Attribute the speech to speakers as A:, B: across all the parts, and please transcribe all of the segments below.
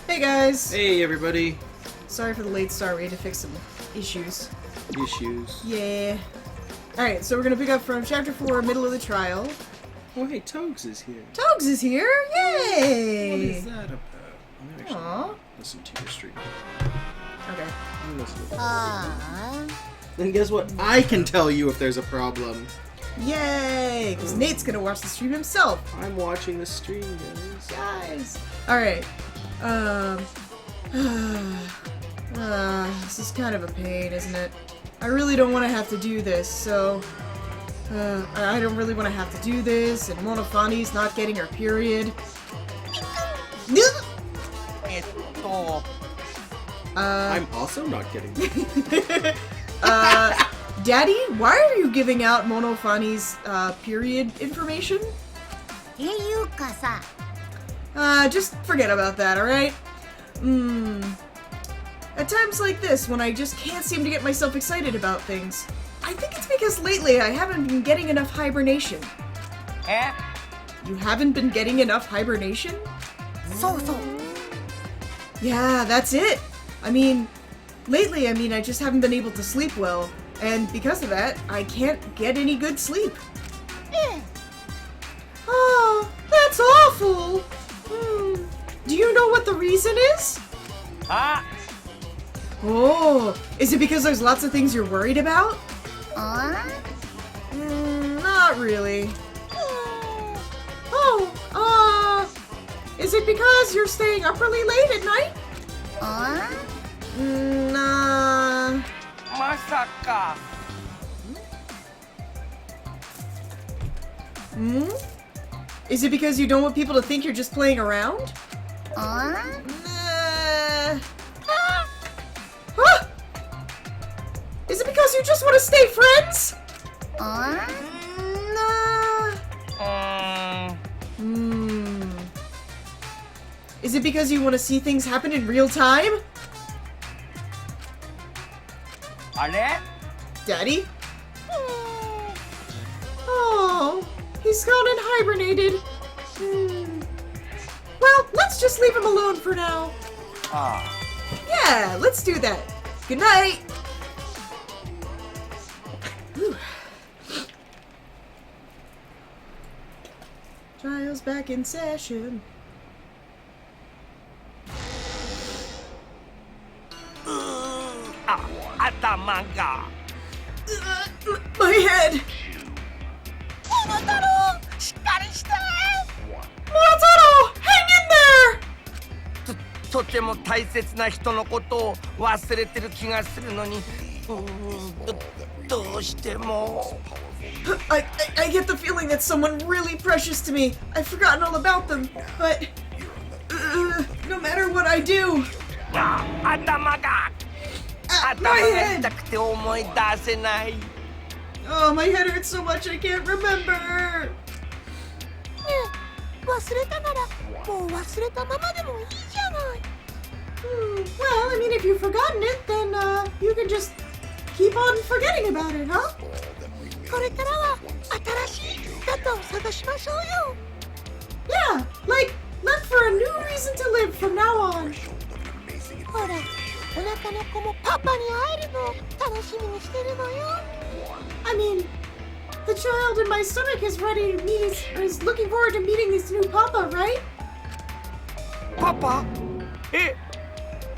A: Hey guys!
B: Hey everybody!
A: Sorry for the late start, we had to fix some issues. Yeah. Alright, so we're gonna pick up from Chapter 4, Middle of the Trial.
B: Oh hey, Togs is here.
A: Togs is here! Yay!
B: What is that about? I'm gonna actually listen to your stream.
A: Okay.
B: I'm gonna listen to Then guess what? I can tell you if there's a problem.
A: Yay! Because Nate's gonna watch the stream himself.
B: I'm watching the stream, guys.
A: Guys! Alright. This is kind of a pain, isn't it? I really don't want to have to do this, so... I don't really want to have to do this, and Monofani's not getting her period.
B: I'm also not getting
A: Daddy, why are you giving out Monofani's, period information? Just forget about that, alright? At times like this, when I just can't seem to get myself excited about things, I think it's because lately I haven't been getting enough hibernation.
C: Eh?
A: You haven't been getting enough hibernation?
C: So.
A: Yeah, that's it. Lately, I just haven't been able to sleep well, and because of that, I can't get any good sleep. Oh, that's awful. Do you know what the reason is? Oh, is it because there's lots of things you're worried about? Not really. Is it because you're staying up really late at night? Nah.
C: Masaka.
A: Is it because you don't want people to think you're just playing around? Nah. Huh? Is it because you just want to stay friends? Nah. Is it because you want to see things happen in real time? Daddy? Oh, he's gone and hibernated. Well, let's just leave him alone for now. Yeah, let's do that. Good night. Whew. Trial's back in session. My head! Monotaro! Hang in there!
C: とても大切な人のことを忘れてる気がするのに、どうしても。
A: I get the feeling that someone really precious to me. I've forgotten all about them, but no matter what I do.
C: 頭が痛くて思い出せない。
A: Oh, my head hurts so much I can't remember.
D: 忘れたならもう忘れたままでもいいじゃない。
A: Well, if you've forgotten it, then you can just keep on forgetting about it, huh?
D: これからは新しい姿を探しましょうよ。
A: Yeah, like look for a new reason to live from now on.
D: ほら、お腹の子もパパに会えるのを楽しみにしてるのよ。
A: The child in my stomach is ready to meet is looking forward to meeting this new papa, right?
C: パパ？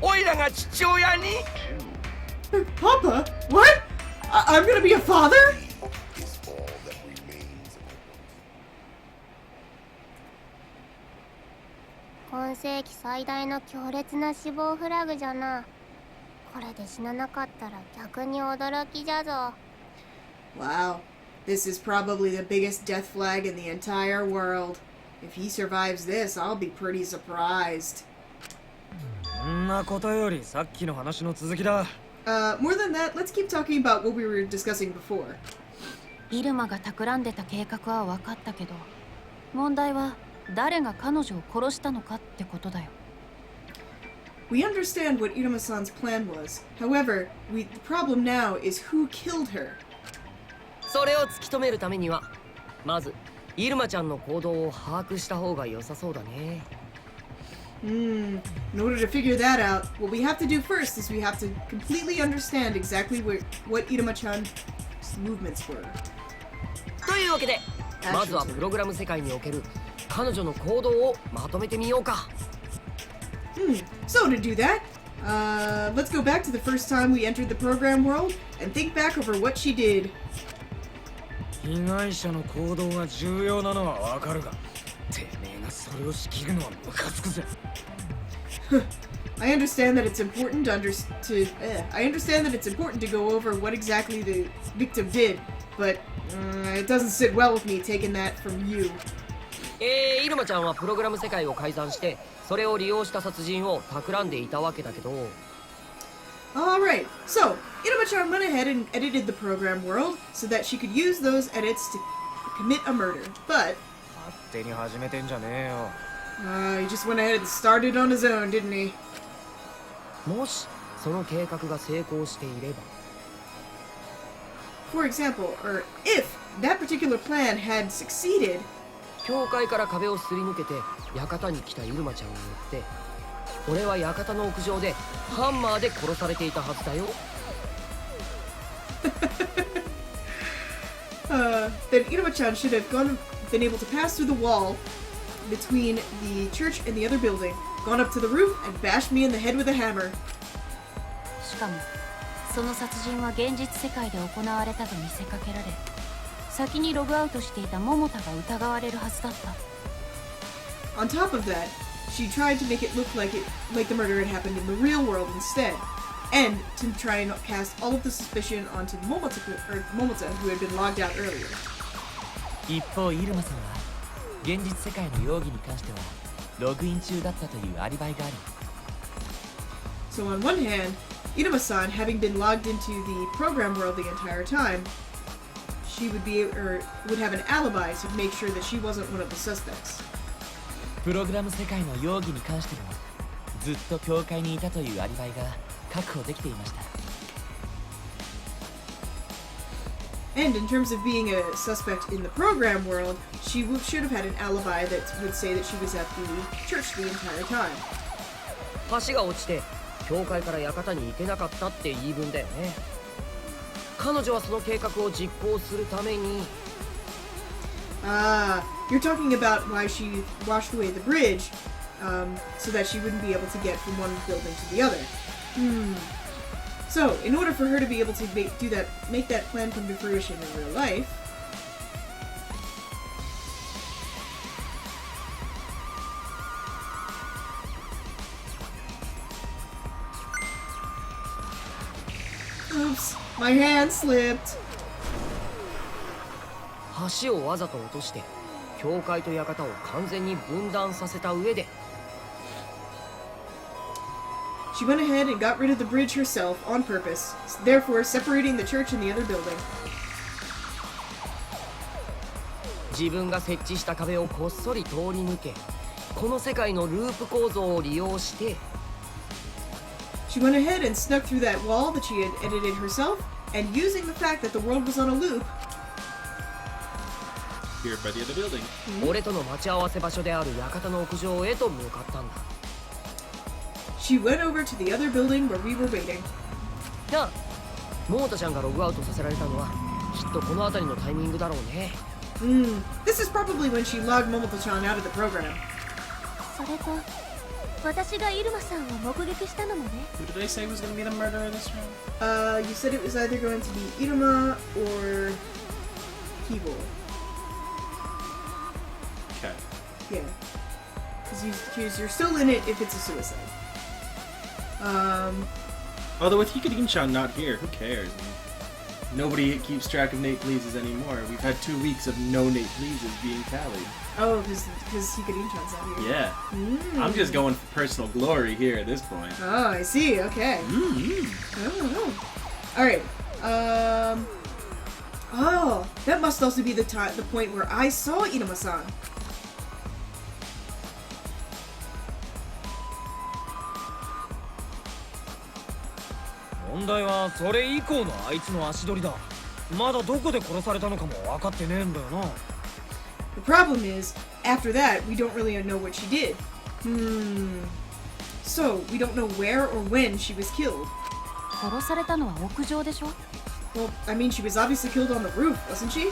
C: おいらが父親に？
A: Papa? What? I'm gonna be a father?
D: 今世紀最大の強烈な死亡フラグじゃな。これで死ななかったら逆に驚きじゃぞ。
A: Wow. This is probably the biggest death flag in the entire world. If he survives this, I'll be pretty surprised.
E: そんなことよりさっきの話の続きだ。
A: More than that, let's keep talking about what we were discussing before.
F: イルマが企んでた計画は分かったけど、問題は誰が彼女を殺したのかってことだよ。
A: We understand what Iruma-san's plan was. However, the problem now is who killed her.
G: それを突き止めるためにはまずイルマちゃんの行動を把握した方が良さそうだね。
A: In order to figure that out, what we have to do first is we have to completely understand exactly what Iruma-chan's movements were.
G: というわけでまずはプログラム世界における彼女の行動をまとめてみようか。
A: So to do that, let's go back to the first time we entered the program world and think back over what she did.
E: 被害者の行動が重要なのはわかるが、てめえがそれを仕切るのはムカつくぜ。
A: I understand that it's important to I understand that it's important to go over what exactly the victim did, but it doesn't sit well with me taking that from you.
G: イルマちゃんはプログラム世界を改ざんしてそれを利用した殺人を企んでいたわけだけど。
A: Alright, so Iruma-chan went ahead and edited the program world so that she could use those edits to commit a murder, but
E: 勝手に始めてんじゃねえよ。
A: he just went ahead and started on his own, didn't he?
G: もしその計画が成功していれば。
A: For example, or if that particular plan had succeeded,
G: 教会から壁をすり抜けて館に来たイルマちゃんによって俺は館の屋上でハンマーで殺されていたはずだよ。
A: then Iruma-chan should have been able to pass through the wall between the church and the other building, gone up to the roof, and bashed me in the head with a hammer.
F: しかもその殺人は現実世界で行われたと見せかけられ、先にログアウトしていた桃田が疑われるはずだった。
A: On top of that, she tried to make it look like the murder had happened in the real world instead, and to try and cast all of the suspicion onto Momota, who had been logged out earlier.
H: 一方イルマさんは現実世界の容疑に関してはログイン中だったというアリバイがあり、
A: So on one hand, Iruma-san, having been logged into the program world the entire time, she would have an alibi to make sure that she wasn't one of the suspects.
H: プログラム世界の容疑に関してもずっと教会にいたというアリバイが確保できていました。
A: And in terms of being a suspect in the program world, she should have had an alibi that would say that she was at the church the entire time.
G: 橋が落ちて教会から館に行けなかったって言い分だよね。彼女はその計画を実行するために。
A: You're talking about why she washed away the bridge, so that she wouldn't be able to get from one building to the other. So, in order for her to be able to make that plan come to fruition in real life, oops, my hand slipped.
G: 橋をわざと落として教会と館を完全に分断させた上で
A: She went ahead and got rid of the bridge herself on purpose, therefore separating the church and the other building.
G: 自分が設置した壁をこっそり通り抜けこの世界のループ構造を利用して
A: She went ahead and snuck through that wall that she had edited herself, and using the fact that the world was on a loop,
B: Here by the other building.
G: 俺との待ち合わせ場所である館の屋上へと向かったんだ。
A: she went over to the other building where we were waiting.
G: なあ、桃田ちゃんがログアウトさせられたのはきっとこの辺りのタイミングだろうね。
A: This is probably when she logged Momoto-chan out of the program.
D: それと私がイルマさんを目撃したのもね。
B: Who did I say was going to be the murderer this round?
A: You said it was either going to be Iruma or Kibo.
B: Okay.
A: Yeah. Because you're still in it if it's a suicide.
B: Although with Hikarin-chan not here, who cares? Nobody keeps track of Nate Pleases anymore. We've had 2 weeks of no Nate Pleases being tallied.
A: Oh, because Hikarin-chan's not here.
B: Yeah. I'm just going for personal glory here at this point.
A: Oh, I see. Okay. Oh. All right. Oh, that must also be the point where I saw Inuma-san.
E: 問題はそれ以降のあいつの足取りだ。まだどこで殺されたのかも分かってねえんだよな。
A: The problem is, after that, we don't really know what she did. So, we don't know where or when she was killed.
F: 殺されたのは屋上でしょ。
A: Well, I mean, she was obviously killed on the roof, wasn't she?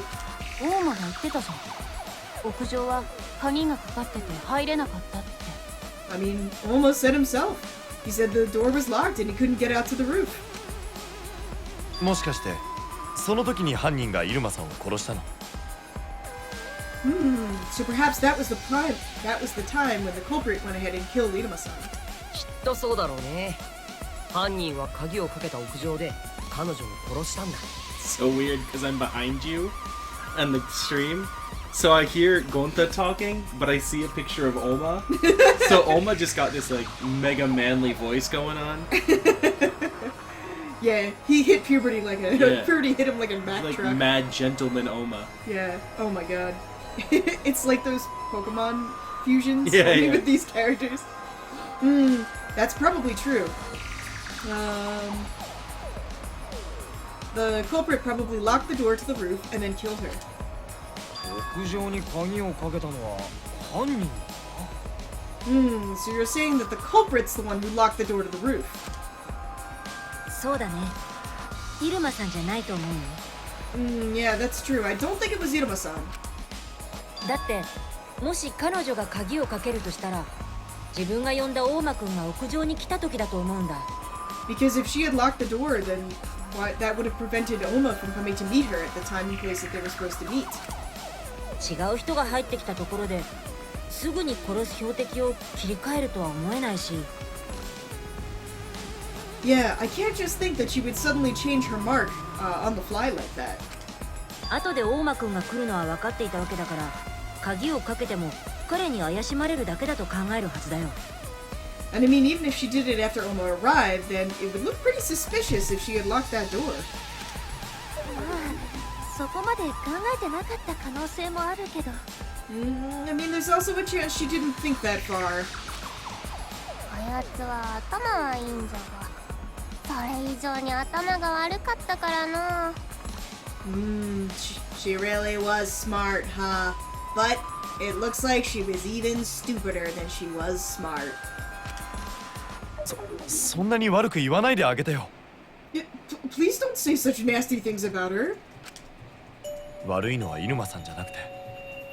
F: 大間が言ってたじゃん。屋上は鍵がかかってて入れなかったって。
A: I mean, almost said himself. He said the door was locked and he couldn't get out to the roof.
I: もしかしてその時に犯人が入間さんを殺したの？
A: So perhaps that was the time when the culprit went ahead and killed Iruma-san.
G: きっとそうだろうね。犯人は鍵をかけた屋上で彼女を殺したんだ。
B: So weird because I'm behind you on the stream. So I hear Gonta talking, but I see a picture of Oma. So Oma just got this like mega manly voice going on.
A: Yeah, he hit puberty like a puberty hit him like a Mack
B: Like
A: truck.
B: mad gentleman Oma.
A: Yeah. Oh my god. It's like those Pokemon fusions
B: Yeah,
A: only
B: yeah.
A: with these characters. That's probably true. The culprit probably locked the door to the roof and then killed her.
E: 屋上に鍵をかけたのは犯人だ。
A: So you're saying that the culprit's the one who locked the door to the roof.
F: そうだね。入間さんじゃないと思うよ。
A: Yeah, that's true. I don't think it was Iruma-san.
F: だってもし彼女が鍵をかけるとしたら自分が呼んだ大間くんが屋上に来た時だと思うんだ。
A: Because if she had locked the door, then that would have prevented Oma from coming to meet her at the time and place that they were supposed to meet.
F: 違う人が入ってきたところですぐに殺す標的を切り替えるとは思えないし。
A: Yeah, I can't just think that she would suddenly change her mark on the fly like that.
F: 後で大間くんが来るのは分かっていたわけだから鍵をかけても彼に怪しまれるだけだと考えるはずだよ。
A: And I mean, even if she did it after Oma arrived, then it would look pretty suspicious if she had locked that door.
D: そこまで考えてなかった可能性もあるけど。
A: I mean, there's also a chance she didn't think that far.
D: あやつは頭はいいんじゃが、それ以上に頭が悪かったからな。
A: She really was smart, huh? But it looks like she was even stupider than she was smart.
I: そんなに悪く言わないであげてよ。
A: Yeah, please don't say such nasty things about her.
I: 悪いのは入間さんじゃなくて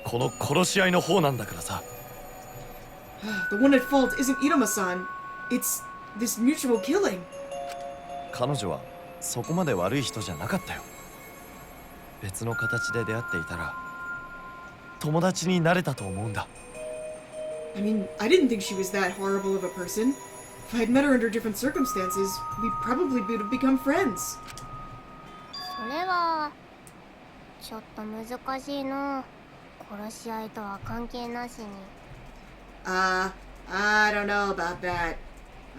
I: この殺し合いの方なんだからさ。
A: The one at fault isn't Iruma-san. It's this mutual killing.
I: 彼女はそこまで悪い人じゃなかったよ。別の形で出会っていたら友達になれたと思うんだ。
A: I mean, I didn't think she was that horrible of a person. If I had met her under different circumstances, we probably would have become friends.
D: それはちょっと難しいの。殺し合いとは関係なしに。
A: I don't know about that.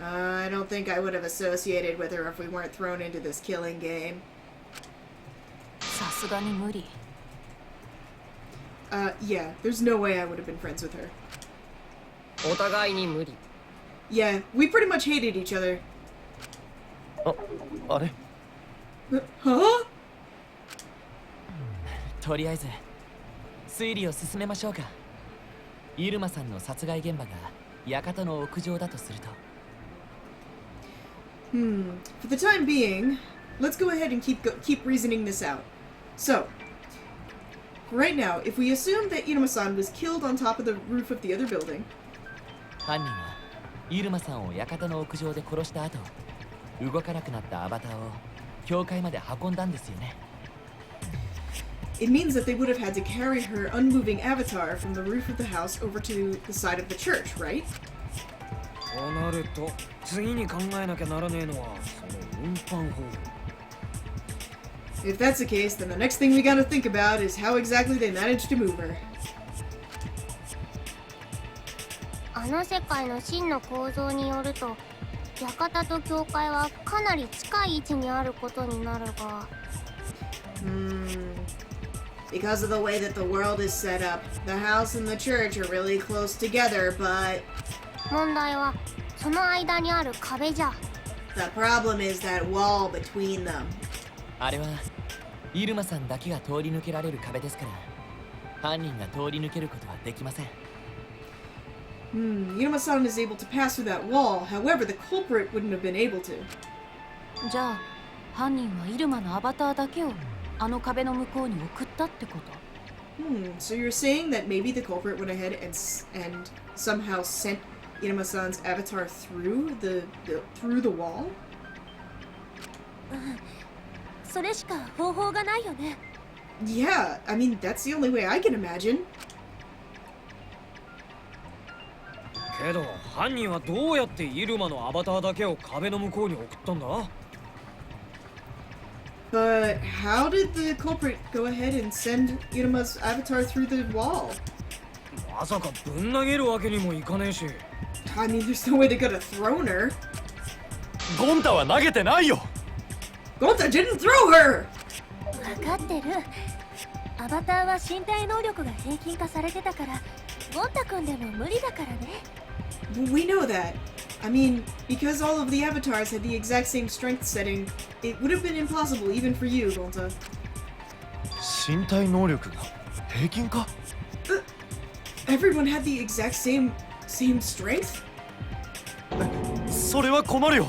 A: I don't think I would have associated with her if we weren't thrown into this killing game.
F: さすがに無理。
A: Yeah, there's no way I would have been friends with her.
G: お互いに無理。
A: Yeah, we pretty much hated each other.
I: あれ
A: Huh?
H: とりあえず推理を進めましょうか。入間さんの殺害現場が館の屋上だとすると。
A: For the time being, let's go ahead and keep reasoning this out. So, right now, if we assume that Iruma-san was killed on top of the roof of the other building,
H: 犯人は入間さんを館の屋上で殺した後、動かなくなったアバターを教会まで運んだんですよね。
A: it means that they would have had to carry her unmoving avatar from the roof of the house over to the side of the church, right?
E: となると次に考えなきゃならねえのはその運搬方法。
A: If that's the case, then the next thing we gotta think about is how exactly they managed to move her.
D: あの世界の真の構造によると館と教会はかなり近い位置にあることになるが
A: Because of the way that the world is set up, the house and the church are really close together, but
D: 問題はその間にある壁じゃ
A: the problem is that wall between them.
H: あれはイルマさんだけが通り抜けられる壁ですから犯人が通り抜けることはできません。
A: Yuma-san is able to pass through that wall, however, the culprit wouldn't have been able to.
F: じゃあ犯人はイルマのアバターだけをあの壁の向こうに送ったってこと
A: So you're saying that maybe the culprit went ahead and somehow sent Iruma-san's avatar through the wall?
D: それしか方法がないよね
A: Yeah, I mean, that's the only way I can imagine.
E: けど犯人はどうやってイルマのアバターだけを壁の向こうに送ったんだ
A: But how did the culprit go ahead and send Iruma's avatar through the wall?
E: まさかぶん投げるわけにもいかねえし
A: I mean, there's no way they could have thrown her.
I: ゴンタは投げてないよ。
A: Gonta didn't throw her!
D: 分かってるアバターは身体能力が平均化されてたからゴンタ君でも無理だからね
A: We know that. I mean, because all of the avatars had the exact same strength setting, it would have been impossible even for you, Gonta.
I: 身体能力が平均か？
A: Everyone had the exact same strength?
I: それは困るよ。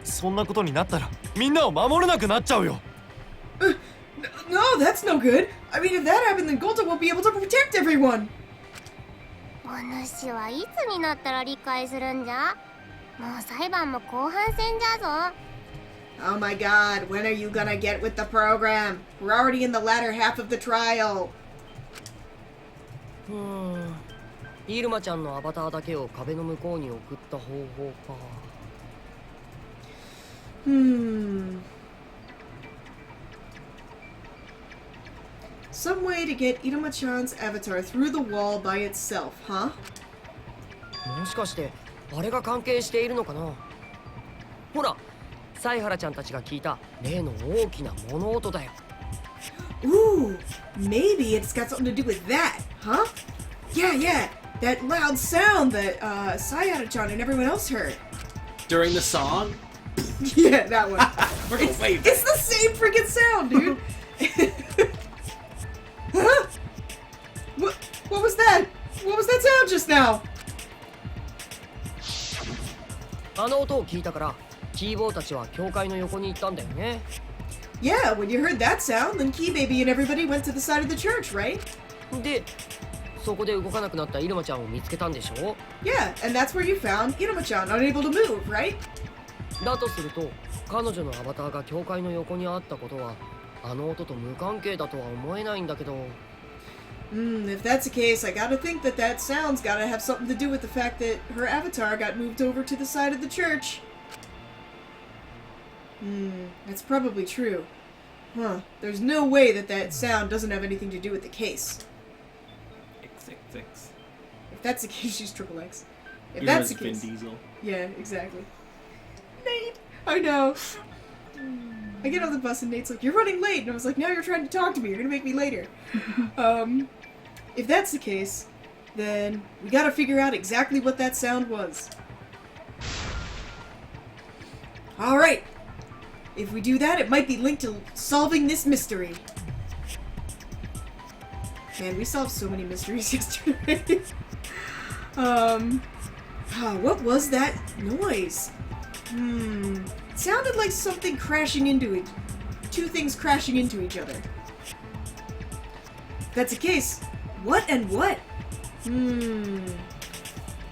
I: そんなことになったらみんなを守れなくなっちゃうよ。
A: No, that's no good. I mean, if that happened, then Gonta won't be able to protect everyone.
D: お主はいつになったら理解するんじゃもう裁判も後半戦じゃぞ
A: Oh my god, when are you gonna get with the program? We're already in the latter half of the trial.
G: イルマちゃんのアバターだけを壁の向こうに送った方法か
A: Some way to get Iruma-chan's avatar through the wall by itself, huh?
G: もしかしてあれが関係しているのかなほら犀原ちゃんたちが聞いた例の大きな物音だよ
A: Ooh, maybe it's got something to do with that, huh? Yeah, that loud sound that Sayada-chan and everyone else heard.
B: During the song?
A: Yeah, that one.
B: We're going way back.
A: It's the same freaking sound, dude. Huh? What was that? What was that sound just now?
G: あの音を聞いたからキーボーたちは教会の横に行ったんだよね
A: Yeah, when you heard that sound, then Key Baby and everybody went to the side of the church, right?
G: でそこで動かなくなったイルマちゃんを見つけたんでしょ
A: Yeah, and that's where you found Iruma-chan unable to move, right?
G: だとすると彼女のアバターが教会の横にあったことはあの音と無関係だとは思えないんだけど
A: If that's the case, I gotta think that that sound's gotta have something to do with the fact that her avatar got moved over to the side of the church. That's probably true. Huh, there's no way that that sound doesn't have anything to do with the case.
B: XXX.
A: If that's the case, she's triple X. If
B: Yours
A: that's the
B: is Vin
A: case...
B: Diesel.
A: Yeah, exactly. Nate! I know. I get on the bus and Nate's like, you're running late! And I was like, now you're trying to talk to me, you're gonna make me later. If that's the case, then we gotta figure out exactly what that sound was. Alright! If we do that, it might be linked to solving this mystery. Man, we solved so many mysteries yesterday. What was that noise? It sounded like something crashing into it. Two things crashing into each other. If that's the case, what and what?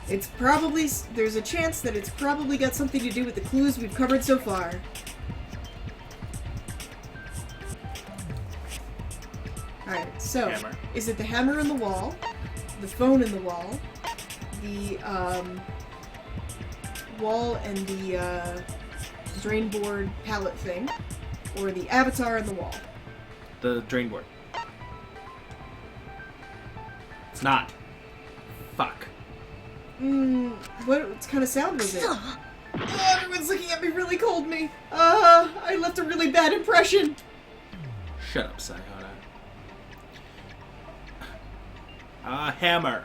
A: It's probably... There's a chance that it's probably got something to do with the clues we've covered so far. Alright, so
B: Hammer.
A: is it the hammer in the wall, the phone in the wall, the wall and the drain board pallet thing, or the avatar in the wall?
B: The drain board. It's not. Fuck.
A: What kind of sound was it? Oh, everyone's looking at me really cold me. I left a really bad impression.
B: Shut up, Sayhara. Hammer.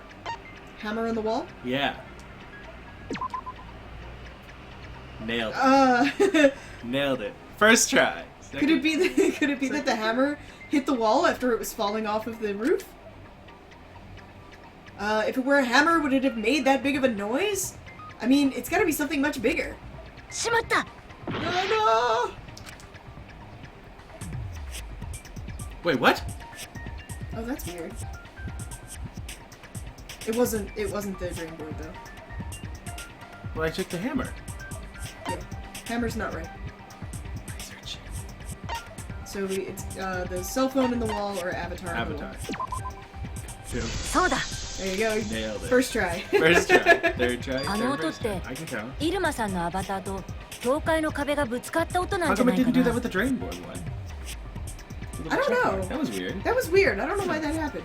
A: Hammer on the wall?
B: Yeah. Nailed it. Nailed it. First try.
A: Could it be that the hammer hit the wall after it was falling off of the roof? If it were a hammer, would it have made that big of a noise? I mean, it's gotta be something much bigger.
D: しまった
A: No!
B: Wait, what?
A: Oh, that's weird. It wasn't the drain board though.
B: Well, I took the hammer.
A: Yeah. Hammer's not right. So it's the cell phone in the wall or avatar.
B: Avatar. Two.
D: そうだ
A: There you go.
B: Nailed it.
A: First try.
B: First try. Third try.
F: あの
B: Third
F: 音っ
B: first
F: て
B: try. I can count.
F: イルマさんのアバターと教会の壁がぶつかった音な
B: How
F: んじゃ
B: come
F: な
B: it
F: いか
B: didn't do that
F: な
B: with the drain board one? With the
A: I don't
B: check
A: know.
B: mark. That was weird.
A: That was weird. I don't know why that happened.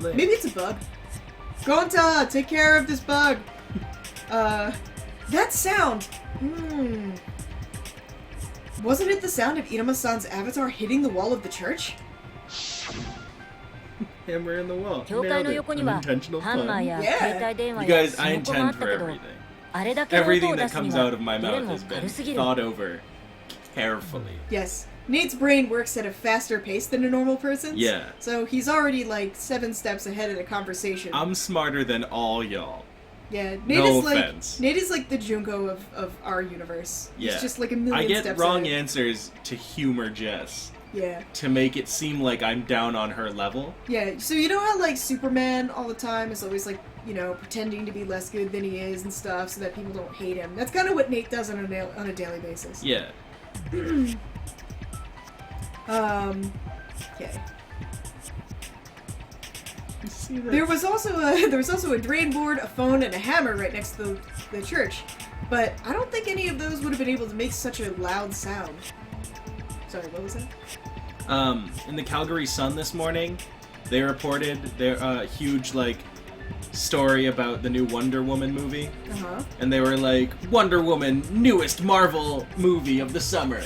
B: Lit.
A: Maybe it's a bug. Gonta, take care of this bug. That sound. Wasn't it the sound of Iruma-san's avatar hitting the wall of the church?
B: Hammer in the wall.
F: 教会の
B: Nailed
F: 横
B: it.
F: には
B: Unintentional
F: ハンマー
B: pun.
F: や
A: Yeah.
F: 携帯電話
B: You
F: や
B: guys,
F: ス
B: I
F: マホもあ
B: intend
F: った
B: for
F: けど
B: everything.
F: あれだけの音
B: Everything
F: を出
B: that
F: すに
B: comes
F: は
B: out of my
F: どれ
B: mouth
F: も
B: has
F: 軽
B: been
F: すぎる
B: thought over carefully.
A: Yes. Nate's brain works at a faster pace than a normal person's.
B: Yeah.
A: So he's already like 7 steps ahead of the conversation.
B: I'm smarter than all y'all.
A: Yeah, Nate
B: No
A: is like
B: offense.
A: Nate is like the Junko of our universe.
B: Yeah.
A: He's just like a million
B: I get
A: steps
B: wrong
A: ahead.
B: answers to humor Jess.
A: Yeah.
B: To make it seem like I'm down on her level.
A: Yeah, so you know how like Superman all the time is always like, you know, pretending to be less good than he is and stuff so that people don't hate him. That's kind of what Nate does on a daily basis.
B: Yeah.
A: Okay.
B: You see that?
A: There was also a drain board, a phone, and a hammer right next to the church, but I don't think any of those would have been able to make such a loud sound. Sorry, what was that?
B: In the Calgary Sun this morning, they reported their huge like story about the new Wonder Woman movie,
A: Uh-huh.
B: and they were like, Wonder Woman, newest Marvel movie of the summer.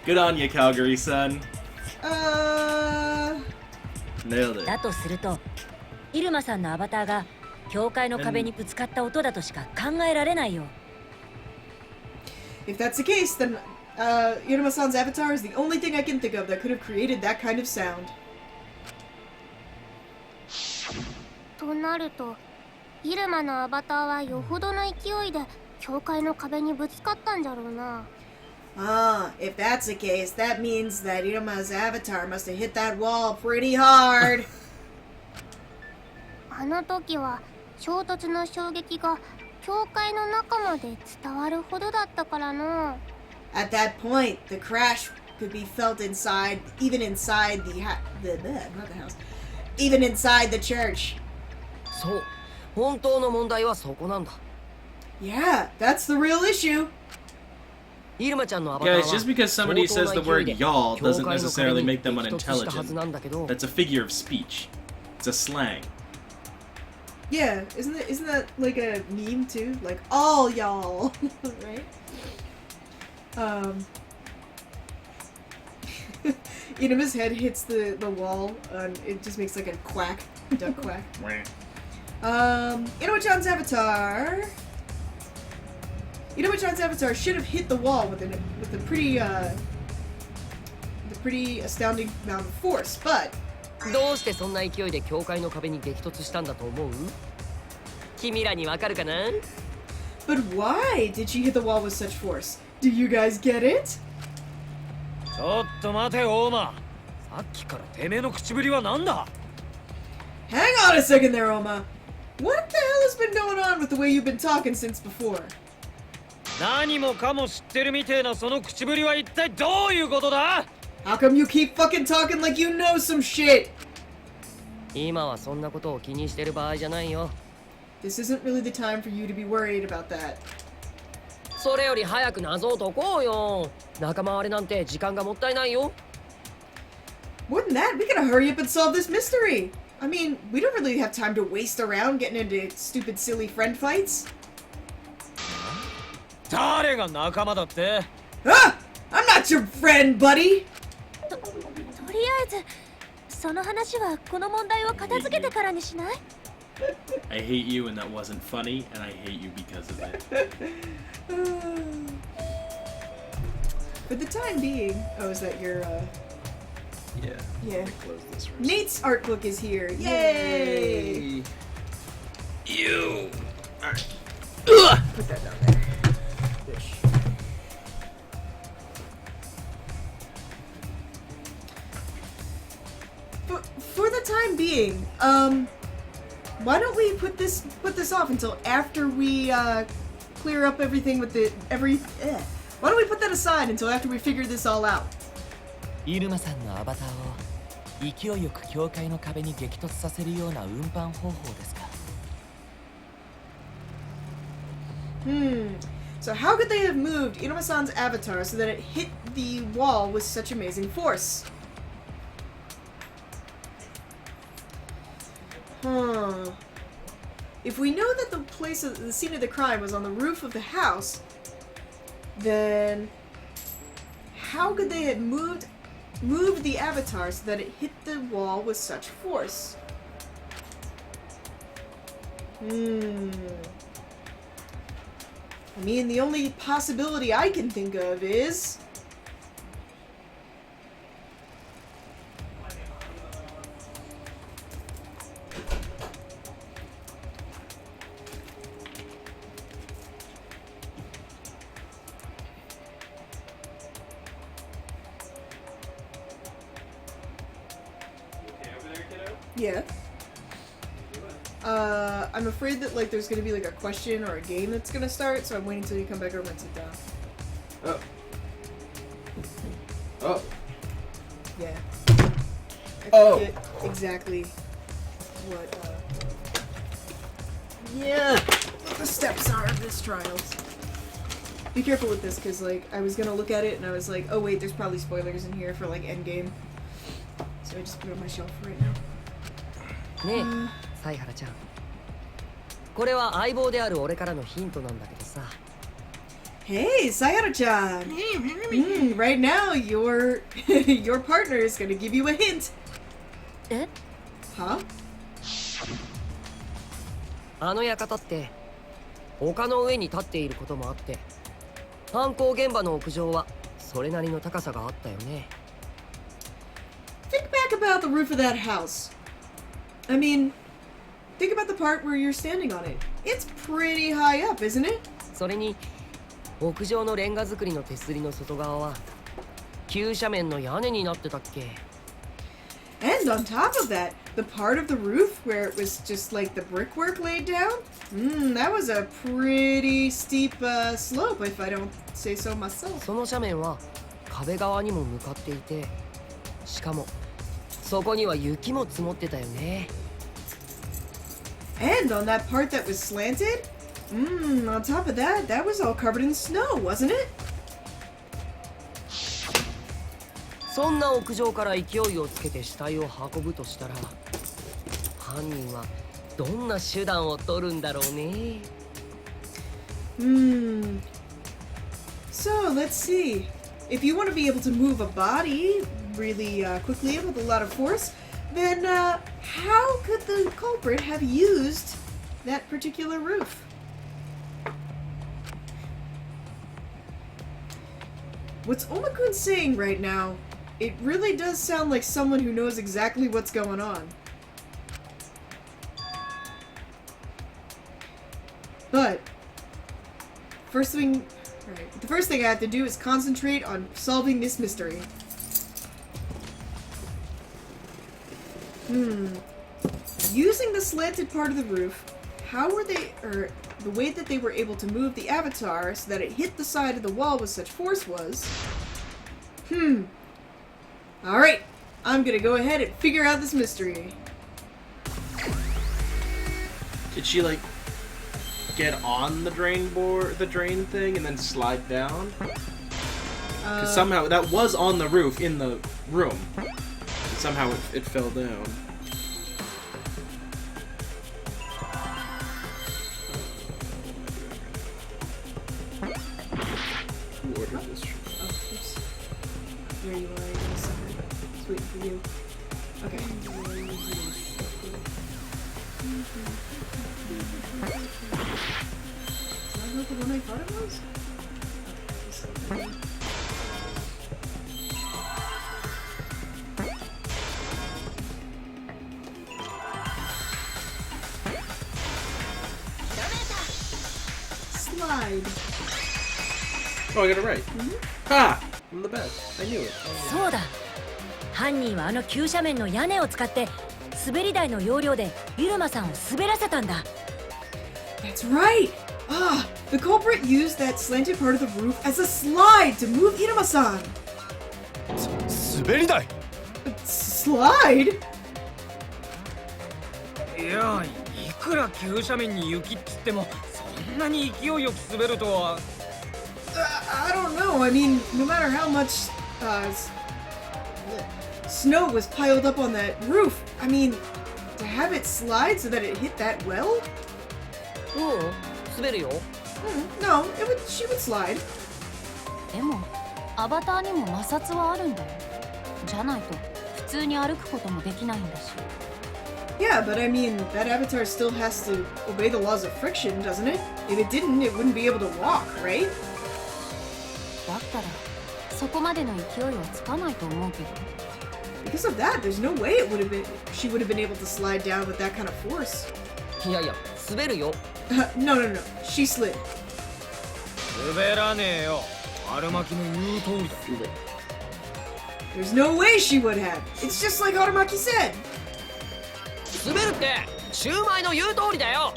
B: Good on you, Calgary Sun. Nailed it.
F: だとするとイルマさんのアバターが教会の壁にぶつかった音だとしか考えられないよ。
A: If that's the case, then Iruma-san's avatar is the only thing I can think of that could have created that kind of sound.
D: となるとイルマのアバターはよほどの勢いで教会の壁にぶつかったんじゃろうな。
A: Ah, if that's the case, that means that Iruma's avatar must have hit that wall pretty hard.
D: あの時は衝突の衝撃が教会の中まで伝わるほどだったからな。
A: At that point, the crash could be felt inside, even inside not the house, even inside the church.
G: そう本当の問題はそこなんだ。
A: Yeah, that's the real issue.
G: イルマちゃんのアバターは
B: Guys, just because somebody says the word y'all doesn't necessarily make them
G: 激突したはず
B: unintelligent.
G: なんだけど
B: That's a figure of speech. It's a slang.
A: Yeah, isn't that like a meme too? Like all y'all, right? Inuma's head hits the wall, and it just makes like a quack, duck quack. Inuma-chan's avatar. Inuma-chan's avatar should have hit the wall with a pretty astounding amount of force, but
G: どうしてそんな勢いで教会の壁に激突したんだと思う？君らにわかるかな？
A: but why did she hit the wall with such force? Do you guys get it?
E: ちょっと待てオーマ。さっきからてめえの口ぶりはなんだ？
A: Hang on a second there, Oma. What the hell is been going on with the way you've been talking since before?
E: 何もかも知ってるみてえなその口ぶりは一体どういうことだ？
A: How come you keep fucking talking like you know some shit?
G: 今はそんなことを気にしてる場合じゃないよ。
A: This isn't really the time for you to be worried about that.
G: それより早く謎を解こうよ。仲間割れなんて時間がもったいないよ。
A: More than that, we gotta hurry up and solve this mystery. I mean, we don't really have time to waste around getting into stupid, silly friend fights.
E: 誰が仲間だって？
A: Ah! I'm not your friend, buddy!
D: とりあえずその話はこの問題を片付けてからにしない？
B: I hate you and that wasn't funny, and I hate you because of it.
A: For the time being... Oh, is that your,
B: Yeah.
A: Yeah.
B: Let me close this first.
A: Nate's art book is here. Yay!
B: You! Alright.
A: Put that down there. Wish. For the time being, why don't we put this off until after we clear up everything with why don't we put that aside until after we figure this all out?
H: イルマさんのアバターを勢いよく教会の壁に激突させるような運搬方法ですか。
A: So how could they have moved Inuma-san's avatar so that it hit the wall with such amazing force? Huh. If we know that the scene of the crime was on the roof of the house, then how could they have moved the avatar so that it hit the wall with such force? I mean, the only possibility I can think of is... Yeah. I'm afraid that, like, there's gonna be, like, a question or a game that's gonna start, so I'm waiting until you come back over and sit down.
B: Oh. Oh.
A: Yeah.
B: Oh.
A: Forget exactly what, what the steps are of this trials. Be careful with this, because, like, I was gonna look at it, and I was like, oh wait, there's probably spoilers in here for, like, endgame. So I just put it on my shelf right now.
G: ねえ、犀原ちゃん。これは相棒である俺からのヒントなんだけどさ。
A: Hey, Sayara-chan! Right now, your partner is gonna give you a hint.
D: え？
A: Huh?
G: あの館って丘の上に立っていることもあって、犯行現場の屋上はそれなりの高さがあったよね。
A: Think back about the roof of that house. I mean, think about the part where you're standing on it. It's pretty high up, isn't it?
G: それに屋上のレンガ造りの手すりの外側は急斜面の屋根になってたっけ。
A: And on top of that, the part of the roof where it was just like the brickwork laid down, that was a pretty steep slope, if I don't say so myself.
G: その斜面は壁側にも向かっていて、しかもそこには雪も積もってたよね。
A: And on that part that was slanted, on top of that, that was all covered in snow, wasn't it?
G: そんな屋上から勢いをつけて死体を運ぶとしたら、犯人はどんな手段を取るんだろうね。
A: So, let's see. If you want to be able to move a body really quickly with a lot of force, then how could the culprit have used that particular roof? What's Omakun saying right now, it really does sound like someone who knows exactly what's going on. But, the first thing I have to do is concentrate on solving this mystery. Using the slanted part of the roof, how were they, or the way that they were able to move the avatar so that it hit the side of the wall with such force was... Alright, I'm gonna go ahead and figure out this mystery.
B: Did she like get on the drain thing, and then slide down? Because somehow that was on the roof in the room. And somehow it fell down. Who ordered this?
A: Oh, oops. There you are. Just waiting for you. Okay. Is that not the one I thought it was? Okay. Slide.
B: Oh, I got it right. Ha! I'm the best. I knew it.
J: そうだ。犯人はあの急斜面の屋根を使って滑り台の要領でイルマさんを滑らせたんだ。
A: That's right! Ah, the culprit used that slanted part of the roof as a slide to move Iruma-san!
I: 滑り台
A: Slide?
E: いや、いくら急斜面に雪っつってもそんなに勢いよく滑るとは。
A: I don't know. I mean, no matter how much snow was piled up on that roof, I mean, to have it slide so that it hit that well?
G: 滑るよ。
A: No, she would slide.
F: でもアバターにも摩擦はあるんだよ。じゃないと普通に歩くこともできないんだし。
A: Yeah, but I mean, that avatar still has to obey the laws of friction, doesn't it? If it didn't, it wouldn't be able to walk, right?
F: だったらそこまでの勢いはつかないと思うけど。
A: Because of that, there's no way she would have been able to slide down with that kind of force.
G: いやいや、滑るよ。
A: No, she slid.
E: 滑らねえよ。春巻きの言う通りだ。
A: There's no way she would have. It's just like Harumaki said.
G: 滑るってシューマイの言う通りだよ。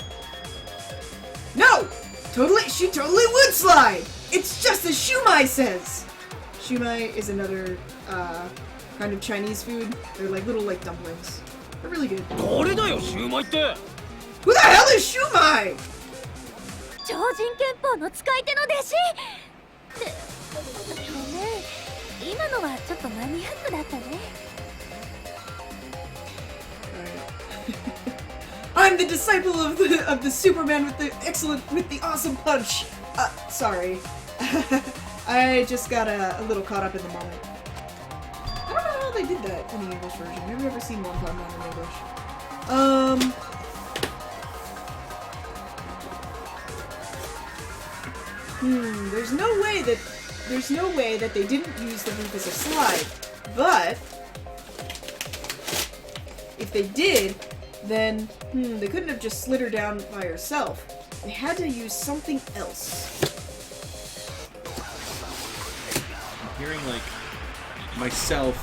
A: No! She totally would slide! It's just as Shumai says! Shumai is another, kind of Chinese food. They're like little, dumplings. They're really good.
E: 誰だよシューマイって。
A: Who the hell is Shumai?
J: 超人憲法の使い手の弟子。ごめん、今のはちょっとマニアックだったね。
A: I'm the disciple of the Superman with the awesome punch. Sorry. I just got a little caught up in the moment. I don't know how they did that in the English version. I've never seen one time in English. There's no way that they didn't use the roof as a slide. But if they did, then they couldn't have just slid her down by herself. They had to use something else.
B: I'm hearing like myself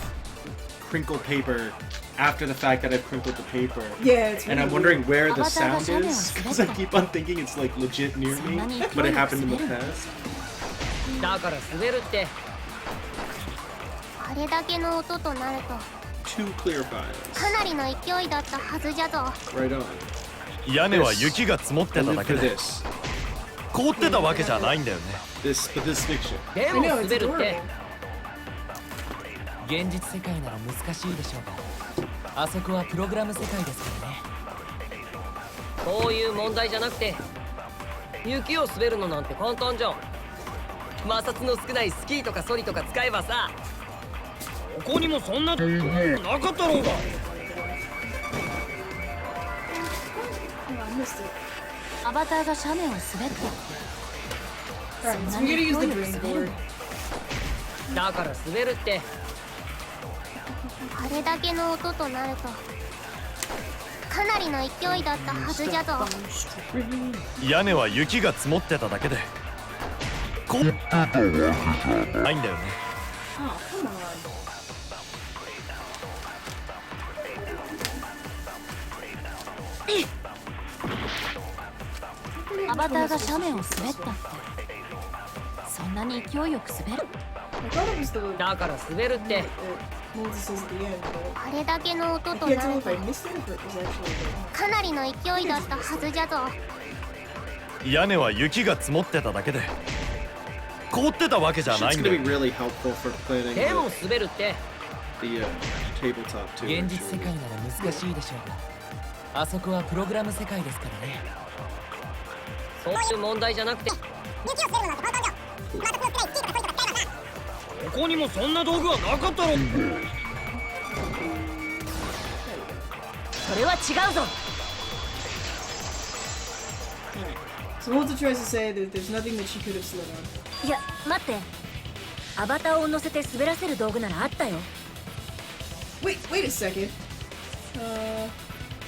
B: crinkle paper after the fact that I've crinkled the paper.
A: Yeah, it's really
B: and I'm wondering where the
F: Avatar
B: sound is because I keep on thinking it's like legit near me, but it happened in the past.
G: だから滑るって。
D: あれだけの音となると
B: Two clear files.
D: かなりの勢いだったはずじゃぞ。
B: Right on.
I: 屋根は雪が積もってた
B: I
I: だ
B: live
I: け
B: for
I: で
B: this.
I: 凍ってたわけじゃないんだよね。
B: But this fiction.
G: で
A: I
G: も
A: know,
G: 滑
A: it's
G: るって。
A: adorable.
H: 現実世界なら難しいでしょうが、あそこはプログラム世界ですからね。
G: そういう問題じゃなくて、雪を滑るのなんて簡単じゃん。摩擦の少ないスキーとかソリとか使えばさ。
E: ここにもそんななかったろうが。
A: Oh, I missed it.
F: アバターが斜面を滑って
A: Alright, so we gotta use the drain board.
G: だから滑るって。
D: あれだけの音となるとかなりの勢いだったはずじゃぞ。
I: 屋根は雪が積もってただけで凍ってたわけじゃないんだよね。
A: Oh, come on.
F: アバターが斜面を滑ったって、そんなに勢いよく滑る？
A: I thought it was the
G: だから滑るって
A: Moses says at the end, but
D: あれだけの音
A: I
D: と
A: can't
D: な
A: tell
D: る
A: if
D: と
A: I missed it or if it was actually
D: かなりの勢いだったはずじゃぞ。
I: 屋根は雪が積もってただけで凍ってたわけじゃない
B: It's
I: んだ
B: gonna
I: よ
B: be really helpful for planning
G: でも滑るって
B: the tabletop too.
H: 現実世界なら難しいでしょうが、あそこはプログラム世界ですからね。
G: そういう問題じゃなくて、ここにもそんな道具はなかったろ。
J: それは違うぞ。
A: So Molza tries to say that there's nothing that she could have slid on.
J: いや待って、アバターを乗せて滑らせる道具ならあったよ。
A: Wait a second.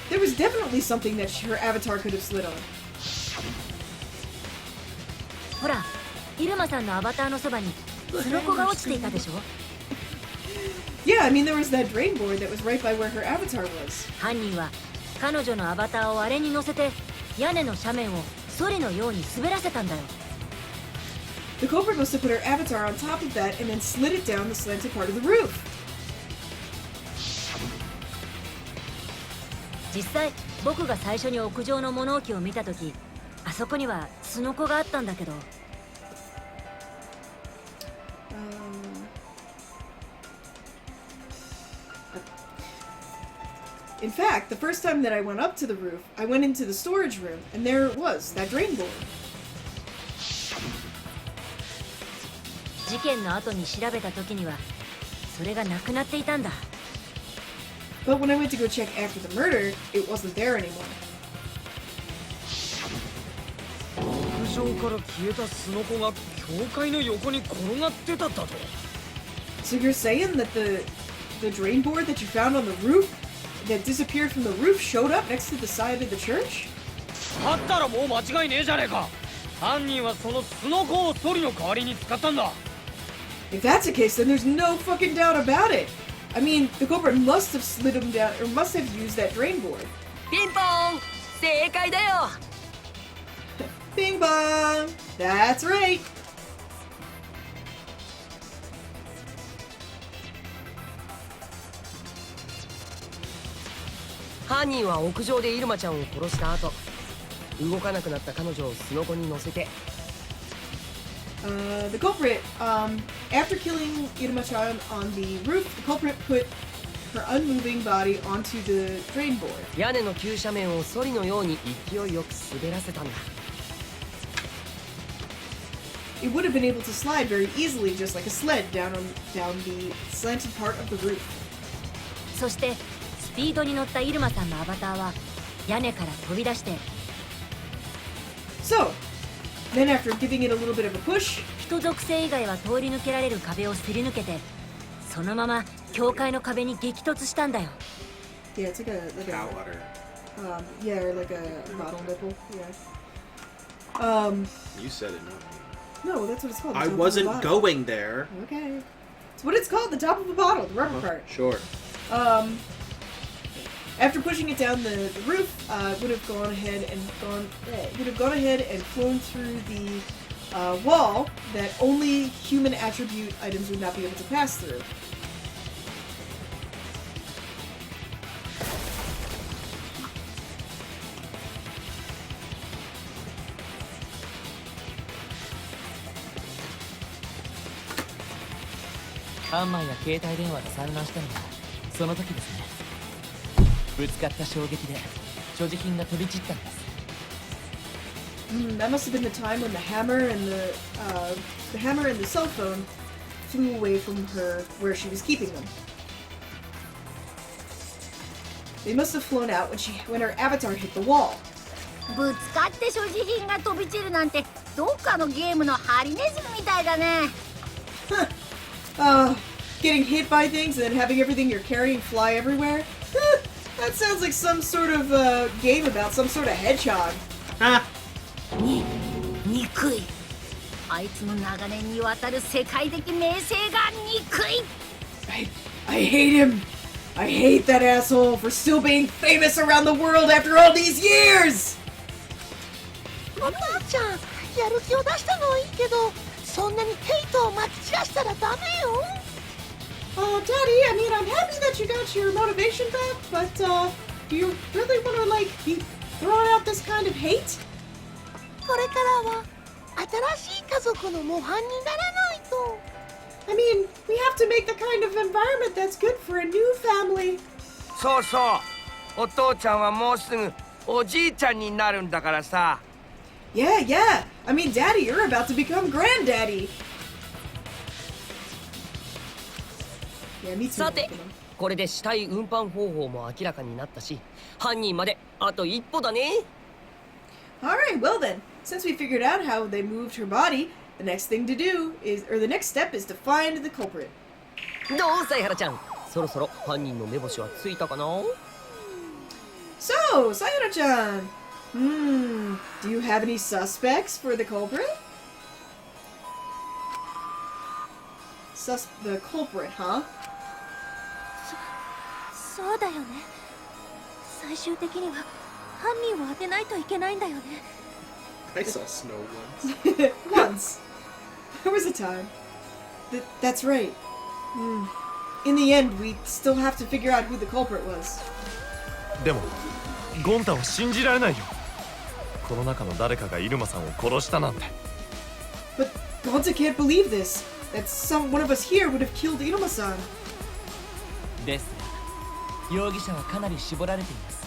A: There was definitely something that her avatar could have slid on.
J: ほら、イルマさんのアバターのそばにスノコが落ちていたでしょ。
A: Yeah, I mean there was that drain board that was right by where her avatar was.
J: 犯人は彼女のアバターをあれに乗せて屋根の斜面をソリのように滑らせたんだよ。
A: The culprit must have put her avatar on top of that and then slid it down the slanted part of the roof.
J: 実際僕が最初に屋上の物置を見た時、あそこにはスノコがあったんだけど。
A: In fact, the first time that I went up to the roof, I went into the storage room, and there it was, that drain board.
J: 事件の後に調べた時にはそれがなくなっていたんだ。
A: But when I went to go check after the murder, it wasn't there anymore.
E: 屋上から消えたスノコが教会の横に転がってただと。
A: So you're saying that the drain board that you found on the roof, that disappeared from the roof, showed up next to the side of the church?
E: だったらもう間違いねえじゃねえか。犯人はそのスノコをソリの代わりに使ったんだ。
A: If that's the case, then there's no fucking doubt about it. I mean, the culprit must have slid him down, or must have used that drain board.
G: ピンポーン、正解だよ。
A: Bing bong! That's right!
G: 犯人は屋上でイルマちゃんを殺した後、動かなくなった彼女をスノコに乗せて、
A: The culprit, after killing Iruma-chan on the roof, the culprit put her unmoving body onto the drain board.
G: 屋根の急斜面をソリのように勢いよく滑らせたんだ。
A: It would have been able to slide very easily, just like a sled, down the slanted part of the roof.
J: そしてスピードに乗ったイルマさんのアバターは屋根から飛び出して、
A: So, then after giving it a little bit of a push,
J: 人属性以外は通り抜けられる壁をすり抜けて、そのまま教会の壁に激突したんだよ。
A: yeah, it's like a
B: Cow udder.
A: yeah, or like a bottle nipple, yeah.
B: You said it, not me.
A: No, that's what it's called. the
B: I
A: top of a
B: wasn't
A: bottle.
B: going there.
A: Okay. It's what it's called, the top of a bottle, the rubber part.
B: Sure.
A: After pushing it down the roof, would have gone ahead and flown through the wall that only human attribute items would not be able to pass through.
H: -ハンマーや携帯電話が散乱したのはその時ですね。ぶつかった衝撃で所持品が飛び散ったんです。
A: That must have been the time when the hammer and the cell phone flew away from her where she was keeping them. They must have flown out when her avatar hit the wall.
D: ぶつかって所持品が飛び散るなんてどっかのゲームのハリネズミみたいだね。
A: Getting hit by things and then having everything you're carrying fly everywhere? That sounds like some sort of game about some sort of hedgehog.
D: 憎い。あいつの長年にわたる世界的名声が憎い。
A: I hate him. I hate that asshole for still being famous around the world after all these years.
C: お父ちゃん、やる気を出したのはいいけど、そんなにヘイトをまき散らしたらダメよ。
A: Oh, Daddy, I mean, I'm happy that you got your motivation back, but, do you really want to, like, be throwing out this kind of hate?
C: これからは新しい家族の模範にならないと。
A: I mean, we have to make the kind of environment that's good for a new family.
C: そうそう、お父ちゃんはもうすぐおじいちゃんになるんだからさ。
A: Yeah, yeah. I mean, Daddy, you're about to become Granddaddy. Yeah, me too.
G: さて、これで死体運搬方法も明らかになったし、犯人まであと一歩だね。
A: Alright, well then, since we figured out how they moved her body, the next thing to do is, or the next step is to find the culprit.
G: どうさいはらちゃん、そろそろ犯人の目星はついたかな？
A: So, Sayara-chan, do you have any suspects for the culprit? The culprit, huh?
D: そうだよね。最終的には犯人を当てないといけないんだよね。
B: I saw snow once.
A: Once. There was a time. That's right. In the end, we still have to figure out who the culprit was.
I: でもゴンタは信じられないよ。この中の誰かがイルマさんを殺したなんて。
A: But Gonta can't believe this. That one of us here would have killed Iruma-san.
H: ですが容疑者はかなり絞られています。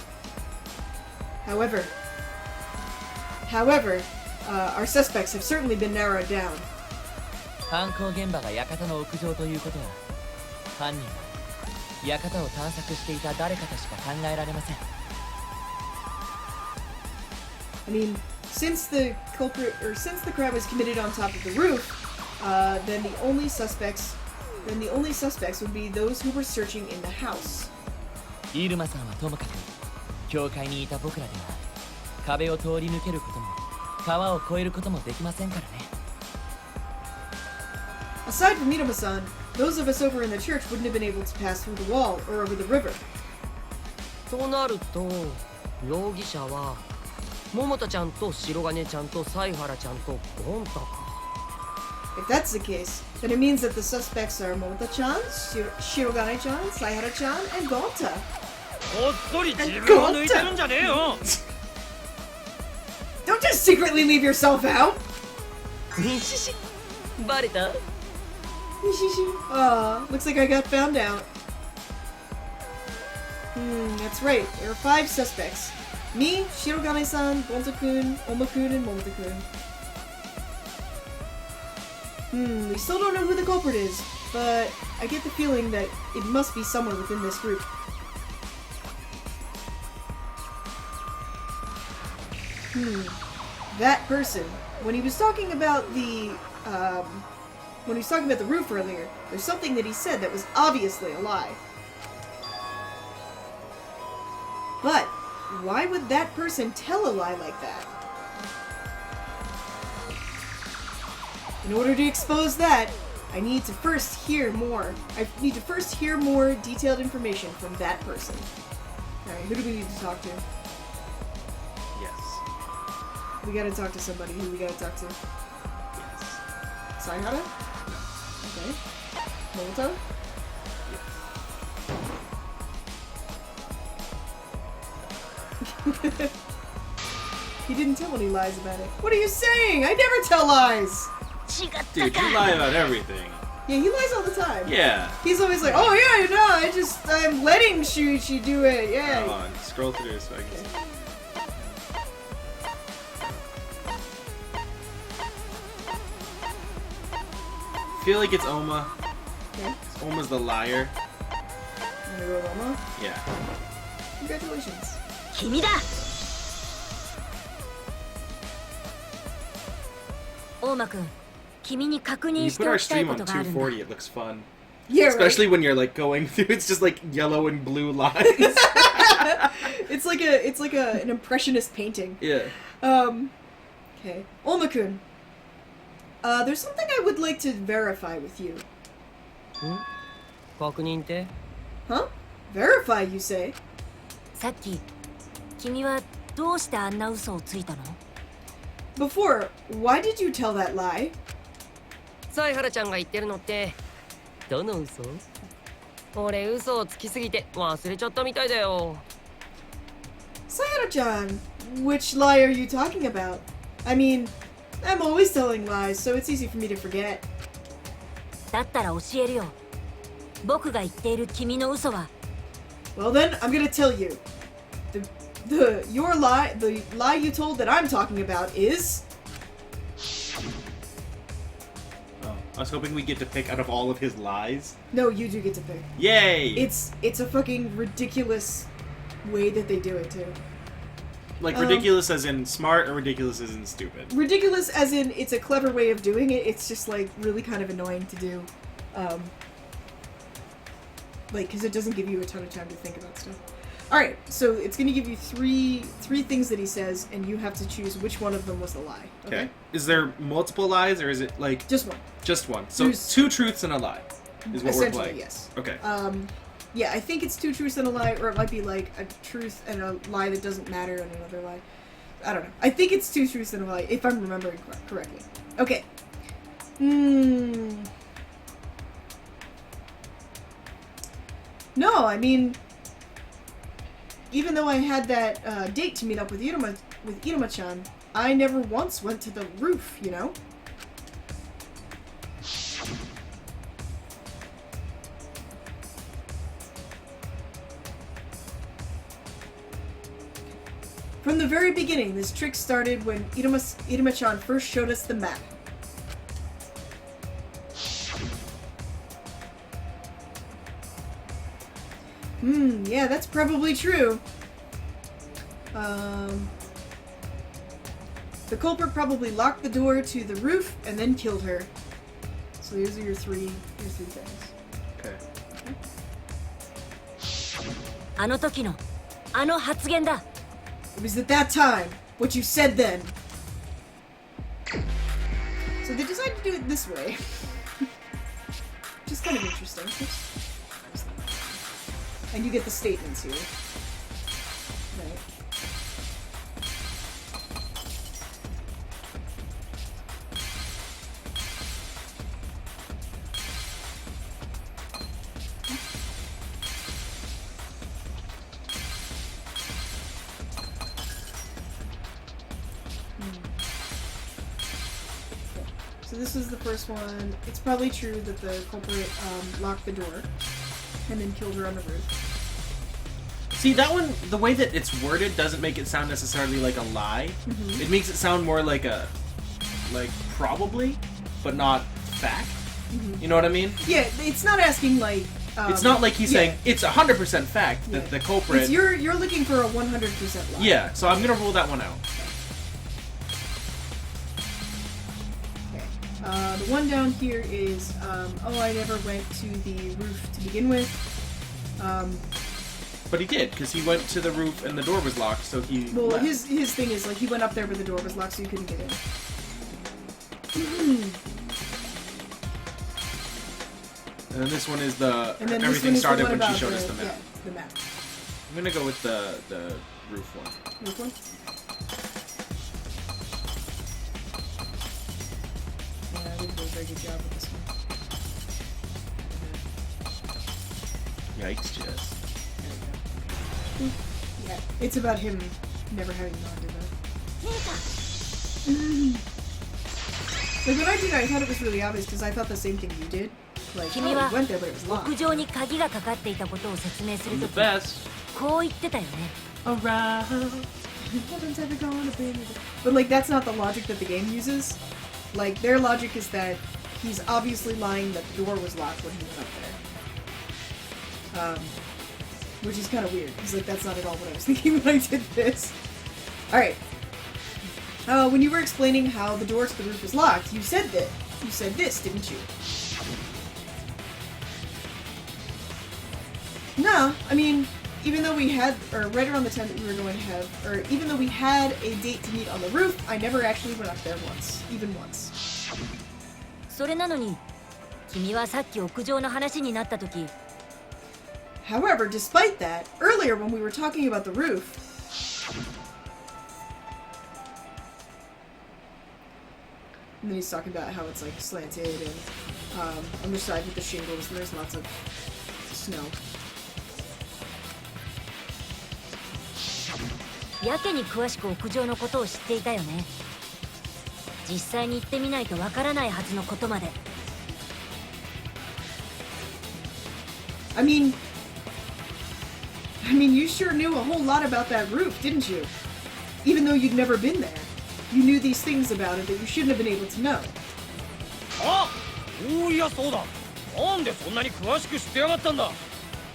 A: However, our suspects have certainly been narrowed down.
H: 犯行現場が館の屋上ということは、犯人は館を探索していた誰かとしか考えられません。
A: I mean, since the crime was committed on top of the roof, then the only suspects would be those who were searching in the house.
H: イルマさんはともかく教会にいた僕らでは壁を通り抜けることも川を越えることもできませんからね。
A: Aside from Iruma-san, those of us over in the church wouldn't have been able to pass through the wall or over the river.
G: となると容疑者は桃田ちゃんと白金ちゃんと犀原ちゃんとゴンタか。
A: If that's the case, then it means that the suspects are Momota-chan, Shirogane-chan, Saihara-chan, and Gonta.
E: こっそり自分を抜いてるんじゃねえよ。
A: Don't just secretly leave yourself out!
G: にししバレた？
A: Aw, looks like I got found out. That's right. There are 5 suspects. Me, Shirogane-san, Gonta-kun, Oma-kun, and Momota-kun. We still don't know who the culprit is, but I get the feeling that it must be someone within this group. That person, when he was talking about the roof earlier, there's something that he said that was obviously a lie. But why would that person tell a lie like that? In order to expose that, I need to first hear more detailed information from that person. Alright, who do we need to talk to?
B: Yes.
A: We gotta talk to somebody. Who we gotta talk to?
B: Yes.
A: Saihara? Okay. Momoto? He didn't tell any lies about it. What are you saying? I never tell lies!
B: Dude, you lie about everything.
A: Yeah, he lies all the time.
B: Yeah.
A: He's always like, oh yeah, no, I'm letting she do it, yeah.
B: Come on, scroll through so I can see. I feel like it's Oma.
A: Okay.
B: Oma's the liar.
A: You wanna go with Oma?
B: Yeah.
A: Congratulations.
J: 君だ。大間くん、君に確
B: When
J: 認
B: you
J: し
B: put
J: て
B: our
J: おきたい
B: stream
J: こ
B: on
J: とがあるんだ。
B: 240, it looks fun.
A: Yeah,
B: Especially
A: right?
B: when you're like going through, it's just like yellow and blue lines.
A: It's like an impressionist painting.
B: Yeah.
A: Okay. Oma-kun. There's something I would like to verify with you.
G: 確認って？
A: Huh? Verify, you say?
J: さっき君はどうしてあんな嘘をついたの？
A: before, why did you tell that lie?
G: 犀原ちゃんが言ってるのってどの嘘？俺嘘をつきすぎて忘れちゃったみたいだよ。
A: Sayara-chan, which lie are you talking about? I mean, I'm always telling lies, so it's easy for me to forget.
J: だったら教えるよ。僕が言っている君の嘘は
A: Well then, I'm gonna tell you. The lie you told that I'm talking about is...
B: Oh, I was hoping we'd get to pick out of all of his lies.
A: No, you do get to pick.
B: Yay!
A: It's a fucking ridiculous way that they do it too.
B: Like ridiculous as in smart or ridiculous as in stupid?
A: Ridiculous as in it's a clever way of doing it, it's just like really kind of annoying to do. Like, because it doesn't give you a ton of time to think about stuff. Alright, so it's going to give you three things that he says, and you have to choose which one of them was the lie.
B: Okay. Is there multiple lies, or is it like...
A: Just one.
B: Just one. So
A: There's-
B: 2 truths and a lie is what we're
A: Essentially,
B: playing.
A: yes.
B: Okay.
A: Yeah, I think it's 2 truths and a lie, or it might be like a truth and a lie that doesn't matter and another lie. I don't know. I think it's 2 truths and a lie, if I'm remembering correctly. Okay. No, I mean, even though I had that date to meet up with Iruma-chan, I never once went to the roof, you know? From the very beginning, this trick started when Iruma-chan first showed us the map. Yeah, that's probably true. The culprit probably locked the door to the roof and then killed her. So these are your three things.
B: Okay.
J: あの時のあの発言だ。
A: It was at that time, what you said then. So they decided to do it this way. Which is kind of interesting. And you get the statements here. Right. So this is the first one. It's probably true that the culprit locked the door and then killed her on the roof.
B: See, that one, the way that it's worded doesn't make it sound necessarily like a lie. It makes it sound more like a, like, probably, but not fact. You know what I mean?
A: Yeah, it's not asking like...
B: it's not like he's saying, it's 100% fact that the culprit...
A: It's you're looking for a 100% lie.
B: Yeah, so I'm gonna rule that one out.
A: The one down here is, oh, I never went to the roof to begin with.
B: But he did, because he went to the roof and the door was locked, so he
A: Well,
B: left.
A: his thing is, like, he went up there but the door was locked so he couldn't get in.
B: And then this one is the...
A: And then this
B: everything
A: one is the
B: started
A: one
B: when she
A: about
B: showed us the map.
A: Yeah, the map.
B: I'm gonna go with the roof one.
A: Roof one? Yeah, I didn't do a very good job with this one.
B: Yikes, Jess.
A: Yeah, it's about him never having gone to the... Like, when I did it, I thought it was really obvious because I thought the same thing you did. Like, oh,
J: 君
A: we
J: は
A: went there, but it was locked.
J: 屋上に鍵がかかっていたことを説明する
B: I'm
J: と
B: the
J: き
B: best.
J: こう言ってたよね。
B: Around.
A: Nothing's ever gonna be... But, like, that's not the logic that the game uses. Like, their logic is that he's obviously lying that the door was locked when he went up there. Which is kind of weird, because, like, that's not at all what I was thinking when I did this. Alright. When you were explaining how the door to the roof was locked, you said that. You said this, didn't you? No, I mean, even though we had, or right around the time that we were going to have, or even though we had a date to meet on the roof, I never actually went up there once. Even once.
J: それなのに君はさっき屋上の話になったとき
A: However, despite that, earlier when we were talking about the roof, And then he's talking about how it's like slanted and on the side with the shingles, and there's lots of snow.
J: やけに詳しく屋上のことを知っていたよね。実際に行ってみないとわからないはずのことまで。
A: I mean, you sure knew a whole lot about that roof, didn't you? Even though you'd never been there, you knew these things about it that you shouldn't have been able to know.
E: あ、おいやそうだ。なんでそんなに詳しく知ってやがったんだ。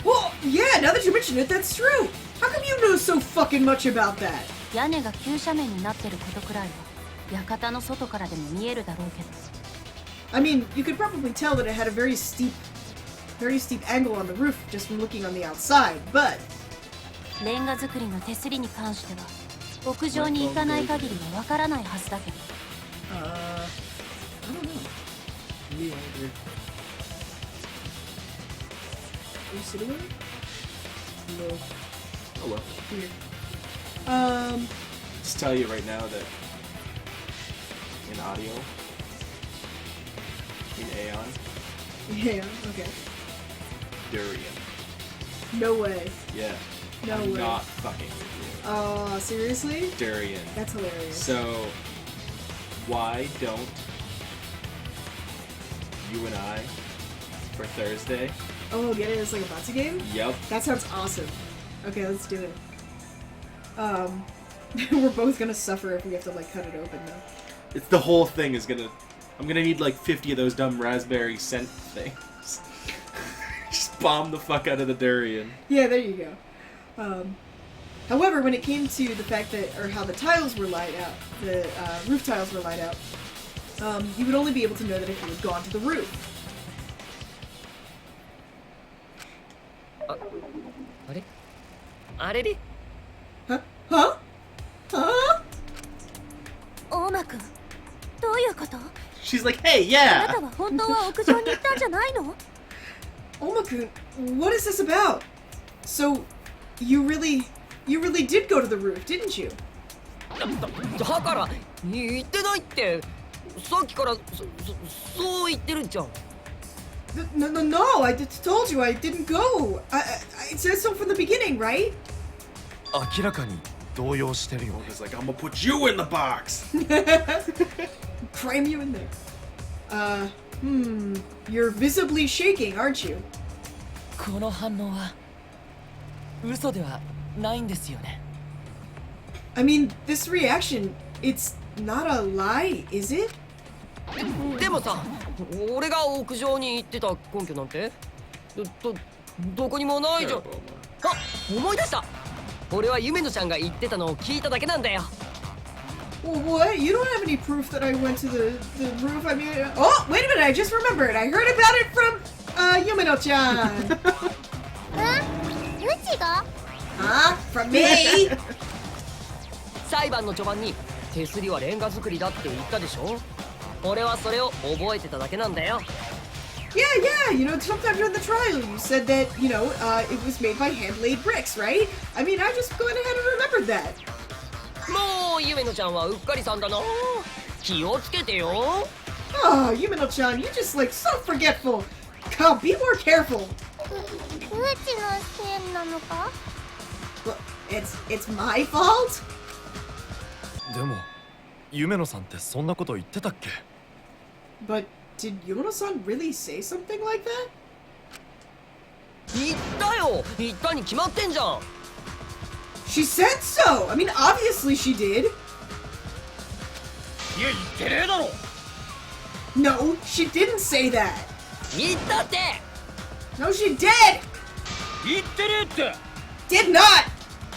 A: Well, yeah, now that you mention it, that's true. How come you know so fucking much about that?
F: 屋根が急斜面になってることくらいは館の外からでも見えるだろうけど。
A: I mean, you could probably tell that it had a very steep angle on the roof just from looking on the outside, but
F: レンガ作りの手すりに関しては屋上に行かない限りはわからないはずだけど。
A: I don't know.
B: Me either.
A: Are you sitting on it? No.
B: Oh well.
A: Weird.
B: Just tell you right now that in audio, in Aeon,
A: Yeah, okay.
B: Durian.
A: No way.
B: Yeah.
A: No
B: I'm
A: way.
B: not fucking with you.
A: Oh, seriously?
B: Durian.
A: That's hilarious.
B: So, why don't you and I, for Thursday?
A: Oh, get it as like a Batsu game?
B: Yep.
A: That sounds awesome. Okay, let's do it. We're both gonna suffer if we have to like cut it open though.
B: It's the whole thing is gonna. I'm gonna need like 50 of those dumb raspberry scent things. Just bomb the fuck out of the durian.
A: Yeah, there you go. However, when it came to the fact that, or how the tiles were laid out, the roof tiles were laid out, you would only be able to know that if you had gone to the roof.
G: あれあれれ
A: Huh? Huh? Huh?
D: 大間くん、どういうこと？
B: She's like, hey,
D: あ
B: yeah!
D: なたは本当は屋上に行ったんじゃないの？
A: Oma-kun, what is this about? So, you really did go to the roof, didn't you?
G: だから言ってないってさっきからそう言ってるじゃん。
A: No, I told you I didn't go. It says so from the beginning, right?
I: 明らかに動揺してるよね。
B: It's like, I'm gonna put you in the box!
A: Cram you in there. You're visibly shaking, aren't you?
H: この反応は嘘ではないんですよね。
A: I mean, this reaction, it's not a lie, is it?
G: でもさ、俺が屋上に行ってた根拠なんてどこにもないじゃん。あ、思い出した。俺は夢野ちゃんが言ってたのを聞いただけなんだよ。
A: Well, what? You don't have any proof that I went to the roof. I mean, oh, wait a minute! I just remembered. I heard about it from Yumino-chan.
D: うちが？
A: Huh? From me?
G: 裁判の序盤に手すりはレンガ作りだって言ったでしょ。俺はそれを覚えてただけなんだよ。
A: Yeah, you know, sometime during the trial you said that, you know, it was made by hand-laid bricks, right? I mean, I just went ahead and remembered that.
G: もう夢野ちゃんはうっかりさんだな。気をつけてよ。
A: Oh, Yumino-chan, you're just like so forgetful. God, be more careful.
D: うちのせいなのか？
A: Well, it's my fault?
I: でも夢野さんってそんなこと言ってたっけ？
A: But did Yumino-san really say something like that?
G: 言ったよ。言ったに決まってんじゃん。
A: She said so! I mean, obviously she did.
E: いや言ってねえだろ。
A: No, she didn't say that.
G: 言ったって。
A: No, she did!
E: 言ってねえって。
A: Did not!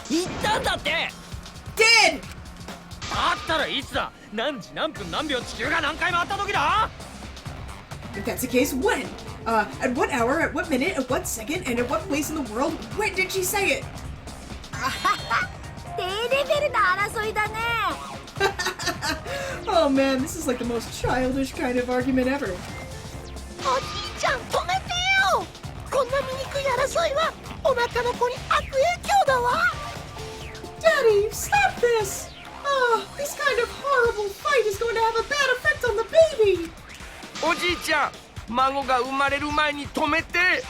G: 言ったんだって。
A: Did!
E: だったらいつだ。何時何分何秒地球が何回回った時だ。
A: If that's the case, when? At what hour, at what minute, at what second, and at what place in the world? When did she say it?
D: 低レベルな争いだね。
A: Oh man, this is like the most childish kind of argument ever.
D: おじいちゃん止めてよ。こんな醜い争いはお腹の子に悪影響だわ。
A: Daddy, stop this! Oh, this kind of horrible fight is going to have a bad effect on the baby!
C: おじいちゃん、孫が生まれる前に止めて。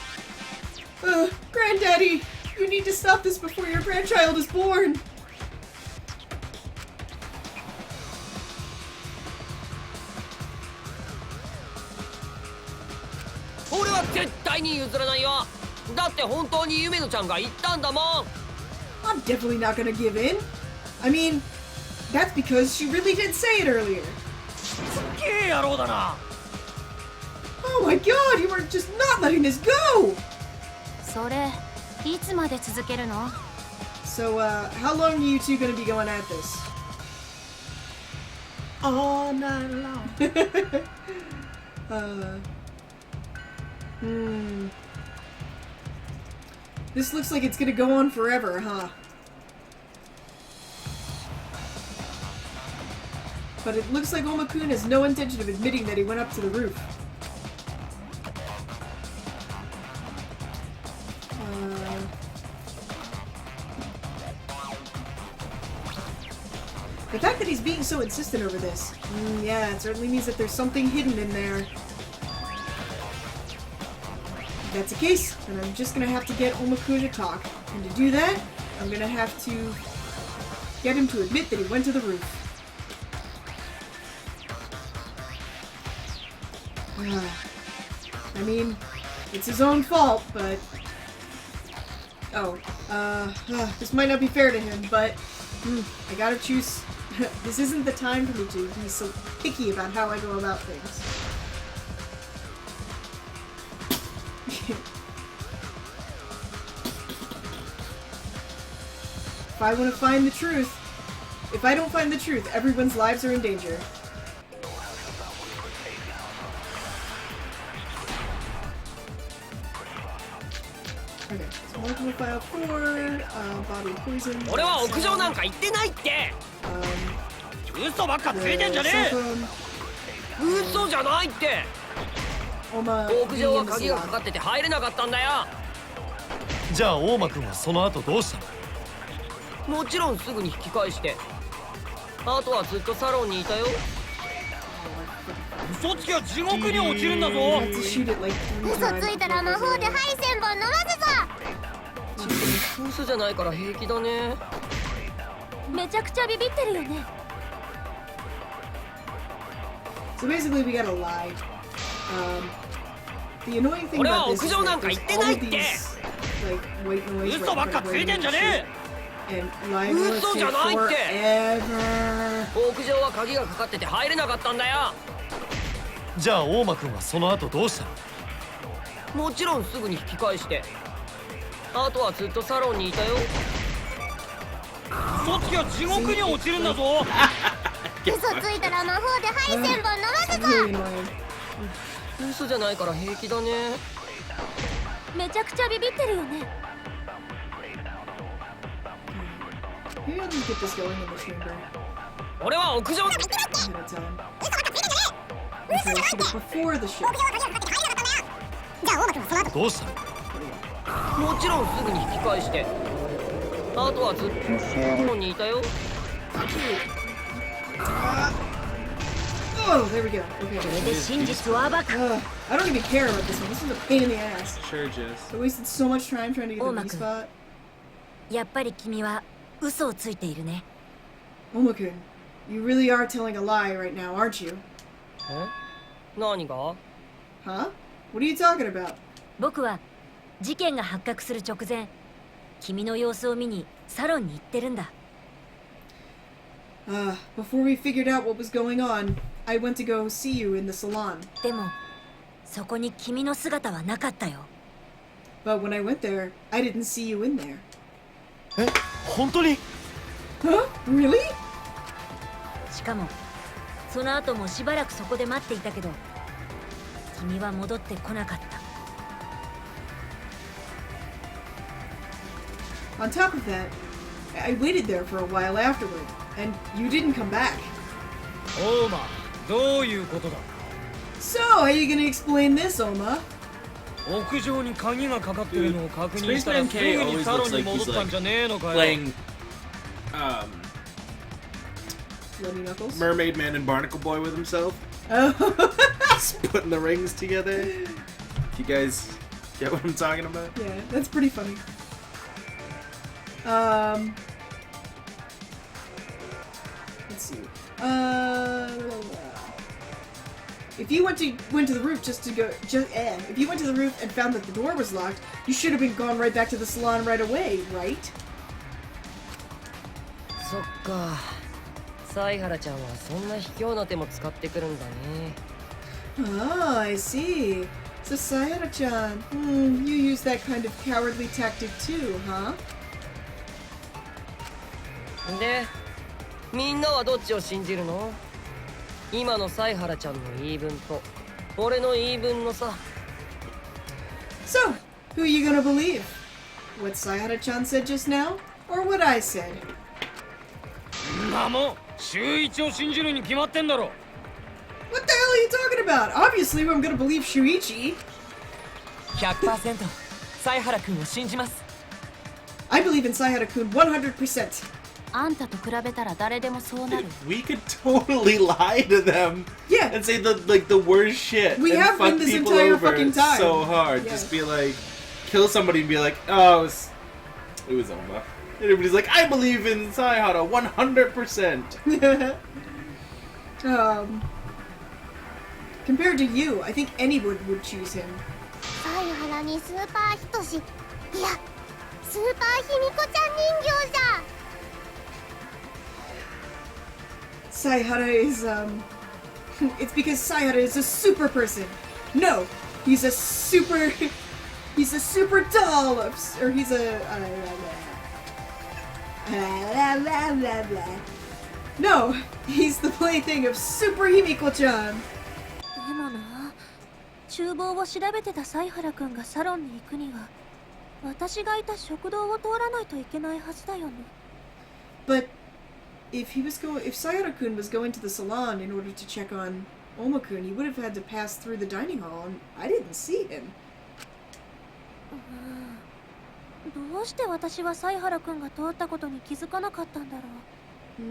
A: Granddaddy, you need to stop this before your grandchild is born.
G: 俺は絶対に譲らないよ。だって本当に夢野ちゃんが言ったんだもん。
A: I'm definitely not gonna give in. I mean, that's because she really did say it earlier.
E: すっげえ野郎だな。
A: Oh my god, you are just not letting this go!
F: それいつまで続けるの？
A: So, how long are you two gonna be going at this?
B: All night long.
A: This looks like it's gonna go on forever, huh? But it looks like Oma-kun has no intention of admitting that he went up to the roof. The fact that he's being so insistent over this, yeah, it certainly means that there's something hidden in there. If that's the case, then I'm just gonna have to get Oma-kun to talk. And to do that, I'm gonna have to get him to admit that he went to the roof. I mean, it's his own fault, but... this might not be fair to him, but... I gotta choose... This isn't the time for me to be so picky about how I go about things. If I want to find the truth... If I don't find the truth, everyone's lives are in danger. Okay, so multiple file 4, body poison.
G: 俺は屋上なんか行ってないって。嘘ばっかついてんじゃねえ。嘘じゃないって。屋上は鍵がかかってて入れなかったんだよ。
I: じゃあ大間くんはその後どうしたの？
G: もちろんすぐに引き返して。あとはずっとサロンにいたよ。
E: 嘘つきは地獄に落ちるんだぞ。
D: 嘘ついたら魔法でハイセンボン飲ませた。
G: 嘘じゃないから平気だね。
D: めちゃくちゃビビってるよね。
A: So basically, we gotta lie. The annoying thing about this is that there's all of these, like, white noise
E: 嘘ばっかついてんじゃね
A: え and live will take forever.
G: 屋上は鍵がかかってて入れなかったんだよ。
I: じゃあ大間くんはその後どうしたの？
G: もちろんすぐに引き返して。あとはずっとサロンにいたよ。
E: 嘘つきは地獄に落ちるんだぞ。
D: 嘘ついたら魔法でハイセンボン飲ませた。
A: Really annoying.
G: 嘘じゃないから平気だね。
D: めちゃくちゃビビってるよね。
A: Maybe I'll just get this going in the chamber.
G: 俺は屋上。
A: Ahead of time. Okay, I should have before the ship.
I: どうしたの？
G: もちろんすぐに引き返して。あとはずっとサロンにいたよ。
A: Oh, there we go. Okay.
J: これで真実を暴く。
A: I don't even care about this one. This is a pain in the ass.
B: Sure, Jess.
A: I wasted so much time trying to get the B spot.
J: やっぱり君は嘘をついているね。
A: Oma-kun, you really are telling a lie right now, aren't you?
G: え？何が？
A: Huh? What are you talking about?
J: 僕は事件が発覚する直前、君の様子を見にサロンに行ってるんだ。
A: Before we figured out what was going on, I went to go see you in the salon.
J: でもそこに君の姿はなかったよ。
A: But when I went there, I didn't see you in there.
I: え、本当に？
A: Huh? Really?
J: しかもその後もしばらくそこで待っていたけど、君は戻ってこなかった。
A: On top of that, I waited there for a while afterward, and you didn't come back.
E: オーマ、どういうことだ？
A: So, how are you gonna explain this, Oma?
E: 屋上に鍵がかかってるのを確認したらすぐにサロンに戻ったんじゃねえのかよ。
B: Playing
A: Bloody Knuckles?
B: Mermaid Man and Barnacle Boy with himself.
A: Oh.
B: just putting the rings together. You guys get what I'm talking about?
A: Yeah, that's pretty funny. Let's see. If you went to the roof if you went to the roof and found that the door was locked, you should have been gone right back to the salon right away, right?
G: そっか。犀原ちゃんはそんな卑怯な手も使ってくるんだね。
A: Oh, I see. So Sayara-chan, you use that kind of cowardly tactic too, huh?
G: で、みんなはどっちを信じるの？今の犀原ちゃんの言い分と俺の言い分のさ。
A: So, who are you gonna believe? What Sayara-chan said just now? Or what I said?
E: なも週一を信じるに決まってんだろ。
A: What the hell are you talking about? Obviously, I'm gonna believe Shuichi.
H: 100% 犀原君を信じます。
A: I believe in Sayara-kun 100%.
F: あんたと比べたら誰でもそうなる。
B: We could totally lie to them.
A: Yeah.
B: And say the worst shit.
A: We
B: and
A: have
B: fuck
A: been this
B: people
A: entire
B: over
A: fucking time.
B: so hard.
A: Yeah.
B: Just be like, kill somebody and be like, oh, it was Oma. And everybody's like, I believe in Saihara 100%.
A: Compared to you, I think anyone would choose him.
D: 犀原にスーパーヒトシ、いや、スーパー卑弥呼ちゃん人形じゃ。
A: Saihara is, it's because Saihara is a super person. No, he's a super doll of, or he's a, no, he's the plaything of Super Himiko-chan.
D: でもな、厨房を調べてた犀原くんがサロンに行くには、私がいた食堂を通らないといけないはずだよね。
A: But if Sayara-kun was going to the salon in order to check on Oma-kun, he would have had to pass through the dining hall, and I didn't see him.
D: どうして私は犀原くんが通ったことに気づかなかったんだろう。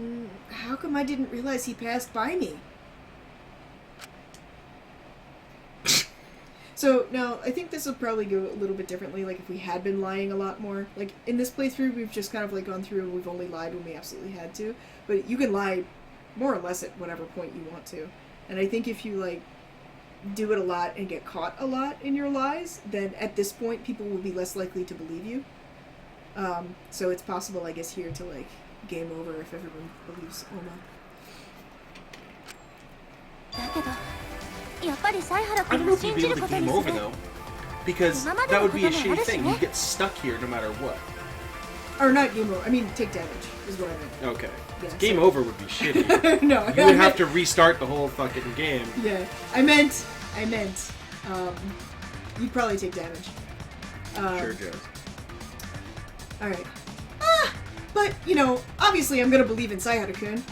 A: How come I didn't realize he passed by me? So now I think this will probably go a little bit differently, like if we had been lying a lot more. Like in this playthrough we've just kind of like gone through and we've only lied when we absolutely had to, but you can lie more or less at whatever point you want to. And I think if you like do it a lot and get caught a lot in your lies, then at this point people will be less likely to believe you. So it's possible, I guess, here to like game over if everyone believes Oma.
D: だけど、やっぱり犀原
B: I
D: く
B: don't
D: ん
B: know
D: を
B: if you'd
D: 信
B: be
D: じ
B: able
D: る
B: to
D: ことに
B: game
D: す
B: over
D: る。
B: though. Because that would be a shitty thing. You get stuck here no matter what.
A: Or not game over, I mean take damage is what I meant.
B: Okay.
A: Yeah,
B: Game
A: so-
B: over would be shitty.
A: No,
B: You would have to restart the whole fucking game.
A: Yeah, I meant, you'd probably take damage.
B: Sure, Jess.
A: Alright. But, you know, obviously I'm gonna believe in Sayhara-kun.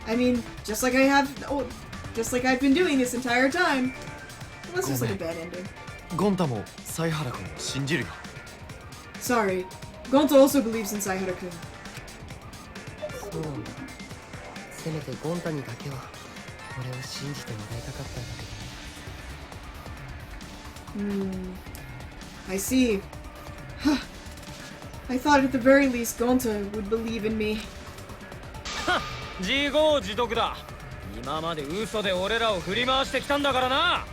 A: I mean, just like I've been doing this entire time. Unless there's like a bad ending.
I: ゴンタも犀原君を信じるよ。
A: Sorry. Gonta also believes in Sayhara-kun.
G: そうなんだ。せめてゴンタにだけは俺を信じてもらいたかったんだけど。
A: I see. Huh. I thought at the very least Gonta would believe in me.
E: 自業自得だ。今まで嘘で俺らを振り回してきたんだからな。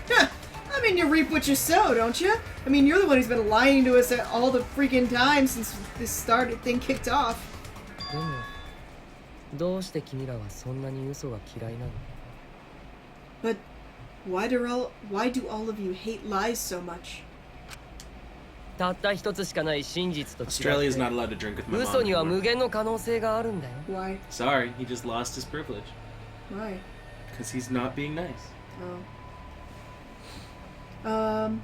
A: Huh. I mean, you reap what you sow, don't you? I mean, you're the one who's been lying to us all the freaking time since this thing kicked off.
G: でもどうして君らはそんなに嘘が嫌いなの？
A: But why do all of you hate lies so much?
G: たった一つしかない真実と違
B: Australia's
G: っ
B: not
G: て
B: allowed to drink with my mom
G: 嘘には
B: anymore.
G: 無限の可能性があるんだよ。
A: Why?
B: Sorry, he just lost his privilege.
A: Why?
B: Because he's not being nice.
A: Oh.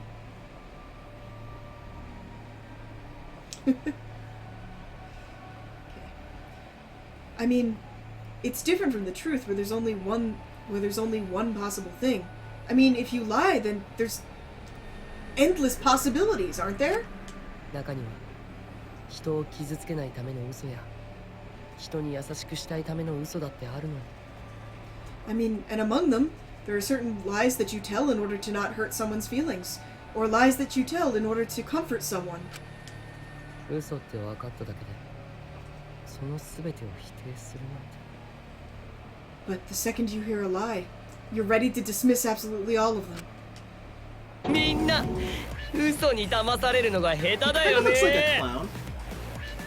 A: I mean, it's different from the truth where there's only one possible thing. I mean, if you lie, then there's endless possibilities, aren't there?
G: 中には人を傷つけないための嘘や人に優しくしたいための嘘だってあるのに。
A: I mean, and among them, There are certain lies that you tell in order to not hurt someone's feelings, or lies that you tell in order to comfort someone.
G: 嘘って分かっただけでその全てを否定するなんて。
A: But the second you hear a lie, you're ready to dismiss absolutely all of them.
G: みんな嘘に騙されるのが下手だ
B: Kind
G: よ
B: of looks like a
G: ね。
B: clown.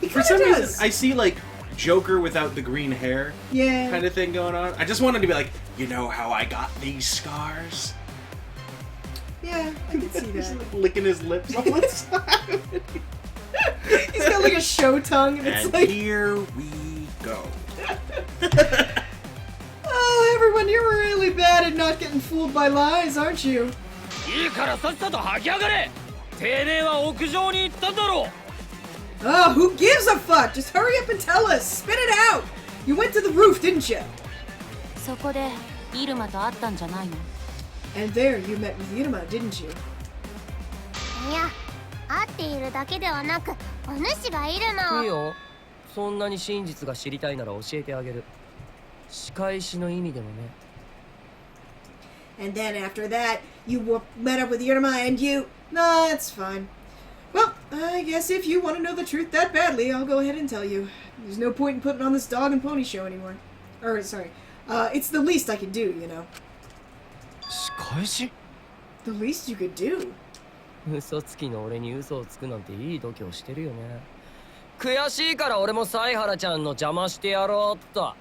A: He
B: For
A: kinda
B: some
A: does.
B: reason, I see like Joker without the green hair
A: Yeah.
B: kind of thing going on. I just wanted to be like, you know how I got these scars?
A: Yeah, I can see
B: He's
A: that.
B: like licking his lips all the time.
A: He's got like a show tongue, and it's
B: And
A: like,
B: here we go.
A: oh, everyone, you're really bad at not getting fooled by lies, aren't you?
E: いいからさっさと吐き上がれ。てめえは屋上に行ったんだろう。
A: Oh, who gives a fuck? Just hurry up and tell us. Spit it out. You went to the roof, didn't you?
F: そこでイルマと会ったんじゃないの？
A: And there you met with Iruma, didn't you?
K: いや、会っているだけではなく、お主がいるの。
G: いいよ。そんなに真実が知りたいなら教えてあげる。仕返しの意味でもね。
A: And then after that, you met up with Iruma and you... Nah, that's fine. Well, I guess if you want to know the truth that badly, I'll go ahead and tell you. There's no point in putting on this dog and pony show anymore. Or, sorry. It's the least I can do, you know.
I: 仕返し
A: The least you could do.
G: 嘘つきの俺に嘘をつくなんていい度胸してるよね。悔しいから俺も犀原ちゃんの邪魔してやろうっと。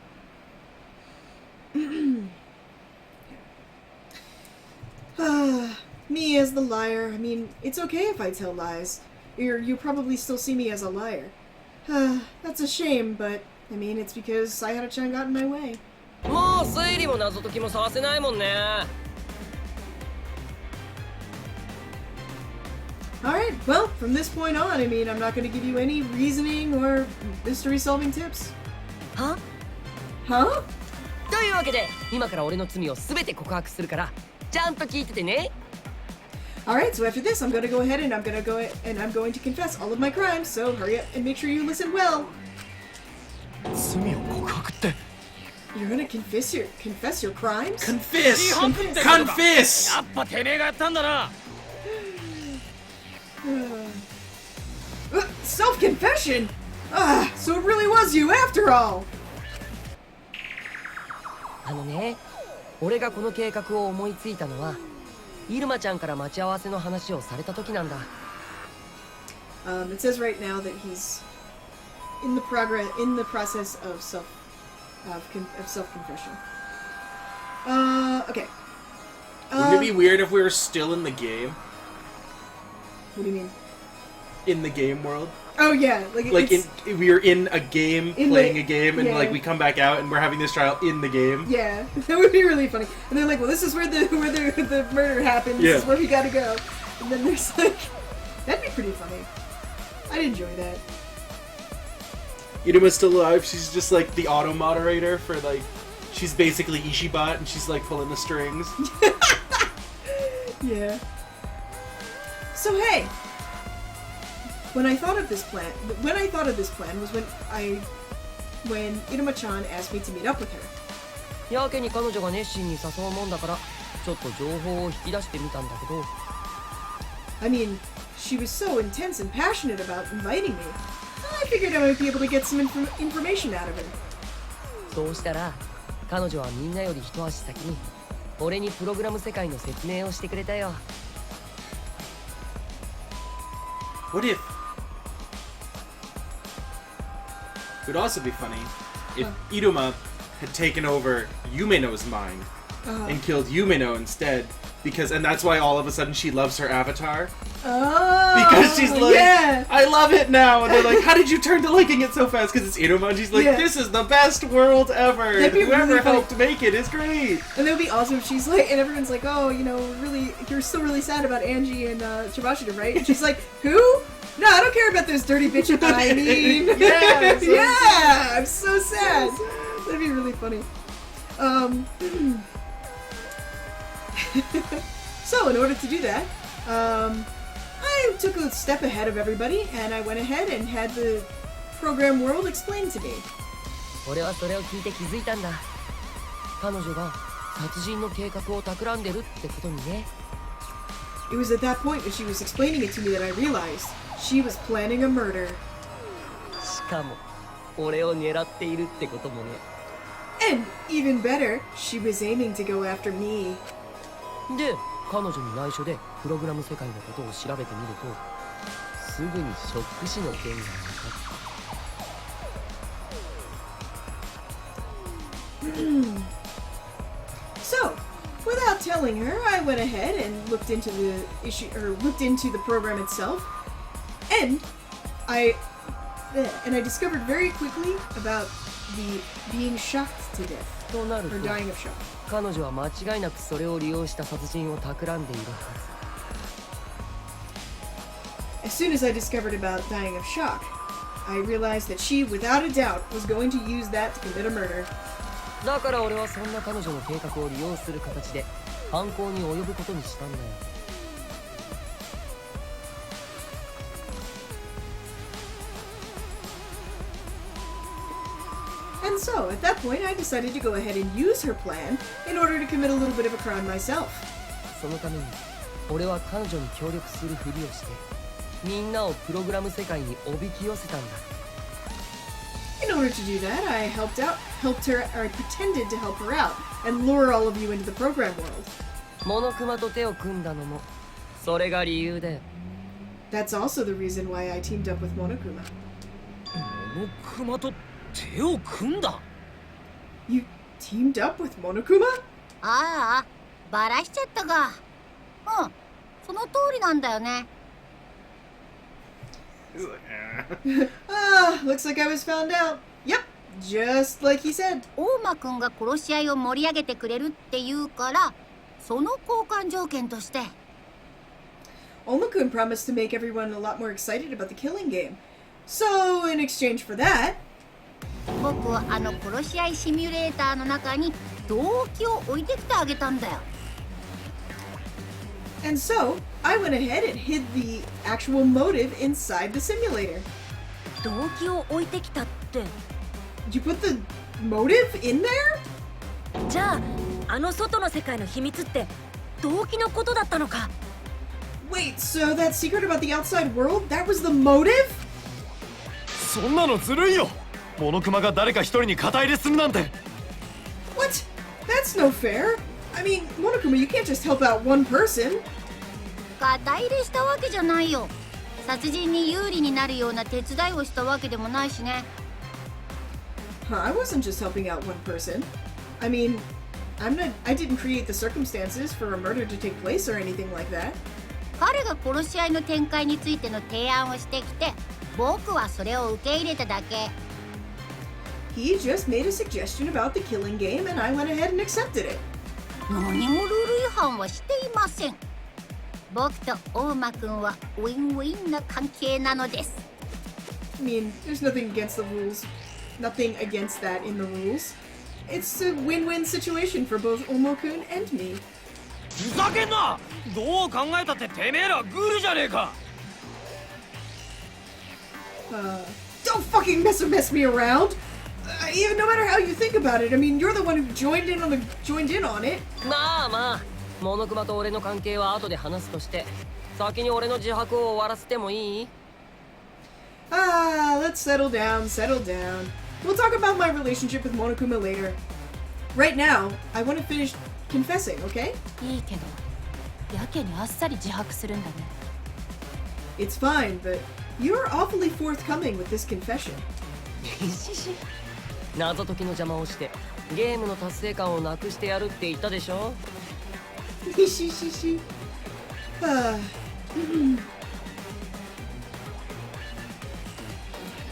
A: Me as the liar. I mean, it's okay if I tell lies. You probably still see me as a liar. That's a shame, but I mean, it's because Sayara-chan got in my way.
G: もう推理も謎解きもさせないもんね。
A: Alright, well, from this point on, I mean, I'm not going to give you any reasoning or mystery-solving tips.
G: は？
A: Huh?
G: というわけで今から俺の罪を全て告白するからちゃんと聞いててね。
A: Alright, so after this, I'm going to go ahead and I'm going to confess all of my crimes, so hurry up and make sure you listen well.
I: 罪を告白って
A: You're going to confess your crimes?
B: Confess! Confess!
E: やっぱてめえがやったんだな。
A: Self-confession? So it really was you after all!
G: あのね、俺がこの計画を思いついたのはイルマちゃんから待ち合わせの話をされた時なんだ。
A: It says right now that he's in the process of self-confession. Okay.
B: Wouldn't it be weird if we were still in the game?
A: What do you mean?
B: In the game world?
A: Oh yeah,
B: Like we are in a game, playing a game, and
A: yeah.
B: like we come back out and we're having this trial in the game.
A: Yeah, that would be really funny. And they're like, well, this is where the murder happened. This is
B: Yeah.
A: where we gotta go. And then there's like, that'd be pretty funny. I'd enjoy that.
B: Inuma's still alive. She's just like the auto moderator for like, she's basically Ishibot, and she's like pulling the strings.
A: Yeah. So hey, when I thought of this plan was when Iruma-chan asked me to meet up with her.
G: やけに彼女が熱心に誘うもんだからちょっと情報を引き出してみたんだけど。
A: I mean, she was so intense and passionate about inviting me. I figured I might be able to get some information out of her.
G: そうしたら彼女はみんなより一足先に俺にプログラム世界の説明をしてくれたよ。
B: What if? It would also be funny if Iruma had taken over Yumeno's mind and killed Yumeno instead, and that's why all of a sudden she loves her avatar.
A: Oh,
B: Because she's like,
A: yeah.
B: I love it now, and they're like, how did you turn to liking it so fast? Because it's Iruma, and she's like,
A: Yeah.
B: this is the best world ever.
A: That'd be
B: Whoever
A: really funny.
B: helped make it is great.
A: And that would be awesome if she's like, and everyone's like, oh, you know, really, you're still really sad about Angie and Chibashida, right? And she's like, who? No, I don't care about those dirty bitches. I mean,
B: Yeah, so
A: yeah, I'm so sad. That'd be really funny. So in order to do that, I took a step ahead of everybody, and I went ahead and had the program world explained to me.
G: 俺はそれを聞いて気づいたんだ。彼女が殺人の計画を企んでるってことにね。
A: It was at that point when she was explaining it to me that I realized she was planning a murder.
G: しかも俺を狙っているってこともね。
A: And even better, she was aiming to go after me.
G: で彼女に内緒でプログラム世界のことを調べてみると、すぐにショック死の件が分かった。
A: So, without telling her, I went ahead and looked into the issue, or looked into the program itself, and I discovered very quickly about the being shocked to death,
G: となる
A: or
G: と
A: dying of shock.
G: 彼女は間違いなくそれを利用した殺人を企んでいるはず。
A: As soon as I discovered about dying of shock, I realized that she, without a doubt, was going to use that to commit a murder.
G: だから俺はそんな彼女の計画を利用する形で犯行に及ぶことにしたんだよ。
A: And so, at that point, I decided to go ahead and use her plan in order to commit a little bit of a crime myself.
G: そのために俺は彼女に協力するふりをしてみんなをプログラム世界におびき寄せたんだ。
A: In order to do that, I helped her, or I pretended to help her out and lure all of you into the program world.
G: モノクマと手を組んだのもそれが理由だよ。
A: That's also the reason why I teamed up with Monokuma.
E: モノクマと手を組んだ。
A: You teamed up with Monokuma?
K: ああ、バラしちゃったか。うん、その通りなんだよね。
A: Looks like I was found out. Yep, just like he said.
K: 大間くんが殺し合いを盛り上げてくれるって言うから、その交換条件として。
A: Oma-kun promised to make everyone a lot more excited about the killing game. So, in exchange for that,
K: 僕はあの殺し合いシミュレーターの中に動機を置いてきてあげたんだよ。
A: and so, I went ahead and hid the actual motive inside the simulator.
J: 動機を置いてきたって。
A: Did you put the motive in there?
J: じゃああの外の世界の秘密って動機のことだったのか。
A: Wait, so that secret about the outside world, that was the motive?
I: そんなのずるいよ。モノクマが誰か一人に肩入れするなんて。
A: What? That's no fair. I mean, Monokuma, you can't just help out one person.
K: 肩入れしたわけじゃないよ。殺人に有利になるような手伝いをしたわけでもないしね。
A: I wasn't just helping out one person. I mean, I didn't create the circumstances for a murder to take place or anything like that.
K: 彼が殺し合いの展開についての提案をしてきて、僕はそれを受け入れただけ。
A: He just made a suggestion about the killing game and I went ahead and accepted it.
K: 何もルール違反はしていません。僕と大間くんはウィンウィンな関係なのです。
A: I mean, there's nothing against the rules. Nothing against that in the rules. It's a win-win situation for both Omo-kun and me.
E: ふざけんな。どう考えたっててめえらグルじゃねえか。
A: Don't fucking mess me around! Even no matter how you think about it, I mean, you're the one who joined in on it.
G: まあまあ、モノクマと俺の関係は後で話すとして、先に俺の自白を終わらせてもいい？
A: Let's settle down. We'll talk about my relationship with Monokuma later. Right now, I want to finish confessing, okay?
F: いいけどやけにあっさり自白するんだね。
A: It's fine, but you're awfully forthcoming with this confession.
G: 謎解きの邪魔をしてゲームの達成感をなくしてやるって言ったでしょ。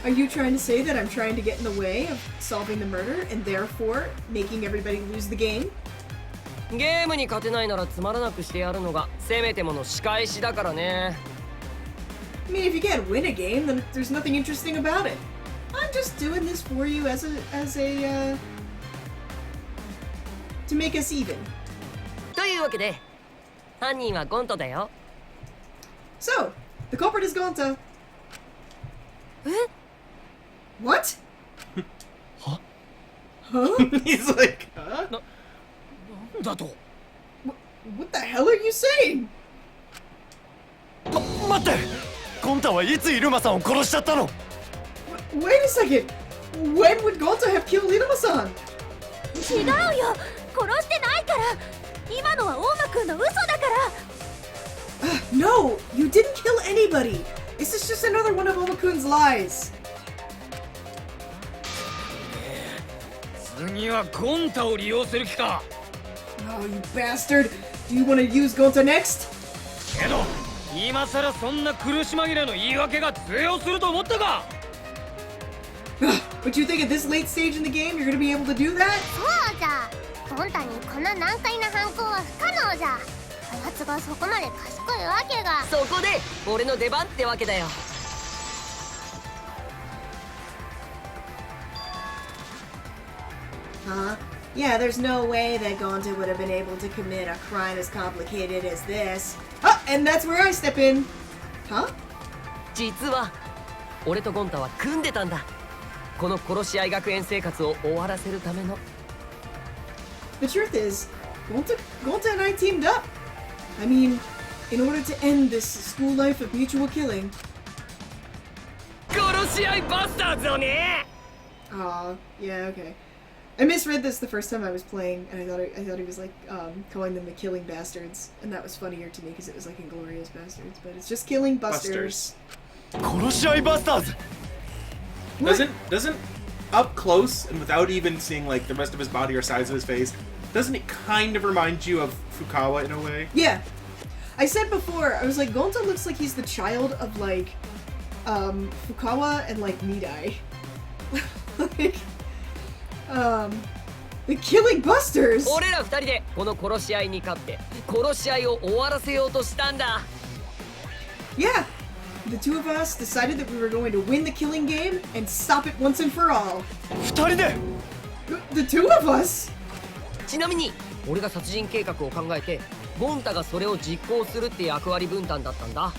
A: Are you trying to say that I'm trying to get in the way of solving the murder and therefore making everybody lose the game?
G: ゲームに勝てないならつまらなくしてやるのがせめてもの仕返しだからね。
A: I mean, if you can't win a game, then there's nothing interesting about it. I'm just doing this for you to make us even.
G: というわけで犯人はゴントだよ。
A: So, the culprit is Gonta.
J: え
A: What?
I: Huh?
A: Huh?
B: He's like, huh?
E: だと
A: What the hell are you saying?
I: 待って、ゴンタはいつイルマさんを殺しちゃったの？
A: Wait a second. When would Gonta have killed Iruma-san?
D: 違うよ、殺してないから。今のは大間くんの嘘だから。
A: No, you didn't kill anybody. This is just another one of Oma-kun's lies.
E: 次はゴンタを利用する気か。
A: Oh, you bastard. Do you want to use Gonta next?
E: けど今さらそんな苦し紛れの言い訳が通用すると思ったか。
A: But you think at this late stage in the game you're going to be able to do that?
L: そうじゃ。ゴンタにこの難解な犯行は不可能じゃ。あやつがそこまで賢いわけが。
G: そこで俺の出番ってわけだよ。
A: Huh? Yeah, there's no way that Gonta would have been able to commit a crime as complicated as this. Oh, and that's where I step in. Huh?
G: 実は俺とゴンタは組んでたんだ。この殺し合い学園生活を終わらせるための。
A: The truth is, Gonta and I teamed up. I mean, in order to end this school life of mutual killing.
G: 殺し合いバスターズをね。
A: Aw, yeah, okay. I misread this the first time I was playing, and I thought he was like calling them the killing bastards, and that was funnier to me because it was like inglorious bastards, but it's just killing busters.
I: 殺し合いバスターズ。
B: Doesn't up close and without even seeing like the rest of his body or size of his face, doesn't it kind of remind you of Fukawa in a way?
A: Yeah. I said before, I was like, Gonta looks like he's the child of like Fukawa and like Nidai. Like the killing busters.
G: 俺ら二人でこの殺し合いに勝って殺し合いを終わらせようとしたんだ。
A: Yeah. The two of us decided that we were going to win the killing game and stop it once and for all.
I: 二人で。
A: The two of us?
G: ちなみに俺が殺人計画を考えてゴンタがそれを実行するって役割分担だったんだ。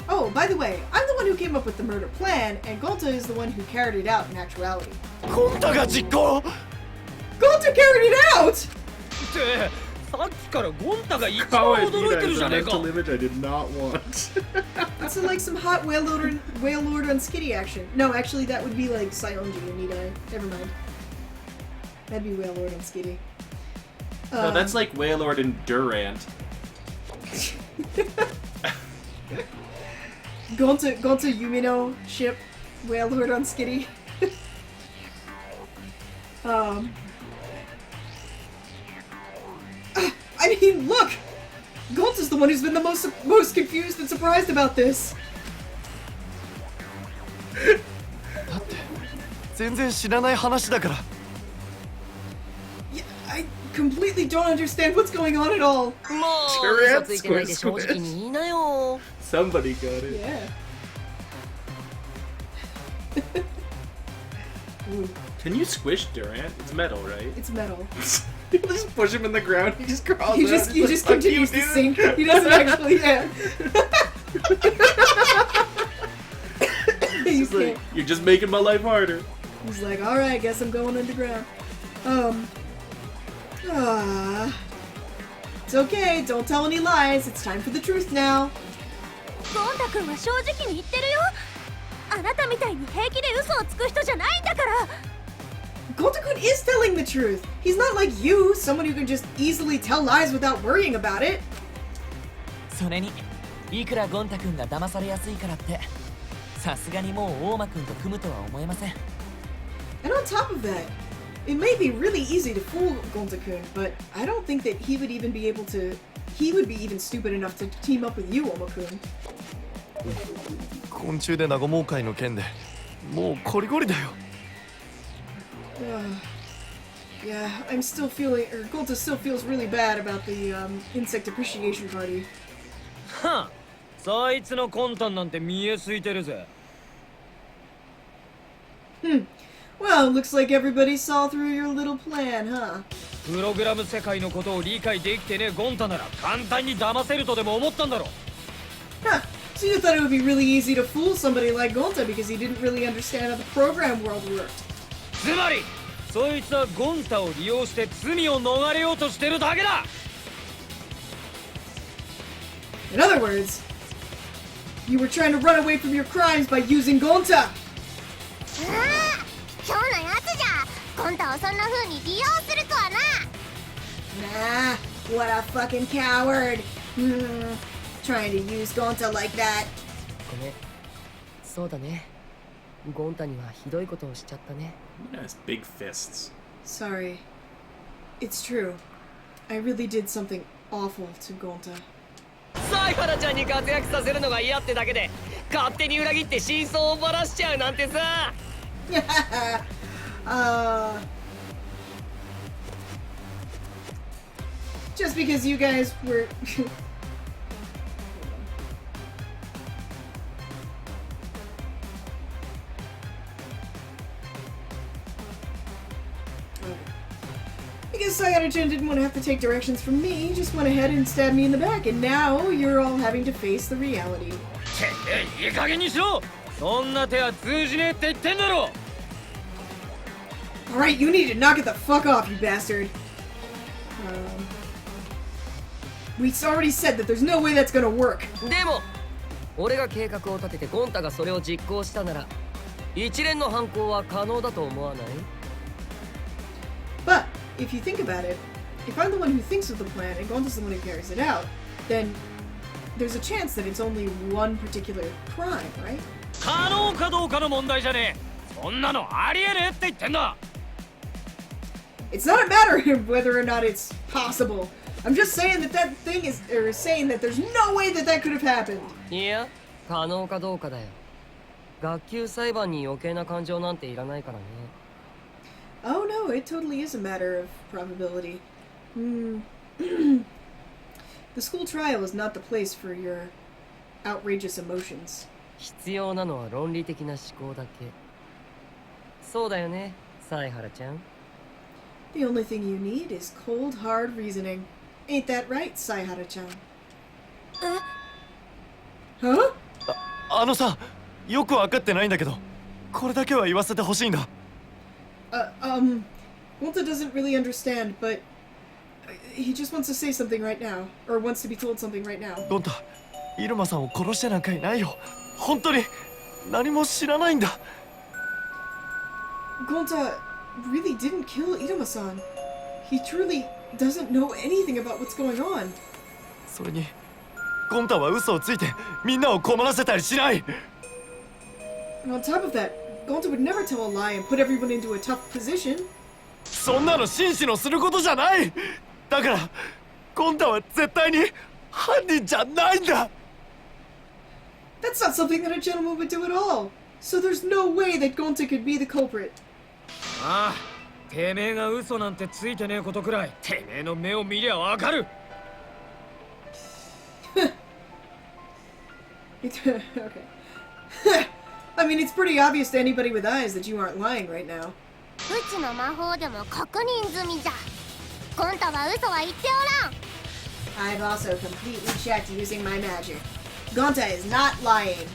A: Oh, by the way, I'm the one who came up with the murder plan, and Gonta is the one who carried it out in actuality.
I: ゴンタが実行。
A: Gonta carried it out!
E: ってさっきからゴンタが一番
B: Fukawa
E: 驚いてる
B: is
E: じゃ
B: a
E: ねえか。
B: mental image I did not want.
A: It's like some hot whale lord on Skitty action. No, actually, that would be like Sionji and Nidai. Never mind. That'd be whale lord on Skitty.
B: No, that's like Wailord and Durant.
A: Gonta Yumino ship whale lord on Skitty. I mean, look! Gonta's the one who's been the most confused and surprised about this.
I: だって全然知らない話だから。
A: Yeah, I completely don't understand what's going on at all.
G: もう嘘ついてないで正直に言いなよ。
B: Somebody got it.
A: Yeah.
B: Can you squish Durant? It's metal, right?
A: It's metal.
B: You just push him in the ground. He just crawls
A: He
B: out.
A: just
B: He's like,
A: continues
B: "Fuck
A: to
B: you,
A: sink.
B: dude."
A: He doesn't actually. Yeah.
B: He's like, you're just making my life harder.
A: He's like, all right, guess I'm going underground. It's okay. Don't tell any lies. It's time for the truth now.
D: ゴンタ君は正直に言ってるよ。あなたみたいに平気で嘘をつく人じゃないんだから。
A: Gonta-kun is telling the truth. He's not like you, someone who can just easily tell lies without worrying about it.
H: それにいくらゴンタ君が騙されやすいからってさすがにもう大間君と組むとは思えません。
A: And on top of that, it may be really easy to fool Gonta-kun, but I don't think that he would even be able to. He would be even stupid enough to team up with you, Oma-kun.
I: 昆虫で和もう会の件でもうコリコリだよ。
A: Yeah, I'm still feeling, or Gonta still feels really bad about the insect appreciation party.
E: はそいつの魂胆なんて見えすいてるぜ。
A: Well, looks like everybody saw through your little plan, huh?
E: プログラム世界のことを理解できてねえゴンタなら簡単に騙せるとでも思ったんだろ。
A: Huh. So you thought it would be really easy to fool somebody like Gonta because he didn't really understand how the program world worked.
E: つまりそいつはゴンタを利用して罪を逃れようとしてるだけだ。
A: In other words, you were trying to run away from your crimes by using Gonta!
L: 今日のやつじゃゴンタをそんな風に利用するとはな。
A: Nah, what a fucking coward! Trying to use Gonta like that.
G: ごめん。そうだね。ゴンタにはひどいことをしちゃったね。
B: He has big fists.
A: Sorry. It's true. I really did something awful to Gonta.
G: サイハラちゃんに活躍させるのが嫌ってだけで勝手に裏切って真相をばらしちゃうなんてさ。
A: Just because you guys were... Because Sayada-chan didn't want to have to take directions from me, he just went ahead and stabbed me in the back, and now you're all having to face the reality.
E: いい加減にしろ。そんな手は通じねえって言ってんだろ。
A: Alright, you need to knock it the fuck off, you bastard. We already said that there's no way that's gonna work.
G: でも俺が計画を立ててゴンタがそれを実行したなら一連の犯行は可能だと思わない？
A: But, if you think about it, if I'm the one who thinks of the plan and Gonta's the one who carries it out, then there's a chance that it's only one particular crime, right?
E: 可能かどうかの問題じゃねえ。そんなのありえねえって言ってんだ。
A: It's not a matter of whether or not it's possible. I'm just saying that that thing is, or saying that there's no way that that could have happened.
G: いや、可能かどうかだよ。学級裁判に余計な感情なんていらないからね。
A: Oh no, it totally is a matter of probability. The school trial is not the place for your outrageous emotions.
G: 必要なのは論理的な思考だけ。そうだよね、サイハラちゃん。
A: The only thing you need is cold, hard reasoning. Ain't that right, Saihara-chan? Huh?
I: あのさ、よくわかってないんだけど、これだけは言わせてほしいんだ。
A: Gonta doesn't really understand, but he just wants to say something right now, or wants to be told something right now.
I: ゴンタ、イルマさんを殺してなんかいないよ。本当に何も知らないんだ。
A: Gonta really didn't kill Iruma-san. He truly doesn't know anything about what's going on.
I: それに、ゴンタは嘘をついてみんなを困らせたりしない。
A: And on top of that, Gonta would never tell a lie and put everyone into a tough position.
I: そんなの紳士のすることじゃない。だから、ゴンタは絶対に犯人じゃないんだ。
A: That's not something that a gentleman would do at all. So there's no way that Gonta could be the culprit.
E: ああ、てめえが嘘なんてついてねえことくらいてめえの目を見りゃわかる。
A: Okay. I mean, it's pretty obvious to anybody with eyes that you aren't lying right now.
L: うちの魔法でも確認済みじゃ。ゴンタは嘘は言っておらん。
A: I've also completely checked using my magic. Gonta is not lying.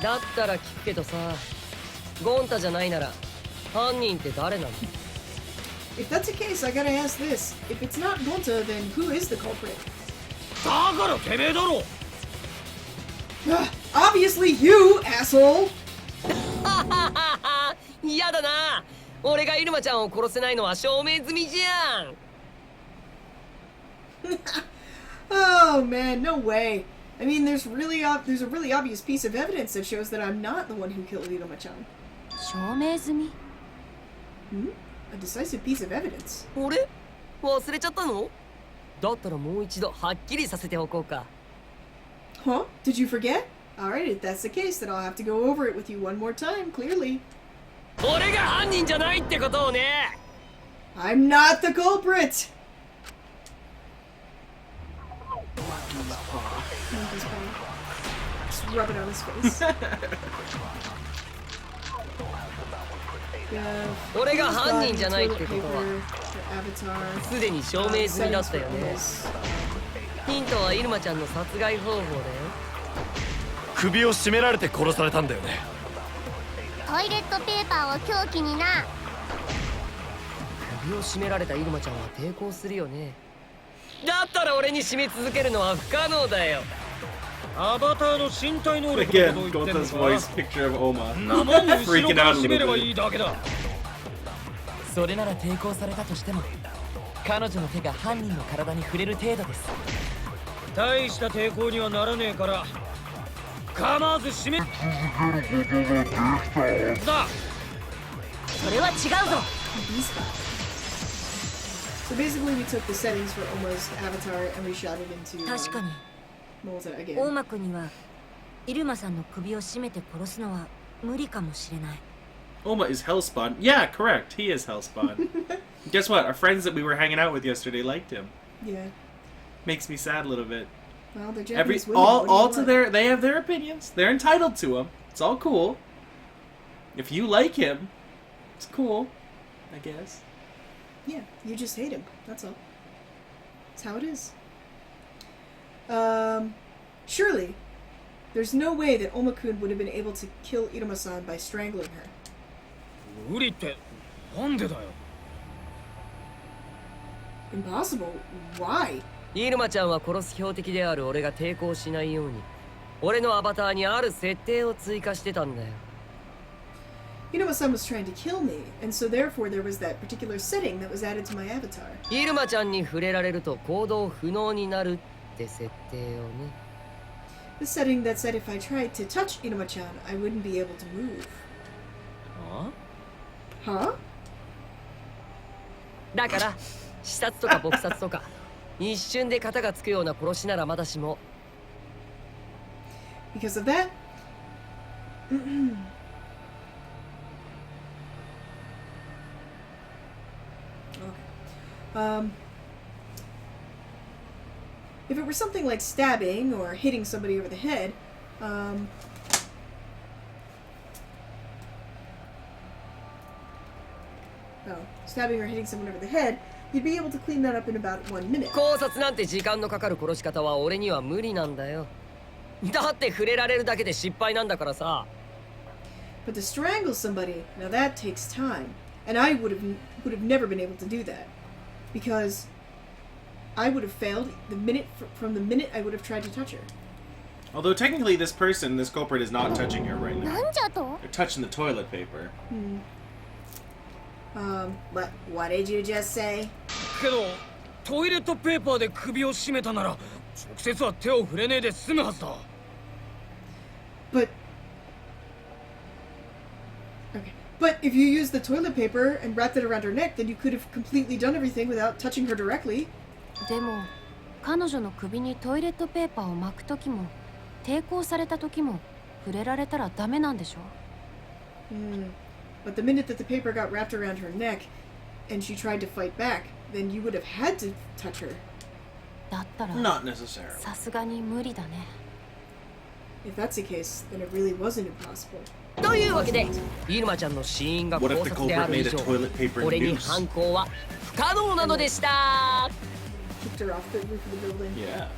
G: だったら聞くけどさ、ゴンタじゃないなら犯人って誰なの？
A: If that's the case, I gotta ask this. If it's not Gonta, then who is the culprit?
E: だからてめえだろ。
A: Obviously you, asshole!
G: 嫌だな。俺がイルマちゃんを殺せないのは証明済みじゃん。
A: Oh man, no way. I mean, there's a really obvious piece of evidence that shows that I'm not the one who killed Iruma-chan.
F: 証明済み。
A: A decisive piece of evidence.
G: 俺？忘れちゃったの？だったらもう一度はっきりさせておこうか。
A: Huh? Did you forget? Alright, if that's the case, then I'll have to go over it with you one more time, clearly.
G: 俺が犯人じゃないってことをね。
A: I'm not the culprit! Just rub it on his face.
G: 俺が犯人じゃないってことはすでに証明済みだったよね。ヒントはイルマちゃんの殺害方法だよ。
I: 首を絞められて殺されたんだよね。
L: トイレットペーパーを凶器にな。
G: 首を絞められたイルマちゃんは抵抗するよね。だったら俺に締め続けるのは不可能だよ。
E: アバターの身体能力
B: Again,
E: のことを言ってんの
B: Gota's
E: か。
B: voice picture of Oma.
E: なもん後ろ
B: Freaking
E: から
B: out a
E: 締めれば
B: little
E: いい
B: bit.
E: だけだ。
H: それなら抵抗されたとしても彼女の手が犯人の体に触れる程度です。
E: 大した抵抗にはならねえから構わず締めだ。
J: それは違うぞ。
A: So basically, we took the settings for Oma's avatar and reshot it into
J: 確かに
A: Molta again.
J: 大間君には入間さんの首を絞めて殺すのは無理かもしれない。
B: Oma is Hellspawn. Yeah, correct. He is Hellspawn. Guess what? Our friends that we were hanging out with yesterday liked him.
A: Yeah.
B: Makes me sad a little bit.
A: Well, they're
B: Every
A: Japanese women. What do you
B: all to
A: want?
B: their they have their opinions. They're entitled to them. It's all cool. If you like him, it's cool, I guess.
A: Yeah, you just hate him. That's all. That's how it is. Surely, there's no way that Oma-kun would have been able to kill Iruma-san by strangling her.
E: 無理ってなんでだよ。
A: Impossible? Why?
G: イルマちゃんは殺す標的である俺が抵抗しないように俺のアバターにある設定を追加してたんだよ。
A: Iruma-san was trying to kill me, and so therefore there was that particular setting that was added to my avatar.
G: イルマちゃんに触れられると行動不能になるって設定をね。
A: The setting that said if I tried to touch Iruma-chan, I wouldn't be able to move.
E: あ
A: Huh?
G: だから刺殺とか撲殺とか一瞬で肩がつくような殺しならまだしも
A: Because of that? Okay. If it were something like stabbing or hitting somebody over the head, stabbing or hitting someone over the head, you'd be able to clean that up in about 1 minute.
G: 考察なんて時間のかかる殺し方は俺には無理なんだよ。だって触れられるだけで失敗なんだからさ。
A: But to strangle somebody, now that takes time, and I would have never been able to do that, because I would have failed from the minute I would have tried to touch her.
B: Although technically, this person, this culprit, is not touching her right now.
L: なんじゃと
B: They're touching the toilet paper.
A: What did you just say?
E: けどトイレットペーパーで首を絞めたなら直接は手を触れねえで済むはずだ。
A: But if you used the toilet paper and wrapped it around her neck, then you could have completely done everything without touching her directly.
F: でも彼女の首にトイレットペーパーを巻く時も抵抗された時も触れられたらダメなんでしょ。
A: But the minute that the paper got wrapped around her neck and she tried to fight back, then you would have had to touch her.
F: だったら
B: Not necessarily.
F: さすがに無理だね。
A: If that's the case, then it really wasn't impossible.
G: というわけでイルマちゃんの死因が考
B: What if the
G: 察であ
B: culprit
G: る以
B: made a
G: 上
B: toilet paper
G: 俺に
B: noose?
G: 犯行は不可能なのでした。
A: Kicked her off the roof of the building.
B: Yeah.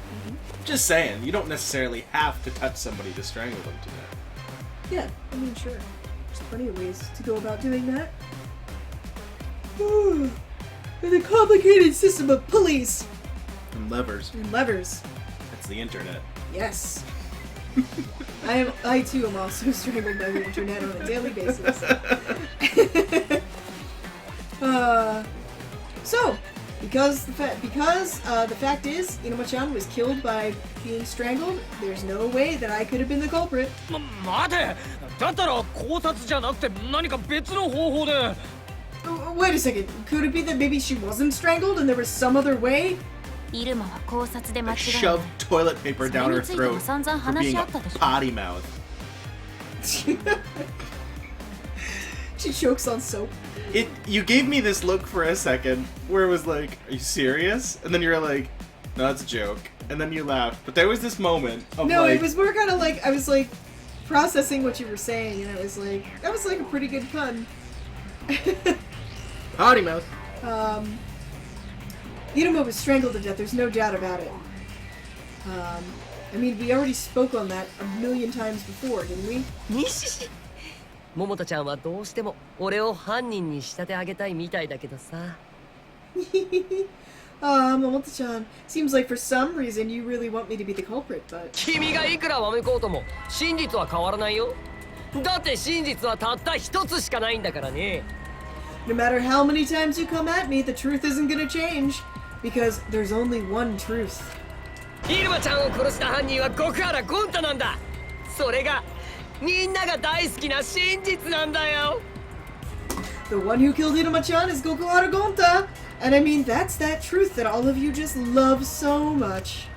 B: Just saying, you don't necessarily have to touch somebody to strangle them to death.
A: Yeah, I mean, sure. There's plenty of ways to go about doing that. And the complicated system of pulleys
B: And levers.
A: and levers.
B: That's the internet.
A: Yes. I too am also strangled by the internet on a daily basis. So, because the fact is, Inuma-chan was killed by being strangled, there's no way that I could have been the culprit.
E: 待て、だったら考察じゃなくて何か別の方法で。
A: Wait a second. Could it be that maybe she wasn't strangled and there was some other way?
F: イルマは考察で間違いない。
B: Shove toilet paper down her
F: それについても
B: throat
F: 散々
B: for
F: 話
B: being
F: し合
B: a
F: ったでしょ。
B: potty mouth.
A: She chokes on soap.
B: You gave me this look for a second where it was like, are you serious? And then you're like, no, it's a joke. And then you laughed. But there was this moment of
A: No,
B: like...
A: it was more kind of like, I was like processing what you were saying, and I was like, that was like a pretty good pun.
B: Potty mouth.
A: Iruma was strangled to death, there's no doubt about it. I mean, we already spoke on that a million times before, didn't we?
G: 桃田ちゃんはどうしても俺を犯人に仕立て上げたいみたいだけどさ。
A: Momoto-chan, seems like for some reason you really want me to be the culprit, but...
G: 君がいくらわめこうとも真実は変わらないよ。だって真実はたった一つしかないんだからね。
A: No matter how many times you come at me, the truth isn't gonna change. Because there's only one truth.
G: イルマちゃんを殺した犯人は極原ゴンタなんだ。それがみんなが大好きな真実なんだよ。
A: The one who killed Hiruma-chan is Gokuhara Gonta. And I mean, that's that truth that all of you just love so much.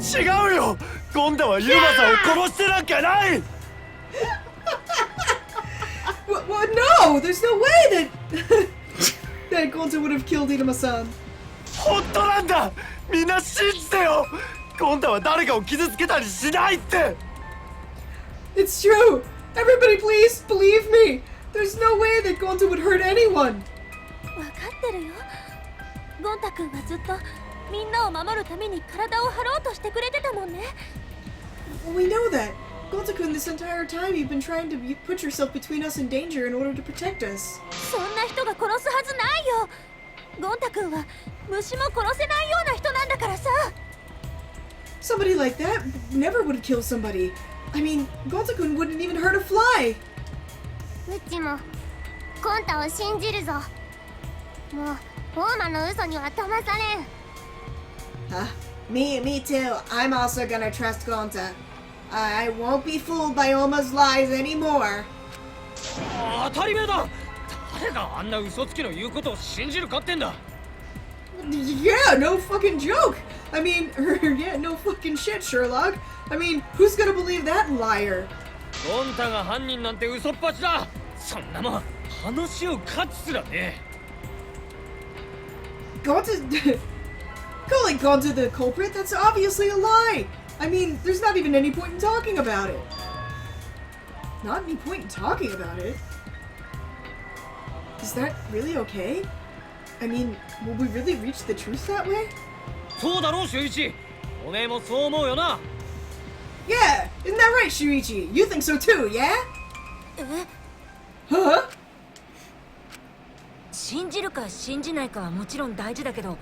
I: 違うよ。ゴンタはユーマさんを殺してなんかない。
A: Well, no! There's no way that that Gonta would have killed Hiruma-san.
I: 本当なんだ。みんな信じてよ。ゴンタは誰かを傷つけたりしないって。
A: It's true! Everybody please believe me! There's no way that Gonta would hurt anyone!
D: 分かってるよ。ゴンタ君はずっとみんなを守るために体を張ろうとしてくれてたもんね。
A: We know that. Gonta-kun, this entire time you've been trying to put yourself between us and danger in order to protect us.
D: そんな人が殺すはずないよ。ゴンタ君は虫も殺せないような人なんだからさ。
A: Somebody like that never would kill somebody. I mean, Gonta-kun wouldn't even hurt a fly.
L: うちもゴンタを信じるぞ。もうオーマの嘘には騙されん。
A: Me too. I'm also gonna trust Gonta. I won't be fooled by Oma's lies anymore.
E: 当たり前だ。誰があんな嘘つきの言うことを信じるかってんだ。
A: Yeah, no fucking joke. I mean, yeah, no fucking shit, Sherlock. I mean, who's gonna believe that liar?
E: ゴンタが犯人なんて嘘っぱちだ。そんなもん話を勝つすらね。
A: Gonta... Calling Gonta the culprit? That's obviously a lie! I mean, there's not even any point in talking about it. Not any point in talking about it? Is that really okay? I mean, will we really reach the truth that way?
E: そうだろう、修一。おめえもそう思うよな。
A: Yeah! Isn't that right, Shuichi? You think so too, yeah? Huh?
J: 信じるか信じないかはもちろん大事だけど、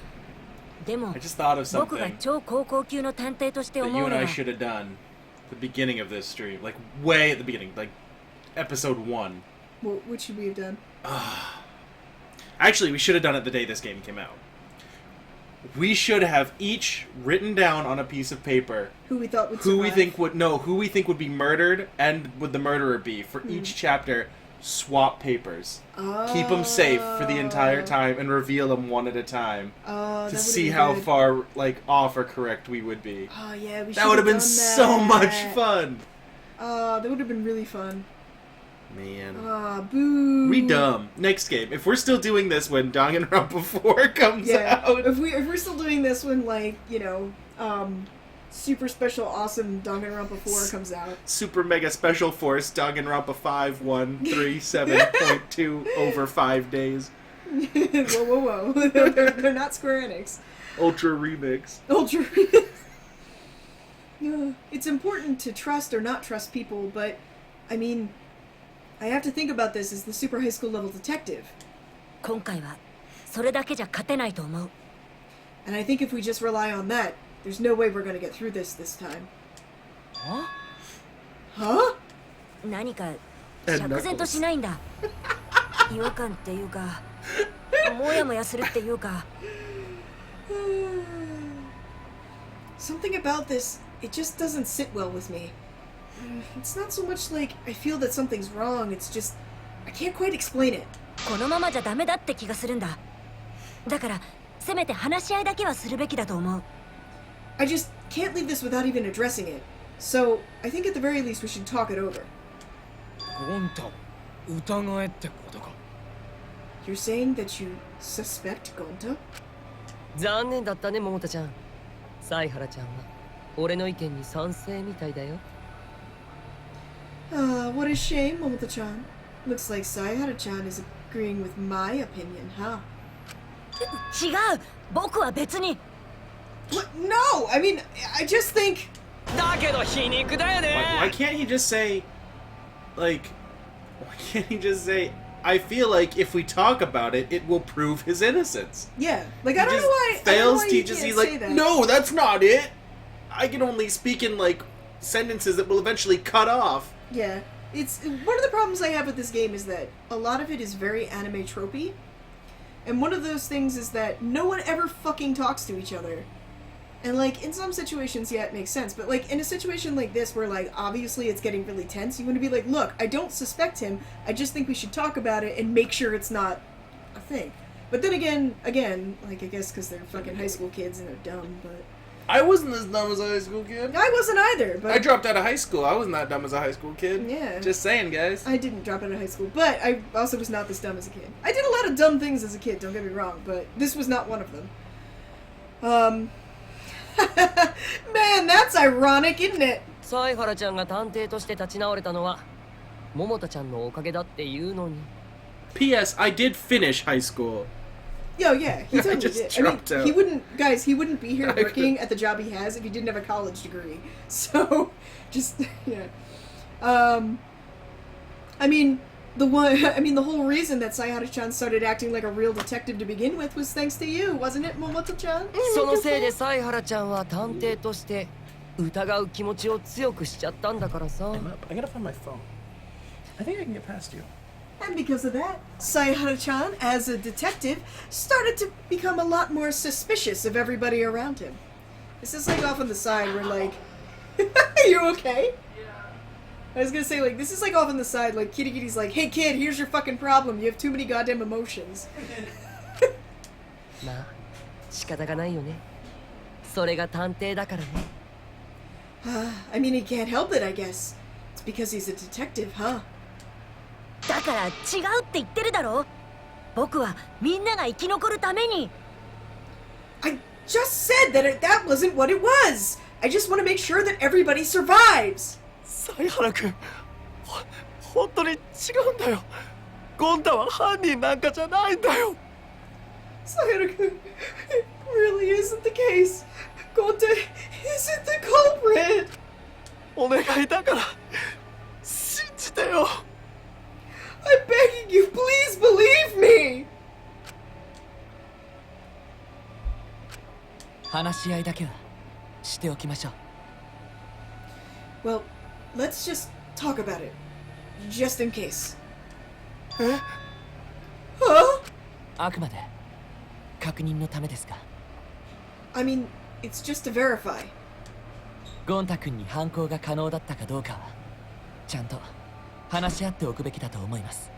J: でも
B: I just thought of
J: 僕が
B: something
J: 超高校級の探偵として
B: that
J: 思
B: you
J: う
B: and
J: の
B: I
J: は
B: should have done at the beginning of this stream. Like, way at the beginning. Like, episode 1.
A: What should we have done?
B: Actually, we should have done it the day this game came out. We should have each written down on a piece of paper
A: Who we thought would
B: who we
A: survive.
B: think would be murdered and would the murderer be. For each chapter, swap papers. Keep them safe for the entire time and reveal them one at a time to see how far like off or correct we would be.
A: Oh yeah, we should
B: That would have been
A: done
B: so
A: that.
B: much fun.
A: That would have been really fun.
B: Man.
A: Boo.
B: We dumb. Next game. If we're still doing this when Danganronpa 4 comes out.
A: If we're still doing this when, like, you know, super special awesome Danganronpa 4 comes out.
B: Super Mega Special Force Danganronpa 5137.2 over 5 days.
A: Whoa. they're not Square Enix.
B: Ultra Remix.
A: Ultra. It's important to trust or not trust people, but, I mean, I have to think about this as the super high school level detective.
J: 今回はそれだけじゃ勝てないと思う。
A: And I think if we just rely on that, there's no way we're gonna get through this time. Huh?
J: 何か釈然としないんだ。違和感っていうか、もやもやするっていうか。
A: Something about this, it just doesn't sit well with me. It's not so much like I feel that something's wrong, it's just I can't quite explain it.
J: このままじゃダメだって気がするんだ。だからせめて話し合いだけはするべきだと思う。
A: I just can't leave this without even addressing it. So, I think at the very least we should talk it over.
E: ゴンタを疑えってことか。
A: You're saying that you suspect Gonta?
G: 残念だったね、桃田ちゃん。犀原ちゃんは俺の意見に賛成みたいだよ。
A: What a shame, Momota-chan. Looks like Sayahara-chan is agreeing with my opinion, huh?
J: 違う、僕は別に。
A: What? No! I mean, I just think...
G: だけど皮肉だよね。
B: Why can't he just say, like, why can't he just say, I feel like if we talk about it, it will prove his innocence.
A: Yeah, like I don't know why.
B: Fails
A: I don't know why
B: teaches.
A: you
B: He's
A: can't say
B: like,
A: that.
B: no, that's not it. I can only speak in like sentences that will eventually cut off.
A: Yeah, it's one of the problems I have with this game is that a lot of it is very anime tropey, and one of those things is that no one ever fucking talks to each other. And, like, in some situations, yeah, it makes sense. But, like, in a situation like this where, like, obviously it's getting really tense, you want to be like, look, I don't suspect him. I just think we should talk about it and make sure it's not a thing. But then again, like, I guess because they're fucking high school kids and they're dumb, but...
B: I wasn't as dumb as a high school kid.
A: I wasn't either, but...
B: I dropped out of high school. I wasn't that dumb as a high school kid.
A: Yeah.
B: Just saying, guys.
A: I didn't drop out of high school, but I also was not this dumb as a kid. I did a lot of dumb things as a kid, don't get me wrong, but this was not one of them. Man, that's ironic, isn't it?
G: 犀原ちゃんが探偵として立ち直れたのは桃田ちゃんのおかげだっていうのに。
B: P.S. I did finish high school.
A: Yo, yeah, he totally
B: just
A: did.
B: dropped out.
A: He wouldn't be here
B: I
A: working at the job he has if he didn't have a college degree. So, just, yeah. I mean, the whole reason that Sayhara-chan started acting like a real detective to begin with was thanks to you, wasn't it, Momoto-chan?
G: そのせいで犀原ちゃんは探偵として疑う気持ちを強くしちゃったんだからさ。
B: I gotta find my phone. I think I can get past you.
A: And because of that, Sayhara-chan, as a detective, started to become a lot more suspicious of everybody around him. This is like off on the side where, like... Are you okay? I was gonna say, like, this is like off on the side, like, Kitty Kitty's like, hey kid, here's your fucking problem, you have too many goddamn emotions.
G: まあ、仕方がないよね。それが探偵だからね。
A: I mean, he can't help it, I guess. It's because he's a detective, huh?
J: だから違うって言ってるだろ。僕はみんなが生き残るために。
A: I just said that that wasn't what it was! I just want to make sure that everybody survives!
I: 犀原君、本当に違うんだよ。ゴン太は犯人なんかじゃないんだよ。
A: Sayhara-kun, it really isn't the case. Gonta isn't the culprit.
I: お願いだから信じてよ。
A: I'm begging you, please believe me.
H: 話し合いだけはしておきましょう。
A: Well, let's just talk about it. Just in case.
I: え？
A: Huh?
H: あくまで確認のためですが。
A: I mean, it's just to verify.
H: ゴン太くんに犯行が可能だったかどうかはちゃんと話し合っておくべきだと思います。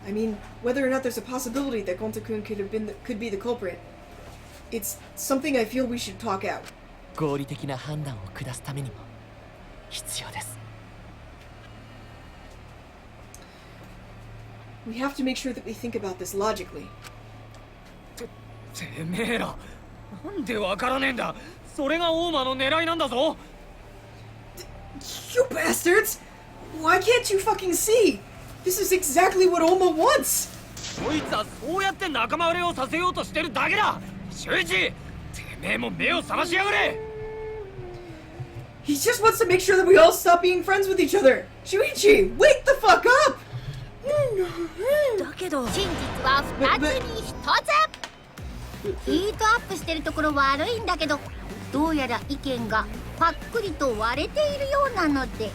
A: I mean, whether or not there's a possibility that Gonta-kun could be the culprit, it's something I feel we should talk out.
H: 合理的な判断を下すためにも必要です。
A: We have to make sure that we think about this logically.
E: てめえら、なんでわからねえんだ。それが大間の狙いなんだぞ。
A: You bastards! Why can't you fucking see? This is exactly what Oma wants!
E: こいつはそうやって仲間割れをさせようとしてるだけだ。周一、てめえも目を覚ましやがれ。
A: He just wants to make sure that we all stop being friends with each other! Shuichi, wake the fuck up!
J: だけど
K: 真実は2つに1つ。ヒートアップしてるところ悪いんだけど、どうやら意見がパックリと割れているようなので。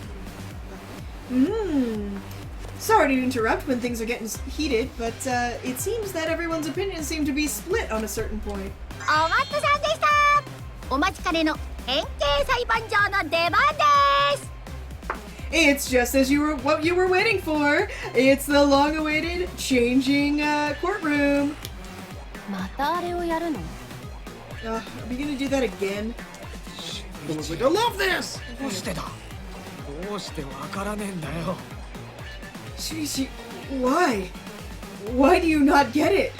A: Sorry to interrupt when things are getting heated, but it seems that everyone's opinions seem to be split on a certain point.
K: お待たせさんでした。お待ちかねの変形裁判長の出番です。
A: It's just as what you were waiting for. It's the long-awaited changing courtroom.
F: またあれをやるの？
A: Are we gonna do that again?
B: I was like, I love this!
E: どうしてだ。どうしてわからねえんだよ。
A: Shuichi, why? Why do you not get it?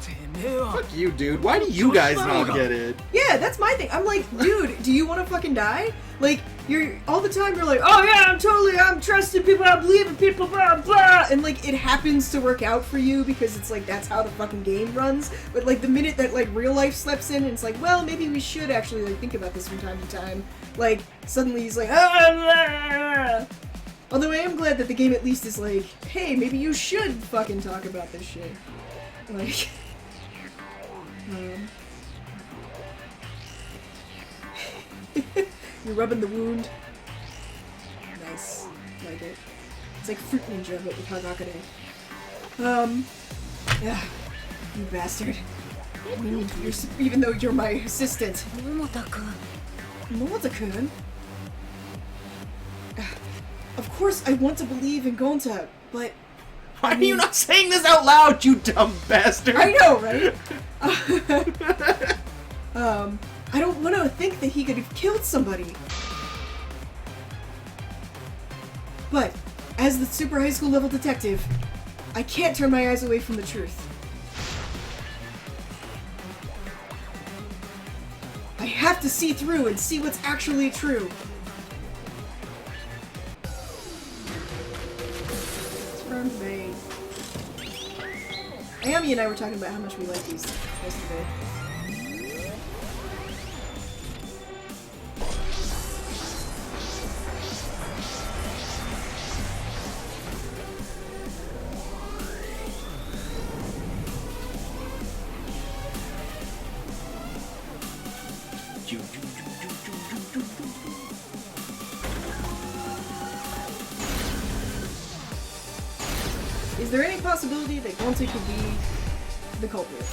E: てめえは。
B: Fuck you, dude. Why do you guys not get it?
A: Yeah, that's my thing. I'm like, dude, do you want to fucking die? Like, you're all the time you're like, oh yeah, I'm trusting people, I believe in people, blah blah, and like it happens to work out for you because it's like that's how the fucking game runs. But like the minute that like real life slips in, and it's like, well, maybe we should actually like think about this from time to time. Like suddenly he's like, ah, blah, blah. Although I am glad that the game at least is like, hey, maybe you should fucking talk about this shit. Like, you're rubbing the wound. Nice. Like it. It's like Fruit Ninja, but with Hagakure. Yeah. You bastard. Even though you're my assistant.
J: Momota-kun.
A: Momota-kun? Of course I want to believe in Gonta, but...
B: Why are you not saying this out loud, you dumb bastard?
A: I know, right? I don't want to think that he could have killed somebody. But, as the super high school level detective, I can't turn my eyes away from the truth. I have to see through and see what's actually true. It's from May. Ayami and I were talking about how much we like these yesterday. Is there any possibility that Gonta could be the culprit?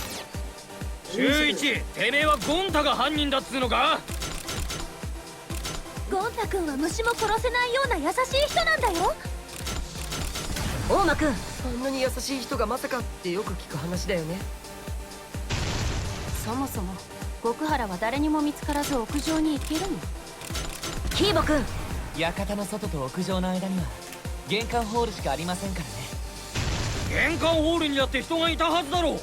E: 周一、てめえはゴンタが犯人だっつうのか？
D: ゴンタ君は虫も殺せないような優しい人なんだよ。
G: 大間くん、あんなに優しい人がまさかってよく聞く話だよね。
F: そもそも極原は誰にも見つからず屋上に行けるの？
J: キーボくん。
H: 館の外と屋上の間には玄関ホールしかありませんからね。
E: 玄関ホールにだって人がいたはずだろう。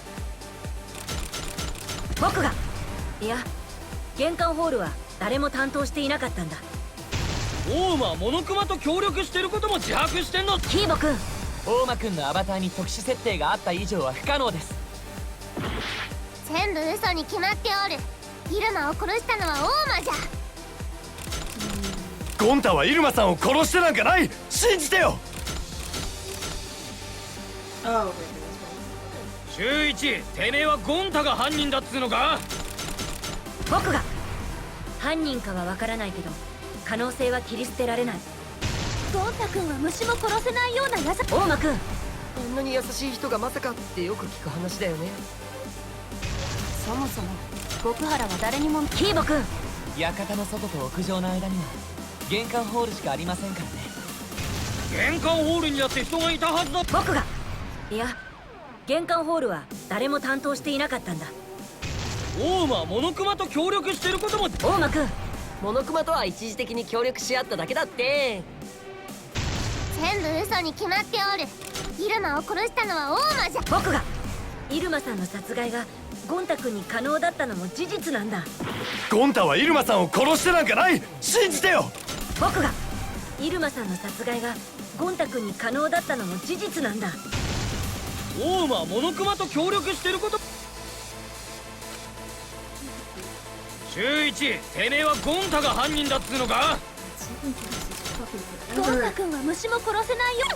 J: 僕が。いや、玄関ホールは誰も担当していなかったんだ。
E: 大馬はモノクマと協力してることも自白してんの。
J: キーボくん。
H: 大間くんのアバターに特殊設定があった以上は不可能です。
L: 全部嘘に決まっておる。イルマを殺したのは大間じゃ。
I: ゴンタはイルマさんを殺してなんかない。信じてよ。
E: 周一、てめえはゴンタが犯人だっつうのか？
J: 僕が。犯人かはわからないけど可能性は切り捨てられない。
D: ゴンタ君は虫も殺せないような優しい。
G: 大間くん、あんなに優しい人がまさかってよく聞く話だよね。
F: そもそも極原は誰にも。
J: キーボくん。
H: 館の外と屋上の間には玄関ホールしかありませんからね。
E: 玄関ホールにだって人がいたはずだ。
J: 僕が。いや、玄関ホールは誰も担当していなかったんだ。
E: 大馬はモノクマと協力してることも。
J: 大間くん。
G: モノクマとは一時的に協力し合っただけだって。
L: 全部嘘に決まっておる。イルマを殺したのは大間じゃ。
J: 僕が。イルマさんの殺害がゴンタ君に可能だったのも事実なんだ。
I: ゴンタはイルマさんを殺してなんかない。信じてよ。
J: 僕が。イルマさんの殺害がゴンタ君に可能だったのも事実なんだ。
E: 大馬はモノクマと協力してること。周一、てめえはゴンタが犯人だっつうのか？
D: ゴンタ君は虫も殺せないよ。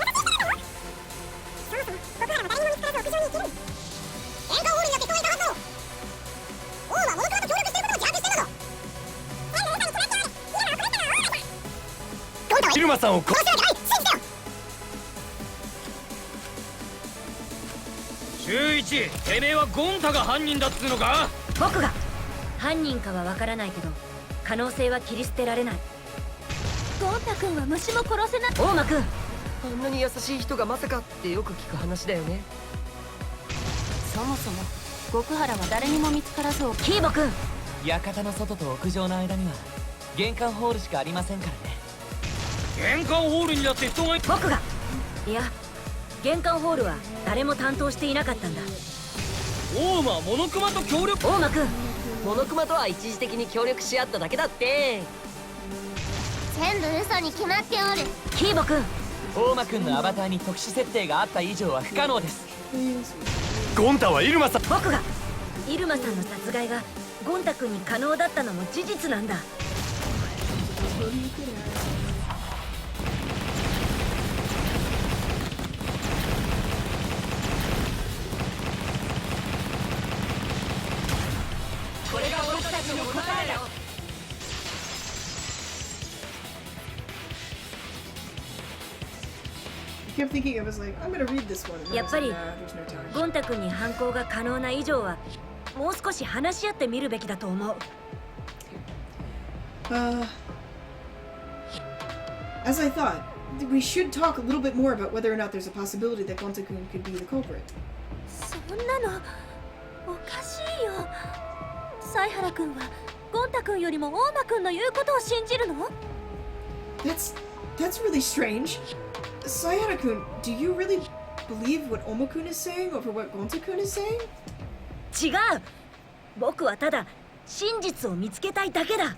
I: イルマさんを殺してない。信じてよ。
E: 周一、てめえはゴンタが犯人だっつうのか？
J: 僕が。犯人かはわからないけど可能性は切り捨てられない。
D: ゴンタ君は虫も殺せない。
J: 大間くん。
G: あんなに優しい人がまさかってよく聞く話だよね。
F: そもそも極原は誰にも見つからず。
J: キーボくん。
H: 館の外と屋上の間には玄関ホールしかありませんからね。
E: 玄関ホールにだって人が。
J: 僕が。いや、玄関ホールは誰も担当していなかったんだ。
E: 大馬はモノクマと協力。
J: 大間くん。
G: モノクマとは一時的に協力し合っただけだって。
L: 全部嘘に決まっておる。
J: キーボくん。
H: 大間くんのアバターに特殊設定があった以上は不可能です。
I: ゴンタはイルマさん。
J: 僕が。イルマさんの殺害がゴンタ君に可能だったのも事実なんだ。
A: I kept thinking, I was like, I'm gonna read this one. And then I
J: や
A: was
J: っぱ
A: like,
J: り
A: nah, there's no time.
J: ゴン太くんに反抗が可能な以上はもう少し話し合ってみるべきだと思う。
A: As I thought, we should talk a little bit more about whether or not there's a possibility that Gonta-kun could be the culprit.
D: そんなのおかしいよ。犀原君はゴン太君よりも大間君の言うことを信じるの？
A: That's really strange. Sayana-kun, do you really believe what Oma-kun is saying over what Gonta-kun is saying?
J: 違う。僕はただ真実を見つけたいだけだ。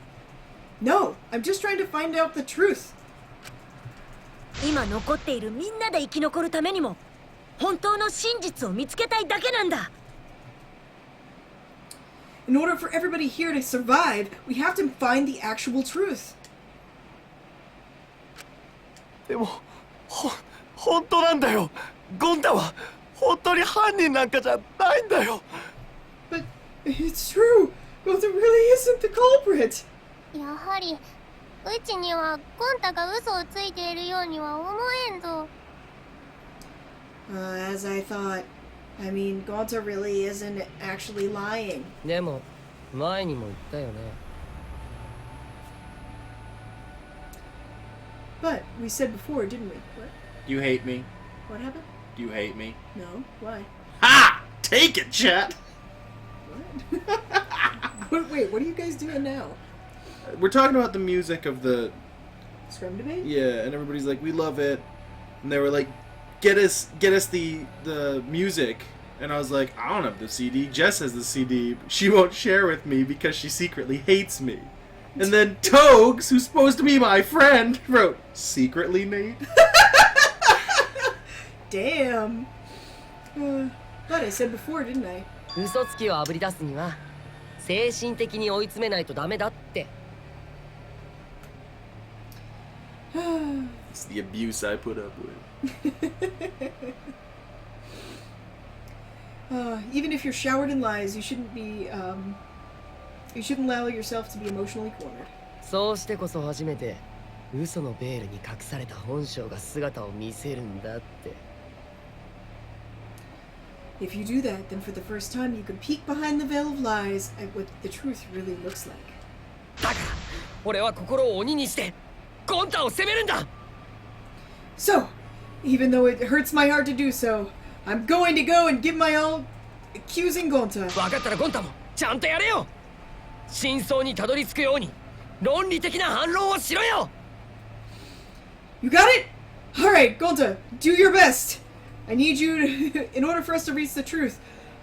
A: No, I'm just trying to find out the truth.
J: 今残っているみんなで生き残るためにも本当の真実を見つけたいだけなんだ。
A: In order for everybody here to survive, we have to find the actual truth.
I: でも本当なんだよ。ゴンタは本当に犯人なんかじゃないんだよ。
A: But it's true. Gonta really isn't the culprit.
L: やはりうちにはゴンタが嘘をついているようには思えんぞ。
A: As I thought. I mean, Gonta really isn't actually lying.
G: でも前にも言ったよね。
A: But we said before, didn't we? What?
B: You hate me?
A: What happened?
B: You hate me?
A: No. Why?
B: Ha! Take it, chat!
A: Wait, what are you guys doing now?
B: We're talking about the music of the...
A: Scrum debate?
B: Yeah, and everybody's like, we love it. And they were like, get us the music. And I was like, I don't have the CD. Jess has the CD. She won't share with me because she secretly hates me. And then Togs, who's supposed to be my friend, wrote, secretly, Nate?
A: Damn. But I said before, didn't I?
G: 嘘つきをあぶり出すには精神的に追い詰めないとダメだって。
B: It's the abuse I put up with.
A: Even if you're showered in lies, you shouldn't be, you shouldn't allow yourself to be emotionally cornered.
G: そうしてこそ初めて嘘のベールに隠された本性が姿を見せるんだって。
A: If you do that, then for the first time you can peek behind the veil of lies at what the truth really looks like.
G: だから俺は心を鬼にしてゴンタを責めるんだ。
A: So, even though it hurts my heart to do so, I'm going to go and give my all accusing Gonta.
G: 分かったらゴンタもちゃんとやれよ。真相にたどり着くように論理的な反論をしろよ。
A: You got it? Alright, Gonta, do your best. I need you to, in order for us to reach the truth,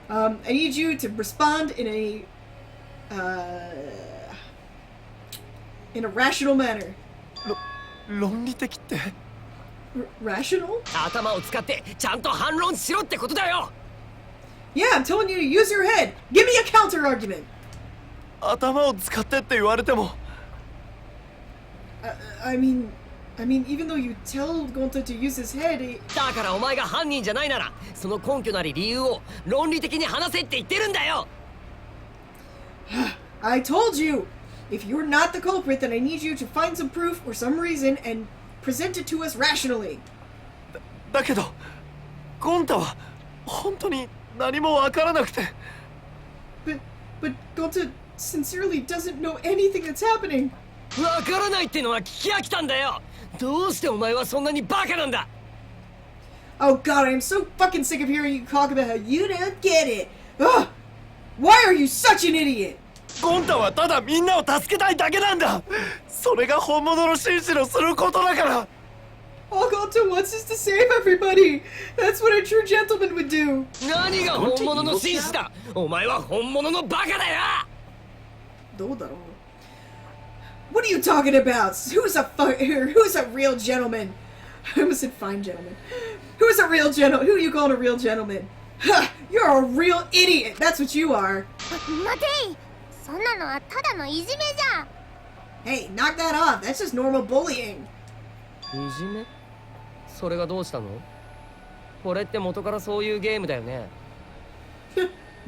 A: I need you to respond in a rational manner.
I: 論理的って
A: Rational?
G: 頭を使ってちゃんと反論しろってことだよ。
A: Yeah, I'm telling you to use your head. Give me a counter argument.
I: 頭を使ってって言われても
A: I mean, even though you tell Gonta to use his head,
G: だからお前が犯人じゃないならその根拠なり理由を論理的に話せって言ってるんだよ。
A: I told you! If you're not the culprit, then I need you to find some proof or some reason and present it to us rationally.
I: だけどゴンタは本当に何もわからなくて。
A: But Gonta sincerely doesn't know anything that's happening.
G: わからないってのは聞き飽きたんだよ。どうしてお前はそんなにバカなんだ。
A: Oh god, I'm so fucking sick of hearing you talk about how you don't get it. Ugh! Why are you such an idiot?
I: ゴンタはただみんなを助けたいだけなんだ。それが本物の紳士のすることだから。
A: All Gonta wants is to save everybody. That's what a true gentleman would do.
G: 何が本物の紳士だ。お前は本物のバカだよ。
A: どうだろう? What are you talking about? Who's a real gentleman? I almost said fine gentleman. Who's a real gentleman? Who are you calling a real gentleman? Ha! You're a real idiot. That's what you are.
L: 待てい。そんなのはただのいじめじゃ。
A: Hey, knock that off. That's just normal bullying.
G: いじめ？それがどうしたの？これって元からそういうゲームだよね。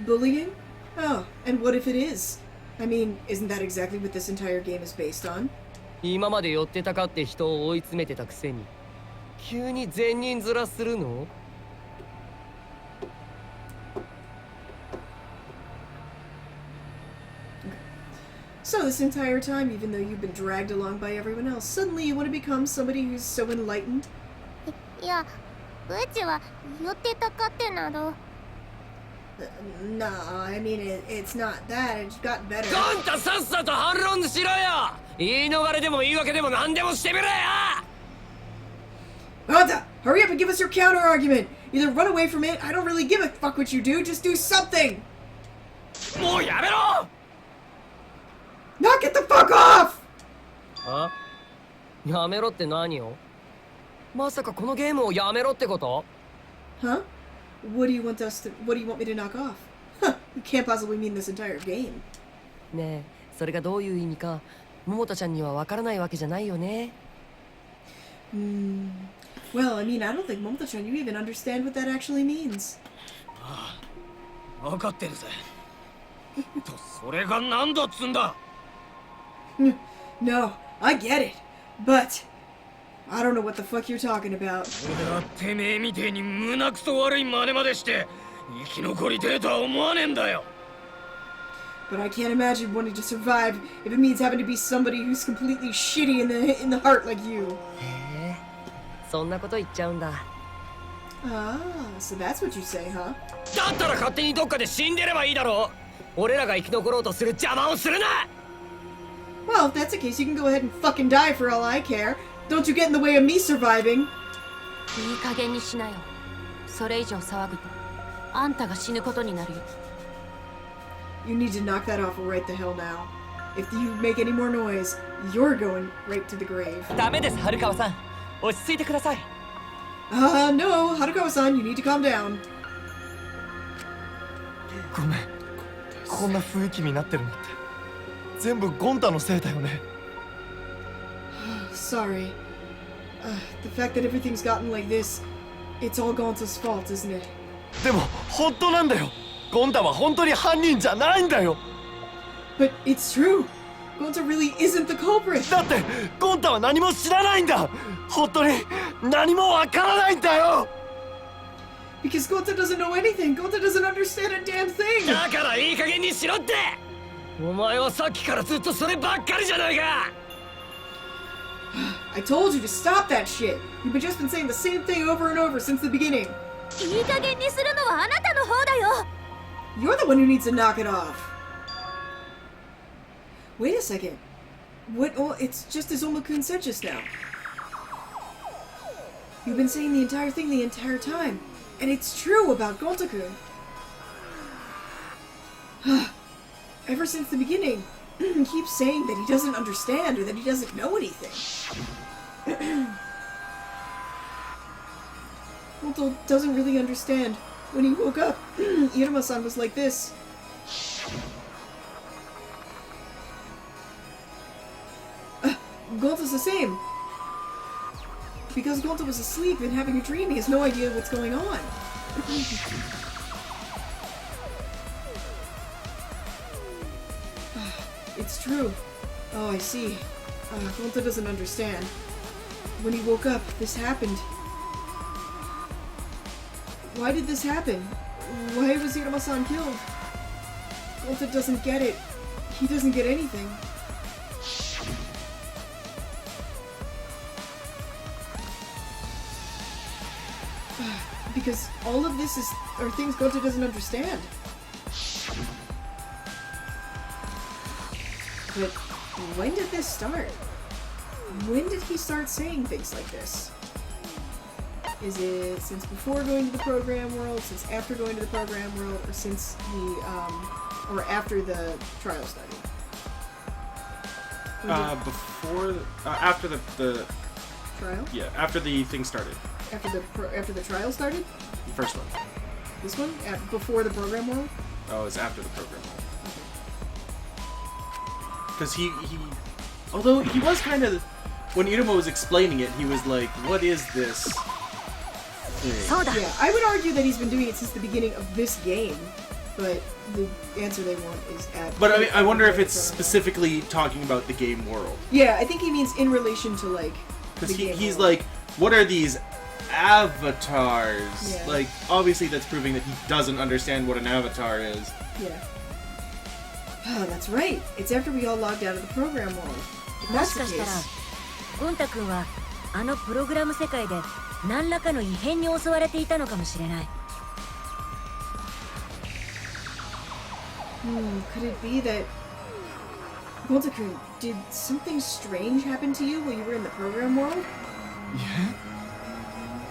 A: Bullying? Oh, and what if it is? I mean, isn't that exactly what this entire game is based on?
G: 今まで寄ってたかって人を追い詰めてたくせに急に善人面するの？
A: So this entire time, even though you've been dragged along by everyone else, suddenly you want to become somebody who's so enlightened?
L: いや、うちは寄ってたかってなど。
A: No, I mean, it's not that. It's got better.
G: ゴンタさっさと反論しろよ。言い逃れでも言い訳でも何でもしてみろよ。
A: Gonta, hurry up and give us your counter argument. Either run away from it. I don't really give a fuck what you do. Just do something.
G: もうやめろ。
A: Knock it the fuck off.
G: あ？やめろって何を？まさかこのゲームをやめろってこと？
A: Huh? What do you want me to knock off? Huh, you can't possibly mean this entire game.
G: ねえ、それがどういう意味か、桃田ちゃんにはわからないわけじゃないよね。
A: Well, I mean, I don't think Momota-chan, you even understand what that actually means.
E: ああ、分かってるぜ。と、それが何だっつんだ。
A: No, I get it, but I don't know what the fuck you're talking about.
E: 俺はてめえみてえに胸くそ悪い真似までして生き残りてえとは思わねえんだよ。
A: But I can't imagine wanting to survive if it means having to be somebody who's completely shitty in the heart like you.
G: へえ、そんなこと言っちゃうんだ。
A: Ah, so that's what you say, huh?
G: だったら勝手にどっかで死んでればいいだろう。俺らが生き残ろうとする邪魔をするな。
A: Well, if that's the case, you can go ahead and fucking die for all I care. Don't you get in the way of me surviving.
F: いい加減にしなよ。それ以上騒ぐとあんたが死ぬことになるよ。
A: You need to knock that off right the hell now. If you make any more noise, you're going right to the grave.
H: ダメです、春川さん。落ち着いてください。
A: No, Harukawa-san, you need to calm down.
I: ごめん、こんな雰囲気になってるのって全部ゴンタのせいだよね。
A: Sorry. The fact that everything's gotten like this, it's all Gonta's fault, isn't it?
I: でも本当なんだよ。ゴンタは本当に犯人じゃないんだよ。
A: But it's true. Gonta really isn't the culprit.
I: だってゴンタは何も知らないんだ。本当に何もわからないんだよ。
A: Because Gonta doesn't know anything. Gonta doesn't understand a damn thing.
G: だからいい加減にしろって。お前はさっきからずっとそればっかりじゃないか。
A: I told you to stop that shit. You've just been saying the same thing over and over since the beginning.
D: いい加減にするのはあなたの方だよ。
A: You're the one who needs to knock it off. Wait a second. What? Oh, it's just as Oma-kun said just now. You've been saying the entire thing the entire time. And it's true about Gonta-kun. Ever since the beginning, he keeps saying that he doesn't understand or that he doesn't know anything. Gonta doesn't really understand. When he woke up, Iruma-san was like this. Gonta's the same. Because Gonta was asleep and having a dream, he has no idea what's going on. It's true. Oh, I see. Gonta doesn't understand. When he woke up, this happened. Why did this happen? Why was Iruma-san killed? Gonta doesn't get it. He doesn't get anything. Because all of this are things Gonta doesn't understand. But when did this start? When did he start saying things like this? Is it since before going to the program world, since after going to the program world, or since the, or after the trial study?
B: After the
A: trial?
B: Yeah, after the thing started.
A: After the trial started?
B: The first one.
A: This one? Before the program world?
B: Oh, it's after the program world. Because he although he was kind of, when Iruma was explaining it, he was like, what is this thing?
A: Yeah, I would argue that he's been doing it since the beginning of this game. but the answer they want is at.
B: But I mean, I wonder if it's specifically talking about the game world.
A: Yeah, I think he means in relation to like.
B: Because he's like, what are these avatars?
A: Yeah.
B: Like, obviously that's proving that he doesn't understand what an avatar is.
A: Yeah. Oh, that's right. It's after we all logged out of the program world. If
J: も
A: that's
J: し
A: the
J: かしたら
A: case.
J: ゴン太くんはあのプログラム世界で何らかの異変に襲われていたのかもしれない。
A: Could it be that Gonta-kun, did something strange happen to you while you were in the program world?
B: Yeah?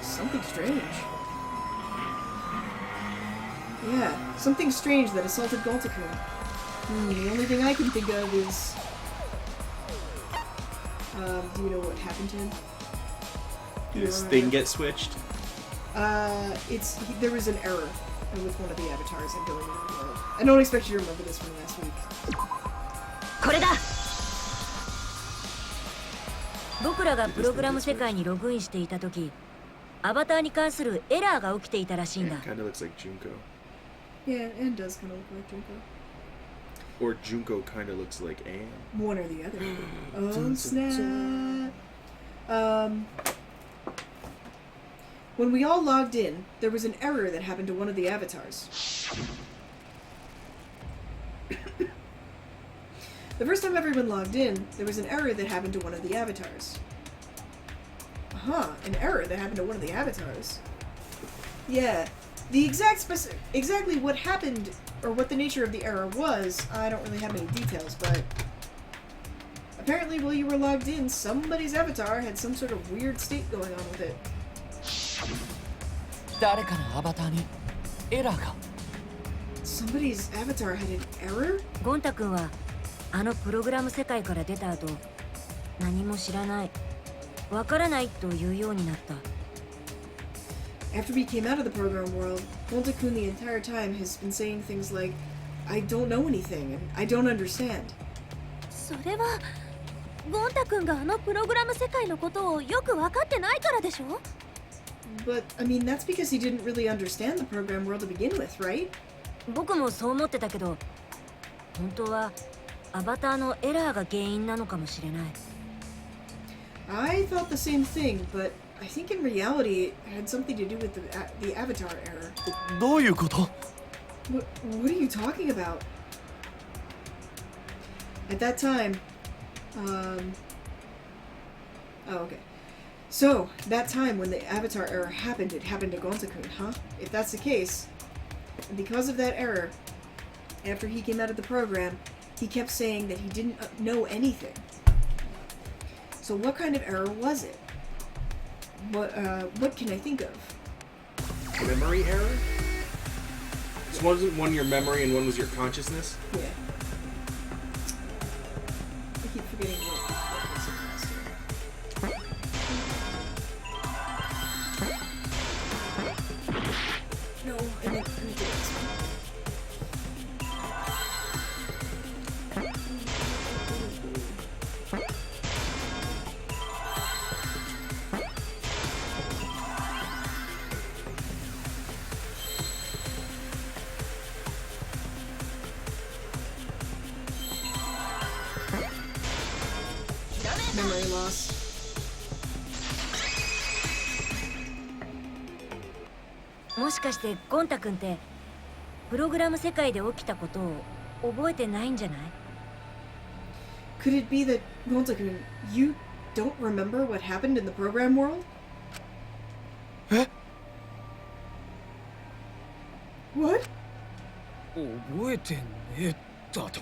A: Something strange. Yeah, something strange that assaulted Gonta-kun. The only thing I can think of is... do you know what happened to him?
B: Did his thing get switched?
A: There was an error with one of the avatars in going into the world. I don't expect you to remember this from last week.
J: これだ。僕らがプログラム世界にログインしていた時、アバターに関するエラーが起きていたらしいんだ。
B: Kind of looks like Junko.
A: Yeah, Anne does kind of look like Junko.
B: Or Junko kind of looks like Anne.
A: One or the other. Oh, snap. When we all logged in, there was an error that happened to one of the avatars. The first time everyone logged in, there was an error that happened to one of the avatars. An error that happened to one of the avatars. Yeah, the exactly what happened, or what the nature of the error was, I don't really have any details, but apparently while you were logged in, somebody's avatar had some sort of weird state going on with it.
H: 誰かのアバターにエラーが。
A: Somebody's avatar had an error?
J: ゴン太くんはあのプログラム世界から出た後、何も知らない、わからないというようになった。
A: After we came out of the program world, Gonta-kun the entire time has been saying things like, I don't know anything, and I don't understand.
D: それはゴン太くんがあのプログラム世界のことをよく分かってないからでしょ。
A: But, I mean, that's because he didn't really understand the program world to begin with, right?
J: 僕もそう思ってたけど、本当はアバターのエラーが原因なのかもしれない。
A: I thought the same thing, but I think in reality it had something to do with the avatar error.
I: どういうこと？
A: What are you talking about? At that time, oh, okay. So, that time when the avatar error happened, it happened to Gonta-kun, huh? If that's the case, and because of that error, after he came out of the program, he kept saying that he didn't know anything. So what kind of error was it? What can I think of?
B: Memory error? So wasn't one your memory and one was your consciousness?
A: Yeah. I keep forgetting what was it. No, I meant do this one. Memory loss.
J: もしかしてゴン太くんってプログラム世界で起きたことを覚えてないんじゃない？
A: Could it be that, Gonta-kun, you don't remember what happened in the program world?
I: え？
A: What?
E: 覚えてねえだと。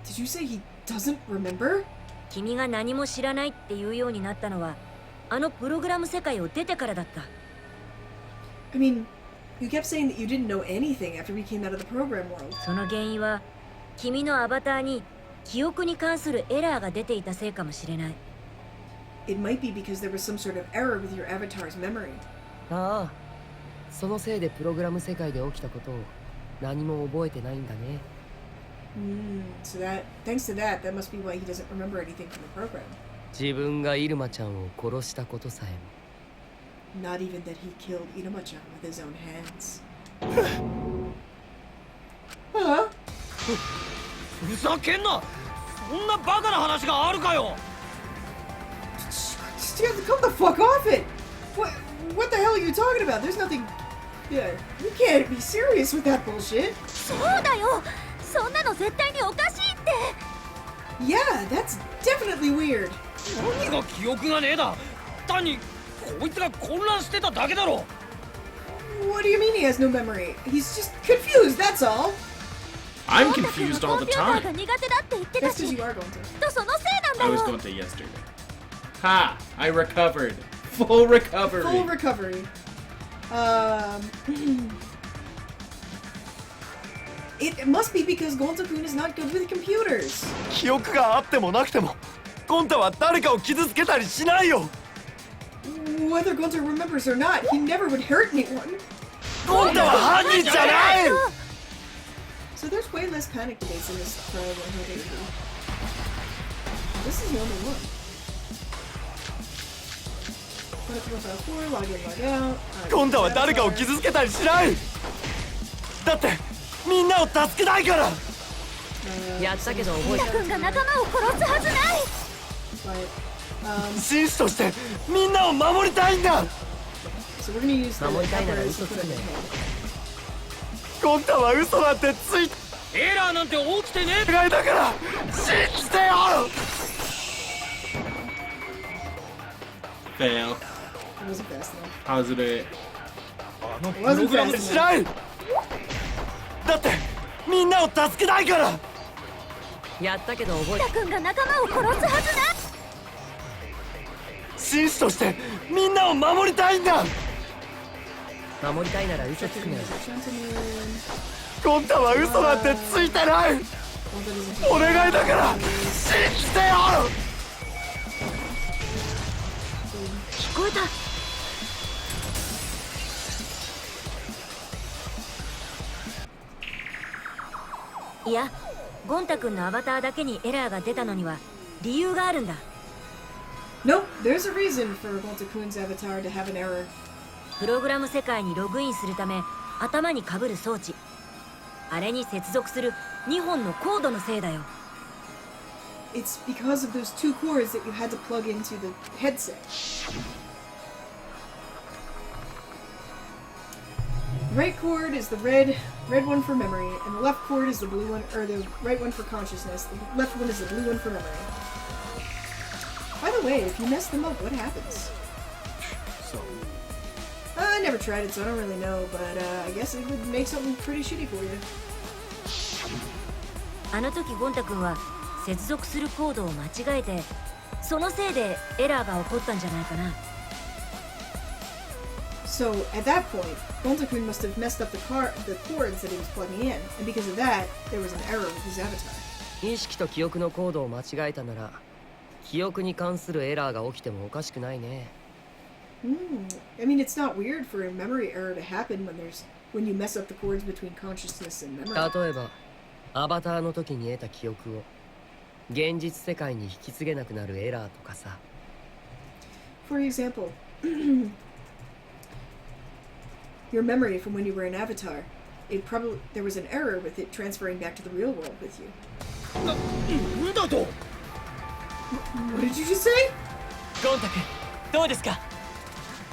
A: Did you say he doesn't remember?
J: 君が何も知らないっていうようになったのはあのプログラム世界を出てからだった。
A: I mean, you kept saying that you didn't know anything after we came out of the program world.
J: その原因は君のアバターに記憶に関するエラーが出ていたせいかもしれない。
A: It might be because there was some sort of error with your avatar's memory.
G: ああ、そのせいでプログラム世界で起きたことを何も覚えてないんだね。
A: So thanks to that must be why he doesn't remember anything from the program.
G: 自分がイルマちゃんを殺したことさえも。
A: Not even that he killed Inuma-chan with his own hands.
E: ふざけんな。そんなバカな話があるかよ。
A: Come the fuck off it! What the hell are you talking about? There's nothing. Yeah, you can't be serious with that bullshit.
D: そうだよ、そんなの絶対におかしいって。
A: Yeah, that's definitely weird.
E: 何が記憶がねえだ。単にこいつが混乱してただけだろ。
A: What do you mean he has no memory? He's just confused, that's all.
B: I'm confused all the
D: コンピューター
B: time.
D: が苦手だって言ってた
A: That's
D: し、
A: because
D: き
A: you
D: っ
A: are going to.
D: とそのせいなんだ
B: I was
D: よ。
B: going to yesterday. Ha! I recovered. Full recovery.
A: Full recovery. It must be because Gonta-kun is not good with computers.
I: 記憶があってもなくてもゴンタは誰かを傷つけたりしないよ。
A: Whether Gonta remembers or not, he never would hurt anyone.
I: ゴンタは犯人じゃない。
A: So there's way less panic debates in this trial than how they would be. This is the only one. Log in, log out.
I: ゴンタは誰かを傷つけたりしない。だってみんなを助けないから。
G: やったけど覚え
D: タ君が仲間を殺すはずない。
A: But,
I: 紳士としてみんなを守りたいんだ。
A: so we're gonna use the
G: 守りたいなら
A: peppers
G: 嘘
A: to
G: つ
A: put
G: く
A: in
G: ね
A: the head.
I: ゴンタは嘘なんてついて
E: エラーなんて起きてねえ。
I: ないだから信じてよ。
B: Fail.
A: It wasn't fast enough.
B: How's it?
E: あの
A: It
E: プロ
A: wasn't
E: グラム
A: fast
I: し
A: enough.
I: ない。だってみんなを助けないから。
G: やったけど覚え
D: タ君が仲間を殺すはずない。
I: 紳士としてみんなを守りたいんだ。
G: 守りたいなら嘘つくね。
I: ゴンタは嘘なんてついてない。お願いだから信じてよ。
D: 聞こえた。
J: いや、ゴンタ君のアバターだけにエラーが出たのには理由があるんだ。
A: Nope, there's a reason for Gonta-kun's avatar to have an error.
J: プログラム世界にログインするため頭にかぶる装置、あれに接続する2本のコードのせいだよ。
A: It's because of those two cords that you had to plug into the headset. The right cord is the red one for memory, and the left cord is the blue one, or the right one for consciousness. The left one is the blue one for memory. By the way, if you mess them up, what happens?
B: So.
A: I never tried it, so I don't really know, but I guess it would make something pretty shitty for you.
J: あの時ゴンタ君は接続するコードを間違えて、そのせいでエラーが起こったんじゃないかな。
A: So, at that point, Gonta-kun must have messed up the cords that he was plugging in, and because of that, there was an error with his avatar.
G: 意識と記憶のコードを間違えたなら記憶に関するエラーが起きてもおかしくないね。
A: I mean, it's not weird for a memory error to happen when you mess up the cords between consciousness and memory.
G: 例えばアバターの時に得た記憶を現実世界に引き継げなくなるエラーとかさ。
A: For example, your memory from when you were an avatar, there was an error with it transferring back to the real world with you.
E: なんだと。
A: What did you just say?
H: ゴンタ君どうですか。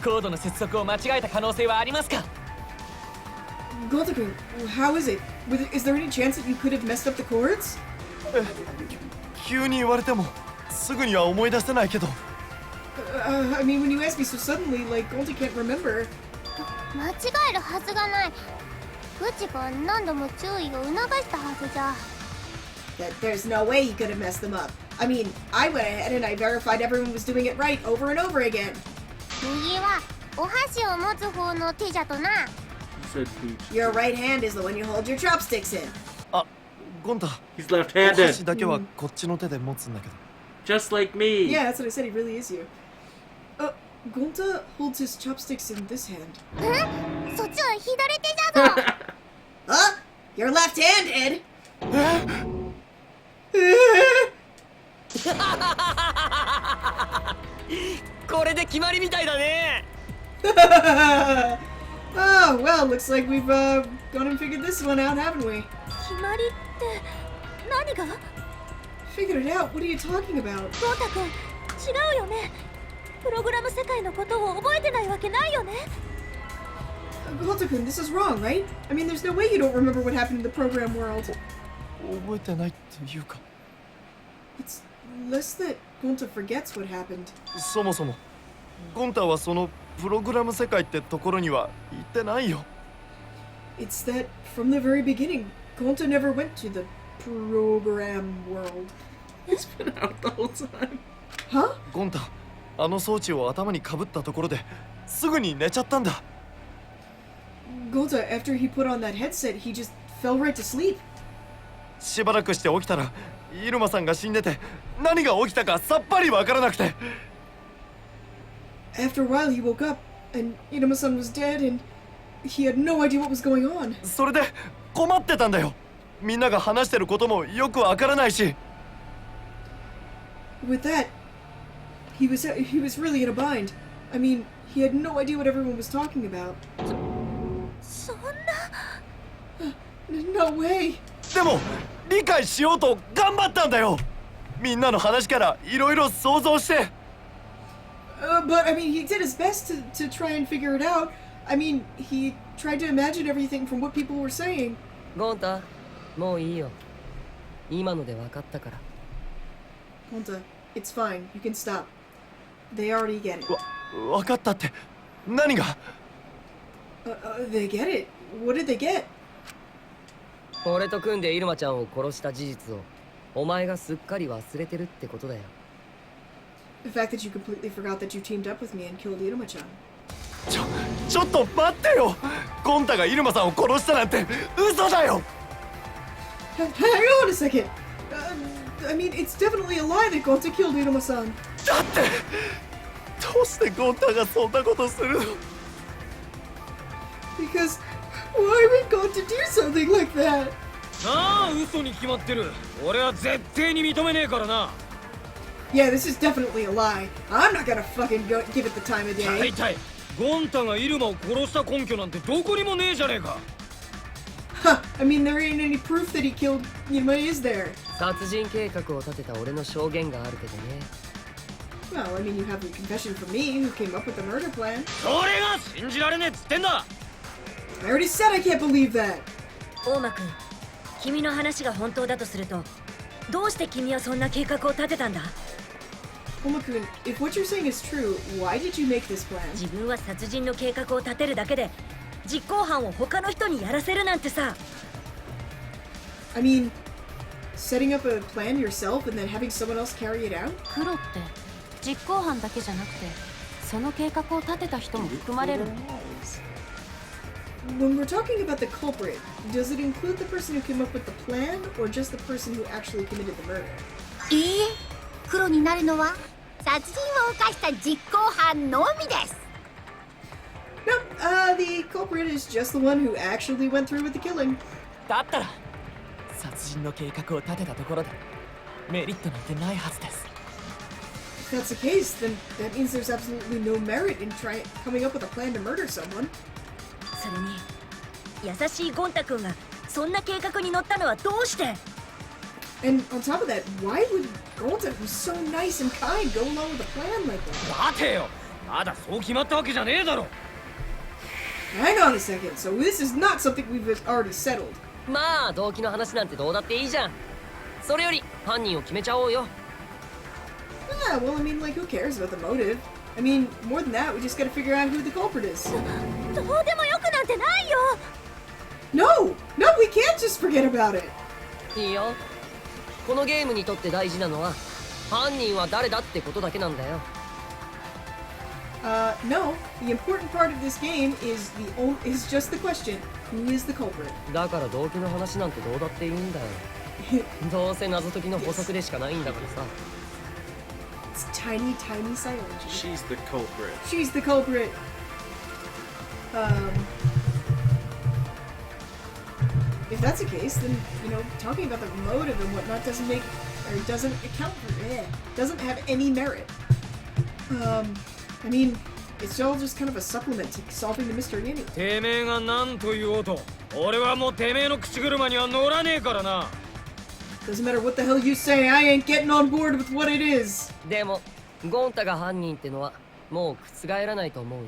H: コードの接続を間違えた可能性はありますか。
A: Gonta-kun, how is it? Is there any chance that you could have messed up the cords?
I: 急に言われてもすぐには思い出せないけど。
A: I mean, when you ask me so suddenly, like, Gonta can't remember.
L: 間違えるはずがない。うちが何度も注意を促したはずじゃ。
A: That there's no way he could have messed them up. I mean, I went ahead and I verified everyone was doing it right over and over again.
L: 右はお箸を持つ方の手じゃとな。
B: He said boots.
A: Your right hand is the one you hold your chopsticks in.
I: あ、ゴンタ。
B: He's
I: お
B: left-handed.
I: 箸だけはこっちの手で持つんだけど。
B: Just like me.
A: Yeah, that's what I said. He really is you. Gonta holds his chopsticks in this hand.
L: そっちは左手じゃぞ。
A: Huh? You're left-handed?
G: これで決まりみたいだね。
A: Oh, well, looks like we've gone and figured this one out, haven't we?
D: 決まりっ何が？
A: Figured it out. What are you talking about?
D: ゴンタ君、違うよね。プログラム世界のことを覚えてないわけないよね。
A: Gonta-kun, this is wrong, right? I mean, there's no way you don't remember what happened in the program world.
I: 覚えてないっていうか
A: It's less that Gonta forgets what happened.
I: そもそもゴンタはそのプログラム世界ってところには行ってないよ
A: It's that from the very beginning, Gonta never went to the program world.
B: He's been out the whole time.
A: Huh?
I: ゴンタあの装置を頭にかぶったところですぐに寝ちゃったんだ
A: Gonta, after he put on that headset, he just fell right to sleep.
I: しばらくして起きたらイルマさんが死んでて何が起きたかさっぱりわからなくて
A: After a while, he woke up, and Iruma-san was dead, and he had no idea what was going on.
I: それで困ってたんだよみんなが話してることもよくわからないし
A: With that, he was really in a bind. I mean, he had no idea what everyone was talking about.
D: そんな。
A: No way.
I: でも理解しようと頑張ったんだよみんなの話からいろいろ想像して
A: But I mean, he did his best to try and figure it out. I mean, he tried to imagine everything from what people were saying.
G: ゴンタ、もういいよ。今ので分かったから。
A: Gonta, it's fine. You can stop. They already get it.
I: わかったって何が
A: They get it. What did they get?
G: 俺と組んでイルマちゃんを殺した事実をお前がすっかり忘れてるってことだよ。
A: The fact that you completely forgot that you teamed up with me and killed Iruma-chan.
I: ちょっと待ってよゴンタがイルマさんを殺したなんて嘘だよ
A: Hang on a second. I mean, it's definitely a lie that Gonta killed Iruma-san.
I: だってどうしてゴンタがそんなことするの
A: Because why would Gonta do something like that?
E: ああ、嘘に決まってる。俺は絶対に認めねえからな。
A: Yeah, this is definitely a lie. I'm not gonna fucking give it the time of
E: 大
A: day.
E: 体ゴンタがイルマを殺した根拠なんてどこにもねえじゃねえか。
A: Huh, I mean, there ain't any proof that he killed Iruma, is there?
G: 殺人計画を立てた俺の証言があるけどね。
A: Well, I mean, you have the confession from me, who came up with the murder plan.
E: それが信じられねえっつってんだ。
A: I already said I can't believe that.
J: 大間くん、君の話が本当だとすると、どうして君はそんな計画を立てたんだ？
A: Oma-kun, if what you're saying is true, why did you make this plan?
J: 自分は殺人の計画を立てるだけで実行犯を他の人にやらせるなんてさ。
A: I mean, setting up a plan yourself and then having someone else carry it out?
F: 黒って実行犯だけじゃなくてその計画を立てた人も含まれるの？
A: When we're talking about the culprit, does it include the person who came up with the plan or just the person who actually committed the murder?
K: いいえ、黒になるのは殺人を犯した実行犯のみです。
A: Nope, the culprit is just the one who actually went through with the killing.
H: だったら殺人の計画を立てたところでメリットなんてないはずです。
A: If that's the case, then that means there's absolutely no merit in coming up with a plan to murder someone.
J: それに優しいゴンタくんがそんな計画に乗ったのはどうして？
A: And on top of that, why would Gonta, who's so nice and kind, go along with a plan like that?
E: 待てよ、まだそう決まったわけじゃねえだろ。
A: Hang on a second, so this is not something we've already settled.
G: まあ動機の話なんてどうだっていいじゃん。それより犯人を決めちゃおうよ。
A: Yeah, well, I mean, like, who cares about the motive? I mean, more than that, we just gotta figure out who the culprit is.
D: どうでもよくなんてないよ。
A: No! No, we can't just forget about it!
G: いいよ。このゲームにとって大事なのは犯人は誰だってことだけなんだよ。
A: No. The important part of this game is just the question, who is the culprit?
G: だから動機の話なんてどうだっていいんだよ。どうせ謎解きの補足でしかないんだからさ。
A: It's tiny, tiny psychology.
B: She's the culprit.
A: She's the culprit. If that's the case, then, you know, talking about the motive and whatnot doesn't account for doesn't have any merit. I mean, it's all just kind of a supplement to solving the mystery anyway.
E: てめえが何と言おうと、俺はもうてめえの口車には乗らねえからな。
A: Doesn't matter what the hell you say, I ain't getting on board with what it is.
G: でもゴンタが犯人ってのはもう覆らないと思うよ。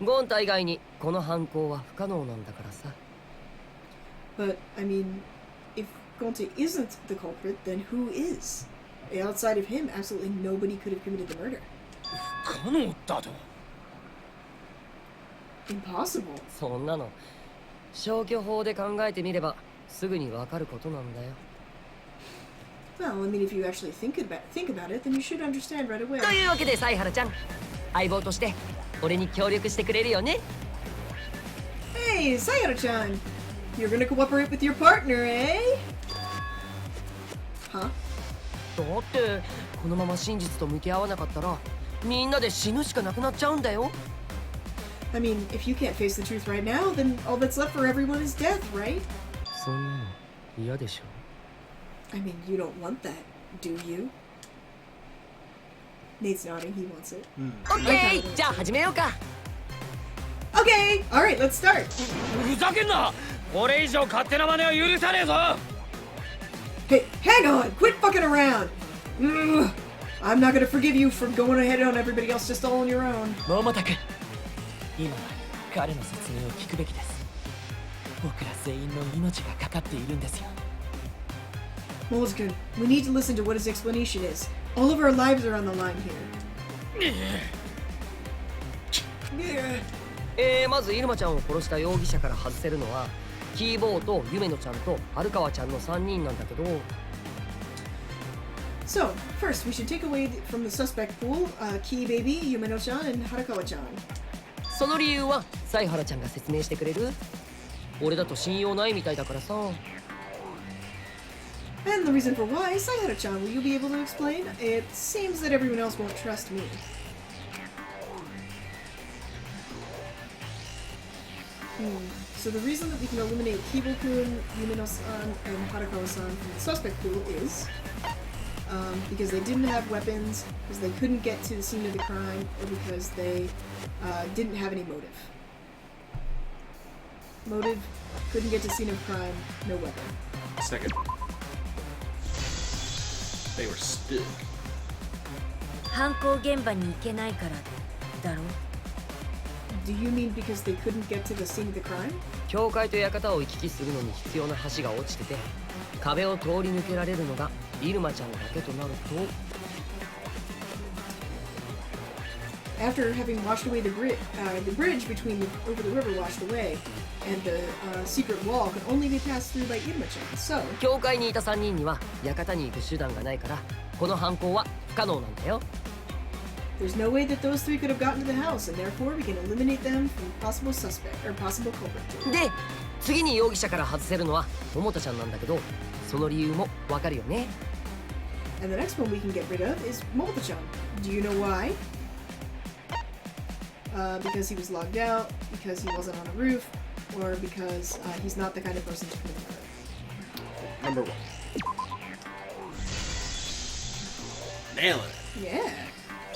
G: ゴンタ以外にこの犯行は不可能なんだからさ。
A: But, I mean, if Gonta isn't the culprit, then who is? Outside of him, absolutely nobody could have committed the murder.
E: 不可能だと。
A: Impossible.
G: そんなの消去法で考えてみればすぐにわかることなんだよ。
A: Well, I mean, if you actually think about it, then you should understand right away.
G: というわけでサイハラちゃん、相棒として俺に協力してくれるよね。
A: Hey, Sayara-chan! You're gonna cooperate with your partner, eh? Huh?
G: だってこのまま真実と向き合わなかったらみんなで死ぬしかなくなっちゃうんだよ。
A: I mean, if you can't face the truth right now, then all that's left for everyone is death, right?
G: そんなの嫌でしょ。
A: I mean, you don't want that, do you? Nate's nodding, he wants it.
G: オッケー、じゃあ始めようか。
A: Okay! Alright, let's start!
E: ふざけんな。俺以上勝手な真似は許さねえぞ。
A: Hey, hang on! Quit fucking around! Ugh. I'm not gonna forgive you for going ahead on everybody else just all on your own.
H: 桃太くん、今は彼の説明を聞くべきです。僕ら全員の命がかかっているんですよ。
A: Momozu-kun, we need to listen to what his explanation is. All of our lives are on the line here. Yeah.
G: まずイルマちゃんを殺した容疑者から外せるのはキーボーとユメノちゃんと春川ちゃんの3人なんだけど。
A: So, first, we should take away from the suspect pool, Key Baby, Yumeno-chan, and Harakawa-chan.
G: その理由はサイハラちゃんが説明してくれる？俺だと信用ないみたいだからさ。
A: And the reason for why, Sayara-chan, will you be able to explain? It seems that everyone else won't trust me. So the reason that we can eliminate Kibo-kun, Yumeno-san, and Harakawa-san from the suspect pool is because they didn't have weapons, because they couldn't get to the scene of the crime, or because they didn't have any motive. Motive, couldn't get to the scene of crime, no weapon.
B: Second. They were stuck.
J: 犯行現場に行けないからだろ。
A: Do you mean because they couldn't get to the scene of the crime?
G: 教会と館を行き来するのに必要な橋が落ちてて壁を通り抜けられるのがイルマちゃんだけとなると
A: After having washed away the bridge between over the river washed away, and the secret wall could only be passed through by Iruma-chan. So,
G: 教会にいた3人には館に行く手段がないからこの犯行は不可能なんだよ。
A: there's no way that those three could have gotten to the house, and therefore we can eliminate them from possible suspect or possible culprit.
G: で次に容疑者から外せるのは桃田ちゃんなんだけどその理由もわかるよね。
A: And the next one we can get rid of is Momota-chan. Do you know why? Because he was logged out, because he wasn't on a roof, or because he's not the kind of person to commit a murder.
B: Number 1. Nail it.
A: Yeah.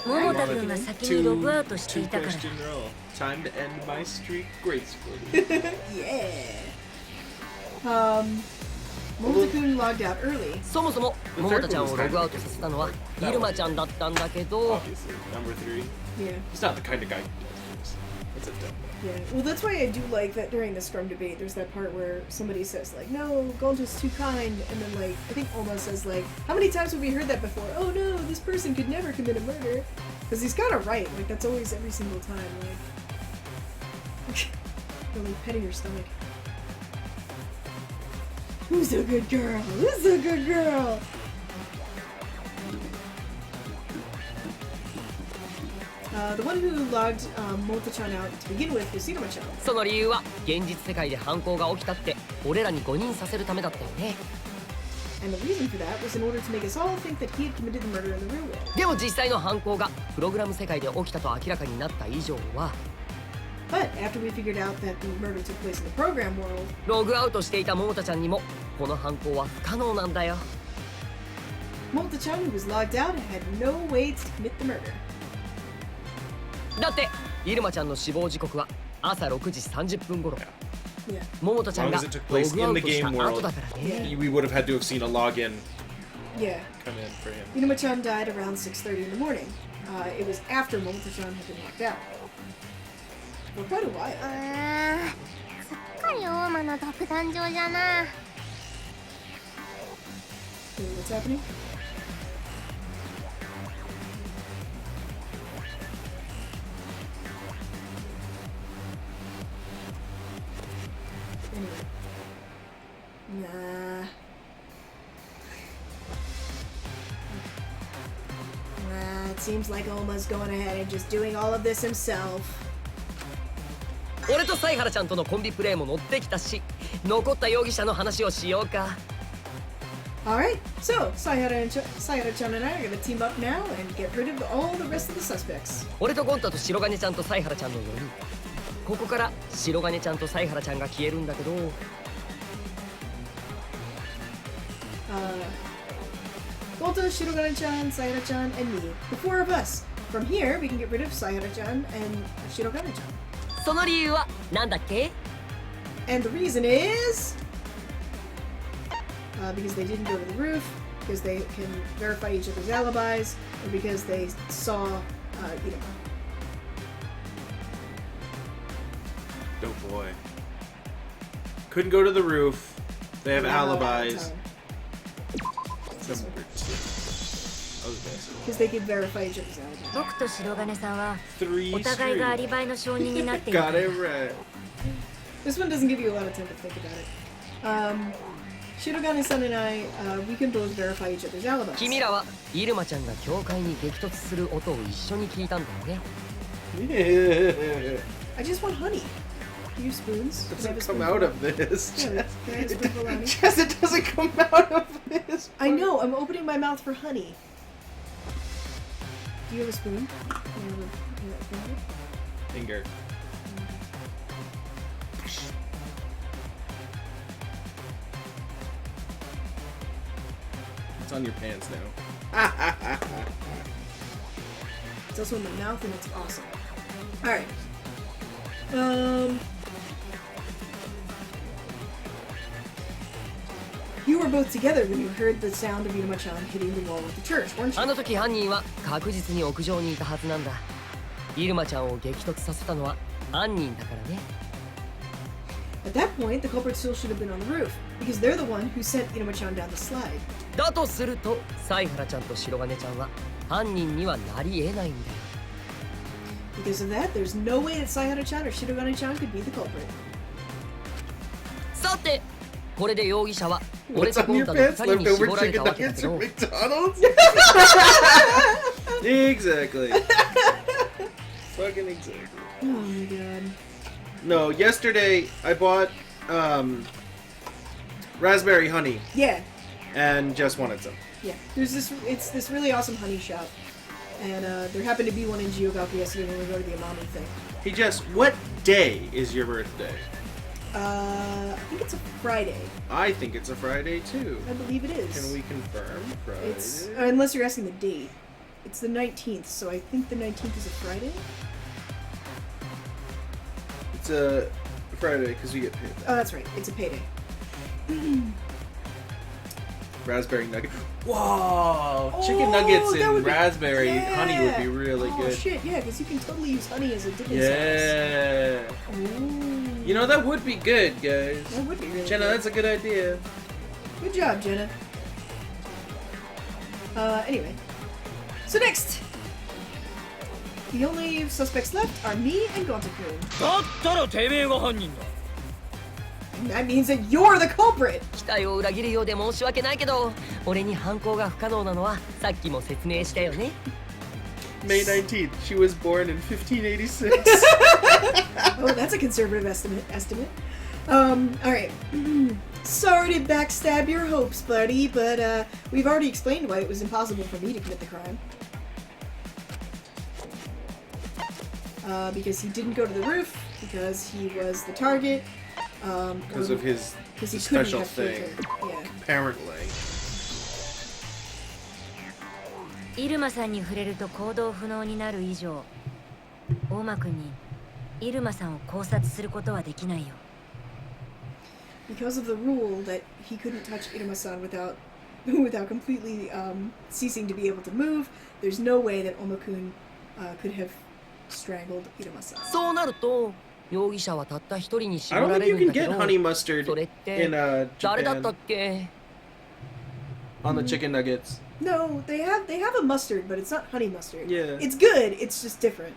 J: 桃太くんが先にログアウトしていたから。
B: Two question roll. Time to end my streak gracefully.
A: Yeah. Momota-kun logged out early.
G: そもそも桃田ちゃんをログアウトさせたのはイルマちゃんだったんだけど
B: Obviously. Number 3.
A: Yeah.
B: He's not the kind of guy who does this. It's a dumb guy.
A: Yeah, well, that's why I do like that during the Scrum debate, there's that part where somebody says, like, no, Gonta's too kind, and then, like, I think Oma says, like, how many times have we heard that before? Oh no, this person could never commit a murder. Because he's kind of right, like, that's always every single time, like, you're, like, petting your stomach. Who's a good girl? Who's a good girl? The one who logged Momota-chan out to begin with was Iruma-chan.
G: その理由は現実世界で犯行が起きたって俺らに誤認させるためだったよね。
A: And the reason for that was in order to make us all think that he had committed the murder in the real world.
G: でも実際の犯行がプログラム世界で起きたと明らかになった以上は
A: But after we figured out that the murder took place in the program world,
G: ログアウトしていた桃田ちゃんにもこの犯行は不可能なんだよ。
A: Momota-chan, who was logged out, had no way to commit the murder.
G: だってイルマちゃんの死亡時刻は朝6時30分頃
A: Yeah.
G: 桃とちゃんが
B: As long as it took
G: ロ
B: place
G: グア
B: in
G: ウ
B: the
G: トした
B: game
G: 後
B: world.
G: だからね。
B: We would have had to have seen a login
A: Yeah.
B: come in for him.
A: Inuma-chan died around 6:30 in the morning. It was after Momoto-chan had been locked out. For quite a while.
L: すっかり大間の独壇場じゃな。
A: What's happening? Anyway. Nah. It seems like Oma's going ahead and just doing all of this himself.
G: 俺と犀原ちゃんとのコンビプレイも乗ってきたし、残った容疑者の話をしようか。
A: Alright, so Sayara-chan and I are gonna team up now and get rid of all the rest of the suspects.
G: 俺とゴンタと白金ちゃんと犀原ちゃんの4人。ここから白金ちゃんと犀原ちゃんが消えるんだけど、
A: Golta, Shirogane-chan, Sayara-chan, and me. The four of us. From here, we can get rid of Sayara-chan and Shirogane-chan.
G: その理由はなんだっけ？
A: And the reason is... because they didn't go to the roof, because they can verify each other's alibis, or because they saw,
B: Oh boy. Couldn't go to the roof. They have alibis. Number 2.
A: Because they can verify each other's alibis.
J: 僕と白金さんは
B: Three
J: お互いがア
B: street.
J: リバイの証人になっている
B: Got it right.
A: This one doesn't give you a lot of time to think about it. Shirogane-san and I, we can both verify each other's alibis.
G: 君らは入間ちゃんが教会に激突する音を一緒に聞いたんだよね。
B: Yeah.
A: I just want honey. Do you have spoons?
B: It
A: Can I have a
B: doesn't come
A: spoonful?
B: out of this.
A: Yeah, can I have a spoonful of honey?
B: Jess, it doesn't come out of this.
A: I know, I'm opening my mouth for honey. Do you have a spoon? Can I have a finger?
B: Finger. It's on your pants now.
A: It's also in my mouth and it's awesome. Alright. You were both together when you heard the sound of Inuma-chan hitting the wall of the church, weren't
G: あ
A: you?
G: の時犯人は確実に屋上にいたはずなんだ。入間ちゃんを激突させたのは犯人だからね。
A: At that point, the culprit still should have been on the roof, because they're the one who sent Inuma-chan down the slide.
G: だとすると犀原ちゃんと白金ちゃんは犯人にはなり得ないんだよ。
A: Because of that, there's no way that Sayara-chan or Shirogane-chan could be the culprit.
G: さて、これで容疑者は俺
B: What's
G: と
B: on
G: ゴン
B: your
G: タの
B: pants?
G: 2人に
B: Leftover
G: 絞られ
B: chicken
G: たわけだ
B: nuggets
G: け
B: from
G: ど
B: McDonald's? Exactly. Fucking exactly.
A: Oh my god.
B: No, yesterday I bought raspberry honey
A: Yeah,
B: and Jess wanted some.
A: yeah. It's this really awesome honey shop. And there happened to be one in Giogaku yesterday when we go to the Amami thing.
B: Hey Jess, what day is your birthday?
A: I think it's a Friday.
B: I think it's a Friday too.
A: I believe it is.
B: Can we confirm Friday?
A: It's unless you're asking the date. It's the 19th, so I think the 19th is a Friday.
B: It's a Friday because we get paid.
A: Oh, that's right. It's a payday.
B: Raspberry nugget. Whoa! Chicken nuggets
A: that
B: and
A: would be-
B: raspberry
A: yeah.
B: honey would be really
A: Oh
B: good.
A: shit, yeah, because you can totally use honey as a dipping sauce.
B: Yeah.
A: Ooh.
B: You know, that would be good, guys.
A: That would be really
B: Jenna,
A: good.
B: that's a good idea.
A: Good job, Jenna. Anyway. So next! The only suspects left are me and Gonta-kun.
E: だったらてめえが犯人だ。
A: And that means that you're the culprit!
G: 期待を裏切るようで申し訳ないけど、俺に犯行が不可能なのはさっきも説明したよね。
B: May 19th. She was born in 1586.
A: Oh, that's a conservative estimate. Alright. Sorry to backstab your hopes, buddy, but we've already explained why it was impossible for me to commit the crime. Because he didn't go to the roof, because he was the target,
B: Because of his
A: 'cause he couldn't
B: special
A: have killed
B: thing.
A: her. Yeah.
B: Apparently.
J: 入間さんに触れると行動不能になる以上、大間くんに入間さんを考察することはできないよ。
A: because of the rule that he couldn't touch Iruma-san without completely ceasing to be able to move, there's no way that Oma-kun could have strangled Iruma-san.
G: そうなると容疑者はたった一人に
B: I
G: 絞
B: don't
G: ら
B: think
G: れ
B: you
G: るん
B: can
G: だけ
B: get
G: ど
B: honey mustard
G: それって
B: in
G: 誰だった
B: Japan
G: っけ
B: on the chicken nuggets.
A: No, they have a mustard, but it's not honey mustard.
B: Yeah.
A: It's good, it's just different.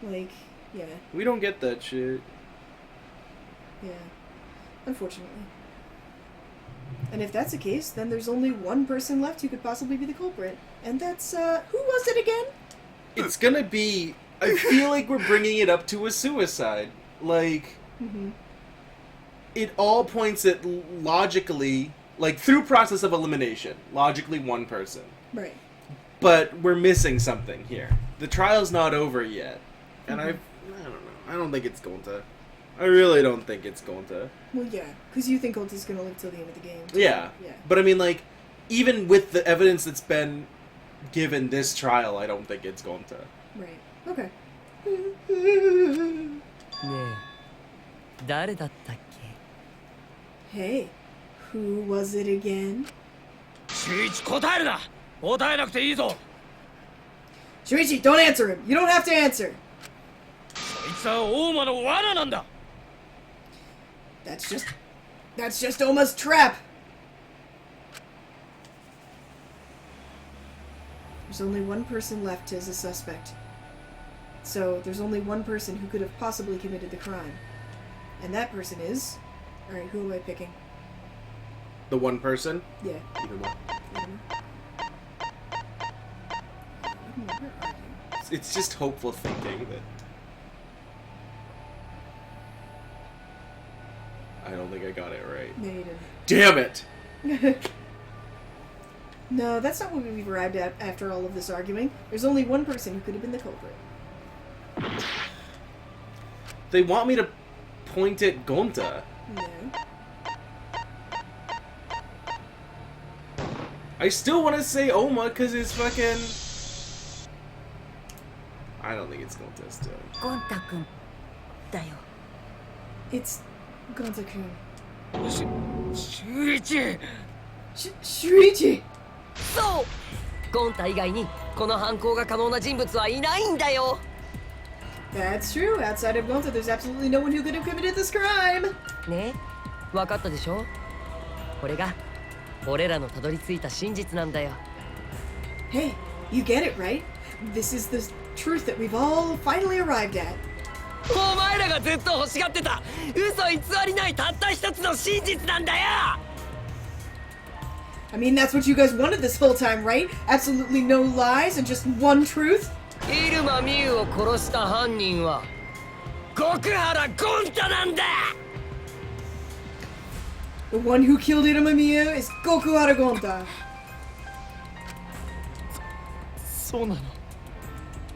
A: Like, yeah,
B: We don't get that shit.
A: yeah. Unfortunately. And if that's the case, then there's only one person left who could possibly be the culprit. And that's, who was it again?
B: It's gonna be. I feel like we're bringing it up to a suicide. Like, it all points at logically, like through process of elimination, logically one person.
A: Right.
B: But we're missing something here. The trial's not over yet, and I don't know. I don't think it's going to. I really don't think it's going to.
A: Well, yeah, because you think Ulta's gonna live till the end of the game. too.
B: Yeah.
A: Yeah.
B: But I mean, like, even with the evidence that's been given this trial, I don't think it's going to.
A: Right. Okay.
G: ねえ誰だったっ
A: Hey, who was it again?
E: 周一答えるな答えなくていいぞ
A: Shuichi, don't answer him. You don't have to answer.
E: そいつは大間の罠なんだ
A: That's just Oma's trap. There's only one person left as a suspect. So there's only one person who could have possibly committed the crime. And that person is... Alright, who am I picking?
B: The one person?
A: Yeah.
B: Either one.
A: Where are you?
B: It's just hopeful thinking that. I don't think I got it right.
A: No, you didn't.
B: Damn it!
A: No, that's not what we've arrived at after all of this arguing. There's only one person who could have been the culprit.
B: They want me to point at Gonta.
A: No.
B: I still want to say Oma because it's fucking. I don't think it's Gonta still.
J: ゴンタ君だよ
A: It's Gonta-kun.
E: 周一
A: Shuichi!
G: そうゴンタ以外にこの犯行が可能な人物はいないんだよ
A: That's true. Outside of Gonta, there's absolutely no one who could have committed this crime.
G: ね分かったでしょこれが俺らのたどり着いた真実なんだよ
A: Hey, you get it, right? This is the truth that we've all finally arrived at.
G: お前らがずっと欲しがってた嘘偽りないたった一つの真実なんだよ
A: I mean, that's what you guys wanted this whole time, right? Absolutely no lies and just one truth?
G: 入間美優を殺した犯人は極原ゴンタなんだ
A: The one who killed Iruma Miyu is Gokuhara Gonta.
I: そうなの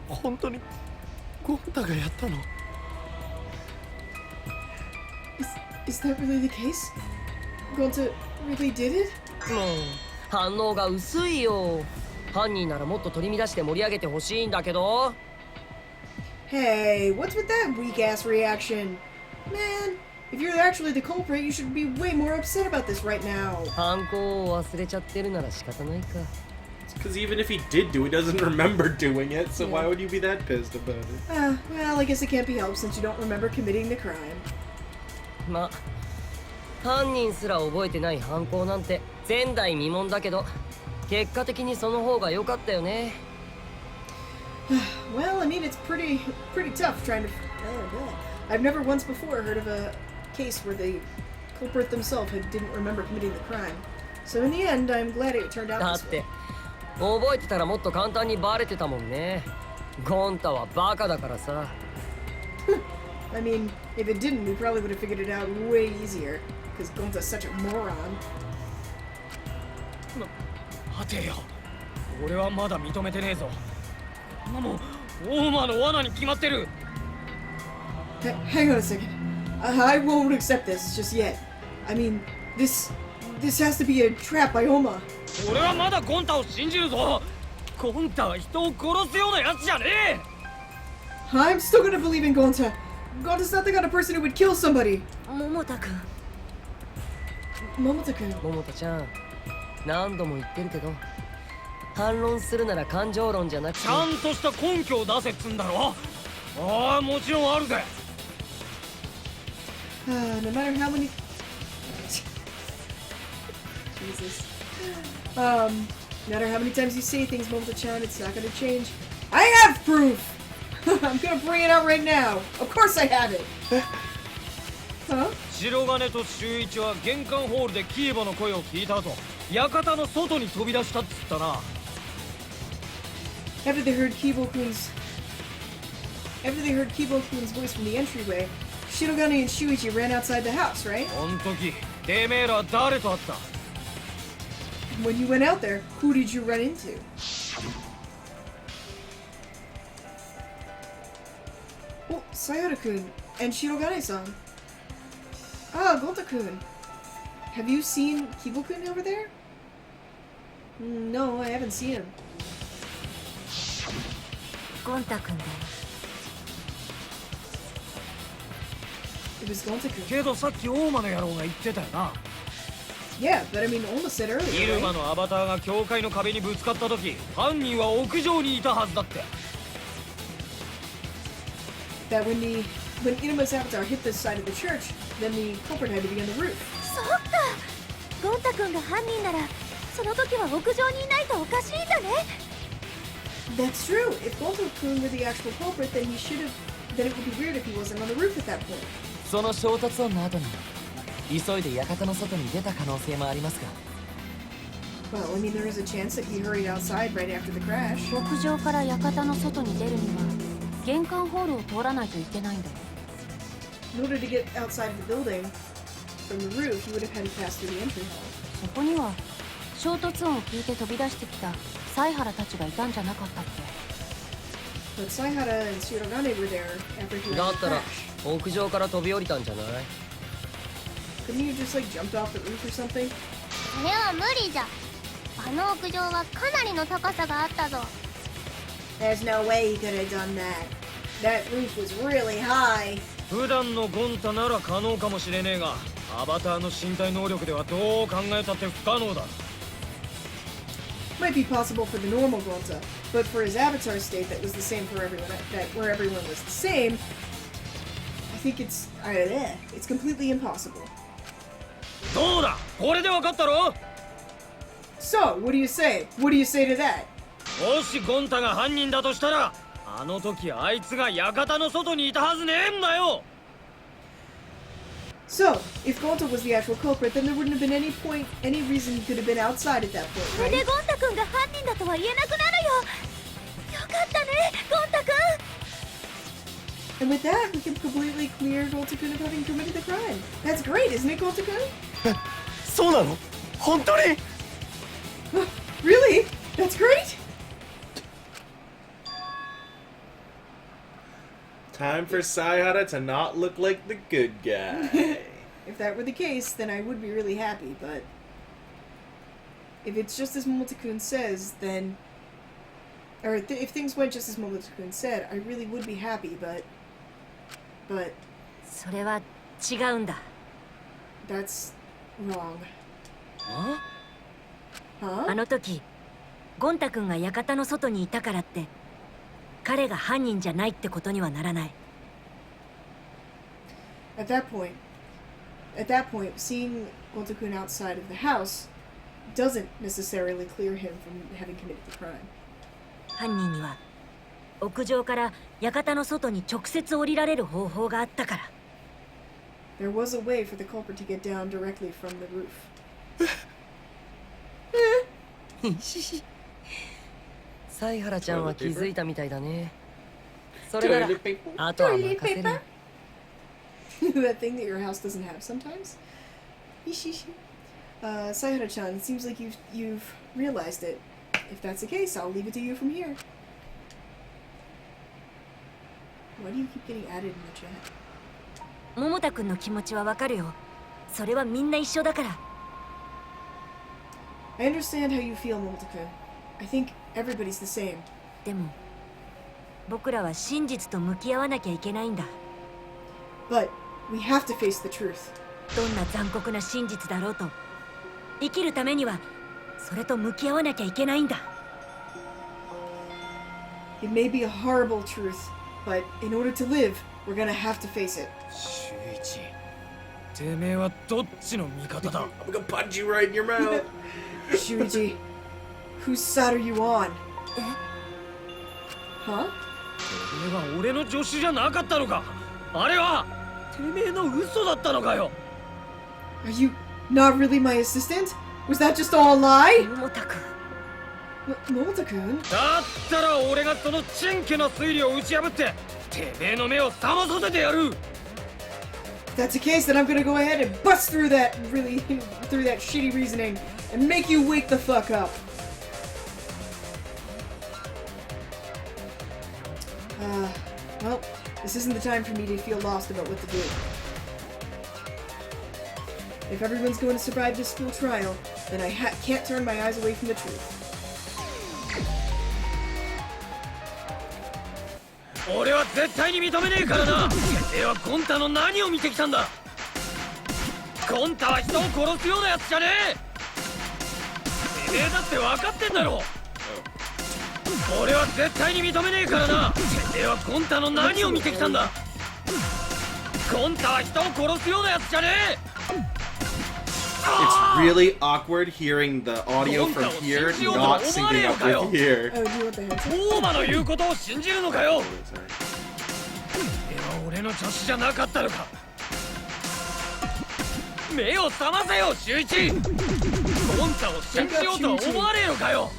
I: 本当にゴンタがやったの
A: Is that really the case? Gonta really did it?
G: もう反応が薄いよ犯人ならもっと取り乱して盛り上げてほしいんだけど
A: Hey, what's with that weak-ass reaction? Man, if you're actually the culprit, you should be way more upset about this right now.
G: 犯行を忘れちゃってるなら仕方ないか
B: Because even if he did do it, he doesn't remember doing it, so why would you be that pissed about it?
A: Well, I guess it can't be helped since you don't remember committing the crime.
G: まあ犯人すら覚えてない犯行なんて前代未聞だけど結果的にその方が良かったよね
A: Well, I mean, it's pretty tough trying to... I've never once before heard of a case where the culprit themselves didn't remember committing the crime. So in the end, I'm glad it turned out
G: だ
A: this
G: っ
A: way.
G: て覚えてたらもっと簡単にバレてたもんねゴンタはバカだからさ
A: I mean, if it didn't, we probably would have figured it out way easier. Because Gonta's such a moron.
E: 待てよ俺はまだ認めてねえぞこんなもん大間の罠に決まってる
A: Hang on a second. I won't accept this just yet. I mean, this has to be a trap by Oma.
E: 俺はまだゴンタを信じるぞゴンタは人を殺すようなやつじゃねえ
A: I'm still gonna believe in Gonta. Gonta's not the kind of person who would kill somebody.
J: 桃田君
A: Momota-kun.
G: 桃田ちゃん、何度も言ってるけど、反論するなら感情論じゃなくて、
E: ちゃんとした根拠を出せっつんだろ。ああ、もちろんあるぜ。
A: No matter how many... Jesus. No matter how many times you say things, Momota-chan, it's not gonna change. I have proof! I'm gonna bring it out right now. Of course I have it. Huh?
E: 白金と周一は玄関ホールでキーボの声を聞いた後、館の外に飛び出したっつったな。
A: After they heard Kibo-kun's voice from the entryway, Shirogane and Shuichi ran outside the house, right?
E: こん時、てめえら誰と会った？
A: When you went out there, who did you run into? Oh, Sayada-kun and Shirogane-san. Ah, Gonta-kun. Have you seen Kibo-kun over there? No, I haven't seen him.
J: ゴンタ君だよ。
A: It was Gonta-kun.
E: けどさっき大間の野郎が言ってたよな。
A: Yeah, but I mean, Oma said
E: イ
A: earlier,
E: ルマ
A: right?
E: のアバターが教会の壁にぶつかった時、犯人は屋上にいたはずだって。
A: That when Inuma's avatar hit this side of the church, then the culprit had to be on the roof.
D: そっか。ゴンタ君が犯人なら、その時は屋上にいないとおかしいんだね。
A: That's true. If Gonta-kun were the actual culprit, then then it would be weird if he wasn't on the roof at that point.
H: その衝突音の後に急いで館の外に出た可能性もありますが。
A: Well, I mean, there is a chance that he hurried outside right after the crash.
F: 屋上から館の外に出るには玄関ホールを通らないといけないんだよ。
A: In order to get outside the building from the roof, he would have had to pass through the entry hall.
F: そこには衝突音を聞いて飛び出してきた犀原たちがいたんじゃなかったっけ？
A: But Saihara and Shirogane were there after he
G: だ
A: had
G: っ
A: the
G: たら
A: crash.
G: 屋上から飛び降りたんじゃない？
A: Couldn't he have just like jumped off the roof or something?
L: それは無理じゃ。あの屋上はかなりの高さがあったぞ。
A: There's no way he could have done that. That roof was really high.
E: 普段のゴンタなら可能かもしれねえが、アバターの身体能力ではどう考えたって不可能だ。
A: Might be possible for the normal Gonta, but for his avatar state that was the same for everyone, where everyone was the same, I think it's completely impossible.
E: どうだ、これで分かったろ？
A: So, what do you say? What do you say to that?
E: もしゴンタが犯人だとしたら、あの時あいつが館の外にいたはずねえんだよ。
A: So, if Gonta was the actual culprit, then there wouldn't have been any reason he could have been outside at that
D: そ
A: point,
D: れ
A: right?
D: でゴンタ君が犯人だとは言えなくなるよ。よかったね、ゴンタ君。
A: And with that, we can completely clear Gonta-kun of having committed the crime. That's great, isn't it, Gonta-kun?
I: そうなの？本当に？
A: Really? That's great?
B: Time for Sayhara to not look like the good guy.
A: If that were the case, then I would be really happy, but if it's just as Momota-kun says, then... Or if things went just as Momota-kun said, I really would be happy, but...
J: それは違うんだ。
A: That's wrong.
J: あ
A: Huh?
J: の時ゴンタ君が館の外にいたからって彼が犯人じゃないってことにはならない。
A: At that point, seeing Gonta-kun outside of the house doesn't necessarily clear him from having committed the crime.
J: 犯人には屋上から館の外に直接降りられる方法があったから。
A: There was a way for the culprit to get down directly from the roof.
G: 犀原ちゃんは気づいたみたいだね。それならあとは任せるよ。
A: That thing that your house doesn't have sometimes? Sayhara-chan, it seems like you've realized it. If that's the case, I'll leave it to you from here. Why do you keep getting added in the chat?
J: 桃田君の気持ちはわかるよ。それはみんな一緒だから。
A: I understand how you feel, Momota-kun. I think everybody's the same.
J: でも僕らは真実と向き合わなきゃいけないんだ。
A: But we have to face the truth.
J: どんな残酷な真実だろうと生きるためにはそれと向き合わなきゃいけないんだ。
A: It may be a horrible truth, but in order to live, we're gonna have to face it.
E: 周一、てめえはどっちの味方だ？
B: I'm gonna punch you right in your mouth.
A: Shuichi, whose side are you on? Huh?
E: てめえは俺の助手じゃなかったのか？あれはてめえの嘘だったのかよ？
A: Are you not really my assistant? Was that just all a lie?
J: 桃太くん、
A: Momota-kun?
E: だったら俺がそのちんけな推理を打ち破っててめえの目を覚まさせてやる。
A: If that's the case, then I'm gonna go ahead and bust through that through that shitty reasoning and make you wake the fuck up. Well, this isn't the time for me to feel lost about what to do. If everyone's going to survive this school trial, then I can't turn my eyes away from the truth.
E: 俺は絶対に認めねえからな。てめえはゴンタの何を見てきたんだ？ゴンタは人を殺すようなやつじゃねえ。てめえだって分かってんだろ。俺は絶対に認めねえからな。てめえはゴンタの何を見てきたんだ？ゴンタは人を殺すようなやつじゃねえ。
B: It's really awkward hearing the audio from here not syncing up with here.
A: Oh, do you want the headset?
E: オーマの言うことを信じるのかよ。俺の助手じゃなかったのか。目を覚ませよ、周一。ゴンタを信じようとは思わねえのかよ。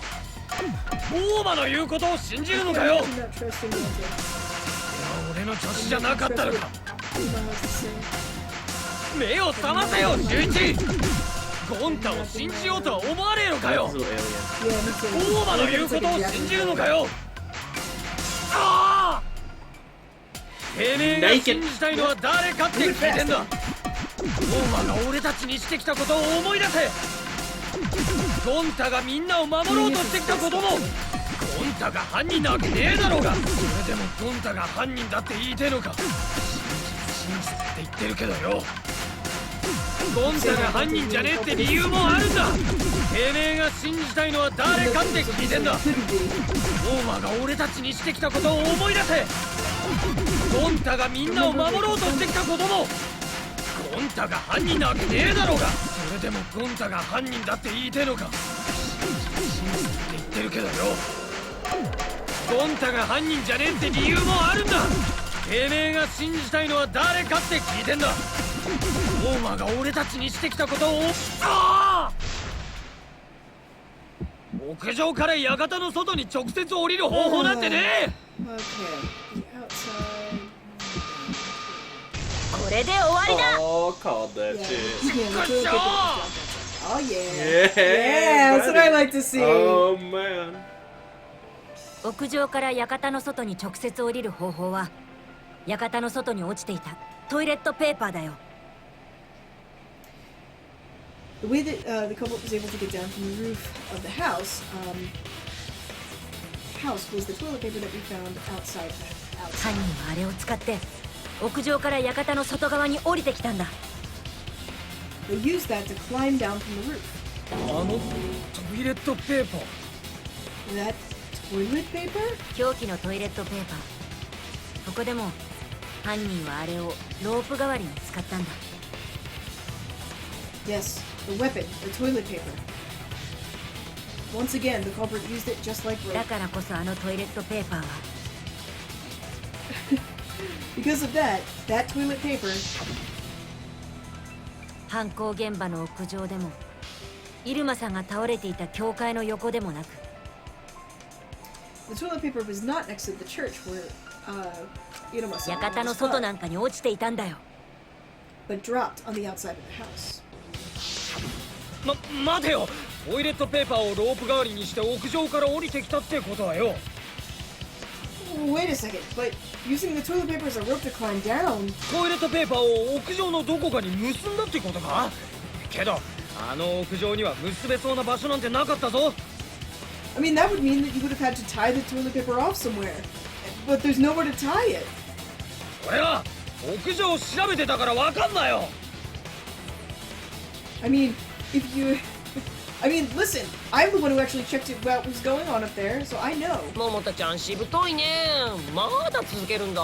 E: オーマの言うことを信じるのかよ。
A: I'm not trusting Momota.
E: 俺の助手じゃなかったのか。目を覚ませよ、周一。ゴンタを信じようとは思わねえのかよ。
B: Little alien.
A: Yeah, me too.
E: オーマの言うことを信じるのかよ。ああ。てめえが信じたいのは誰かって聞いてんだ。オーマが俺たちにしてきたことを思い出せ。ゴンタがみんなを守ろうとしてきたこともゴンタが犯人なわけねえだろうが。それでもゴンタが犯人だって言いてえのか。真実って言ってるけどよ。ゴンタが犯人じゃねえって理由もあるんだ。てめえが信じたいのは誰かって聞いてんだ。オーマが俺たちにしてきたことを思い出せ。ゴンタがみんなを守ろうとしてきたこともゴンタが犯人なわけねえだろうが。それでもゴンタが犯人だって言いてえのか。真実って言ってるけどよ。ゴンタが犯人じゃねえって理由もあるんだ。てめえが信じたいのは誰かって聞いてんだ。オーマが俺たちにしてきたことを。ああ。屋上から館の外に直接降りる方法なんてねえ。
A: Okay, the outside.
J: これで終わりだ。
B: Oh, called that
A: Yeah,
B: shit.
A: yeah, let's really get the- Oh yeah.
B: Yeah,
A: Yeah, that's what I
B: buddy.
A: like to see.
B: Oh man.
J: 屋上から館の外に直接降りる方法は館の外に落ちていたトイレットペーパーだよ。
A: The way that the couple was able to get down from the roof of the house was the toilet paper that we found outside.
J: 犯人はあれを使って屋上から館の外側に降りてきたんだ。
A: They used that to climb down from the roof.
E: あのトイレットペーパー。
A: That toilet paper?
J: 凶器のトイレットペーパー。ここでも犯人はあれをロープ代わりに使ったんだ。
A: Yes, the weapon, the toilet paper. Once again, the culprit used it just like rope.
J: だからこそあのトイレットペーパーは
A: Because of that toilet paper.
J: 犯行現場の屋上でも入間さんが倒れていた教会の横でもなく
A: The toilet paper was not next to the church where Iruma-san
J: 館の
A: was
J: 外
A: caught,
J: なんかに落ちていたんだよ。
A: but dropped on the outside of the house.
E: 待てよ。トイレットペーパーをロープ代わりにして屋上から降りてきたってことはよ。
A: Wait a second, but using the toilet paper as a rope to climb down.
E: トイレットペーパーを屋上のどこかに結んだってことか。けどあの屋上には結べそうな場所なんてなかったぞ。
A: I mean, that would mean that you would have had to tie the toilet paper off somewhere. But there's nowhere to tie it.
E: 俺は屋上を調べてたからわかんないよ。
A: I mean, if I mean, listen, I'm the one who actually checked out what was going on up there, so I know.
G: 桃太ちゃんしぶといね。まだ続けるんだ。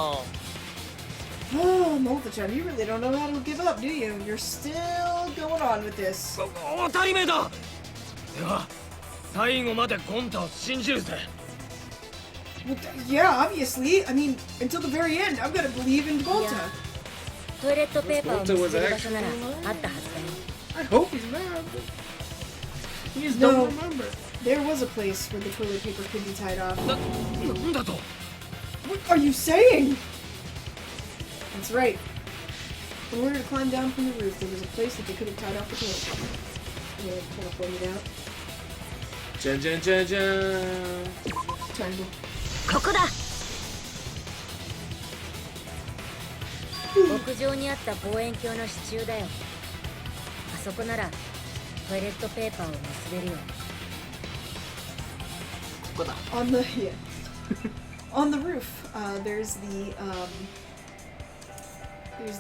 A: Oh, Molta-chan, you really don't know how to give up, do you? You're still going on with this.
E: 当たり前だ。では最後までゴンタを信じるぜ。
A: Well, yeah, obviously. I mean, until the very end, I'm gonna believe in Volta.
J: トイレットペーパーを見つける場所ならあったはずだよ。
B: I hope he's mad. He just
A: No.
B: don't remember.
A: There was a place where the toilet paper could be tied off.
E: なんだと。
A: What are you saying? That's right. In order to climb down from the roof, there was a place that they could have tied off the toilet paper. Yeah, kind of pointed out.
B: Jan jan jan jan.
A: Triangle.
J: ここだ。屋上にあった望遠鏡の支柱だよ。あそこならトイレットペーパーを結べるよ。
A: On the yeah, on the roof, there's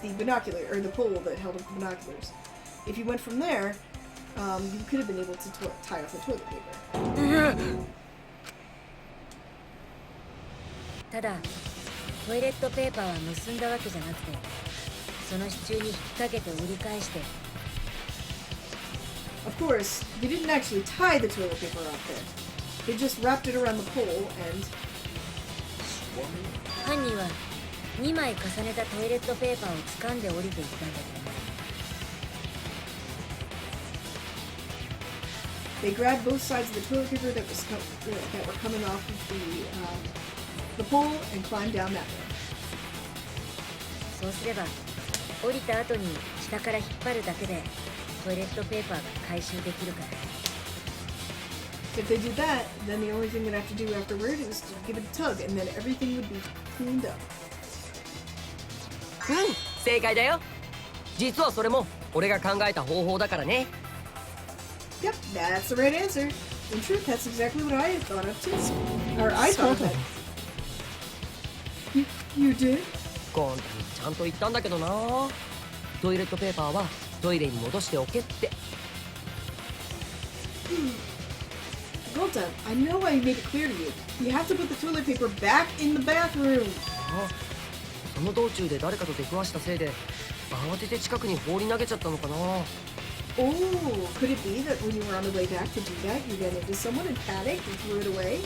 A: the binocular or the pole that held up the binoculars. If you went from there, you could have been able to tie off the toilet paper.
J: ただトイレットペーパーは結んだわけじゃなくて、その支柱に引っ掛けて折り返して。
A: Of course, they didn't actually tie the toilet paper off there. They just wrapped it around the pole and.
J: 犯人は2枚重ねたトイレットペーパーを掴んで降りていったんだけどね。
A: They grabbed both sides of the toilet paper that were coming off of the pole and climbed down that way.
J: そうすれば降りた後に下から引っ張るだけでトイレットペーパーが回収できるから。
A: If they did that, then the only thing they'd have to do afterward is to give it a tug, and then everything would be cleaned up.
G: うん、正解だよ。実はそれも俺が考えた方法だからね。
A: Yep, that's the right answer. In truth, that's exactly what I had thought of too. Or I thought of that. You did?
G: ゴンタにちゃんと言ったんだけどな。トイレットペーパーはトイレに戻しておけって。
A: Volta, I know I made it clear to you. You have to put the toilet paper back in the bathroom.
G: あ、その道中で誰かと出くわしたせいで慌てて近くに放り投げちゃったのかな。
A: Oh, could it be that when you were on the way back to do that, you ran into someone and panicked and threw it away?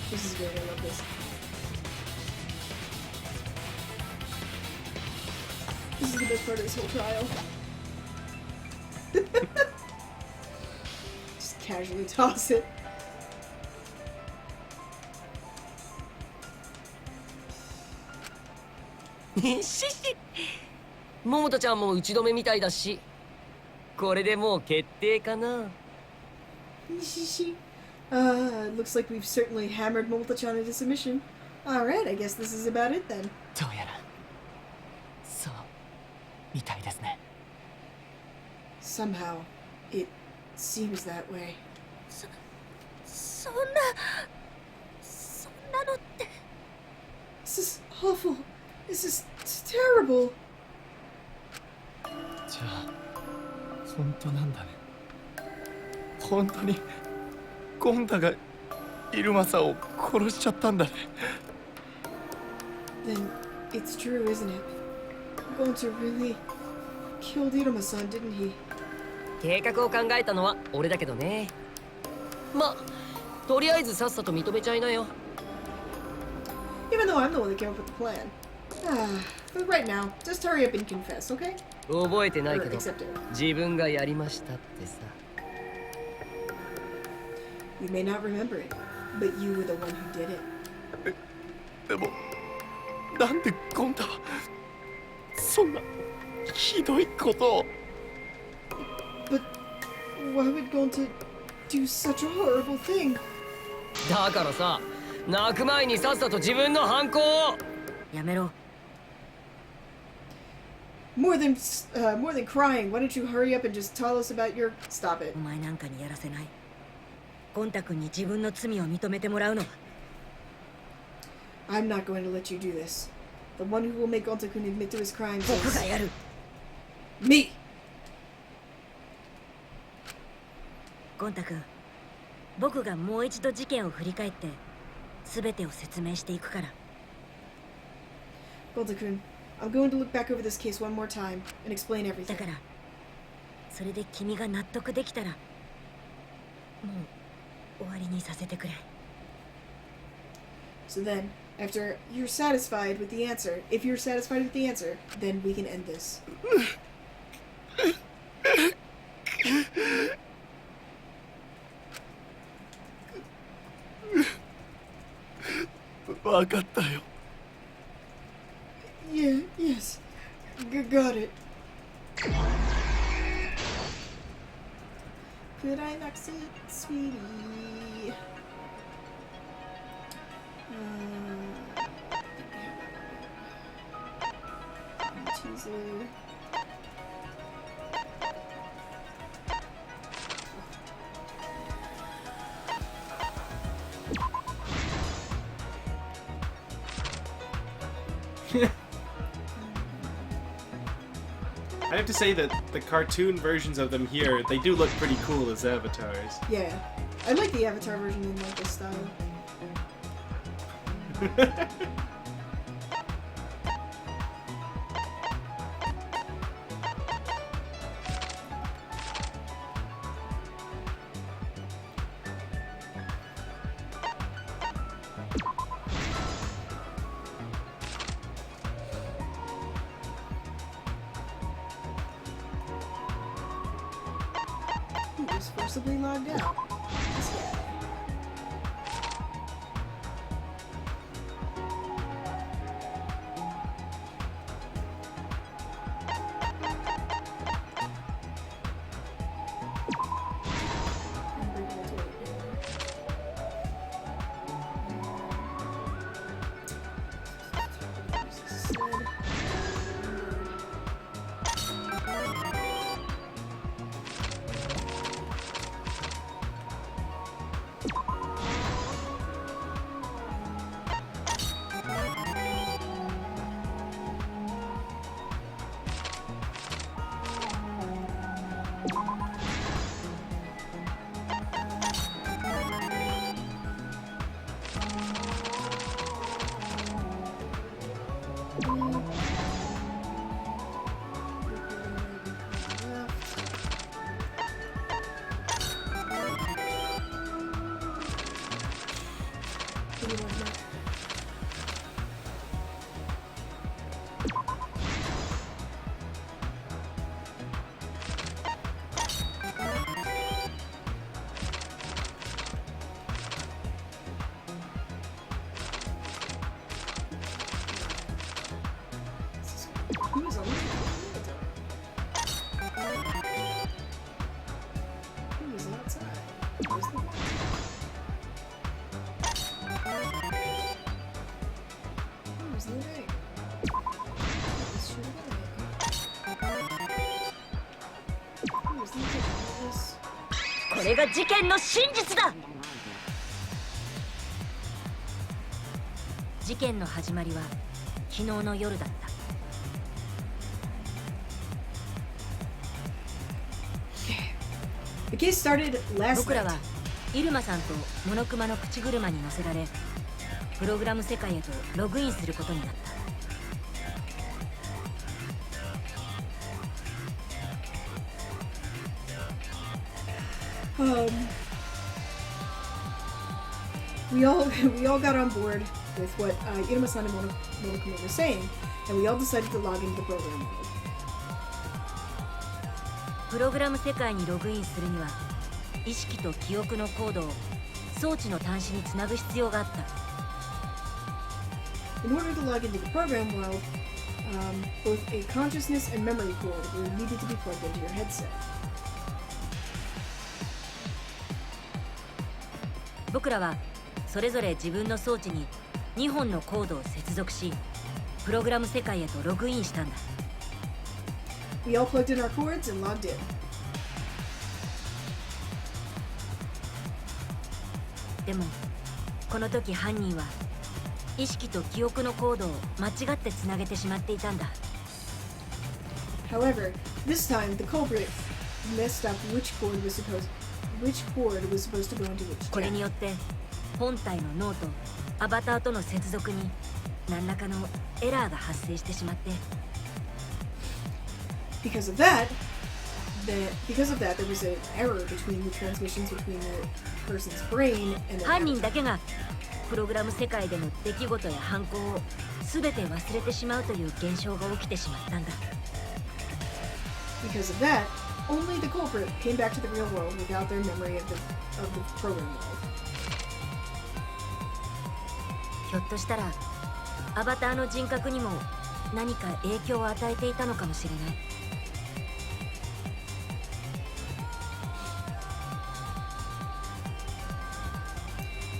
A: This is great, I love this. This is the best part of this whole trial. Just casually toss it.
G: 桃太ちゃんも打ち止めみたいだし、これでもう決定かな。
A: Looks like we've certainly hammered Molta-chan into submission. Alright, I guess this is about it then.
H: どうやらそうみたいですね。
A: Somehow, it seems that way.
D: そんなのって。
A: This is awful. This is terrible.
I: じゃあ本当なんだね。本当にゴンタがイルマさんを殺しちゃったんだね。
A: Then it's true, isn't it? Gonta really killed Iruma-san, didn't he?
G: 計画を考えたのは俺だけどね。ま、とりあえずさっさと認めちゃいなよ。
A: Even though I'm the one that came up with the plan. But right now, just hurry up and confess, okay?
G: 覚えてないけ
A: Or
G: ど
A: accept it.
G: 自分がやりましたってさ。
A: You may not remember it, but you were the one who did it.
I: でもなんでゴンタはそんなひどいことを。
A: But why would Gonta do such a horrible thing?
G: だからさ、泣く前にさっさと自分の犯行を。
J: やめろ。
A: More than crying, why don't you hurry up and just tell us about your... Stop it.
J: お前なんかにやらせない。ゴンタ君に自分の罪を認めてもらうのは。
A: I'm not going to let you do this. The one who will make Gonta-kun admit to his crimes
J: 僕
A: is...
J: がやる。
A: Me!
J: ゴンタ君、僕がもう一度事件を振り返って全てを説明していくから。
A: Gonta-kun, I'm going to look back over this case one more time and explain
J: だ
A: everything.
J: からそれで君が納得できたらもう終わりにさせてくれ。
A: So then, after you're satisfied with the answer, if you're satisfied with the answer, then we can end this.
I: 分かったよ。
A: Yeah, yes. Got it. Could I fix it, sweetie? Teaser.
B: I have to say that the cartoon versions of them here, they do look pretty cool as avatars.
A: Yeah. I like the Avatar version in like this style. He was forcibly logged out. This guy. Who is alive? Who is outside? Where's the Where's the day? Let's shoot it. Where's the day?
J: これが事件の真実だ。事件の始まりは昨日の夜だった。
A: The case started last
J: 僕ら
A: night.
J: はイルマさんとモノクマの口車に乗せられプログラム世界へとログインすることになった。
A: We all got on board with what Iruma-san and Monokuma were saying, and we all decided to log into the program world.
J: プログラム世界にログインするには意識と記憶のコードを装置の端子につなぐ必要があった。
A: In order to log into the program world, both a consciousness and memory cord were needed to be plugged into your headset.
J: 僕らはそれぞれ自分の装置に2本のコードを接続しプログラム世界へとログインしたんだ。
A: We all plugged in our cords and logged in.
J: でもこの時犯人は意識と記憶のコードを間違ってつなげてしまっていたんだ。
A: However, this time the culprit messed up which cord was supposed which cord was supposed to go into which
J: これ
A: jack.
J: によって本体の脳とアバターとの接続に何らかのエラーが発生してしまって、
A: Because of that, there was an error between the transmissions between the person's brain and the
J: 犯人
A: avatar.
J: だけがプログラム世界での出来事や犯行を全て忘れてしまうという現象が起きてしまったんだ。
A: Because of that, only the culprit came back to the real world without their memory of the program world.
J: ひょっとしたらアバターの人格にも何か影響を与えていたのかもしれない。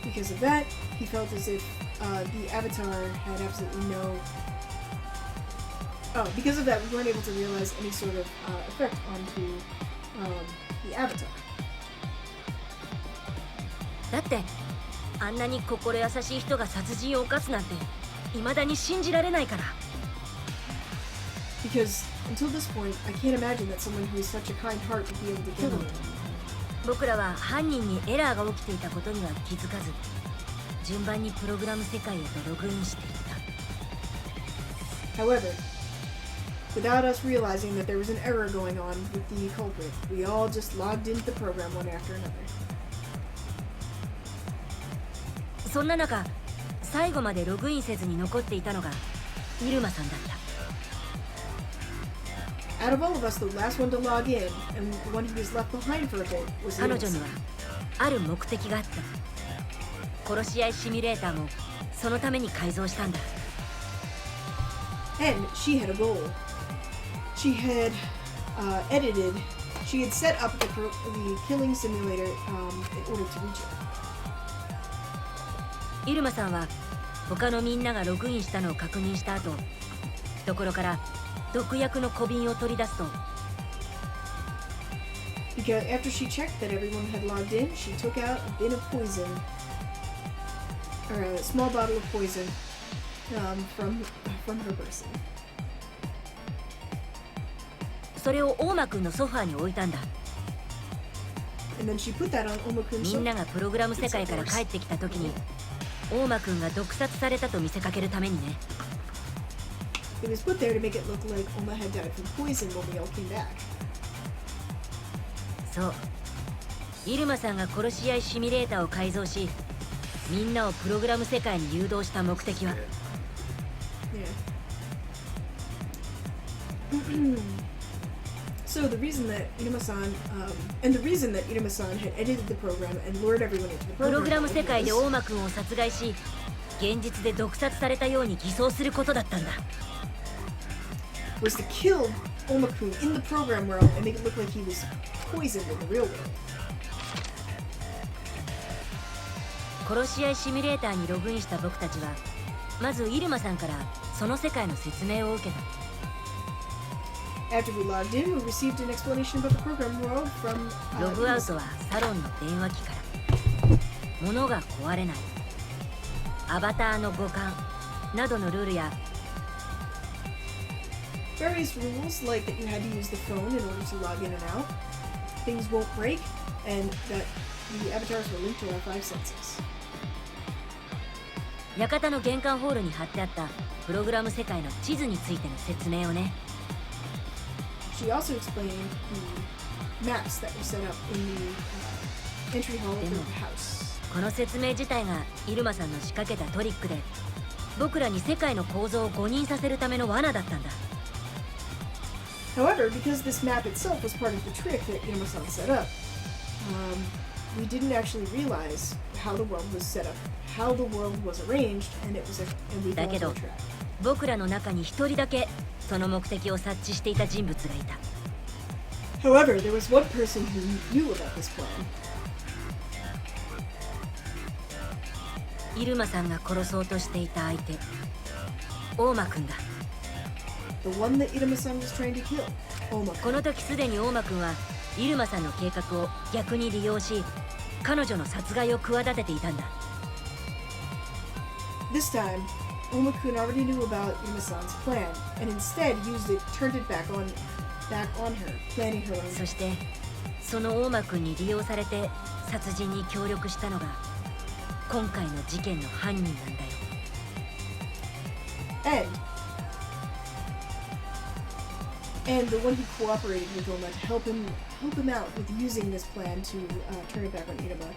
A: Because of that, he felt as if the avatar had absolutely no. Oh, because of that, we weren't able to realize any sort of effect onto the avatar.
J: だってあんなに心優しい人が殺人を犯すなんて未だに信じられないから。
A: Because until this point, I can't imagine that someone who has such a kind heart would be able to kill anyone.
J: 僕らは犯人にエラーが起きていたことには気づかず、順番にプログラム世界へとログインしていった。
A: However, without us realizing that there was an error going on with the culprit, we all just logged into the program one after another.
J: そんな中、最後までログインせずに残っていたのがイルマさんだった。
A: Out of all of us, the last one to log in, and the one who was left behind for a bit, was
J: 彼女に
A: Ilma-san.
J: はある目的があった。殺し合いシミュレーターもそのために改造したんだ。
A: And she had a goal. She had she had set up the killing simulator in order to reach it.
J: イルマさんは他のみんながログインしたのを確認した後、懐から毒薬の小瓶を取り出すと、
A: Because after she checked that everyone had logged in, she took out a bin of poison, or a small bottle of poison, from her person.
J: それを大間くんのソファーに置いたんだ。
A: And then she put that on Oma-kun's
J: みんな
A: sofa.
J: がプログラム世界から帰ってきた時に、大間くんが毒殺されたと見せかけるためにね。
A: It was put there to make it look like Oma had died from poison when we all came back.
J: そう、イルマさんが殺し合いシミュレーターを改造し、みんなをプログラム世界に誘導した目的は、
A: Yeah. So the reason that Iruma-san, had edited the program and lured everyone into the
J: プログラム
A: program
J: 世界で
A: was,
J: 大間くんを殺害し、現実で毒殺されたように偽装することだったんだ。
A: was to kill Oma-kun in the program world and make it look like he was poisoned in the real world.
J: 殺し合いシミュレーターにログインした僕たちは、まずイルマさんからその世界の説明を受けた。
A: After we logged in, we received an explanation about the program world from
J: ログアウトはサロンの電話機から。物が壊れない。アバターの互換などのルールや、
A: various rules, like that you had to use the phone in order to log in and out, things won't break, and that the avatars were linked to our five senses.
J: 館の玄関ホールに貼ってあったプログラム世界の地図についての説明をね。
A: She also explained the maps that were set up in the entry hall of the house.
J: この説明自体がイルマさんの仕掛けたトリックで、僕らに世界の構造を誤認させるための罠だったんだ。
A: However, because this map itself was part of the trick that Iruma-san set up, we didn't actually realize how the world was set up, how the world was arranged, and we fell
J: だけ
A: into
J: ど
A: a trap.
J: 僕らの中に一人だけその目的を察知していた人物がいた。
A: However, there was one person who knew about this plan.
J: イルマさんが殺そうとしていた相手、大間くんだ。
A: The one that Iruma-san was trying to kill, Oma-kun.
J: この時すでに大間くんはイルマさんの計画を逆に利用し、彼女の殺害を企てていたんだ。
A: This time, Oma-kun already knew about Iruma-san's plan, and instead turned it back on her, planning her own.
J: そしてその大間くんに利用されて殺人に協力したのが今回の事件の犯人なんだよ。
A: And the one who cooperated with Oma to help him out with using this plan to turn it back on Inaba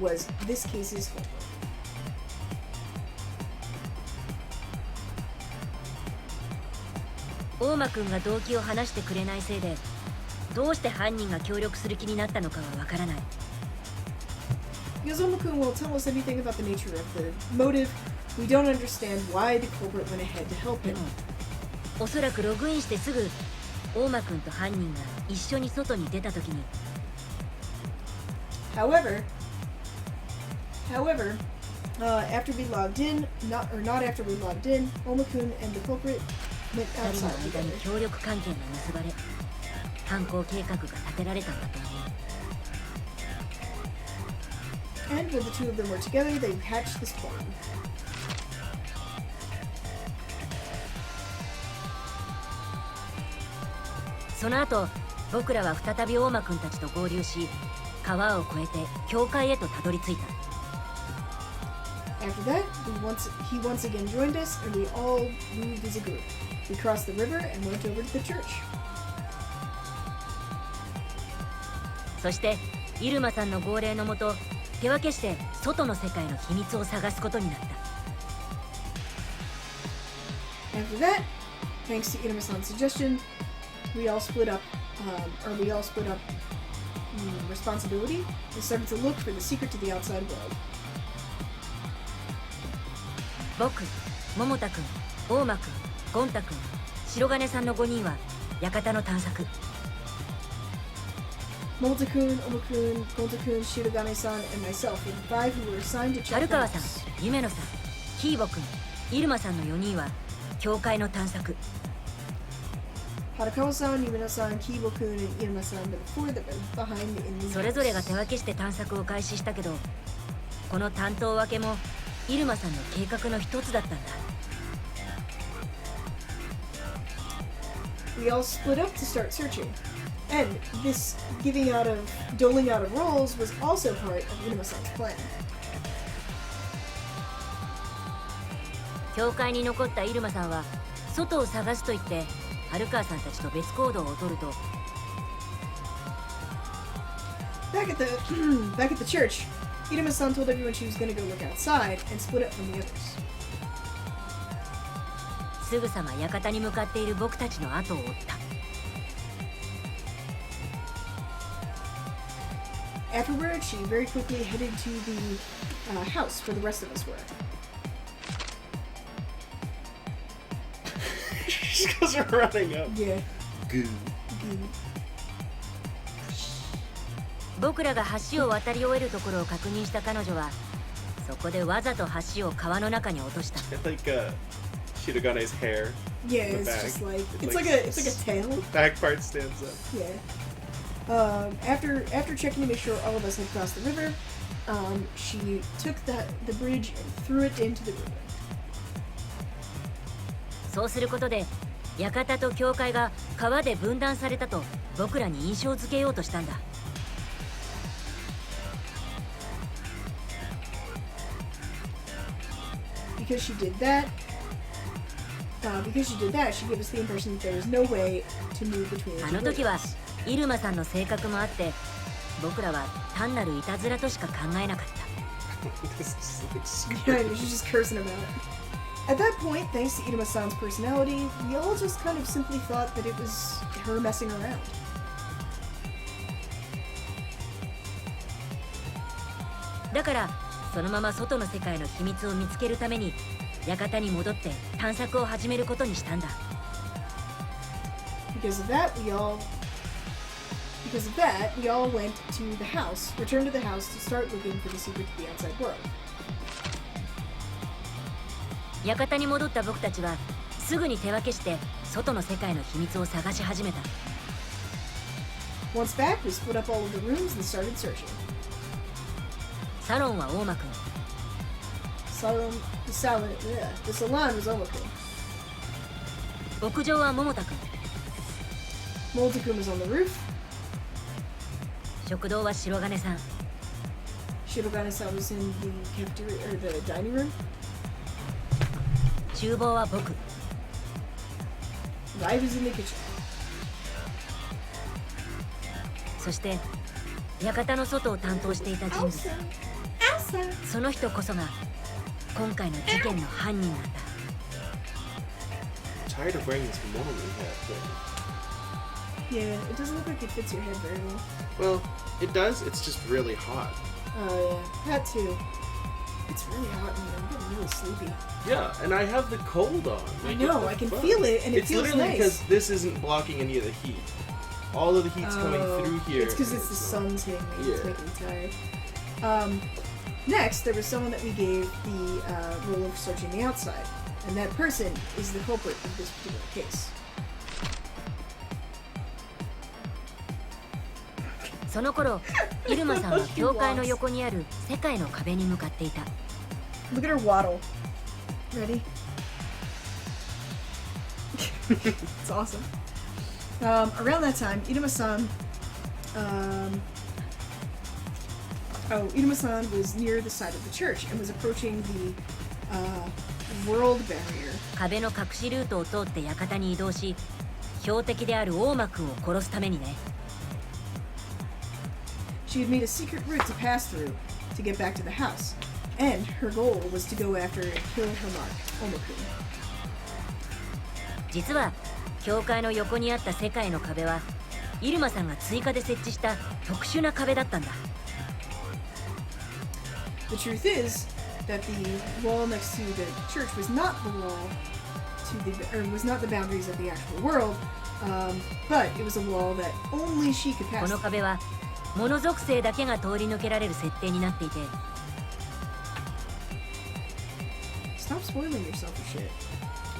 A: was this case's culprit.
J: 大間くんが動機を話してくれないせいで、どうして犯人が協力する気になったのかはわからない。
A: Because Oma-kun won't tell us anything about the nature of the motive, we don't understand why the culprit went ahead to help him.
J: おそらくログインしてすぐ大間くんと犯人が一緒に外に出た時に
A: However, after we logged in, not after we logged in, Oma-kun and the culprit went
J: 二人の
A: outside
J: 間に
A: together.
J: 協力関係が結ばれ、犯行計画が立てられたんだと思う。
A: And when the two of them were together, they hatched this plan.
J: その後、僕らは再び大間くんたちと合流し、川を越えて教会へとたどり着いた。
A: After that, he once again joined us, and we all moved as a group. We crossed the river and went over to the church.
J: そして入間さんの号令のもと、手分けして外の世界の秘密を探すことになった。
A: After that, thanks to Iruma-san's suggestion, we all split up responsibility and started to look for the secret to the outside world.
J: 僕、桃田くん、大間くん、ゴン太くん、白金さんの5人は館の探索。
A: Molta-kun, Oma-kun, Gonta-kun, Shirogane-san, and myself were the five who were assigned to check
J: 春
A: the
J: 川さん、
A: house.
J: 夢野さん、キーボくん、入間さんの4人は教会の探索。
A: Harakawa-san, Yumeno-san, Kibo-kun, and Iruma-san, the four that were behind in the
J: それぞれが手分けして探索を開始したけど、この担当分けも入間さんの計画の一つだったんだ。
A: We all split up to start searching. And this doling out of roles was also part of Iruma-san's plan.
J: 教会に残った入間さんは外を探すと言って春川さんたちと別行動をとると、
A: Back at the church, Iruma-san told everyone she was going to go look outside and split up from the others.
J: すぐさま館に向かっている僕たちの後を追った。
A: Afterward, she very quickly headed to the house where the rest of us were.
B: She just goes running up.
A: Yeah.
B: Goo.
J: 僕らが橋を渡り終えるところを確認した彼女は、そこでわざと橋を川の中に落とした。
B: It's like Shirogane's hair.
A: Yeah,
B: The
A: it's
B: back.
A: just like
B: It's
A: it's
B: like
A: like a tail.
B: Back part stands up.
A: Yeah. After checking to make sure all of us had crossed the river, she took the bridge and threw it into the river.
J: そうすることで館と教会が川で分断されたと僕らに印象づけようとしたんだ。
A: Because she did that, she gave us the impression that there was no way to move between the
J: あ
A: two
J: の時は
A: rivers.
J: 入間さんの性格もあって僕らは単なるいたずらとしか考えなかった。
B: This is like
A: Yeah, I know, she's just cursing about it. At that point, thanks to Iruma-san's personality, we all just kind of simply thought that it was her messing around.
J: だからそのまま外の世界の秘密を見つけるために館に戻って探索を始めることにしたんだ。
A: Because of that, we all returned to the house to start looking for the secret to the outside world.
J: 館に戻った僕たちはすぐに手分けして外の世界の秘密を探し始めた。
A: Once back, we split up all of the rooms and started searching.
J: サロンは大間くん、
A: The salon was Oma-kun.
J: 屋上は桃田くん、
A: Molta-kun was on the roof.
J: 食堂は白金さん。
A: Shirogane-san was in the cafeteria or the dining room.
J: 厨房は僕。
A: I was in the kitchen.
J: そして館の外を担当していた人物。
A: Elsa.
J: その人こそが今回の事件の犯人なんだ。
B: Tired of wearing this monoline hat thing.
A: Yeah, it doesn't look like it fits your head very well.
B: Well, it does. It's just really hot.
A: Oh yeah, that too. It's really hot in here. I'm getting really sleepy.
B: Yeah, and I have the cold on.
A: I
B: Like,
A: know,
B: what the
A: I can
B: fuck?
A: feel it, and it
B: it's
A: feels
B: literally
A: nice.
B: because this isn't blocking any of the heat. All of the heat's coming through here.
A: It's because
B: and
A: it's the
B: not-
A: sun's hitting me. It's
B: Yeah.
A: making me tired. Next, there was someone that we gave the role of searching the outside, and that person is the culprit of this particular case.
J: その頃イルマさんは教会の横にある世界の壁に向かっていた。
A: Look at her waddle. Ready? It's awesome. Around that time, Iruma-san, Iruma-san was near the side of the church and was approaching the world barrier.
J: 壁の隠しルートを通って館に移動し、標的である大間くんを殺すためにね。
A: She had made a secret route to pass through to get back to the house, and her goal was to go after and kill her mark, Oma-kun.
J: 実は教会の横にあった世界の壁はイルマさんが追加で設置した特殊な壁だったんだ。
A: The truth is that the wall next to the church was not the wall to the, or was not the boundaries of the actual world, but it was a wall that only she could
J: こ
A: pass
J: の
A: through.
J: 壁は物属性だけが通り抜けられる設定になっていて、
A: Stop spoiling yourself for shit.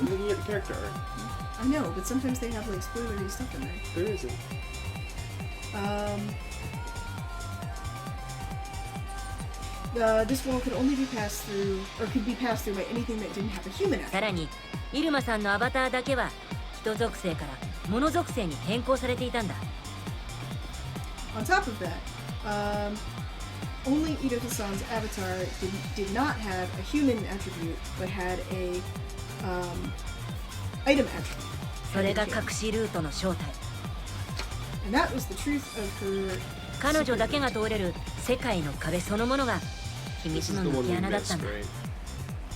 B: I'm looking at the character art.
A: I know, but sometimes they have like spoilery stuff in there.
B: There isn't.
A: This wall could only be passed through, or could be passed through by anything that didn't have a human
J: さ
A: after.
J: らにイルマさんのアバターだけは人属性から物属性に変更されていたんだ。
A: On top of that, only Ito-san's avatar did not have a human attribute, but had a item attribute.
J: それが隠しルートの正体。
A: And that was the truth of her.
J: 彼女だけが通れる世界の壁そのものが秘
B: This
J: 密
B: is
J: の
B: the
J: 抜
B: one
J: け
B: we
J: 穴だっ
B: missed,
J: たんだ。
B: right?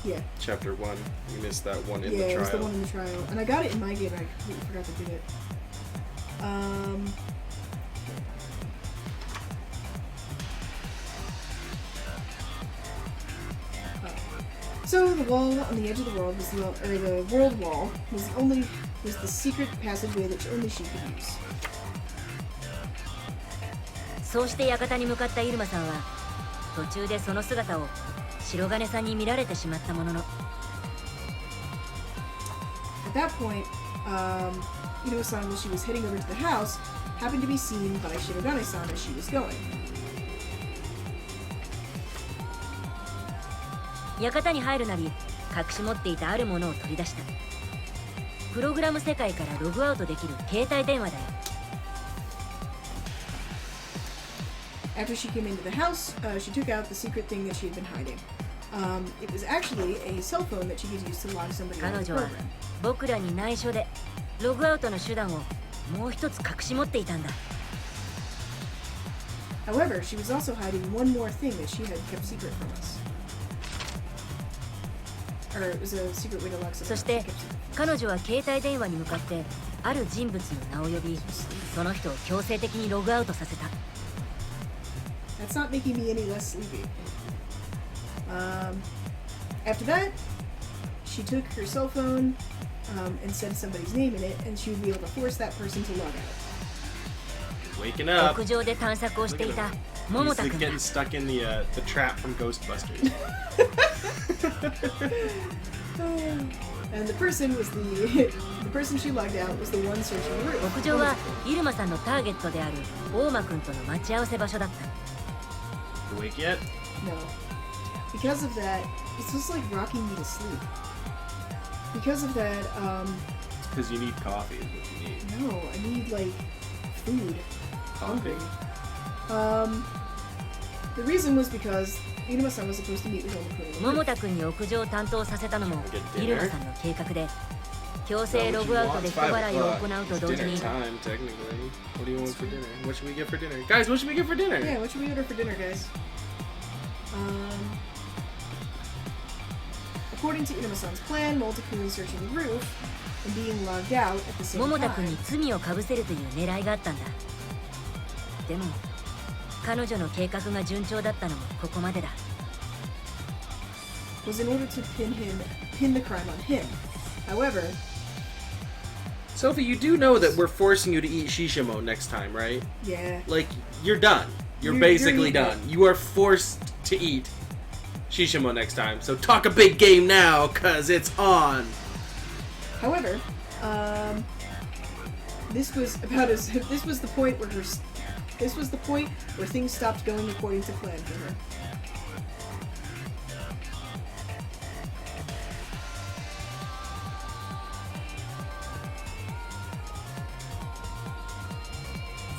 A: Yeah,
B: Chapter 1. We missed that one in
A: yeah,
B: the
A: it was the
B: trial.
A: one in the trial, and I got it in my game. I completely forgot to do it. So the wall on the edge of the world was the world wall was the secret passageway that only she could use.
J: そうして館に向かったイルマさんは途中でその姿を白金さんに見られてしまったものの、
A: At that point, Ino-san, while she was heading over to the house, happened to be seen by Shirogane-san as she was going.
J: 館に入るなり隠し持っていたあるものを取り出した。プログラム世界からログアウトできる携帯電話だよ。
A: After she came into the house, she took out the secret thing that she had been hiding. It was actually a cell phone that she could use to log somebody out
J: 彼
A: of the
J: 女は
A: program.
J: 僕らに内緒でログアウトの手段をもう一つ隠し持っていたんだ。
A: However, she was also hiding one more thing that she had kept secret from us. Or it was a secret way to log
J: そ
A: somebody
J: し
A: out.
J: て彼女は携帯電話に向かってある人物の名を呼び、その人を強制的にログアウトさせた。
A: That's not making me any less sleepy. After that, she took her cell phone and said somebody's name in it, and she would be able to force that person to log out.
B: Waking up.
J: 屋上で探索をしていた
B: He's
J: 桃田
B: like
J: 君だ。
B: getting stuck in the trap from Ghostbusters.
A: And the person was the person she logged out was the one searching the room.
J: 屋上はイルマさんのターゲットである大間君との待ち合わせ場所だった。
B: You awake yet?
A: No. Because of that, it's just like rocking me to sleep. Because of that,
B: Because you need coffee is what you need.
A: no, I need like food.
B: Coffee?
A: The reason was because Iruma-san was supposed to meet with Omakun.
J: 桃太くんに屋上を担当させたのも入間さんの計画で、強制ログアウトで人払いを行うと同時に
B: time, technically. What do you want for dinner? What should we get for dinner? Guys, what should we get for dinner?
A: Yeah, what should we order for dinner, guys? According to Iruma-san's plan, Multikun is searching the roof and being logged out at the same
J: 桃太くん
A: time.
J: に罪をかぶせるという狙いがあったんだ。でも彼女の計画が順調だったのもここまでだ。
A: Was in order to pin the crime on him. However,
B: Sophie, you do know that we're forcing you to eat Shishimo next time, right?
A: yeah.
B: Like, you're done. You're
A: You're
B: basically
A: eating
B: done. You are forced to eat Shishimo next time. So talk a big game now, cause it's on.
A: However, this was the point where things stopped going according to plan for her.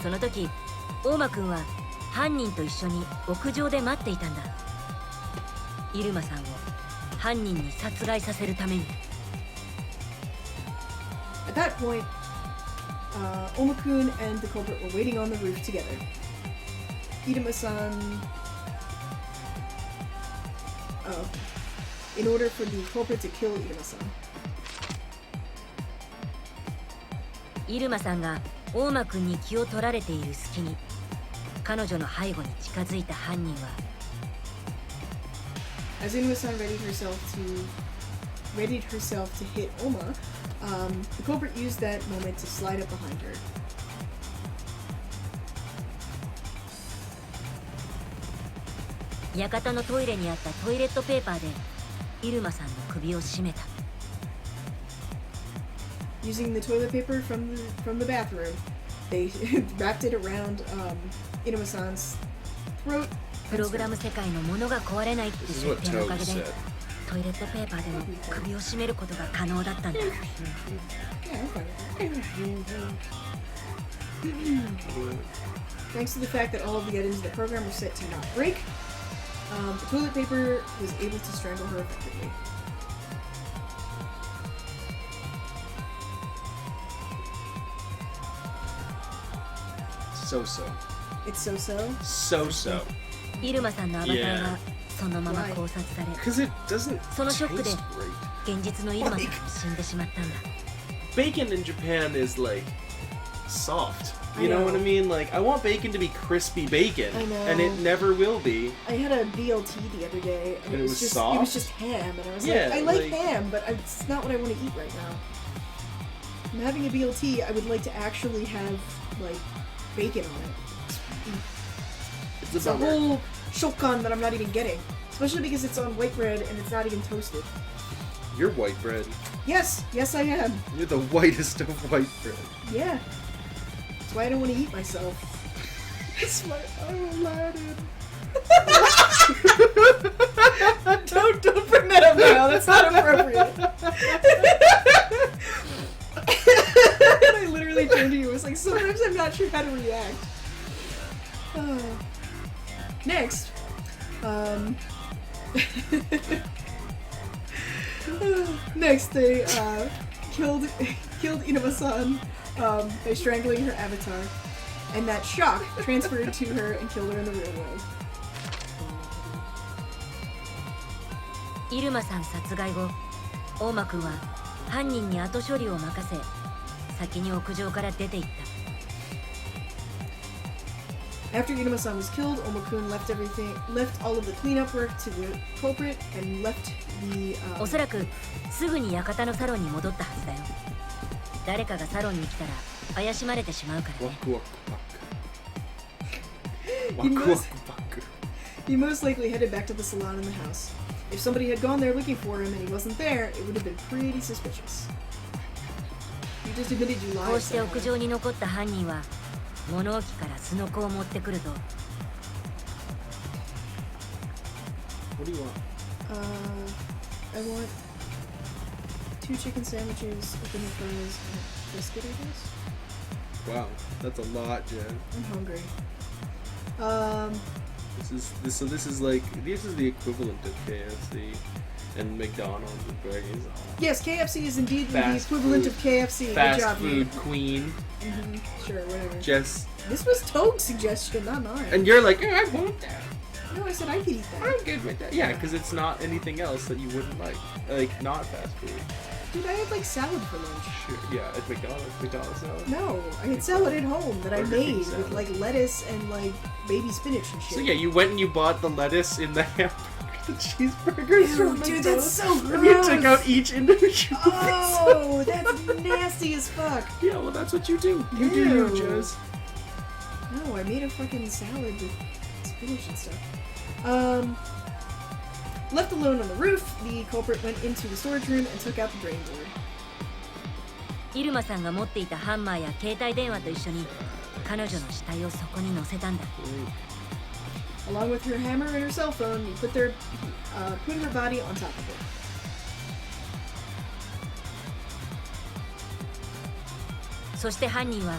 J: その時大間くんは犯人と一緒に屋上で待っていたんだ。入間さんを犯人に殺害させるために。
A: At that point, Omakun and the culprit were waiting on the roof together. Iruma-san, in order for the culprit to kill Iruma-san.
J: 入間さんが大間くんに気を取られている隙に彼女の背後に近づいた犯人は
A: As Iruma-san readied herself to hit Oma, the culprit used that moment to slide up behind her.
J: 館のトイレにあったトイレットペーパーで入間さんの首を絞めた。
A: Using the toilet paper from the bathroom, they wrapped it around Iruma-san's throat.
J: プログラム世界のものが壊れないって
B: This is
J: 設
B: what
J: 定のお
B: Toad
J: かげで
B: said.
J: トイレットペーパーでも首を絞めることが可能だったんだ。
A: Yeah, okay. Thanks to the fact that all of the items in the program were set to not break, the toilet paper was able to strangle her effectively.
B: So-so.
A: It's so-so.
B: So-so.
J: 入間さんのアバターがそのまま考察され、
B: Because it doesn't
J: そのショックで
B: taste great.
J: 現実の入間さんが死んでしまったんだ。
B: Bacon in Japan is like soft.
A: I
B: You know
A: know.
B: what I mean? Like, I want bacon to be crispy bacon,
A: I know.
B: and it never will be.
A: I had a BLT the other day, and
B: And it was
A: just
B: soft?
A: it was just ham, and I was
B: Yeah,
A: like, I like
B: like-
A: ham, but it's not what I want to eat right now. I'm having a BLT. I would like to actually have like bacon on it.
B: It's
A: It's a whole shokkan that I'm not even getting, especially because it's on white bread and it's not even toasted.
B: You're white bread.
A: Yes, yes, I am.
B: You're the whitest of white bread.
A: Yeah. That's why I don't want to eat myself. It's my Aladdin. don't bring that up now. That's not appropriate. And I literally turned to you. It was like, sometimes I'm not sure how to react. Next, next they killed Inaba-san by strangling her avatar, and that shock transferred to her and killed her in the real world.
J: 入間さん殺害後、大間くんは犯人に後処理を任せ、先に屋上から出て行った。
A: After Inaba-san was killed, Omakun left all of the cleanup work to the culprit and left the.
J: おそらくすぐに館のサロンに戻ったはずだよ。誰かがサロンに来たら怪しまれてしまうからね。
A: He most likely headed back to the salon in the house. If somebody had gone there looking for him and he wasn't there, it would have been pretty suspicious. You just admitted you
J: こ
A: lied.
J: うして屋
A: somehow.
J: 上に残った犯人は物置からスノコを持ってくると。
B: What do you want?
A: I want 2 chicken sandwiches, a thin fries, and a biscuit, I guess.
B: Wow, that's a lot, Jen.
A: I'm hungry.
B: This is the equivalent of KFC and McDonald's and Burgers.
A: Yes, KFC is indeed the
B: Fast
A: equivalent
B: food.
A: of KFC.
B: Fast
A: Good job,
B: food
A: man.
B: queen.
A: Sure, whatever.
B: Jess.
A: This was Toad's suggestion, not mine.
B: And you're like, I want that.
A: No, I said I could eat that.
B: I'm good with that. Yeah, because it's not anything else that you wouldn't like. Like, not fast food.
A: Dude, I had like salad for lunch.
B: Sure. Yeah, at McDonald's salad.
A: No, I had salad at home that I
B: Burger King
A: made with
B: salad.
A: like lettuce and like baby spinach and shit.
B: So yeah, you went and you bought the lettuce in the hamburger, the cheeseburgers from
A: Ew, dude,
B: McDonald's,
A: that's so gross.
B: and you took out each individual
A: Oh, that's nasty as fuck.
B: Yeah, well, that's what you do. You do
A: Ew.
B: you, Jess.
A: No, I made a fucking salad with spinach and stuff. Left alone on the roof, the culprit went into the storage room and took out the drain board.
J: イルマさんが持っていたハンマーや携帯電話と一緒に彼女の死体をそこに乗せたんだ。
A: Along with her hammer and her cell phone, he put her body on top of it.
J: そして犯人は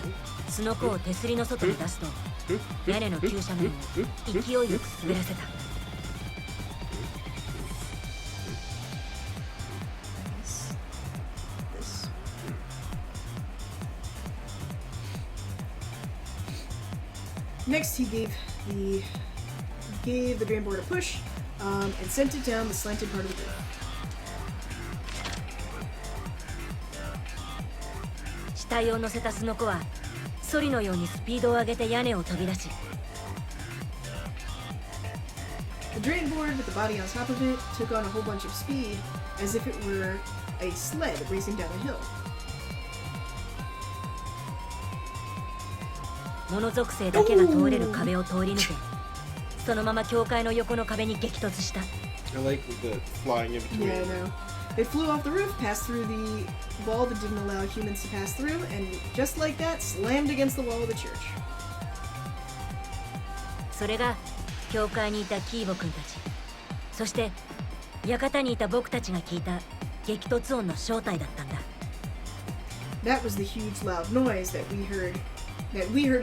J: スノコを手すりの外に出すと屋根の急斜面を勢いよく滑らせた。
A: Next, he gave the drain board a push and sent it down the slanted part of the roof.
J: 死体を乗せたスノコはソリのようにスピードを上げて屋根を飛び出し
A: The drain board with the body on top of it took on a whole bunch of speed as if it were a sled racing down a hill.
J: 物属性だけが通れる壁を通り抜けそのまま教会の横の壁に激突した。
B: I like the flying in between.
A: Yeah, I know. It flew off the roof, passed through the wall that didn't allow humans to pass through, and just like that, slammed against the wall of the church.
J: それが教会にいたキーボ君たちそして館にいた僕たちが聞いた激突音の正体だったんだ。
A: That was the huge loud noise that we heard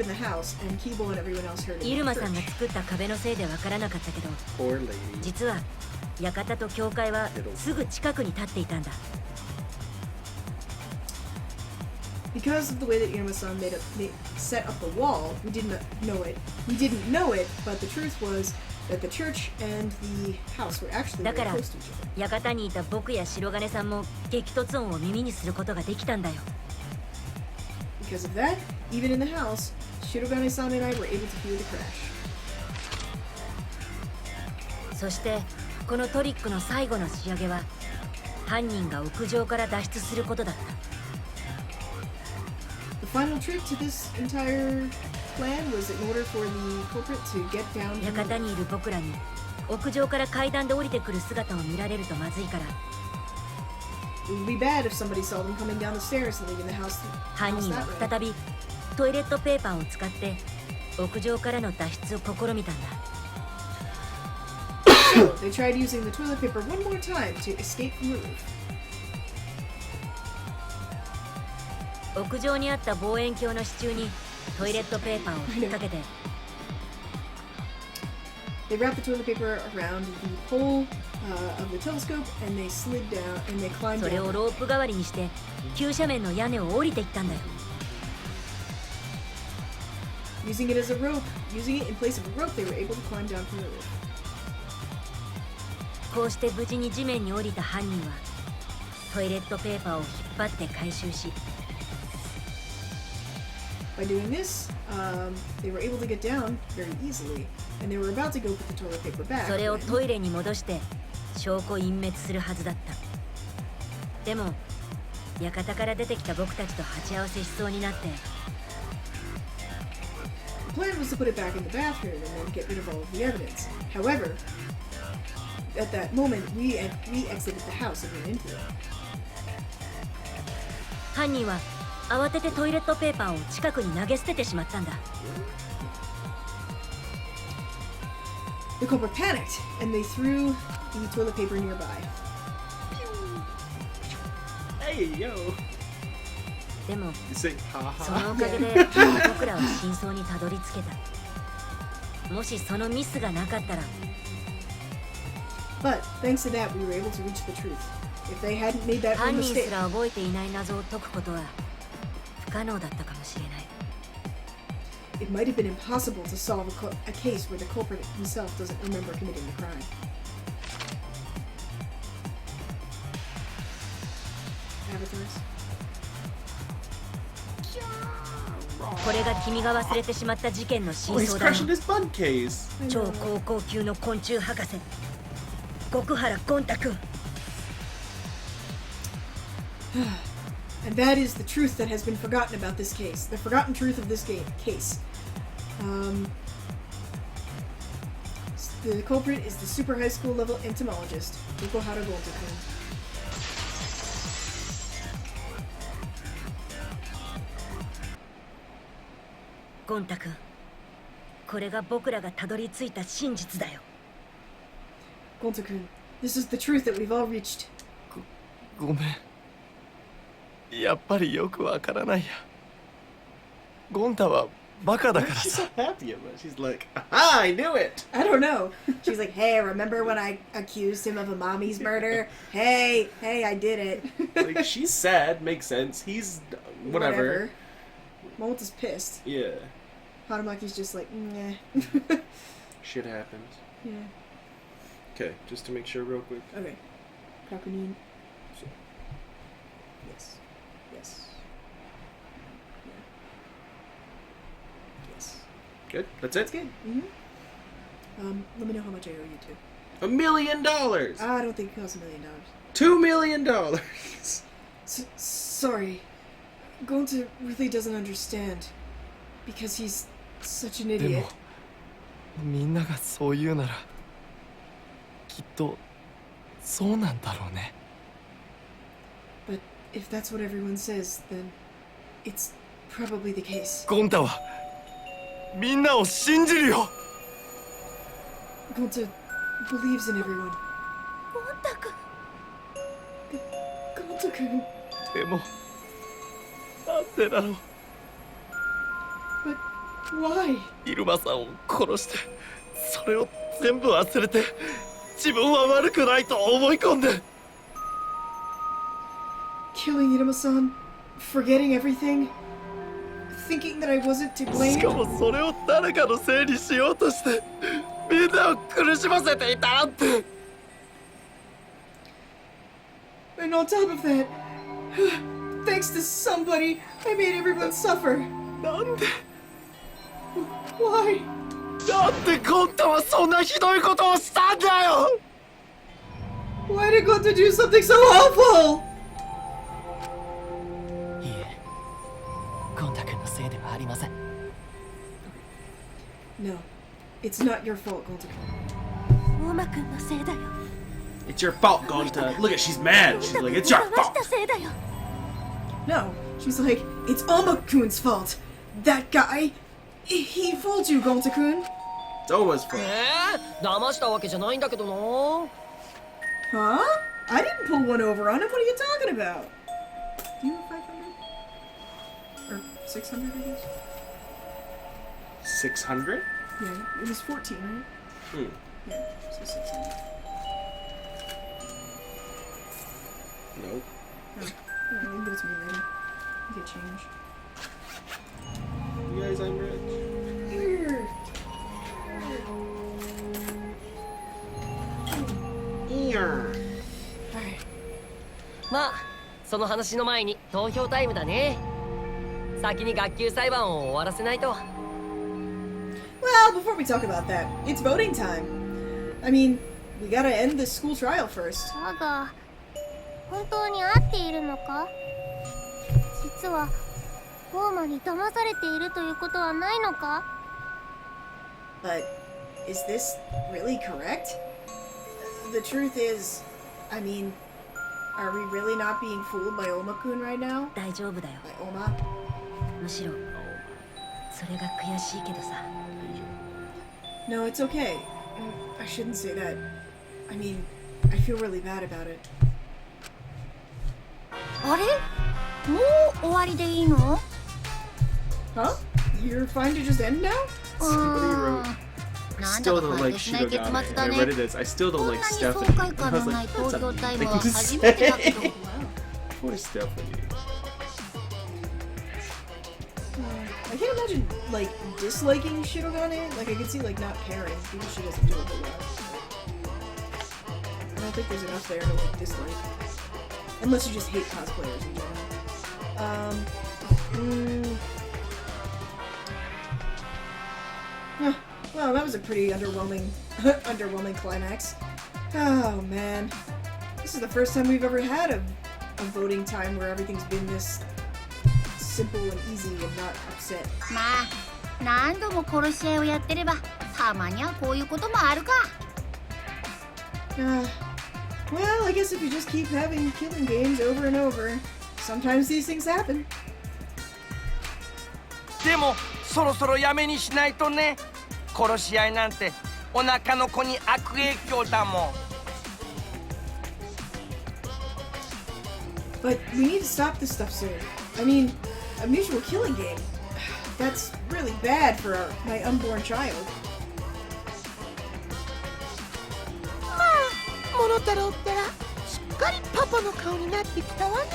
A: in the house, and Keeble and everyone else heard in
J: イ
A: the
J: ルマさんが
A: church.
J: 作った壁のせいでわからなかったけど
B: Poor lady.
J: 実は館と教会はすぐ近くに立っていたんだ。
A: Because of the way that Iruma-san set up the wall, we didn't know it. We didn't know it, but the truth was that the church and the house were actually
J: だ
A: very
J: から
A: close to each other.
J: 館にいた僕や白金さんも激突音を耳にすることができたんだよ。
A: Because of that, even in the house, Shirogane-san and I were able to hear the crash.
J: そしてこのトリックの最後の仕上げは犯人が屋上から脱出することだった。
A: The final trick to this entire plan was in order for the culprit to get down.
J: 館にいる僕らに屋上から階段で降りてくる姿を見られるとまずいから
A: It would be bad if somebody saw them coming down the stairs and leaving the house
J: 犯人は
A: that way.
J: 再びトイレットペーパーを使って屋上からの脱出を試みたんだ。
A: So they tried using the toilet paper one more time to escape from the roof.
J: 屋上にあった望遠鏡の支柱にトイレットペーパーを引っ掛けて
A: They wrapped the toilet paper around the pole of the telescope and they slid down and they climbed
J: それを
A: down.
J: ロープ代わりにして急斜面の屋根を降りていったんだよ。
A: Using it in place of a rope, they were able to climb down from the roof.
J: こうして無事に地面に降りた犯人はトイレットペーパーを引っ張って回収し
A: By doing this, they were able to get down very easily, and they were about to go put the toilet paper back.
J: それを
A: when-
J: トイレに戻して証拠隠滅するはずだった。でも館から出てきた僕たちと鉢合わせしそうになって
A: The plan was to put it back in the bathroom and then get rid of all of the evidence. However, at that moment, we exited the house and went into it.
J: 犯人は慌ててトイレットペーパーを近くに投げ捨ててしまったんだ。
A: The culprit panicked, and they threw the toilet paper nearby.
B: Hey, yo.
J: でも
B: You say, ha
J: そ
B: ha.
J: のおかげで僕らは真相にたどり着けた。もしそのミスがなかったら
A: But thanks to that, we were able to reach the truth. If they hadn't made that
J: 犯
A: one
J: 人
A: mistake,
J: すら覚えていない謎を解くことは不可能だったかもしれない
A: it might have been impossible to solve a case where the culprit himself doesn't remember committing the crime. Avatars.
J: これが君が忘れてしまった事件の真
B: Oh, he's
J: 相だ
B: crushing
J: よ
B: his bud case.
J: 超高校級の昆虫博士極原ゴン太くん
A: And that is the truth that has been forgotten about this case. The forgotten truth of this case. The culprit is the super high school level entomologist, Yokohara Gonta-kun.
J: ゴン太くんこれが僕らがたどり着いた真実だよ
A: Gonta-kun, this is the truth that we've all reached.
I: ごめん。やっぱりよくわからないや。ゴンタはバカだから
B: She's
I: さ。
B: so happy about it. She's like, aha, I knew it.
A: I don't know. She's like, hey, remember when I accused him of a mommy's murder? Hey, I did it.
B: Like, she's sad, makes sense. He's whatever.
A: Momota's pissed.
B: Yeah.
A: Hanamaki's just like, nah.
B: Shit happens.
A: Yeah.
B: Okay, just to make sure real quick.
A: Okay. Kakunin. Yes. Yes. Yeah. Yes.
B: Good. That's it.
A: That's good. Let me know how much I owe you to.
B: $1 million.
A: I don't think it costs $1 million.
B: $2 million.
A: Sorry. Gonta really doesn't understand. Because he's such an
I: で
A: idiot.
I: も、みんながそう言うなら、きっとそうなんだろうね。
A: But if that's what everyone says, then it's probably the case.
I: ゴンタはみんなを信じるよ。
A: Gonta believes in everyone.
D: ゴン太くん
A: Gonta-kun.
I: でも、なんでだろう。
A: But why?
I: イルマさんを殺して、それを全部忘れて、自分は悪くないと思い込んで。
A: Killing Iruma-san, forgetting everything, thinking that I wasn't to
I: し
A: blame.
I: かもそれを誰かのせいにしようとして、みんなを苦しませていたなんて。
A: And on top of that, thanks to somebody, I made everyone suffer.
I: なんで
A: Why?
I: なんでゴンタはそんなひどいことをしたんだよ。
A: Why did Gonta do something so awful?
H: いいえ、ゴンタ君のせいではありません。
A: No, it's not your fault, Gonta-kun.
D: 大間くんのせいだよ
B: It's your fault, Gonta. Look at, she's mad. She's like, it's your
D: 騙し
B: fault.
D: たせいだよ
A: No, she's like, it's Oma-kun's fault. That guy, he fooled you, Gonta-kun.
B: It's Oma's fault.
G: 騙したわけじゃないんだけどな。
A: Huh? I didn't pull one over on him. What are you talking about? Do you have 500? Or 600, I guess?
B: 600?
A: Yeah, it was 14, right?
B: Hmm.
A: Yeah, so 600.
B: Nope.
A: Alright, you can give it to me later. You get change.
B: You guys, I'm rich.
A: Here!
B: Ear.
G: まあその話の前に投票タイムだね。先に学級裁判を終わらせないと。
A: Well, before we talk about that, it's voting time. I mean, we gotta end the school trial first.
L: だが本当に合っているのか？実は大間に騙されているということはないのか？
A: But is this really correct? The truth is, I mean, are we really not being fooled by Oma-kun right now?
J: 大丈夫だよ
A: By Oma?
J: むしろそれが悔しいけどさ
A: No, it's okay. I shouldn't say that. I mean, I feel really bad about it.
K: あれもう終わりでいいの？
A: Huh? You're fine to just end now?
B: Somebody wrote still don't like Shirogane. And I read it as, I still don't like Stephanie. And I was like, that's a thing to say. Poor Stephanie.
A: I can't imagine, like, disliking Shirogane. Like, I could see, like, not caring because she doesn't do a whole lot. I don't think there's enough there to, like, dislike. Unless you just hate cosplayers in general. Well, that was a pretty underwhelming, underwhelming climax. Oh, man. This is the first time we've ever had a voting time where everything's been this simple and easy and not upset.
K: まあ何度も殺し合いをやってればたまにはこういうこともあるか。
A: Well, I guess if you just keep having killing games over and over, sometimes these things happen.
C: でもそろそろやめにしないとね。殺し合いなんてお腹の子に悪影響だもん。
A: But we need to stop this stuff soon. I mean, a mutual killing game. That's really bad for my unborn child.
M: まあ、モノタロウったらしっかりパパの顔になってきたわね。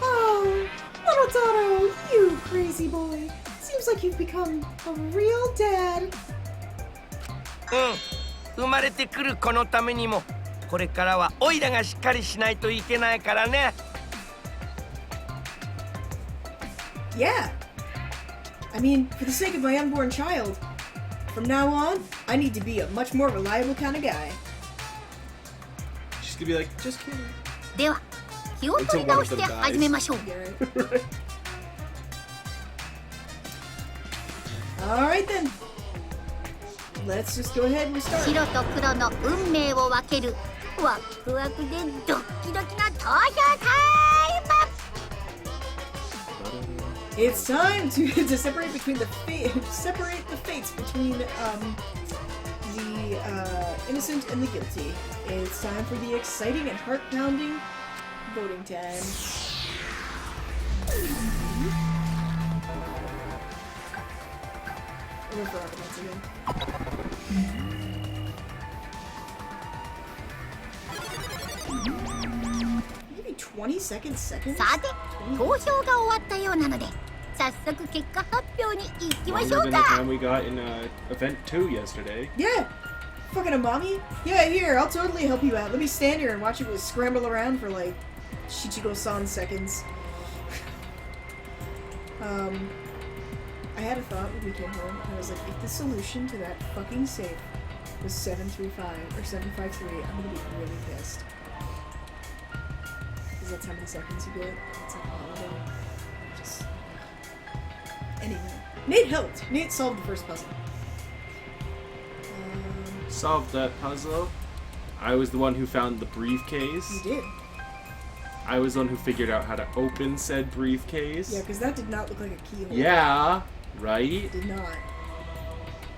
A: Oh, Monotaro, you crazy boy. Seems like you've become a real dad.
C: 生まれてくる子のためにもこれからはオイラがしっかりしないといけないからね。
A: Yeah. I mean, for the sake of my unborn child, from now on, I need to be a much more reliable kind of guy.
B: She's gonna be like, just kidding.
K: では気を取り直して始めましょう。
A: Alright then. Let's just go ahead and start.
K: 白と黒の運命を分けるワクワクでドッキドキな投票タイム。
A: It's time to separate between the separate the fates between the innocent and the guilty. It's time for the exciting and heart-pounding voting time. We're for arguments again. Maybe 20 seconds?
K: さて、投票が終わったようなので、早速結果発表に行きましょう
B: Longer than the
K: か。
B: time we got in event 2 yesterday.
A: Yeah! Fucking a mommy? Yeah, here, I'll totally help you out. Let me stand here and watch you scramble around for like Shichigo-san seconds. I had a thought when we came home, and I was like, if the solution to that fucking save was 735 or 753, I'm gonna be really pissed. Because that's how many seconds you get. It's like a holiday. Just... Anyway. Nate helped! Nate solved the first puzzle.
B: Solved that puzzle. I was the one who found the briefcase.
A: You did.
B: I was the one who figured out how to open said briefcase.
A: Yeah, because that did not look like a keyhole.
B: Yeah, right?
A: It did not.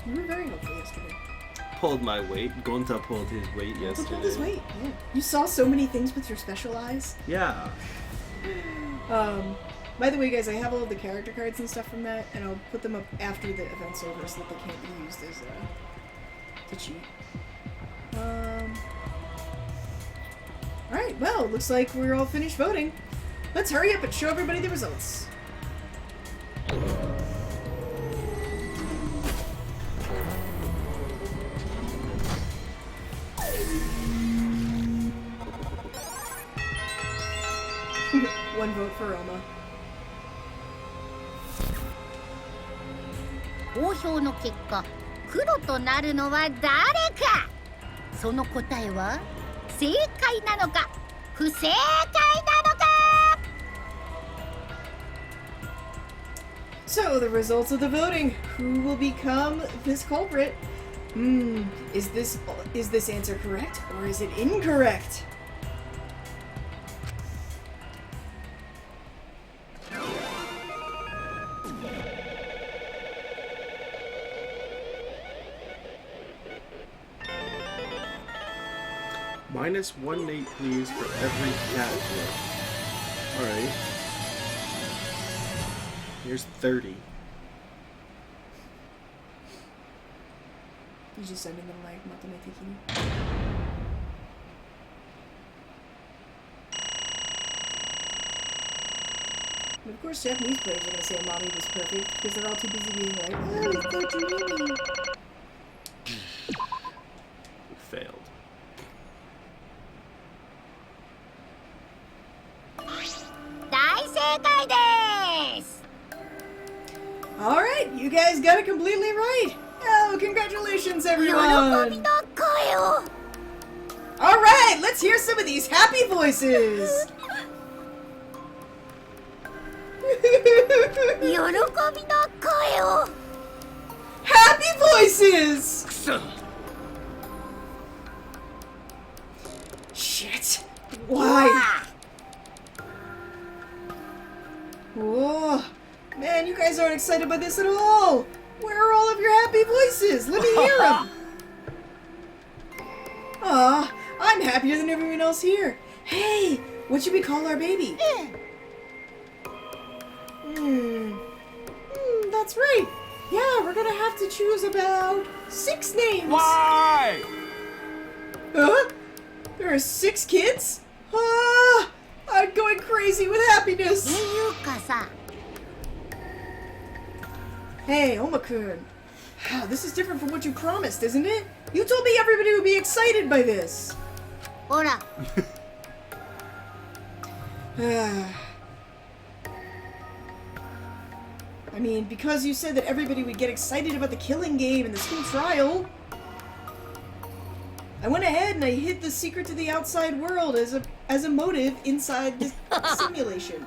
A: You were very helpful yesterday.
B: Pulled my weight. Gonta pulled his weight
A: He
B: yesterday.
A: pulled his weight, yeah. You saw so many things with your special eyes.
B: Yeah.
A: By the way, guys, I have all of the character cards and stuff from that, and I'll put them up after the event's over so that they can't be used as, to cheat. Alright, well, looks like we're all finished voting. Let's hurry up and show everybody the results. One vote for Roma.
K: 投票の結果、黒となるのは誰か。その答えは正解なのか不正解なのか。
A: So, the results of the voting. Who will become this culprit? Is this answer correct or is it incorrect?
B: Minus 1 Nate, please, for every cat. Alright. Here's 30.
A: He's just sending them like Matome Tekini. But of course, Japanese players are gonna say Amami was perfect because they're all too busy being like, oh, it's so dreamy.
B: Failed.
A: Alright, you guys got it completely right. Oh, congratulations, everyone. Alright, let's hear some of these happy voices. Happy voices! Shit. Why? Whoa. Man, you guys aren't excited by this at all. Where are all of your happy voices? Let me hear them. Aw, I'm happier than everyone else here. Hey, what should we call our baby? That's right. Yeah, we're gonna have to choose about 6 names.
C: Why?
A: Huh? There are 6 kids? Ah, I'm going crazy with happiness. Hey, Oma-kun. This is different from what you promised, isn't it? You told me everybody would be excited by this. I mean, because you said that everybody would get excited about the killing game and the school trial, I went ahead and I hid the secret to the outside world as a motive inside the simulation.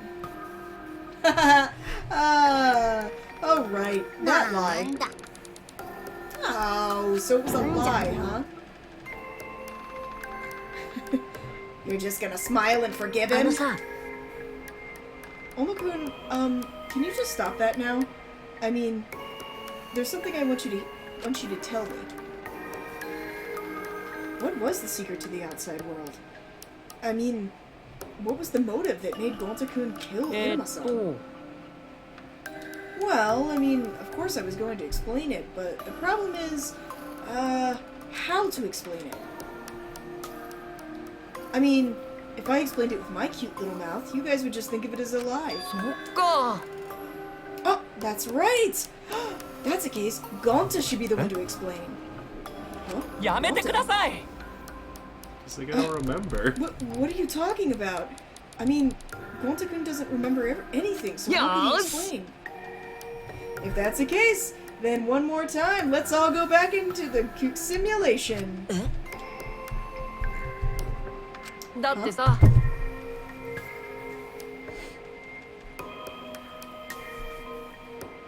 A: Oh right, that lie. Oh, so it was a lie, huh? You're just gonna smile and forgive him? Oma-kun, can you just stop that now? I mean, there's something I want you to tell me. What was the secret to the outside world? I mean, what was the motive that made Gonta-kun kill Iruma-san? Well, I mean, of course I was going to explain it, but the problem is, how to explain it. I mean, if I explained it with my cute little mouth, you guys would just think of it as a lie. Oh, that's right! That's the case. Gonta should be the one to explain. Huh?
B: Because I don't remember.
A: What are you talking about? I mean, Gonta-kun doesn't remember anything, so how can he explain? If that's the case, then one more time, let's all go back into the simulation.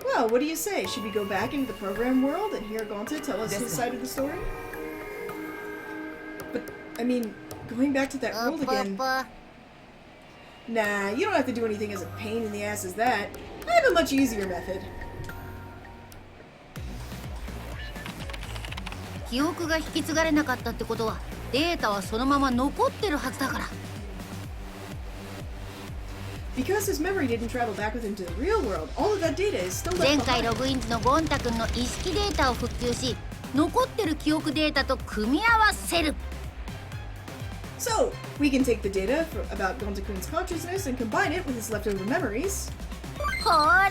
A: Well, what do you say? Should we go back into the program world and hear Gonta tell us his side of the story? But, I mean, going back to that world again... Nah, you don't have to do anything as a pain in the ass as that. I have a much easier method.
K: 記憶が引き継がれなかったってことはデータはそのまま残ってるはずだから。
A: Because his memory didn't travel back with him to the real world, all of that data is still left
K: 前回
A: behind.
K: ログイン時のゴンタ君の意識データを復旧し、残ってる記憶データと組み合わせる。
A: So, we can take the data about Gonta-kun's consciousness and combine it with his leftover memories.
K: ほら、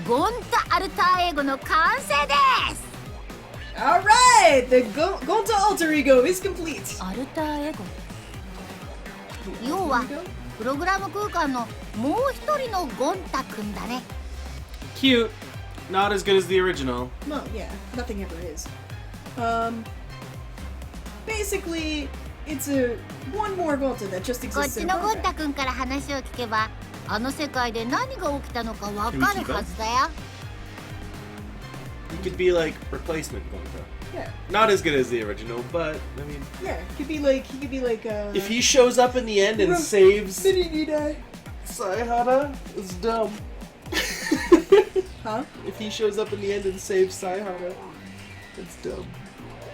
K: ゴンタアルターエゴの完成です。
A: Alright! The Gonta alter ego is complete!
F: アルターエゴ。
K: 要はプログラム空間のもう一人のゴンタ君だね。
B: Cute. Not as good as the original.
A: Well, yeah, nothing ever is. Basically, it's one more Gonta that just
K: こっ
A: exists
K: ち
A: in a
K: のゴン
A: program.
K: タ君から話を聞けば、あの世界で何が起きたのかわかるはずだよ。
B: He could be like replacement Gonta.
A: Yeah.
B: Not as good as the original, but I mean,
A: Yeah, he could be like,
B: if he shows up in the end and saves
A: Saihara.
B: Saihara, it's dumb.
A: Huh?
B: If he shows up in the end and saves Saihara, it's dumb.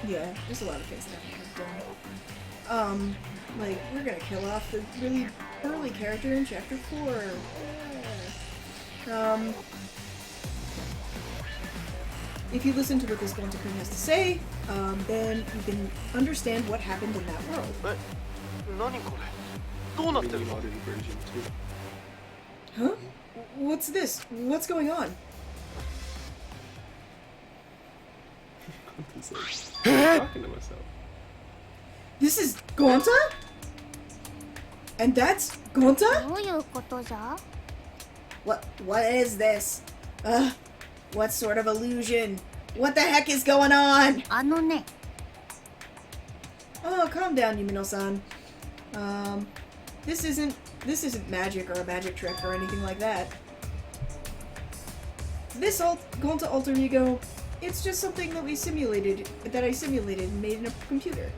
A: Yeah, there's a lot of things that happen. Like, we're gonna kill off the really early character in Chapter 4. if you listen to what this Gonta-kun has to say, then you can understand what happened in that world.
I: 何これどうなってるの
A: Huh? What's this? What's going on?
B: He's like, talking to myself.
A: This is Gonta? And that's Gonta?
L: どういうことじゃ？
A: What is this? What sort of illusion? What the heck is going on?
K: あのね、
A: Oh, calm down, Yumino-san. This isn't magic or a magic trick or anything like that. This Gonta alter ego, it's just something that I simulated and made in a computer.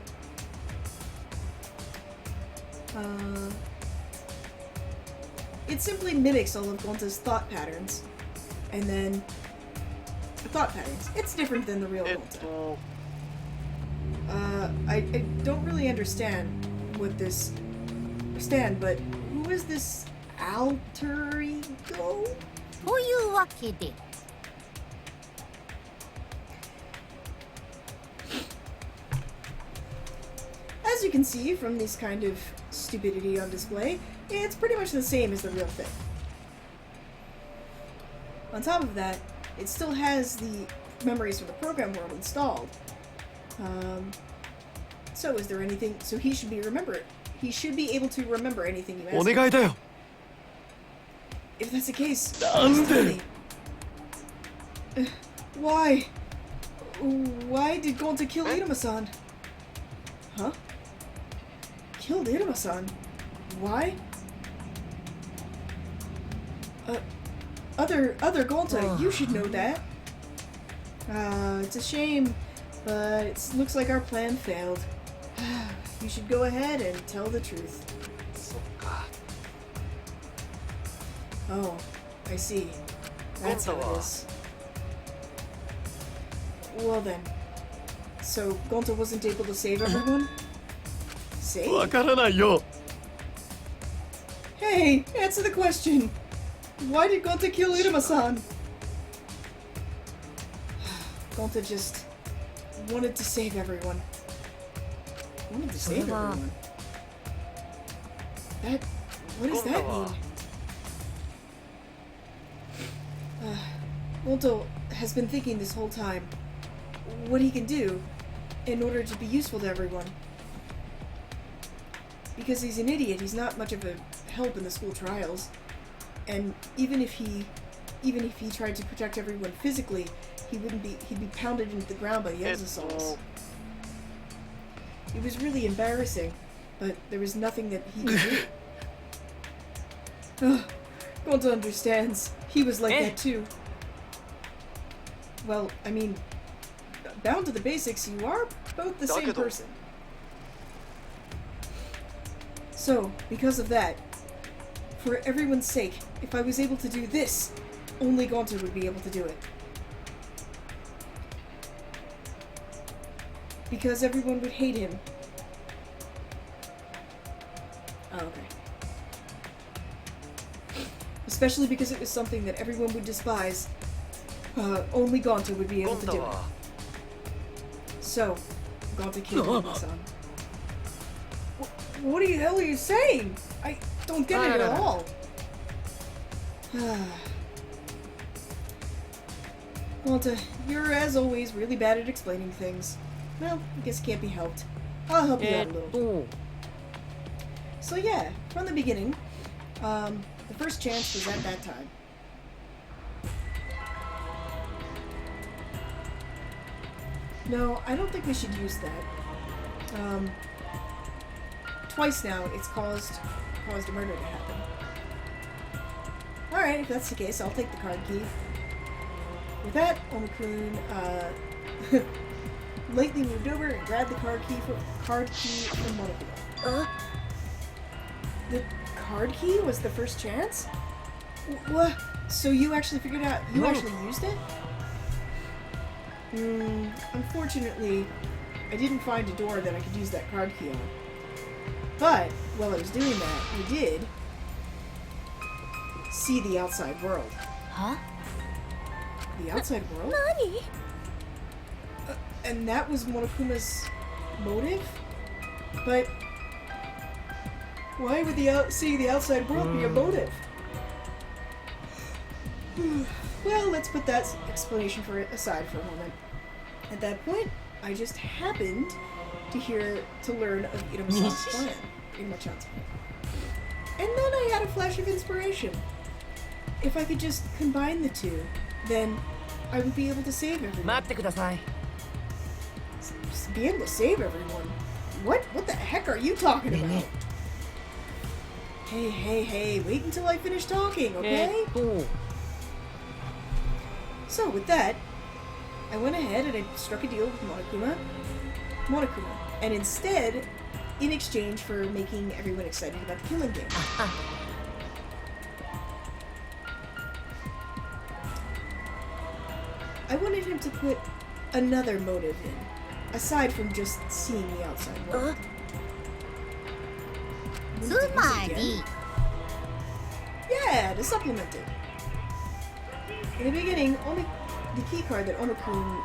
A: It simply mimics all of Gonta's thought patterns. And then... thought patterns. It's different than the real Gonta. I don't really understand what this... but who is this alter ego?
K: というわけで、
A: As you can see from this kind of stupidity on display, it's pretty much the same as the real thing. On top of that, it still has the memories from the program world installed. So is there anything... So he should be able to remember anything you ask him.
I: お願いだよ
A: If that's the case,
I: なんで
A: please tell me. Why? Why did Gonta kill Iruma-san? Huh? Killed Iruma-san? Why? Other Gonta, you should know that. It's a shame, but it looks like our plan failed. You should go ahead and tell the truth.
I: そっか
A: Oh, I see. That's how it is. Well then. So, Gonta wasn't able to save everyone? Save?
I: わからないよ
A: Hey, answer the question! Why did Gonta kill Iruma-san? Gonta just wanted to save everyone. Wanted to save everyone? What does that mean? Gonta has been thinking this whole time what he can do in order to be useful to everyone. Because he's an idiot, he's not much of a help in the school trials. And even if he tried to protect everyone physically, he'd be pounded into the ground by the exosols. It was really embarrassing, but there was nothing that he could do. Gonta understands. He was like that too. Well, I mean, bound to the basics, you are both the same person. So, because of that, for everyone's sake, if I was able to do this, only Gonta would be able to do it. Because everyone would hate him. Oh, okay. Especially because it was something that everyone would despise. Only Gonta would be able to do it. So, Gonta killed Iruma-san. What the hell are you saying? I don't get it at all. Gonta, you're as always really bad at explaining things. Well, I guess it can't be helped. I'll help you out a little. So yeah, from the beginning, the first chance was at that time. No, I don't think we should use that. Twice now, it's caused a murder to happen. Alright, if that's the case, I'll take the card key. With that, Omakun, lightly moved over and grabbed the card key from Monokuma. The card key was the first chance? What? So you actually figured out, you actually used it? Unfortunately, I didn't find a door that I could use that card key on. But, while I was doing that, I did see the outside world.
D: Huh?
A: The outside world? And that was Monokuma's motive? But why would seeing the outside world be a motive? Well, let's put that explanation aside for a moment. At that point, I just happened to learn of Iruma-san's plan. Iruma-chan's plan. And then I had a flash of inspiration. If I could just combine the two, then I would be able to save everyone.
G: 待ってください。
A: Be able to save everyone? What the heck are you talking about? Hey, wait until I finish talking, okay? So with that, I went ahead and I struck a deal with Monokuma, and instead, in exchange for making everyone excited about the killing game. I wanted him to put another motive in, aside from just seeing the outside world. Yeah, to supplement it. In the beginning, only the key card that Onokun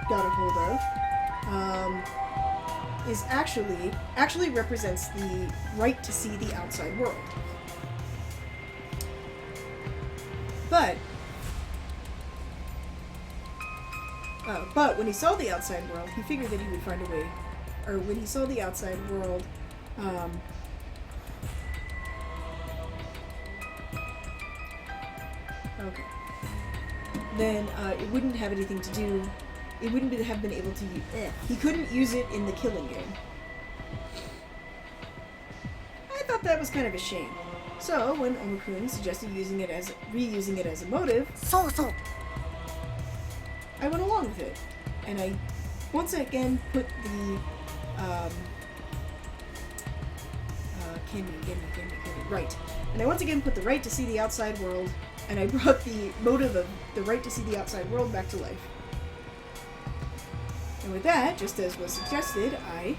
A: got a hold of is actually represents the right to see the outside world. But when he saw the outside world, he figured that he would find a way. Or when he saw the outside world, okay. Then it wouldn't have anything to do. It wouldn't have been able to use. He couldn't use it in the killing game. I thought that was kind of a shame. So when Onokun suggested reusing it as a motive, I went along with it, and I once again put the right. And I once again put the right to see the outside world, and I brought the motive of the right to see the outside world back to life. And with that, just as was suggested, I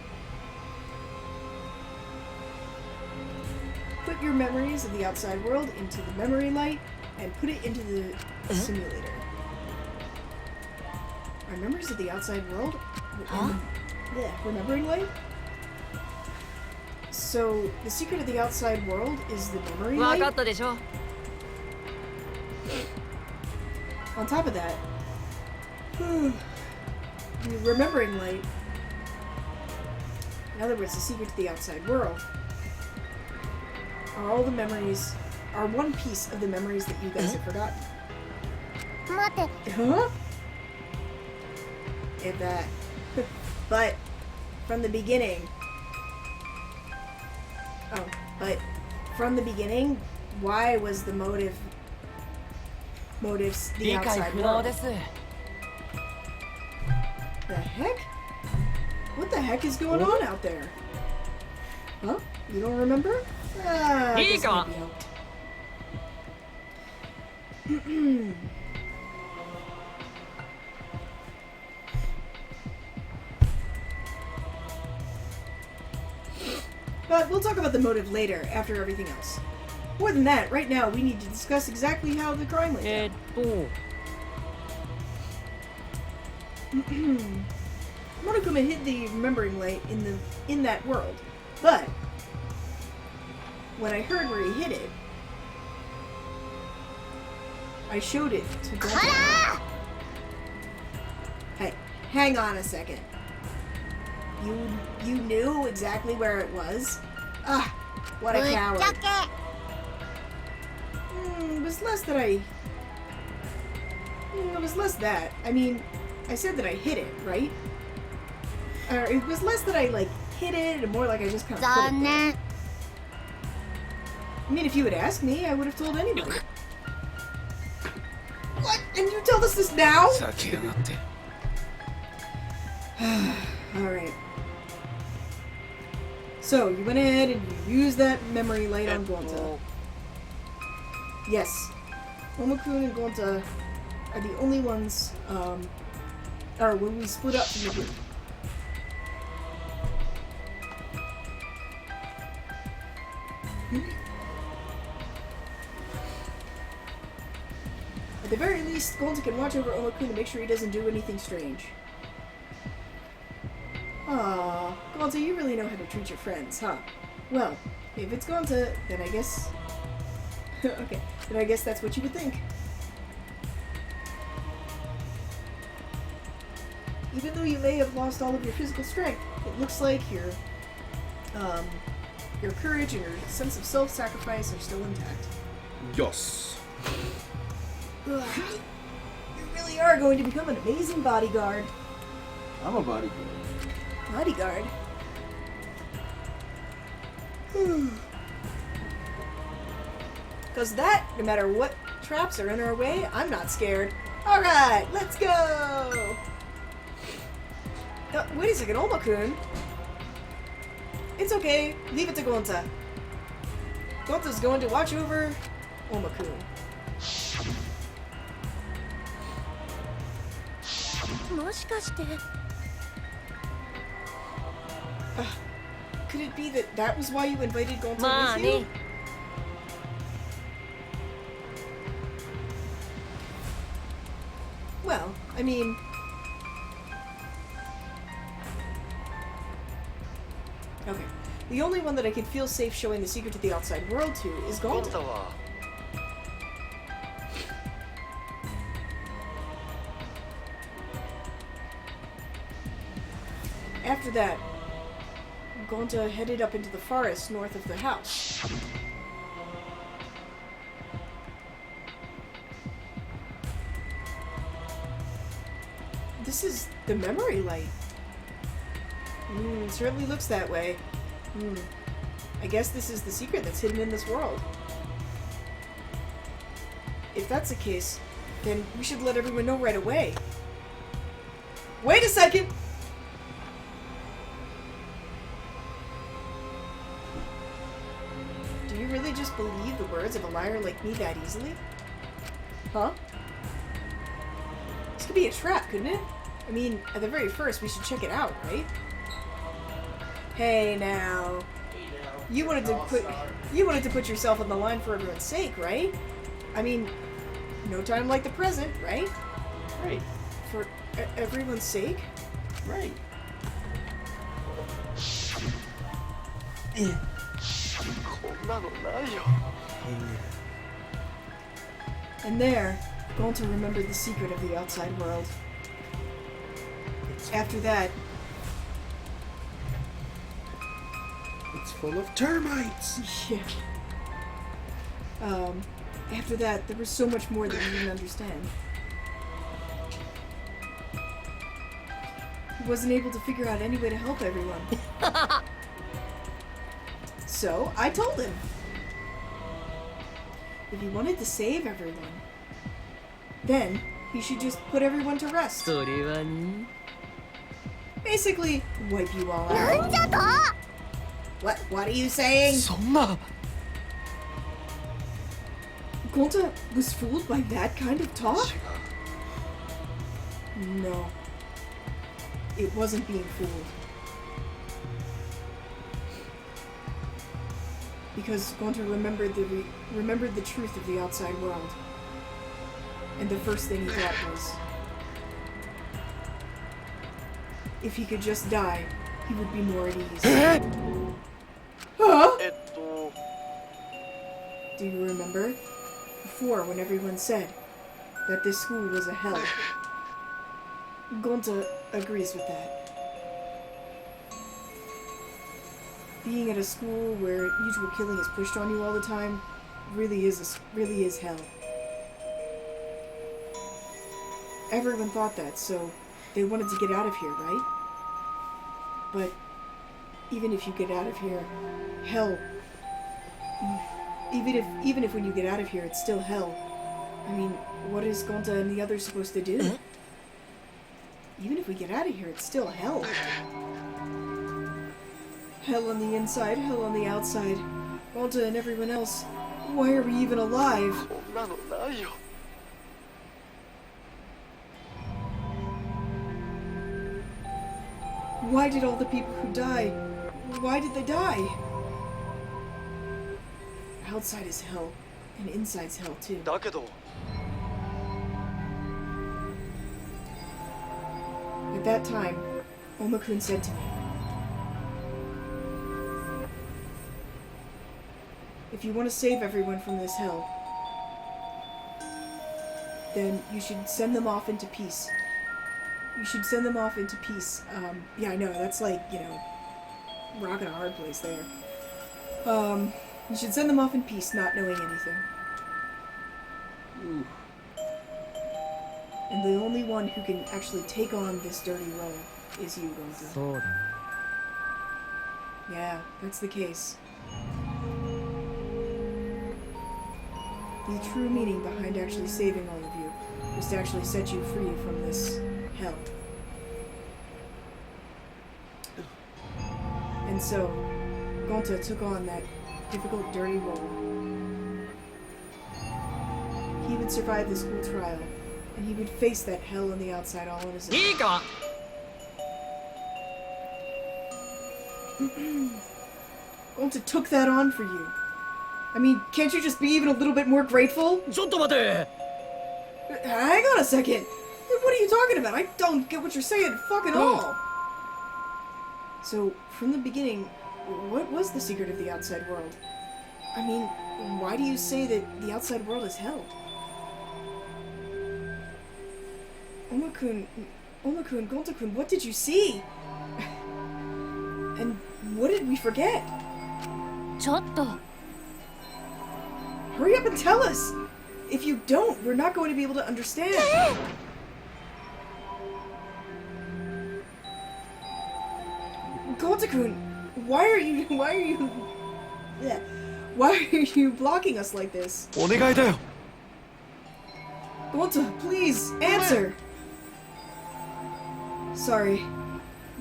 A: put your memories of the outside world into the memory light and put it into the simulator. Our memories of the outside world? Remembering light? So, the secret of the outside world is the memory light? On top of that, the remembering light, in other words, the secret to the outside world, are all the memories, are one piece of the memories that you guys have forgotten. Huh? If that. But, from the beginning, why was the motives the outside world? The heck? What the heck is going on out there? Huh? You don't remember? I guess it can't be helped. But we'll talk about the motive later, after everything else. More than that, right now we need to discuss exactly how the crime went down. Monokuma hid the remembering light in that world, but when I heard where he hid it, I showed it to Gonta. Hey, hang on a second. You knew exactly where it was? Ah, what a coward. It was less that it was less that. I mean, I said that I hid it, right? It was less that I, hid it, and more like I just kind of put it there. I mean, if you had asked me, I would have told anybody. What? And you tell us this now? Alright. So, you went ahead and you used that memory light on Gonta. Yes. Momokun and Gonta are the only ones, or when we split up from the group. At the very least, Gonta can watch over Onokun to make sure he doesn't do anything strange. Aw, Gonta, you really know how to treat your friends, huh? Well, if it's Gonta, then I guess... okay, then I guess that's what you would think. Even though you may have lost all of your physical strength, it looks like your courage and your sense of self-sacrifice are still intact.
B: Yes.
A: Ugh. You really are going to become an amazing bodyguard.
B: I'm a bodyguard.
A: Bodyguard? Because that, no matter what traps are in our way, I'm not scared. Alright, let's go! Wait a second, Oma-kun. It's okay, leave it to Gonta. Gonta's going to watch over Oma-kun. Could it be that was why you invited Gonta with you? Well, I mean... Okay. The only one that I can feel safe showing the secret to the outside world to is Gonta. After that, Gonta headed up into the forest north of the house. This is the memory light. It certainly looks that way. I guess this is the secret that's hidden in this world. If that's the case, then we should let everyone know right away. Wait a second! Do you really just believe the words of a liar like me that easily? Huh? This could be a trap, couldn't it? I mean, at the very first, we should check it out, right? Hey now. You wanted to put yourself on the line for everyone's sake, right? I mean, no time like the present, right?
B: Right.
A: For everyone's sake?
B: Right.
A: And there, Gonta remembered the secret of the outside world. After that...
B: It's full of termites!
A: Yeah. After that, there was so much more that he didn't understand. He wasn't able to figure out any way to help everyone. So, I told him. If he wanted to save everyone, then he should just put everyone to rest. Basically, wipe you all out. What are you saying? Gonta was fooled by that kind of talk? No. It wasn't being fooled. Because Gonta remembered the truth of the outside world. And the first thing he thought was, if he could just die, he would be more at ease. Huh? Do you remember? Before, when everyone said that this school was a hell. Gonta agrees with that. Being at a school where usual killing is pushed on you all the time really is hell. Everyone thought that, so they wanted to get out of here, right? But even if you get out of here, hell. Even if when you get out of here, it's still hell. I mean, what is Gonta and the others supposed to do? Even if we get out of here, it's still hell. Hell on the inside, hell on the outside. Gonta and everyone else. Why are we even alive? Why did all the people who die? Why did they die? Outside is hell, and inside's hell too. At that time, Oma-kun said to me, if you want to save everyone from this hell, then you should send them off into peace. You should send them off into peace. Yeah, I know, that's like, you know, rocking a hard place there. You should send them off in peace, not knowing anything.
B: Ooh.
A: And the only one who can actually take on this dirty role is you, Gonzo.
H: そうだね
A: Yeah, that's the case. The true meaning behind actually saving all of you was to actually set you free from this hell. And so, Gonta took on that difficult, dirty role. He would survive the school trial, and he would face that hell on the outside all on his own.
G: いいか
A: Gonta took that on for you. I mean, can't you just be even a little bit more grateful?
G: ちょっと待て
A: Hang on a second. What are you talking about? I don't get what you're saying fucking all. So, from the beginning, what was the secret of the outside world? I mean, why do you say that the outside world is hell? Oma-kun, Gonta-kun, what did you see? And what did we forget?
F: ちょっと
A: Hurry up and tell us! If you don't, we're not going to be able to understand. Gonta-kun, why are you blocking us like this?
I: お願いだよ
A: Gonta, please, answer! Sorry.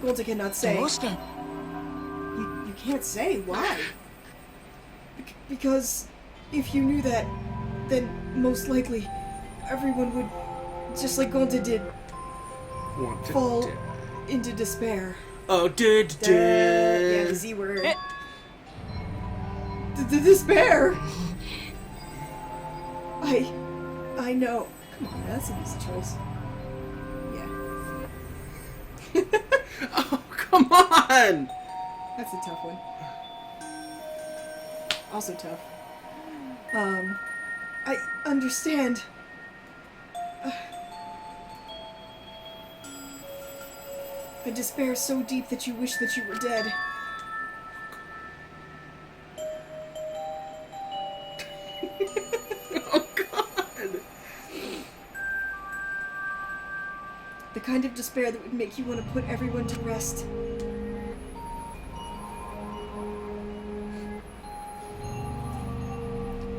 A: Gonta cannot say.
J: どうして
A: You can't say. Why? Because if you knew that, then most likely everyone would, just like Gonta did,
B: Want to
A: fall
B: dip.
A: into despair.
B: Oh, did.
A: Yeah, the Z word. The despair! I know. Come on, that's an easy choice. Yeah.
B: Oh, come on!
A: That's a tough one. Also tough. I understand. A despair so deep that you wish that you were dead.
B: Oh, God!
A: The kind of despair that would make you want to put everyone to rest.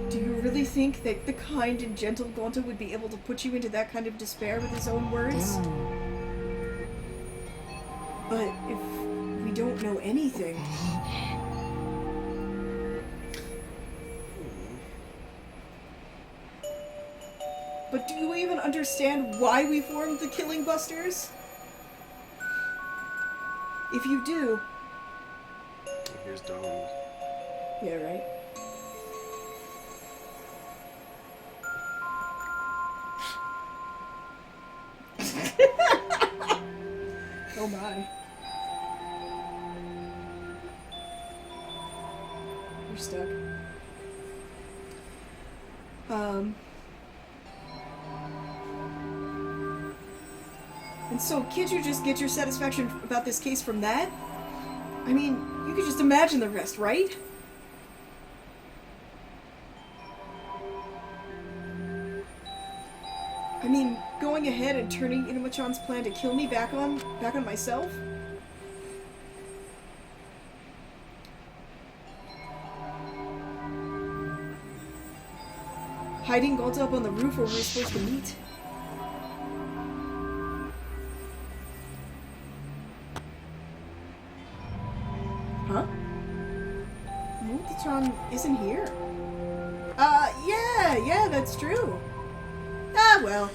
A: Do you really think that the kind and gentle Gonta would be able to put you into that kind of despair with his own words? But if we don't know anything... But do you even understand why we formed the Killing Busters? If you do...
B: Here's Dom.
A: Yeah, right? Oh my. You're stuck. And so, can't you just get your satisfaction about this case from that? I mean, you could just imagine the rest, right? I mean, going ahead and turning Inuma-chan's plan to kill me back on myself? Hiding Gonta up on the roof where we were supposed to meet? Huh? Gonta-chan isn't here. Yeah, that's true. Ah, well.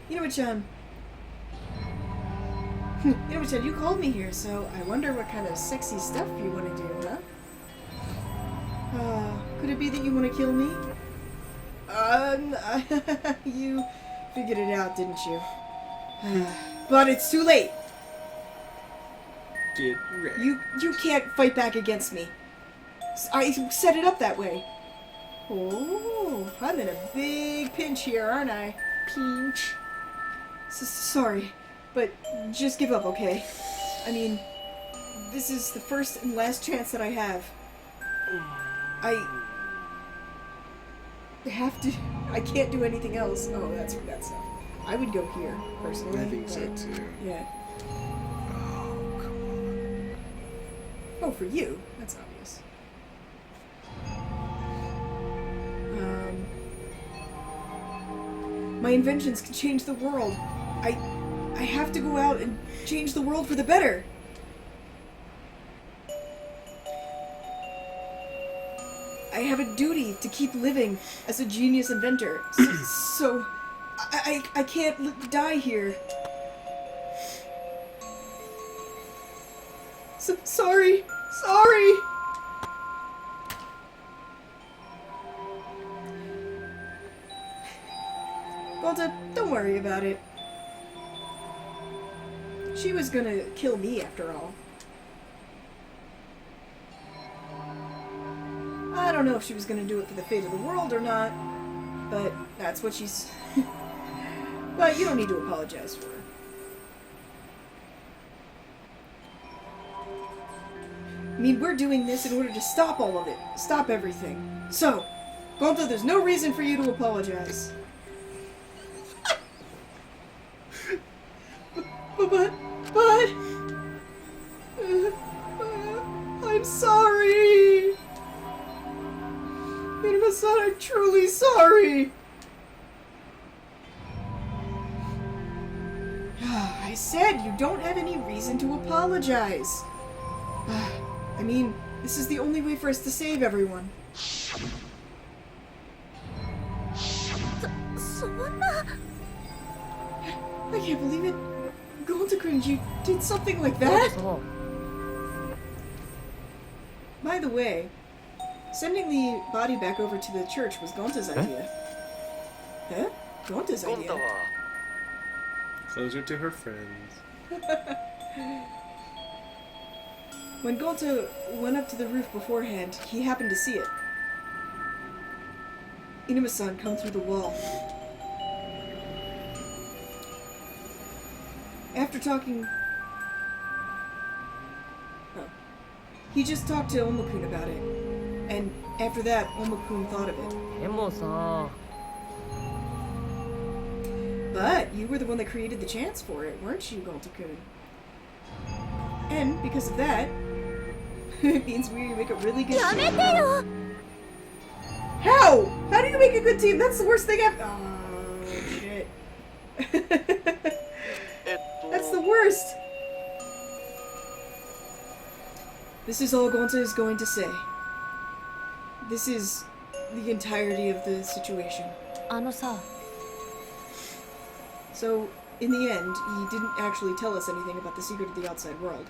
A: Inuma-chan. Inuma-chan, you called me here, so I wonder what kind of sexy stuff you want to do, huh? Could it be that you want to kill me? You figured it out, didn't you? But it's too late.
B: Get ready.
A: You can't fight back against me. I set it up that way. Oh, I'm in a big pinch here, aren't I? Pinch. Sorry, but just give up, okay? I mean, this is the first and last chance that I have. I have to. I can't do anything else. Oh, that's stuff. I would go here personally.
B: I think so too.
A: Yeah.
B: Oh, come on.
A: Oh, for you. That's obvious. My inventions can change the world. I have to go out and change the world for the better. I have a duty to keep living as a genius inventor. So I can't die here. Sorry. Gonta, don't worry about it. She was gonna kill me after all. I don't know if she was gonna do it for the fate of the world or not, but that's what she's... But you don't need to apologize for her. I mean, we're doing this in order to stop all of it. Stop everything. So, Gonta, there's no reason for you to apologize. But... I'm sorry! Iruma-san, I'm truly sorry! I said you don't have any reason to apologize. I mean, this is the only way for us to save everyone. I can't believe it. Gonta-kun, you did something like that? By the way, sending the body back over to the church was Gonta's idea. Huh? Gonta's idea.
B: Closer to her friends.
A: When Gonta went up to the roof beforehand, he happened to see it. Inuma-san come through the wall. After talking... Oh. He just talked to Oma-kun about it. And after that, Oma-kun thought of it. But you were the one that created the chance for it, weren't you, Gonta-kun? And because of that, it means we make a really good team. How? How do you make a good team? That's the worst thing ever. Oh, shit. That's the worst. This is all Gonta is going to say. This is the entirety of the situation. So, in the end, he didn't actually tell us anything about the secret of the outside world.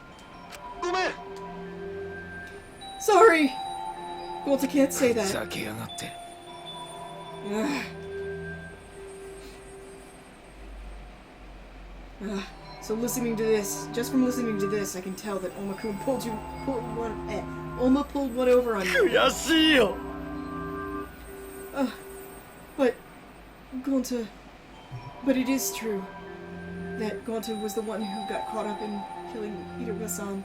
A: Sorry! Gonta can't say that. So listening to this, just from listening to this, I can tell that Oma-kun pulled one over on you. But, Gonta... But it is true that Gonta was the one who got caught up in killing Iruma-san.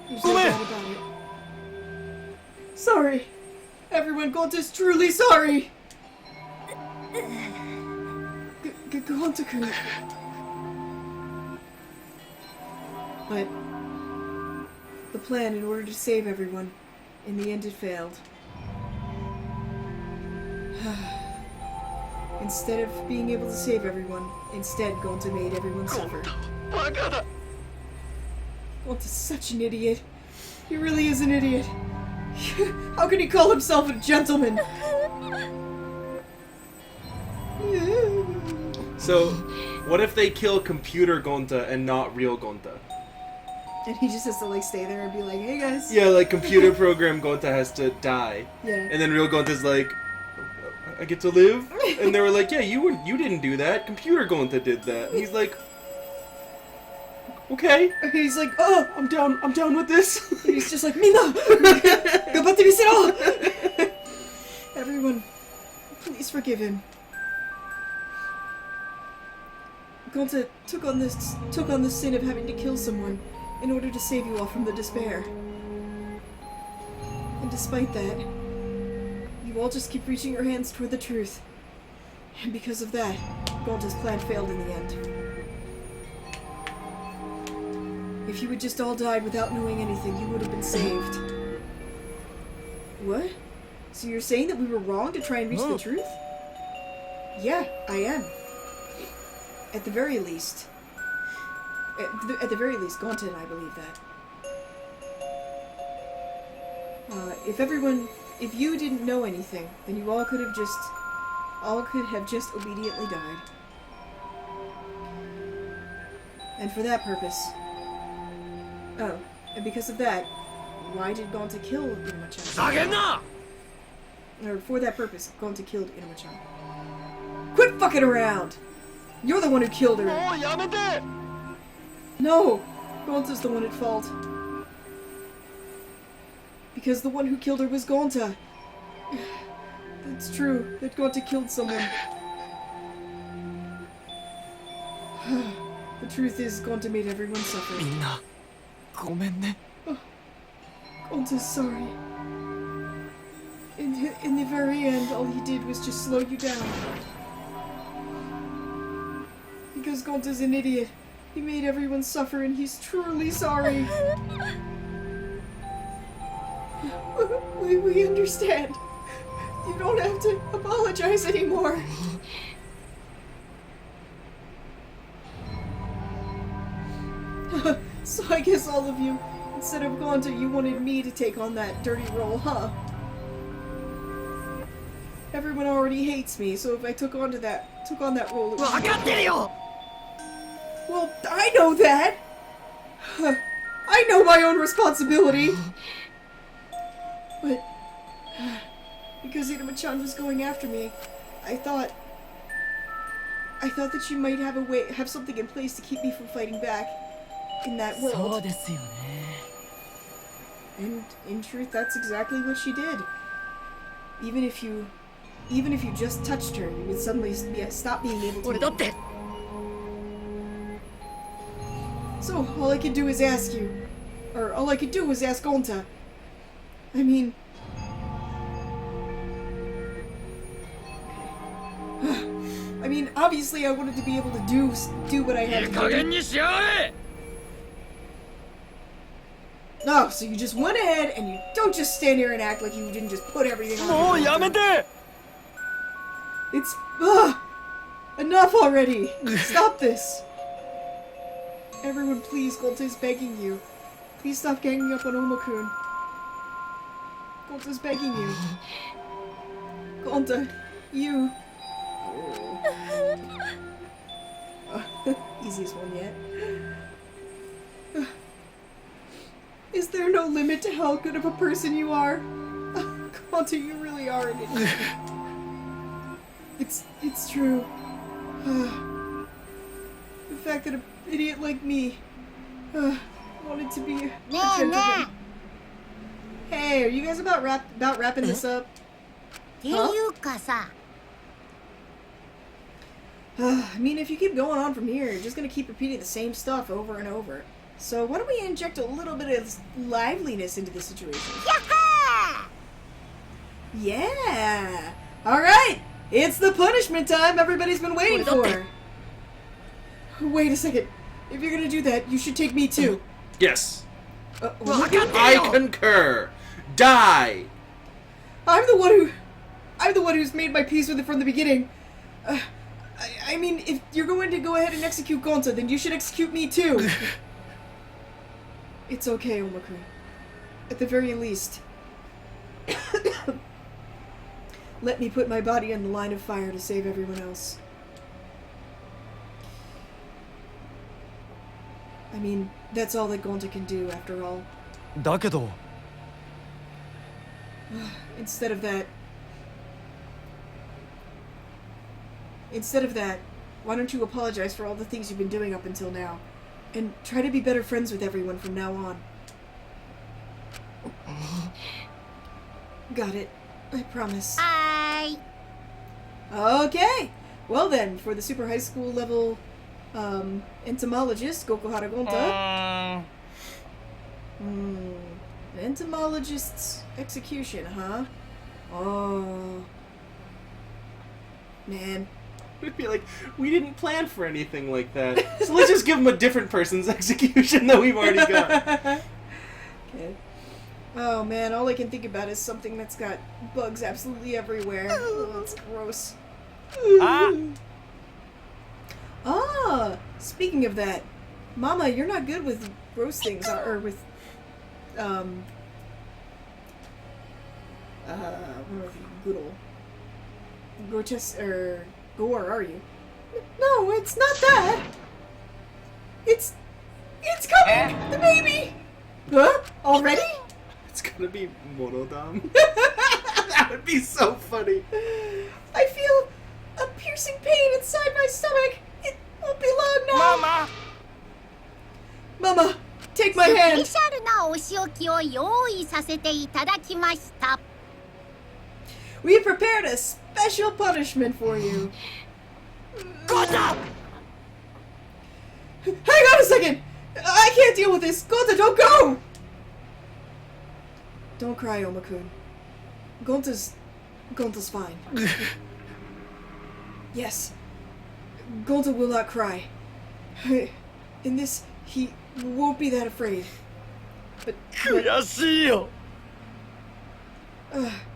A: He was so bad about it. Sorry. Everyone, Gonta's truly sorry. Gonta-kun. But the plan in order to save everyone, in the end it failed. Instead of being able to save everyone, instead Gonta made everyone suffer. Gonta's such an idiot. He really is an idiot. How can he call himself a gentleman?
B: So, what if they kill computer Gonta and not real Gonta?
A: And he just has to like stay there and be like, hey guys.
B: Yeah, like computer program Gonta has to die.
A: Yeah.
B: And then real Gonta's like, I get to live? And they were like, yeah, you didn't do that. Computer Gonta did that. And he's like, okay.
A: And he's like, oh, I'm down with this. And he's just like, Mina! Everyone, please forgive him. Gonta took on the sin of having to kill someone in order to save you all from the despair. And despite that, you all just keep reaching your hands toward the truth. And because of that, Gonta's plan failed in the end. If you had just all died without knowing anything, you would have been saved. What? So you're saying that we were wrong to try and reach the truth? Yeah, I am. At the very least. At the very least, Gonta and I believe that. If you didn't know anything, then you all could have just obediently died. And for that purpose... Oh, and because of that, why did Gonta kill Inuma-chan? Or for that purpose, Gonta killed Inuma-chan. Quit fucking around! You're the one who killed her! No! Gonta's the one at fault. Because the one who killed her was Gonta. It's true that Gonta killed someone. The truth is, Gonta made everyone suffer. Gonta's sorry. In the very end, all he did was just slow you down. Because Gonta's an idiot. He made everyone suffer and he's truly sorry. We understand. You don't have to apologize anymore. So I guess all of you, instead of Gonta, you wanted me to take on that dirty role, huh? Everyone already hates me, so if I took on that role, it would Well, I know that! I know my own responsibility! But... because Inuma-chan was going after me, I thought that you might have something in place to keep me from fighting back in that world. And in truth, that's exactly what she did. Even if you just touched her, you would suddenly stop being able to. So all I could do is ask you, or all I could do was ask Gonta. I mean. I mean, obviously I wanted to be able to do what I had to do. No, so you just went ahead and you don't just stand here and act like you didn't just put everything on. It's enough already. Stop this. Everyone, please, Gonta's begging you. Please stop ganging up on Oma-kun. Gonta's begging you. Gonta, you. Easiest one yet. Is there no limit to how good of a person you are? Gonta, you really are an idiot. It's true. The fact that an idiot like me wanted to be a gentleman. Hey, are you guys about wrapping this up? I mean, if you keep going on from here, you're just gonna keep repeating the same stuff over and over. So why don't we inject a little bit of liveliness into the situation? Yeah! Alright! It's the punishment time everybody's been waiting for! Wait a second. If you're gonna do that, you should take me too.
B: Yes. I concur. Die!
A: I'm the one who's made my peace with it from the beginning. I mean, if you're going to go ahead and execute Gonta, then you should execute me too. It's okay, Oma-kun. At the very least, let me put my body on the line of fire to save everyone else. I mean, that's all that Gonta can do, after all. Instead of that, why don't you apologize for all the things you've been doing up until now? And try to be better friends with everyone from now on. Got it. I promise.
K: Hi.
A: Okay. Well then, for the super high school level entomologist, Gokuhara Gonta. Entomologist's execution, huh? Oh. Man.
B: We'd be like, we didn't plan for anything like that. So let's just give him a different person's execution that we've already got.
A: Okay. Oh man, all I can think about is something that's got bugs absolutely everywhere. Oh, it's gross. Speaking of that, Mama, you're not good with gross things, or with, what am I thinking? Goodle. Gore, are you? No, it's not that! It's coming! The baby! Huh? Already?
B: It's gonna be Monodam. That would be so funny.
A: I feel a piercing pain inside my stomach. It won't be long now. Mama, take my
K: スペ
A: hand.
K: シャルなお仕置きを用意させていただきました。
A: We prepared a special punishment for you.
C: Gota!
A: Hang on a second! I can't deal with this. Gonta, don't go! Don't cry, Omakun. Gonta's fine. Yes. Gonta will not cry. In this, he won't be that afraid. But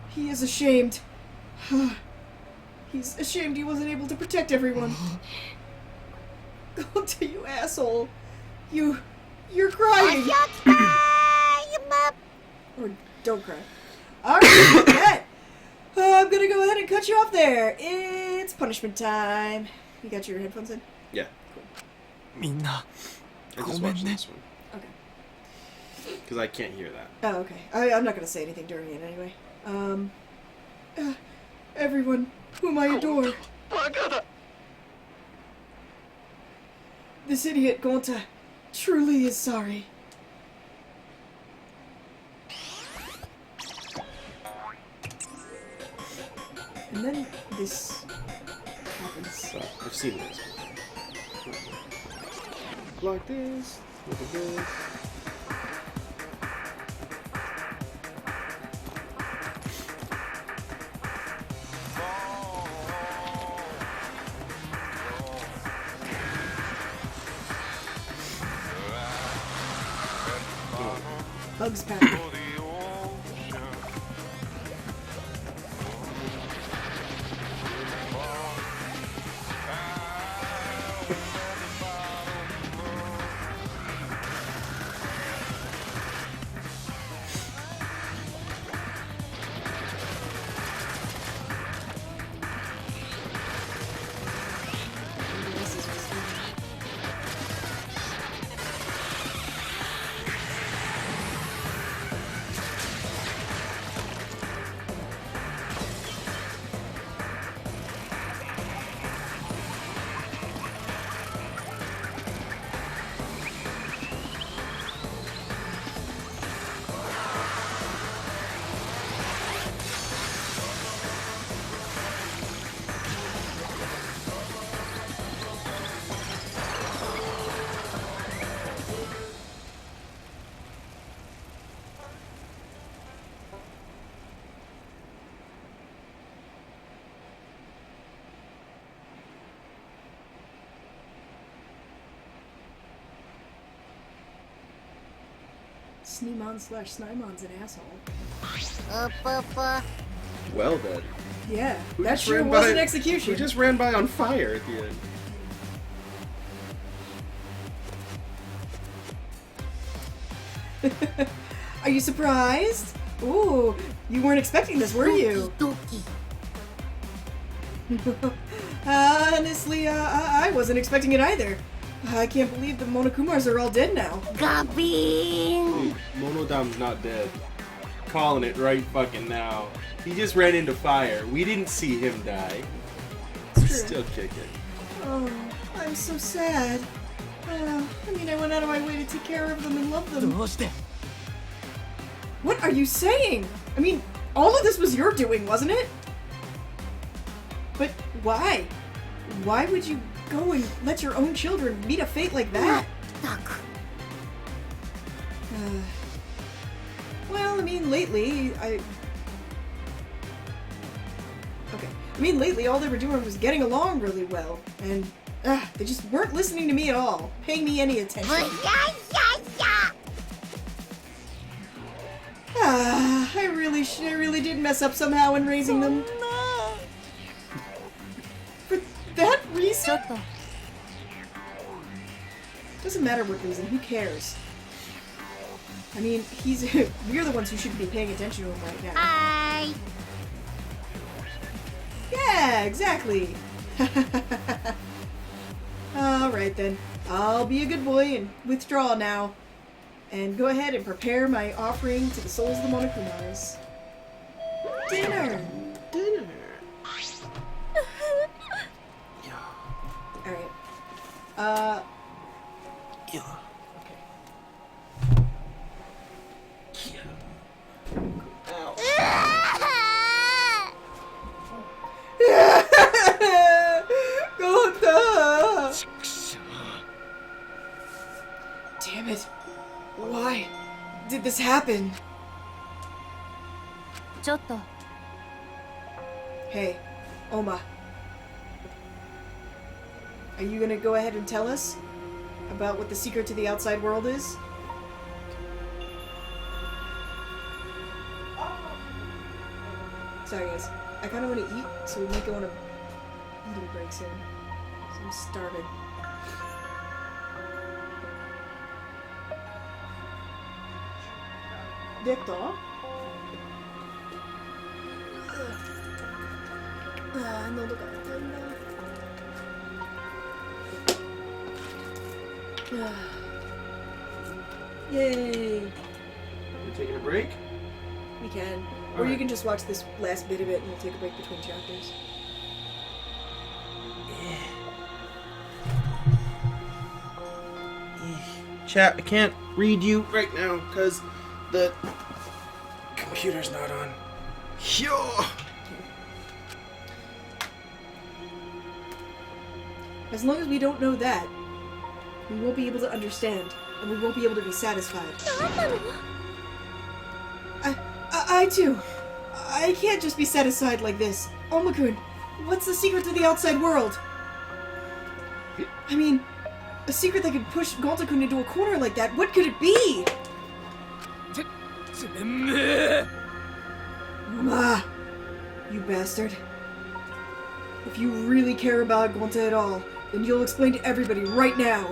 A: he is ashamed. He's ashamed he wasn't able to protect everyone. Gonta, you asshole. You're crying. Or don't cry. Alright, with that, I'm gonna go ahead and cut you off there. It's punishment time. You got your headphones in?
B: Yeah.
I: Minna.
B: I just watched this one.
A: Okay.
B: Because I can't hear that.
A: Oh, okay. I'm not gonna say anything during it anyway. Everyone whom I adore. This idiot Gonta truly is sorry. And then this happens.
B: I've seen this. Like this. Look at this.
A: Bugs Pack. Sneemon/Snimon's an asshole.
B: Well then.
A: Yeah,
B: Who
A: that
B: just
A: sure
B: ran
A: was
B: by-
A: an execution.
B: We just ran by on fire at the end.
A: Are you surprised? Ooh, you weren't expecting this, were you? Honestly, I wasn't expecting it either. I can't believe the Monokumars are all dead now.
K: Gabin!
B: Dude, Monodam's not dead. Calling it right fucking now. He just ran into fire. We didn't see him die. He's still kicking.
A: Oh, I'm so sad. I mean, I went out of my way to take care of them and love them. What are you saying? I mean, all of this was your doing, wasn't it? But why? Why would you go and let your own children meet a fate like that? Well, I mean, lately, lately all they were doing was getting along really well, and they just weren't listening to me at all, paying me any attention. I really did mess up somehow in raising them. For that reason? Doesn't matter what reason, who cares? I mean, we're the ones who should be paying attention to him right now.
K: Hi.
A: Yeah, exactly. Alright then, I'll be a good boy and withdraw now. And go ahead and prepare my offering to the souls of the Monokumars. Dinner! Alright.
M: Yeah.
A: Damn it. Why did this happen?
D: ちょっと
A: Hey, Oma. Are you gonna go ahead and tell us about what the secret to the outside world is? Sorry guys, I kinda wanna eat, so we might go on a eating break soon. So I'm starving. Dekta? Nodoが痛いな。Yay!
B: We're taking a break?
A: We can. Or you can just watch this last bit of it and we'll take a break between chapters.
B: Chat, I can't read you right now because the computer's not on. Yo!
A: As long as we don't know that, we won't be able to understand, and we won't be able to be satisfied. I too. I can't just be set aside like this. Oma-kun, what's the secret to the outside world? I mean, a secret that could push Gonta-kun into a corner like that, what could it be? Ma, you bastard. If you really care about Gonta at all, then you'll explain to everybody right now.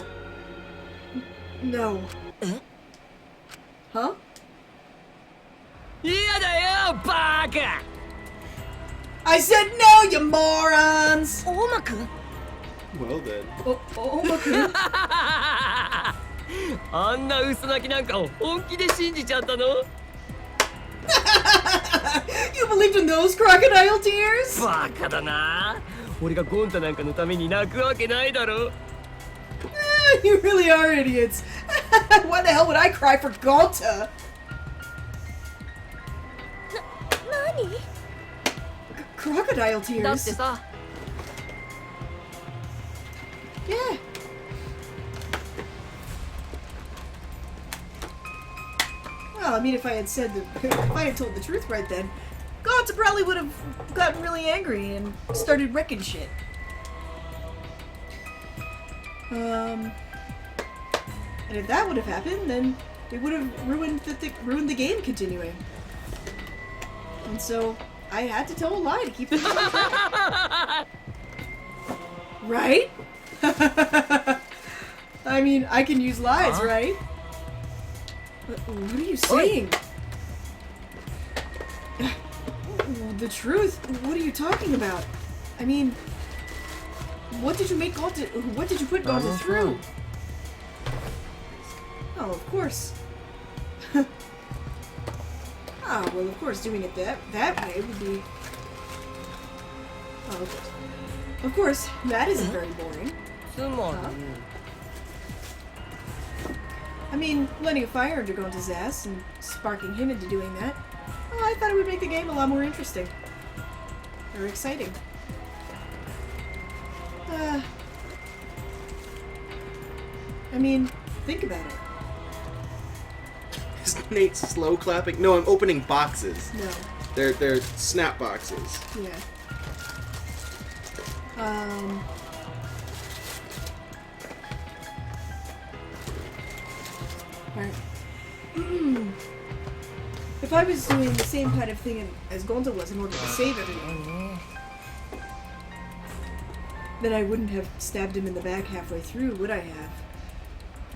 A: No. Huh?
G: 嫌だよバカ
A: I said no, you morons!
K: 大間くん
B: Well then.
A: Oma-kun?
G: あんな嘘泣きなんかを本気で信じちゃったの
A: You believed in those crocodile tears?
G: バカだな俺がゴンタなんかのために泣くわけないだろ
A: You really are idiots. Why the hell would I cry for Gonta?
D: 何
A: Crocodile tears?
G: だってさ
A: Yeah. Well, I mean, if I had told the truth right then, Gonta probably would have gotten really angry and started wrecking shit. And if that would have happened, then it would have ruined the game continuing. And so I had to tell a lie to keep the game on track. Right? I mean, I can use lies, right? What are you saying? The truth? What are you talking about? I mean, what did you put Gonta through? Oh, of course. Well, of course, doing it that way would be... Oh, of course, that isn't very boring. Huh? I mean, lighting a fire under Gonta's ass and sparking him into doing that. Oh, I thought it would make the game a lot more interesting. Or exciting. I mean, think about it.
B: Is Nate slow clapping? No, I'm opening boxes.
A: No.
B: They're snap boxes.
A: Yeah. Alright. If I was doing the same kind of thing as Gonta was in order to save everyone, then I wouldn't have stabbed him in the back halfway through, would I have?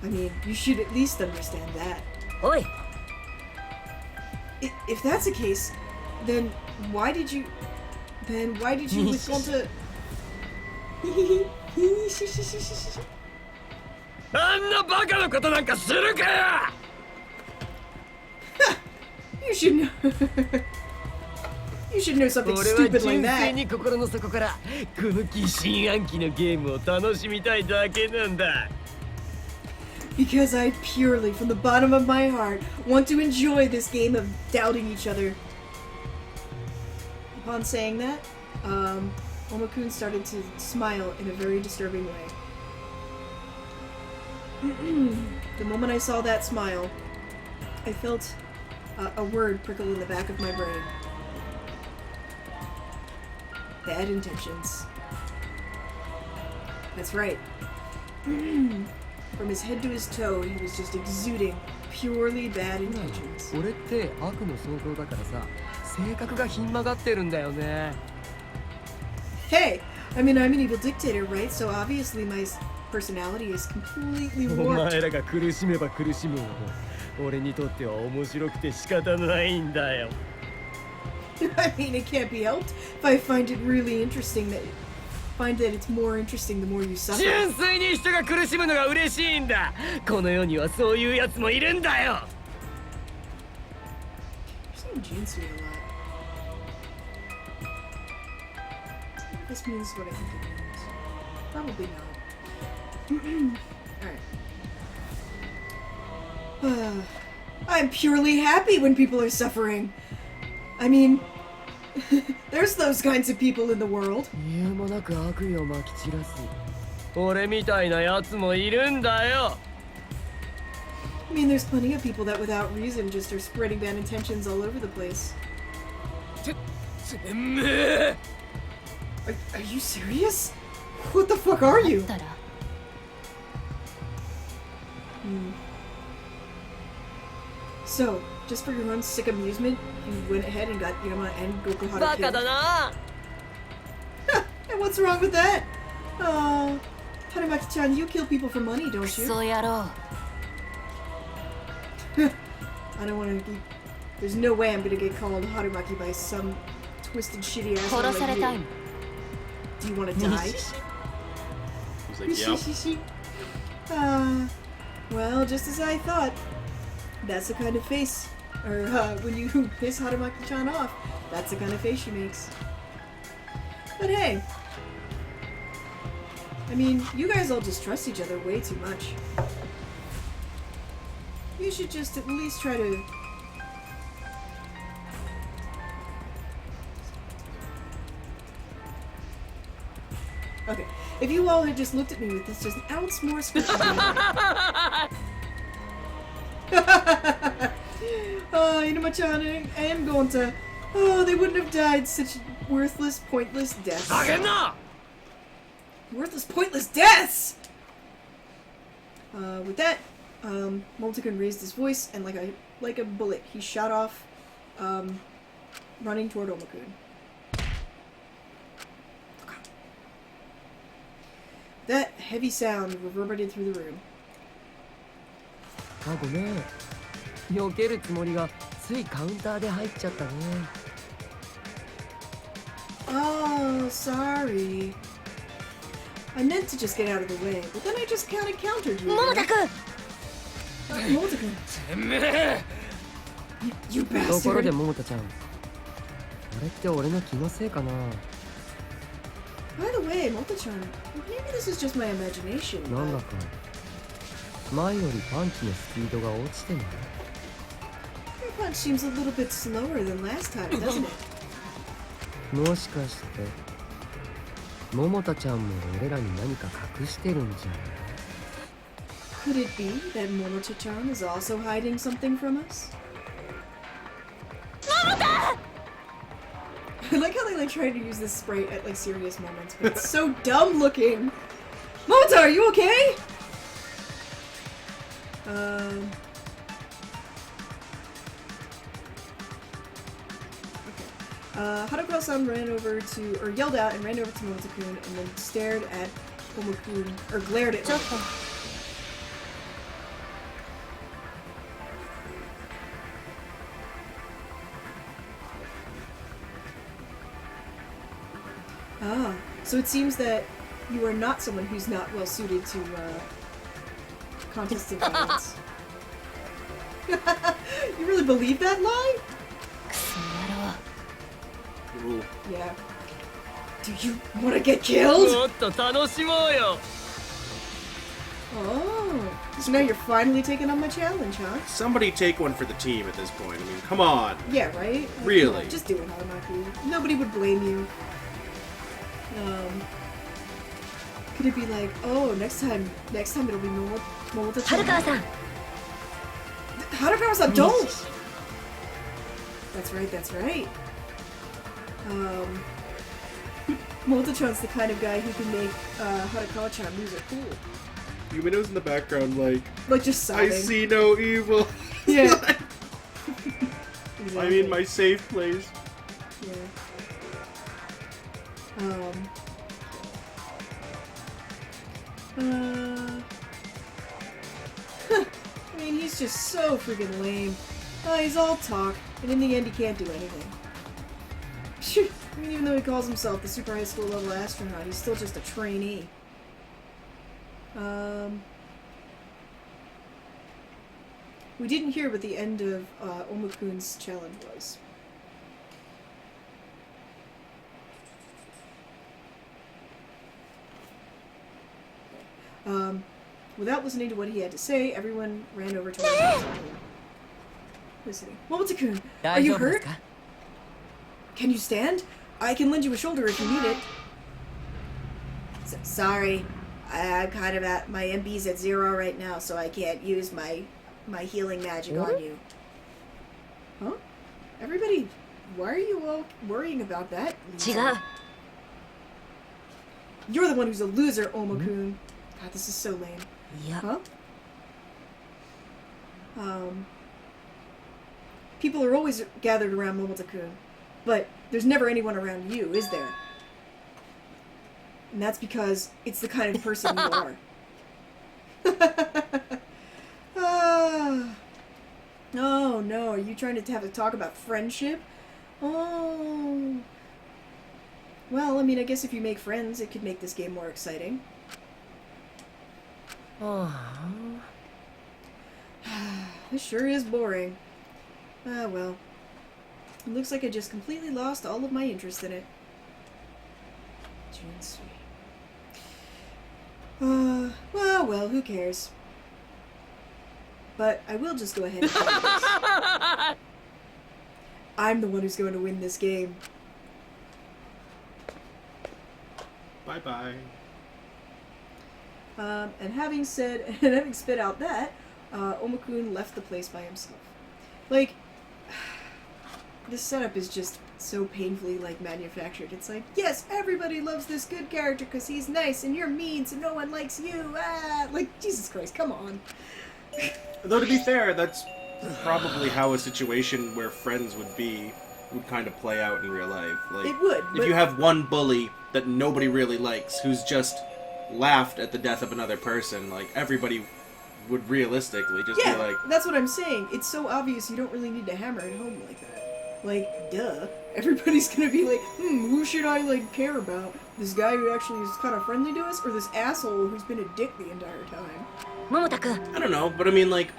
A: I mean, you should at least understand that.
J: Oi!
A: If that's the case, then why did you with Gonta...
E: あんなバカなことなんかするかよ
A: You should know. You should know something
G: 俺は
A: stupid like
G: 純粋
A: that.
G: に心の底からこの疑心暗鬼のゲームを楽しみたいだけなんだ
A: Because I purely, from the bottom of my heart, want to enjoy this game of doubting each other. Upon saying that, Omakun started to smile in a very disturbing way. The moment I saw that smile, I felt a word prickle in the back of my brain. Bad intentions. That's right. From his head to his toe, he was just exuding purely bad intentions.
G: 俺って悪の想像だからさ性格がひん曲がってるんだよね
A: Hey! I mean, I'm an evil dictator, right? So obviously my personality is completely
G: お
A: warped.
G: 前らが苦しめば苦しむほど俺にとっては面白くて仕方ないんだよ
A: I mean, it can't be helped if I find it really interesting that it's more interesting the more you suffer.
G: 純粋に人が苦しむのが嬉しいんだこの世にはそういうやつもいるんだよ
A: You're saying Jinsui a lot. This means what I think it means. Probably not. Alright. I'm purely happy when people are suffering. I mean, there's those kinds of people in the world.
G: 理由もなく悪意をまき散らす俺みたいなやつもいるんだよ
A: I mean, there's plenty of people that without reason just are spreading bad intentions all over the place.
E: てめえ
A: Are you serious? What the fuck are you? So, just for your own sick amusement, you went ahead and got Yama and Gokuhara
G: バカ
A: killed.
G: だな
A: And what's wrong with that? Oh, Harumaki-chan, you kill people for money, don't you?
F: クソ野郎
A: I don't want to be... There's no way I'm gonna get called Harumaki by some twisted shitty asshole
F: 殺され
A: like
F: たい
A: you.
F: の
A: Do you want to die?
B: He's like, yep.
A: Well, just as I thought. That's the kind of face, or when you piss Harumaki-chan off, that's the kind of face she makes. But hey, I mean, you guys all just trust each other way too much. You should just at least try to... Okay, if you all had just looked at me with this just an ounce more scrutiny... Inuma-chan and Gonta. Oh, they wouldn't have died such worthless, pointless deaths.
E: あげんな
A: Worthless, pointless deaths! With that, Molten raised his voice, and like a bullet, he shot off, running toward Omakun. That heavy sound reverberated through the room.
G: あごめん避けるつもりがついカウンターで入っちゃったね
A: Oh, sorry. I meant to just get out of the way, but then I just kind of countered you.
J: Momota-kun!
A: Momota-kun.
E: てめえ
A: You
G: ところ
A: bastard.
G: で桃田ちゃんこれって俺の気のせいかな
A: By the way, Momota-chan, maybe this is just my imagination.
G: なんだ
A: But
G: か前よりパンチのスピードが落ちてない
A: punch seems a little bit slower than last time, doesn't it?
G: もしかして桃太ちゃんも俺らに何か隠してるんじゃない？
A: Could it be that Momocha-chan is also hiding something from us? I like how they like try to use this spray at like serious moments, but it's so dumb looking. Momota, are you okay? Haruka-san ran over to, or yelled out and ran over to Momota-kun and then stared at Omokun, or glared at Omokun. Ah, so it seems that you are not someone who's not well suited to contested violence. You really believe that lie?
B: Ooh.
A: Yeah. Do you want to get killed?
E: もっと楽しもうよ。
A: Oh, so now you're finally taking on my challenge, huh?
B: Somebody take one for the team at this point. I mean, come on.
A: Yeah, right?
B: Really?
A: Just do it, Haramaki. Nobody would blame you. Could it be like, oh, next time it'll be Momota-chan?
J: Harukawa-san!
A: Harukawa-san, don't! That's right. Momota-chan's the kind of guy who can make Harukawa-chan music cool.
B: Yumino's in the background like
A: just sobbing.
B: I see no evil.
A: Yeah.
B: I'm in my safe place.
A: Yeah. I mean, he's just so freaking lame. He's all talk, and in the end, he can't do anything. I mean, even though he calls himself the super high school level astronaut, he's still just a trainee. We didn't hear what the end of Omokun's challenge was. Without listening to what he had to say, everyone ran over to Momota-kun. Listening. Momota-kun, are you hurt? Can you stand? I can lend you a shoulder if you need it. Sorry, I'm kind of at my MB's at 0 right now, so I can't use my healing magic on you. Huh? Everybody, why are you all worrying about that?
J: 違う。
A: You're the one who's a loser, Omokun. God, this is so lame.
J: Yeah.
A: Huh? People are always gathered around Momota-kun, but there's never anyone around you, is there? And that's because it's the kind of person you are. Oh no, are you trying to have a talk about friendship? Oh. Well, I mean, I guess if you make friends, it could make this game more exciting. This sure is boring. Ah, well. It looks like I just completely lost all of my interest in it. Jinsui. Well, who cares? But I will just go ahead and tell you this. I'm the one who's going to win this game.
B: Bye-bye.
A: And having spit out that, Omokun left the place by himself. Like, this setup is just so painfully, like, manufactured. It's like, yes, everybody loves this good character because he's nice and you're mean so no one likes you. Ah! Like, Jesus Christ, come on.
B: Though, to be fair, that's probably how a situation where friends would kind of play out in real life. Like,
A: it would.
B: If you have one bully that nobody really likes, who's just laughed at the death of another person, like, everybody would realistically just be like...
A: that's what I'm saying. It's so obvious you don't really need to hammer it home like that. Like, duh. Everybody's gonna be like, who should I, like, care about? This guy who actually is kind of friendly to us, or this asshole who's been a dick the entire time?
J: Momota-kun.
B: I don't know, but I mean, like,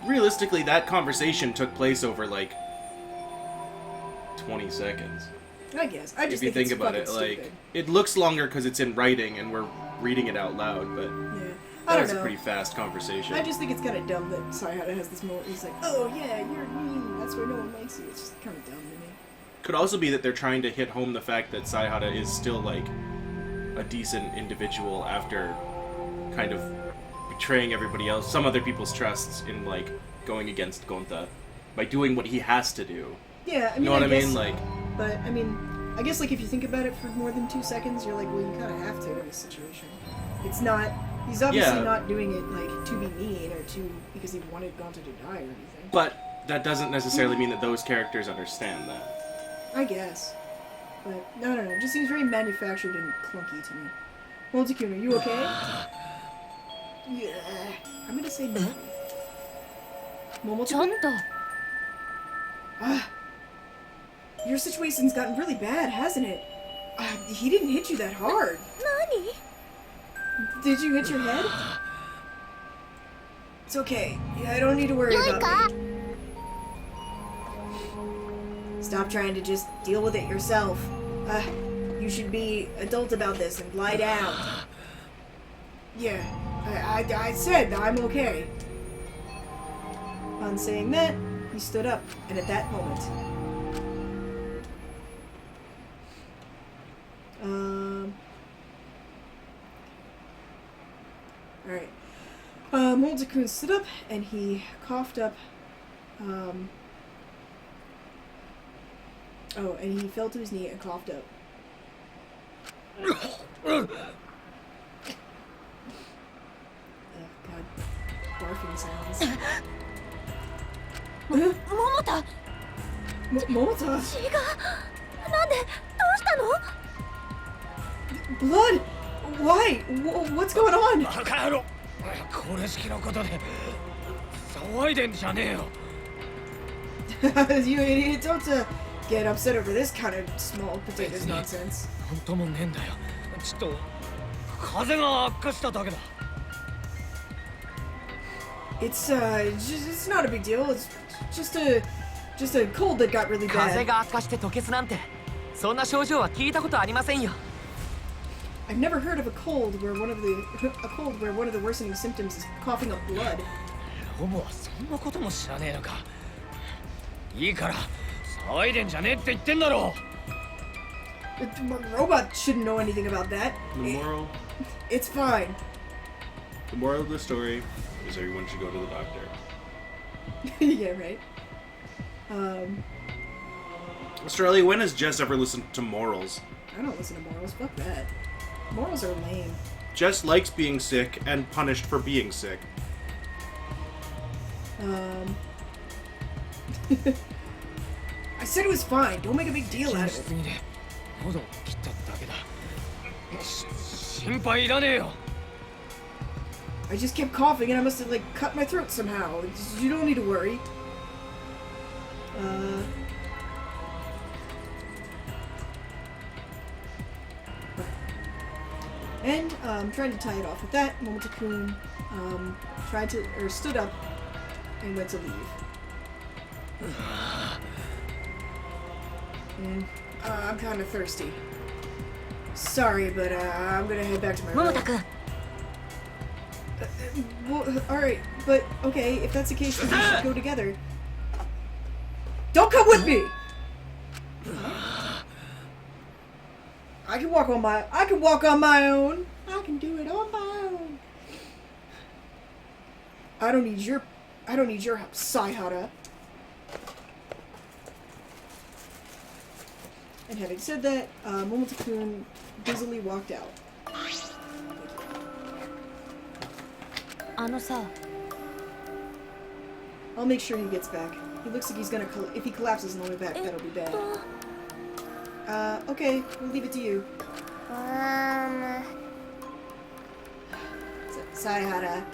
B: realistically, that conversation took place over, like, 20 seconds.
A: I guess. I just
B: if you think
A: it's
B: about it,
A: stupid.
B: like, it looks longer because it's in writing and we're reading it out loud, but that was a pretty fast conversation.
A: I just think it's kind of dumb that Sayada has this moment. He's like, oh yeah, you're mean. that's why no one likes you. It's just kind of dumb to me.
B: Could also be that they're trying to hit home the fact that Saihara is still, like, a decent individual after kind of betraying everybody else, some other people's trusts in, like, going against Gonta by doing what he has to do.
A: Yeah, I mean,
B: you know what I
A: guess
B: mean?
A: so.
B: Like,
A: But, I mean, I guess, like, if you think about it for more than 2 seconds, you're like, well, you kind of have to in this situation. It's not... He's obviously not doing it, like, to be mean or to... because he wanted Gonta to die or anything.
B: but that doesn't necessarily mean that those characters understand that.
A: I guess. But, I don't know. It just seems very manufactured and clunky to me. Multikun, are you okay? Yeah. I'm gonna say no. Momotokun? Your situation's gotten really bad, hasn't it? He didn't hit you that hard.
D: Nani?
A: Did you hit your head? It's okay. Yeah, I don't need to worry about it. Stop trying to just deal with it yourself. You should be adult about this and lie down. Yeah, I said I'm okay. On saying that, he stood up, and at that moment... Alright. Moldzakun stood up, and he coughed up, oh, and he fell to his knee and coughed up. Oh, God. Barfing sounds.
D: Momota!
A: Momota?
D: 血がなんでどうしたの
A: Blood! Why? What's going on?
E: バカ野郎これ式のことで騒いでんじゃねえよ
A: You idiot, don't get upset over this kind of small potatoes nonsense.
E: なんともねえんだよちょっと風が悪化しただけだ
A: It's not a big deal. It's just a cold that got really
H: 風
A: bad.
H: が悪化して吐血なんてそんな症状は聞いたことありませんよ
A: I've never heard of a cold where one of the worsening symptoms is coughing up blood.
E: ロボはそんなことも知らねえのかいいから騒いでんじゃねえって言ってんだろ
A: Robot shouldn't know anything about that.
B: The moral?
A: It's fine.
B: The moral of the story is everyone should go to the doctor.
A: Yeah, right.
B: Australia, when has Jess ever listened to morals?
A: I don't listen to morals. Fuck that. Morals are lame.
B: Jess likes being sick and punished for being sick.
A: I said it was fine. Don't make a big deal out of it.
E: 喉を切っただけだ心配いらねえよ
A: I just kept coughing and I must have like cut my throat somehow. You don't need to worry. And trying to tie it off with that, Momota-kun stood up and went to leave. And I'm kind of thirsty. Sorry, but I'm gonna head back to my room.
J: Momota-kun.
A: Well, alright, but okay, if that's the case, then we should go together. Don't come with me! I can walk on my own. I can do it on my own. I don't need your help, Saihara. And having said that, Momota-kun busily walked out.
F: あのさ
A: I'll make sure he gets back. He looks like he's gonna if he collapses on the way back, that'll be bad. Okay, we'll leave it to you. Saihara,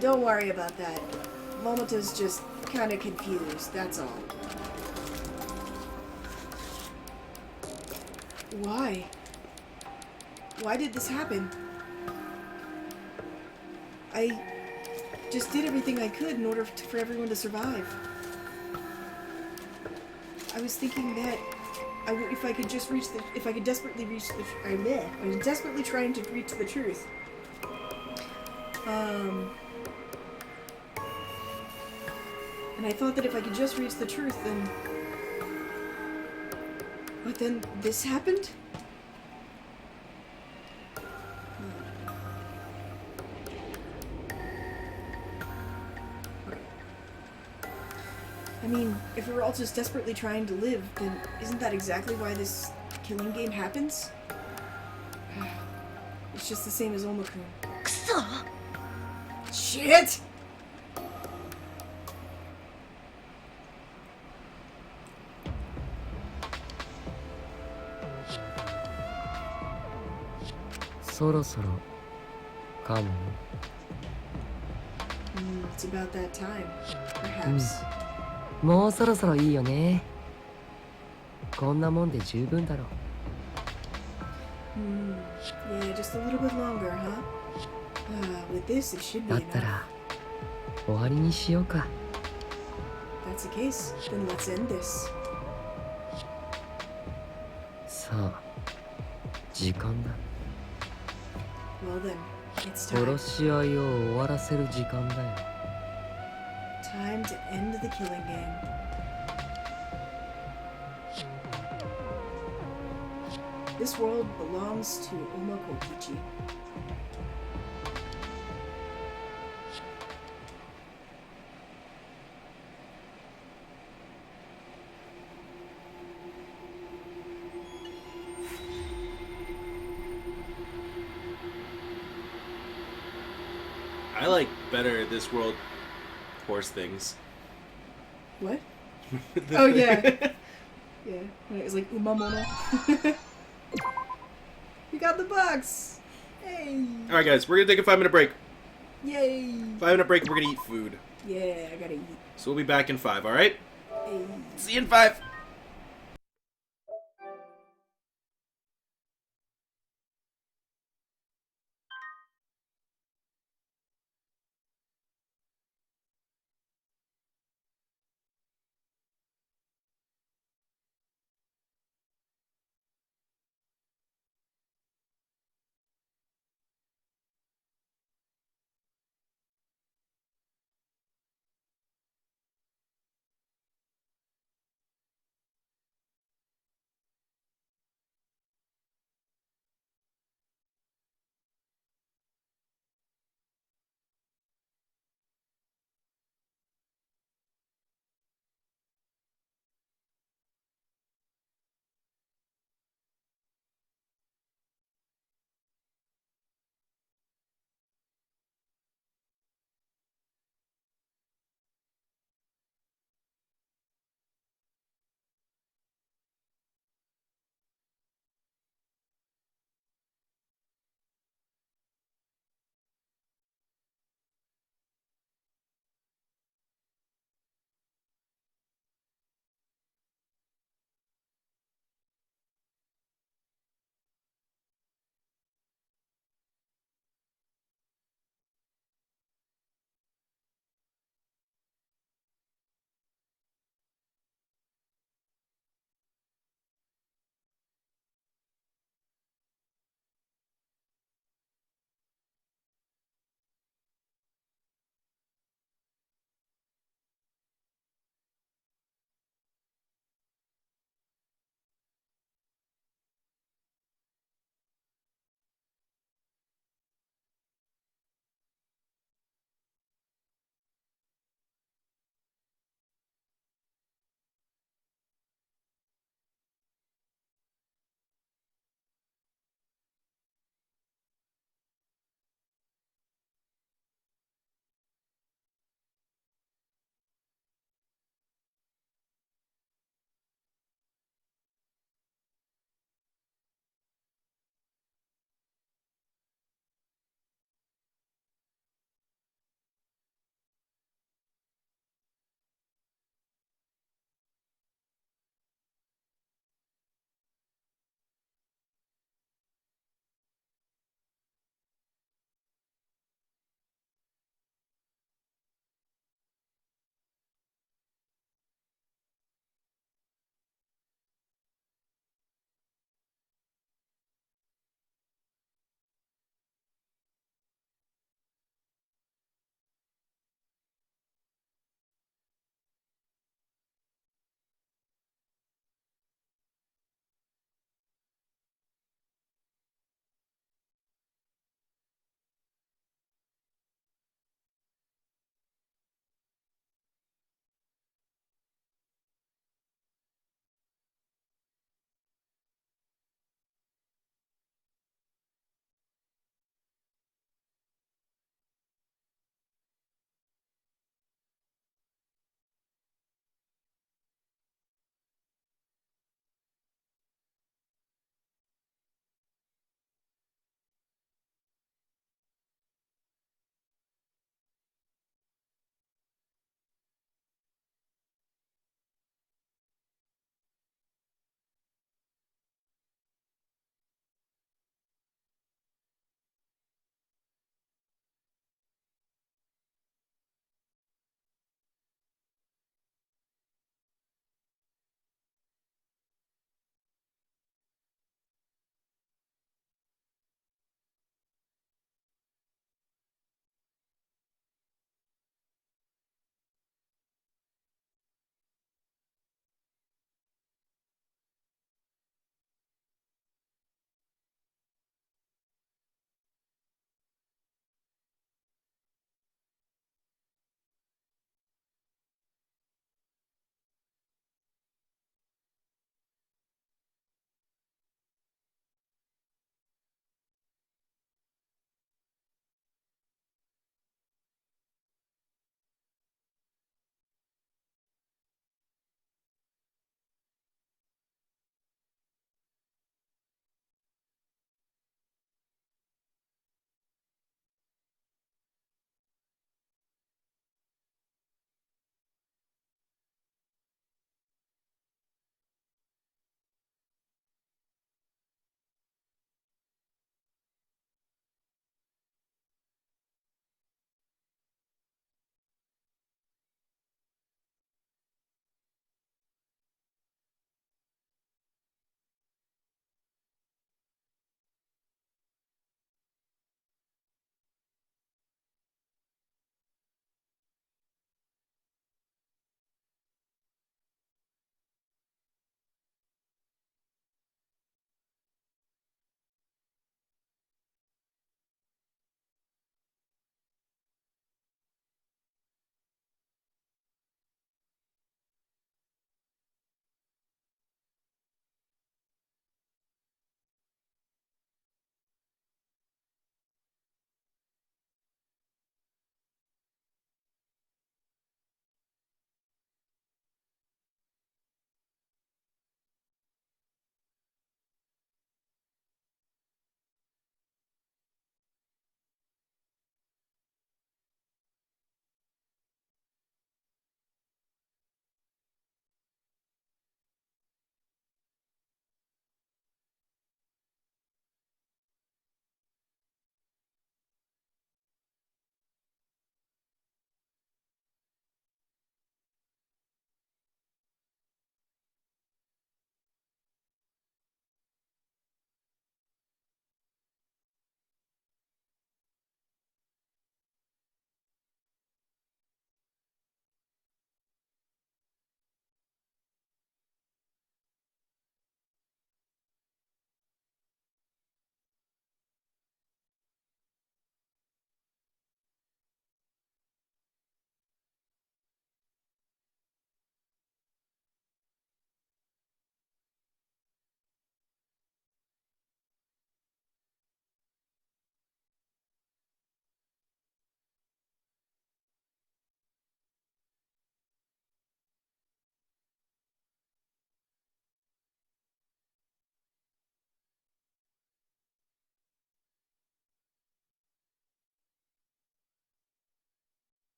A: don't worry about that. Momota's just kind of confused, that's all. Why? Why did this happen? I just did everything I could in order for everyone to survive. I was thinking that if I could just if I could desperately reach the, I was desperately trying to reach the truth. And I thought that if I could just reach the truth, then... But then this happened? I mean, if we were all just desperately trying to live, then isn't that exactly why this killing game happens? It's just the same as Omakun. Shit! It's about that time, perhaps.
G: もうそろそろいいよね。こんなもんで十分だろう。
A: Yeah, just a little bit longer, huh? With this, it should be
G: だった
A: enough.
G: ら終わりにしようか。
A: That's the case. Then let's end this.
G: さあ、時間だ。
A: Well then, it's time.
G: 殺し合いを終わらせる時間だよ。
A: Time to end the killing game. This world belongs to Omakokichi.
B: I like better this world horse things.
A: What? Oh yeah. Yeah. When it was like Umamono. We got the box! Hey!
B: Alright guys, we're gonna take a 5-minute break.
A: Yay!
B: 5-minute break, we're gonna eat food.
A: Yeah, I gotta eat.
B: So we'll be back in 5, alright?
A: Hey.
B: See you in 5!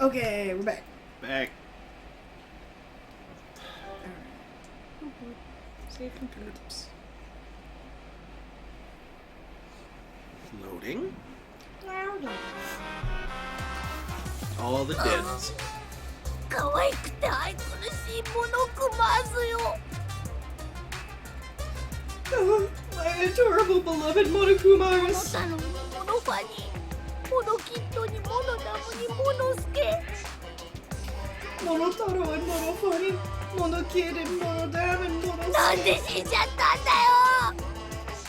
A: Okay, we're back.
B: Back.
A: Save computers.
B: Loading. All the deads.
K: 可愛くて愛くるしいモノクマーズよ。
A: Oh, my adorable beloved
K: モノ
A: Monokumaras.
K: タロウにモノファにモノキットにモノダムにモノスケ。
A: Monotaro and Monofani, Monokid and Monodam and
K: なん
A: Monosuke.
K: で死んじゃったんだよ。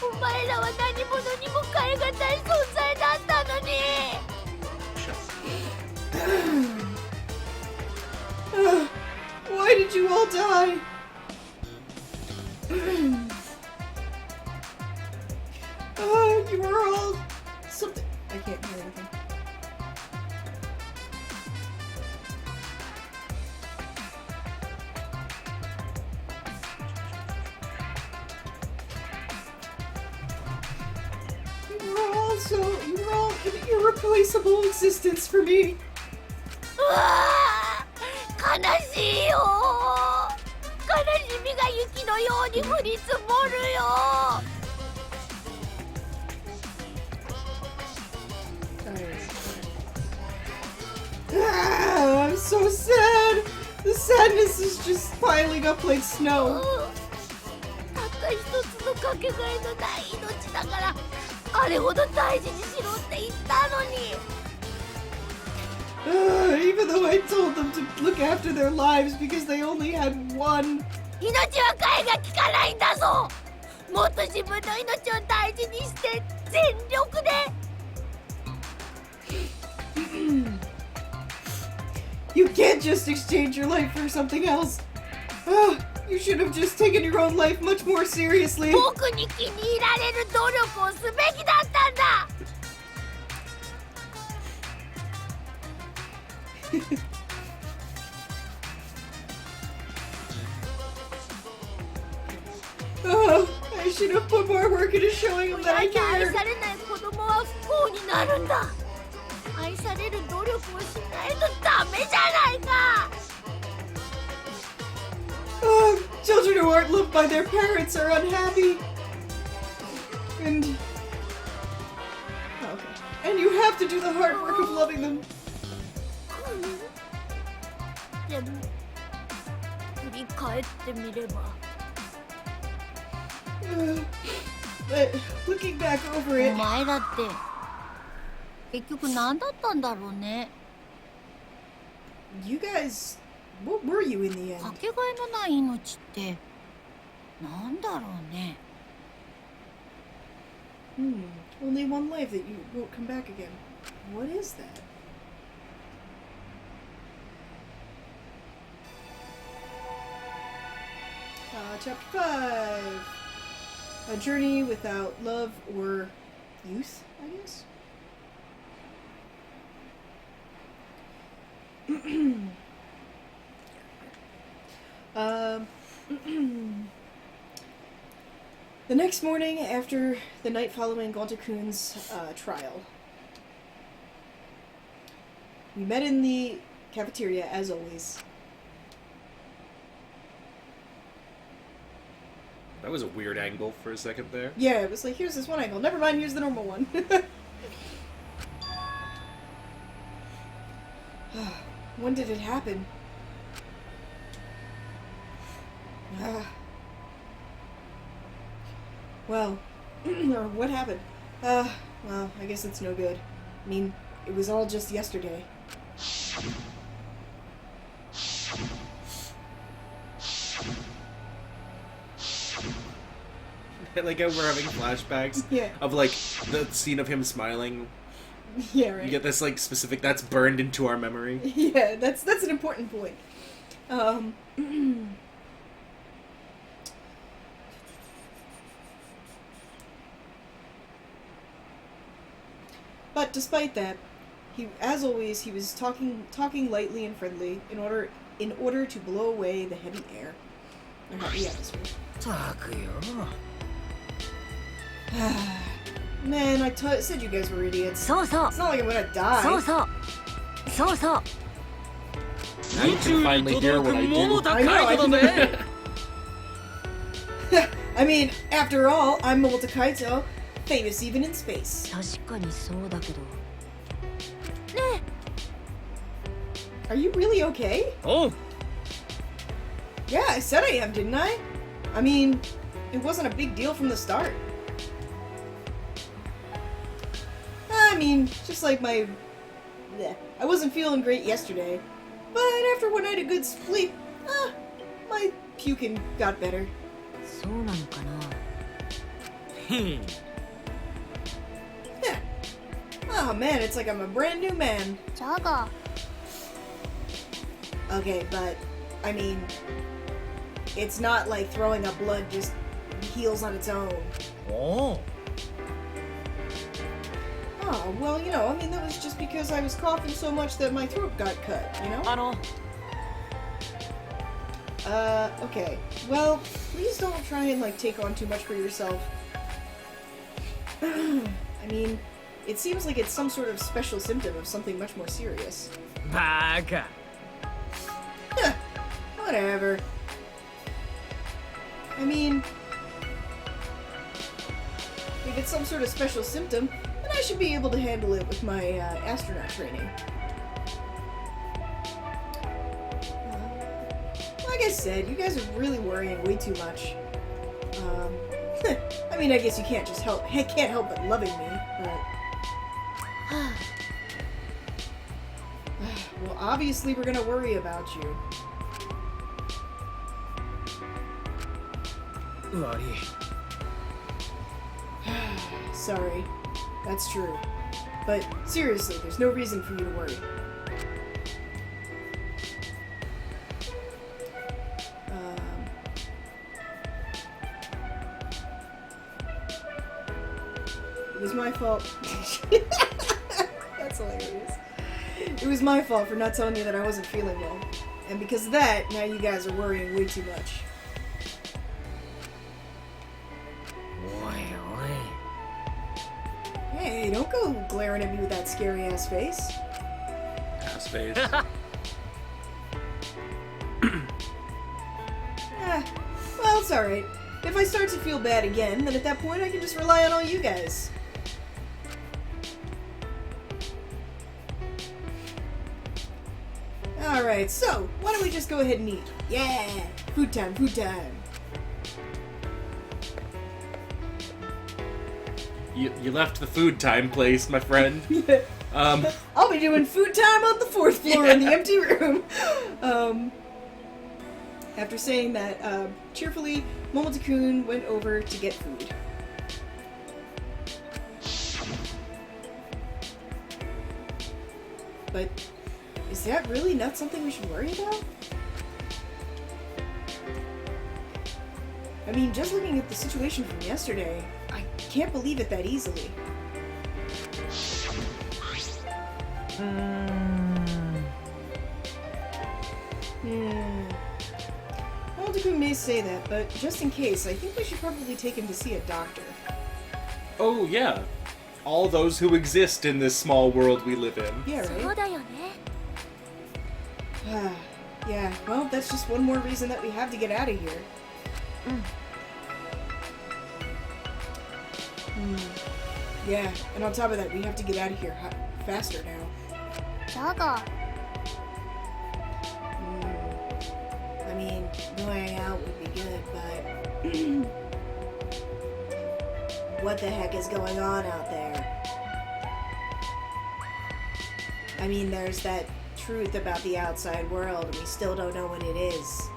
K: お前らは何者にも代え難い存在だったのに。
A: Why did you all die? You were all something. I can't hear anything. You were all an irreplaceable existence for me.
K: うわー、悲しいよ。悲しみが雪のように降り積もるよ。
A: I'm so sad. The sadness is just piling up like snow.
K: たった一つのかけがえのない命だからあれほど大事にしろって言ったのに。
A: Even though I told them to look after their lives because they only had one.
K: 命は替えが利かないんだぞ。もっと自分の命を大事にして全力で。
A: You can't just exchange your life for something else. You should have just taken your own life much more seriously.
K: 僕に気に入られる努力をすべきだったんだ。
A: I should have put more work into showing them that I
K: 親に愛
A: care.
K: されない子供は不幸になるんだ。愛される努力をしないとダメじゃないか。
A: Children who aren't loved by their parents are unhappy. And... Okay. And you have to do the hard work of loving them.
K: でも振り返ってみれば。
A: But looking back over
K: お
A: it...
K: 前らって結局何だったんだろうね。
A: You guys... What were you in the
K: か
A: end?
K: けがえのない命ってなんだろうね。
A: Only one life that you won't come back again. What is that? Chapter 5. A journey without love or youth, I guess? The next morning, after the night following Gonta-kun's trial, we met in the cafeteria as always.
B: That was a weird angle for a second there.
A: Yeah, it was like, here's this one angle. Never mind, here's the normal one. When did it happen? Well, or what happened? Well, I guess it's no good. I mean, it was all just yesterday.
B: Like how we're having flashbacks of like the scene of him smiling.
A: Yeah, right.
B: You get this like specific that's burned into our memory.
A: Yeah, that's an important point. But despite that, as always, he was talking lightly and friendly in order to blow away the heavy air, or the atmosphere.
C: たくよ。
A: Man, I said you guys were idiots.
J: そうそう。
A: It's not like I'm gonna die.
J: そうそう。そうそう。
B: Now you can finally hear what I do.
A: I know, I can- I mean, after all, I'm Momota Kaito, famous even in space.
J: 確かにそうだけど。
A: Are you really okay?
E: Oh,
A: Yeah, I said I am, didn't I? I mean, it wasn't a big deal from the start. I mean, just like my... Bleh. I wasn't feeling great yesterday, but after one night of good sleep, my puking got better.
J: そうなのかな。
E: hmm.
A: Yeah. Oh man, it's like I'm a brand new man.
L: ジャガ
A: Okay, but, I mean, it's not like throwing up blood just heals on its own.
E: Oh.
A: Oh, well, you know, I mean, that was just because I was coughing so much that my throat got cut, you know? Okay. Well, please don't try and, like, take on too much for yourself. I mean, it seems like it's some sort of special symptom of something much more serious.
E: Baka.
A: Huh, whatever. I mean, if it's some sort of special symptom, then I should be able to handle it with my astronaut training. Like I said, you guys are really worrying way too much. I mean, I guess you can't help but loving me, but... Well, obviously we're gonna worry about you. Sorry. That's true. But seriously, there's no reason for you to worry. It was my fault. That's hilarious. It was my fault for not telling you that I wasn't feeling well. And because of that, now you guys are worrying way too much. Hey, don't go glaring at me with that scary ass face.
B: Ass face.
A: Well, it's alright. If I start to feel bad again, then at that point I can just rely on all you guys. Alright, so, why don't we just go ahead and eat? Yeah! Food time, food time!
B: You left the food time place, my friend.
A: I'll be doing food time on the 4th floor in the empty room! After saying that, cheerfully, Momota-kun went over to get food. But is that really not something we should worry about? I mean, just looking at the situation from yesterday, I can't believe it that easily. Momota-kun may say that, but just in case, I think we should probably take him to see a doctor.
B: Oh, yeah. All those who exist in this small world we live in.
A: Yeah,
L: そう
A: right?
L: だよね
A: Yeah, well, that's just one more reason that we have to get out of here. Yeah, and on top of that, we have to get out of here faster now.
L: ジャガ
A: I mean, going out would be good, but... what the heck is going on out there? I mean, there's that truth about the outside world, and we still don't know what it is.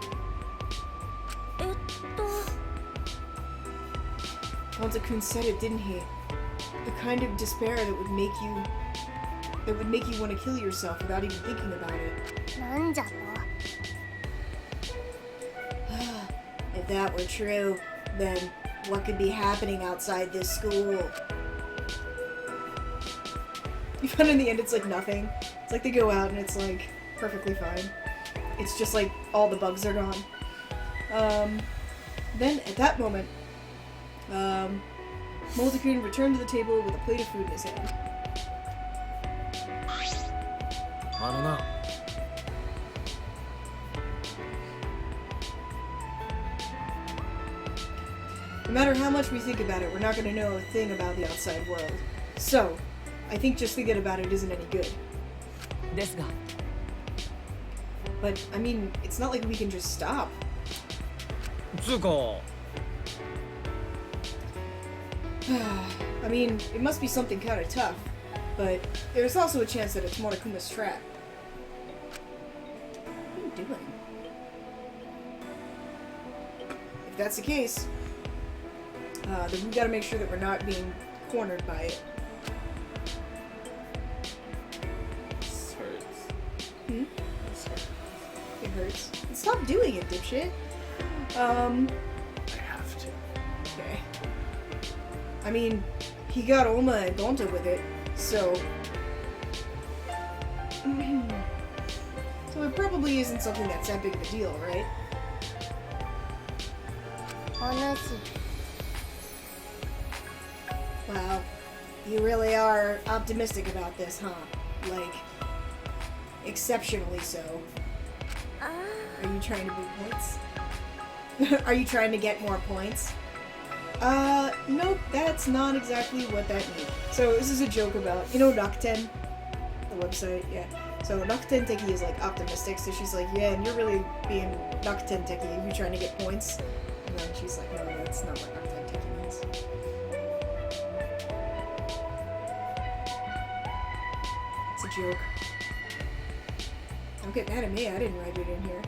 A: 'Momota-kun said it, didn't he? The kind of despair that would make you want to kill yourself without even thinking about it.
L: なんじゃと
A: If that were true, then what could be happening outside this school? You find in the end it's like nothing. It's like they go out and it's like perfectly fine. It's just like all the bugs are gone. Then at that moment, Momota-kun returned to the table with a plate of food in his hand.
H: あのな
A: No matter how much we think about it, we're not going to know a thing about the outside world. So, I think just thinking about it isn't any good.
H: ですが
A: But, I mean, it's not like we can just stop.
E: つうか
A: I mean, it must be something kind of tough, but there's also a chance that it's Monokuma's trap. What are you doing? If that's the case, then we gotta make sure that we're not being cornered by it.
B: This hurts.
A: Hmm? It hurts. Stop doing it, dipshit.
B: I have to.
A: Okay. I mean, he got Oma and Gonta with it, so... So it probably isn't something that's that big of a deal, right?
L: お主
A: Wow. You really are optimistic about this, huh? Like, exceptionally so. Are you trying to move points? Are you trying to get more points? Nope, that's not exactly what that means. So this is a joke about, you know, Rakuten? The website, yeah. So Rakuten Teki is like optimistic, so she's like, yeah, and you're really being Rakuten Teki, you're trying to get points. And then she's like, no, that's not what Rakuten Teki means. It's a joke. Don't get mad at me, I didn't write it in here.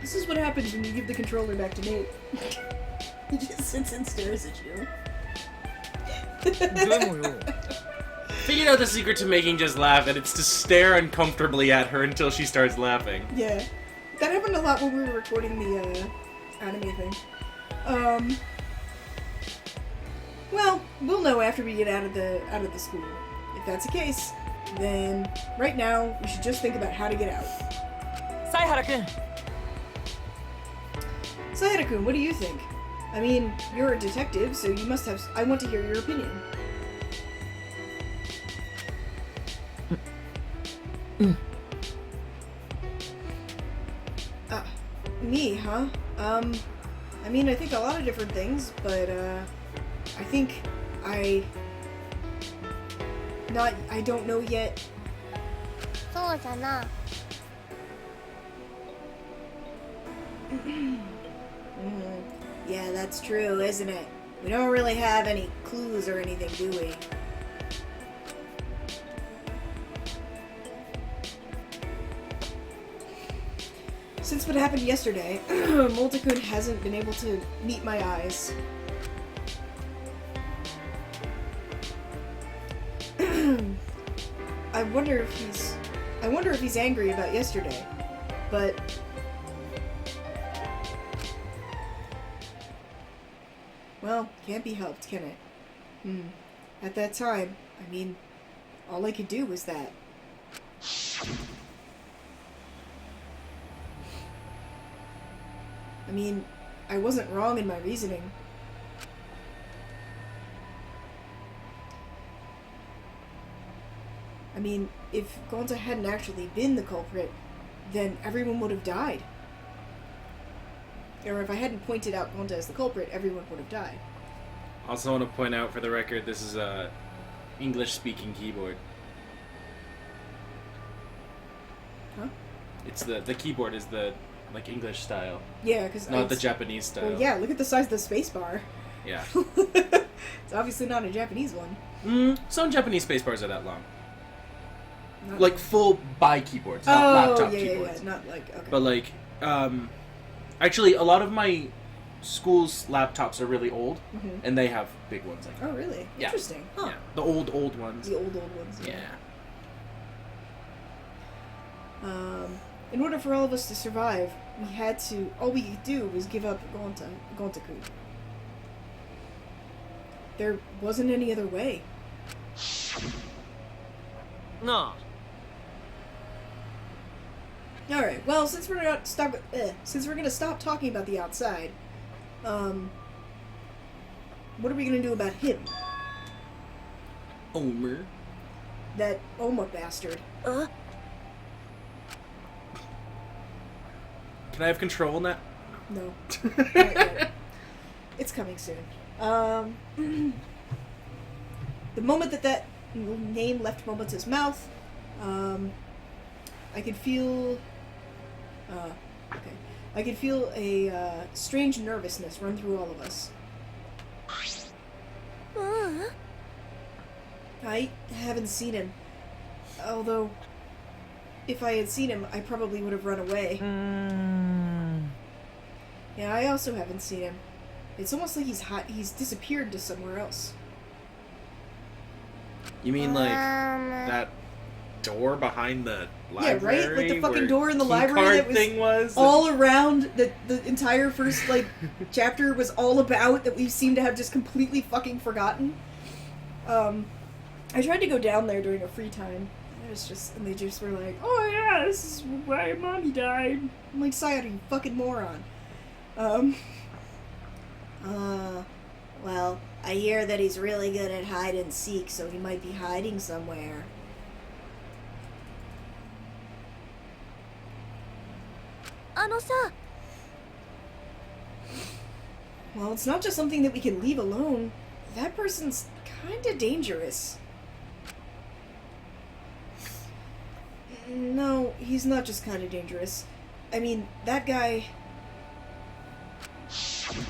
A: This is what happens when you give the controller back to Nate. He just sits and stares at you.
E: でもよ
B: Figured out the secret to making Jess laugh, and it's to stare uncomfortably at her until she starts laughing.
A: Yeah. That happened a lot when we were recording the anime thing. Well, we'll know after we get out of the school. If that's the case, then right now we should just think about how to get out.
H: 犀原君
A: Sayada-kun, what do you think? I mean, you're a detective, so you must have... I want to hear your opinion. Me, huh? I mean, I think a lot of different things, but, I think I don't know yet.
L: そうじゃな
A: Yeah, that's true, isn't it? We don't really have any clues or anything, do we? Since what happened yesterday, Multikun hasn't been able to meet my eyes. I wonder if he's angry about yesterday, but well, can't be helped, can it? At that time, I mean, all I could do was that. I mean, I wasn't wrong in my reasoning. I mean, if Gonta hadn't actually been the culprit, then everyone would have died. Or if I hadn't pointed out Gonta as the culprit, everyone would have died.
B: Also want to point out for the record, this is a English-speaking keyboard.
A: Huh?
B: It's the keyboard is the like English style.
A: Yeah, because
B: not the Japanese style.
A: Well, yeah, look at the size of the spacebar.
B: Yeah.
A: It's obviously not a Japanese one.
B: Some Japanese spacebars are that long.
A: Not
B: like full by keyboards, not laptop
A: yeah,
B: keyboards.
A: Yeah, not like okay.
B: But like, actually, a lot of my school's laptops are really old, and they have big ones like that.
A: Oh, really?
B: Yeah.
A: Interesting. Huh.
B: Yeah. The old ones.
A: The old ones.
B: Yeah.
A: In order for all of us to survive, we had to. All we could do was give up Gontaku. There wasn't any other way.
E: No.
A: All right. Well, since we're gonna stop talking about the outside, what are we gonna do about him?
B: Omer.
A: That Oma bastard.
B: Can I have control now?
A: No. Not yet. It's coming soon. The moment that name left Momot's mouth, I could feel... okay. I could feel a strange nervousness run through all of us. I haven't seen him. Although, if I had seen him, I probably would have run away. Yeah, I also haven't seen him. It's almost like he's disappeared to somewhere else.
B: You mean like that door behind the library?
A: Yeah, right? Like the fucking
B: where
A: door in the
B: key
A: library
B: card
A: that was
B: thing was
A: all around the entire first like chapter was all about, that we seem to have just completely fucking forgotten. I tried to go down there during a free time. And they just were like, "Oh yeah, this is why Mommy died." I'm like, "Sayada, you fucking moron."
J: Well, I hear that he's really good at hide and seek, so he might be hiding somewhere.
A: Well, it's not just something that we can leave alone. That person's kinda dangerous. No, he's not just kinda dangerous. I mean, that guy...
B: You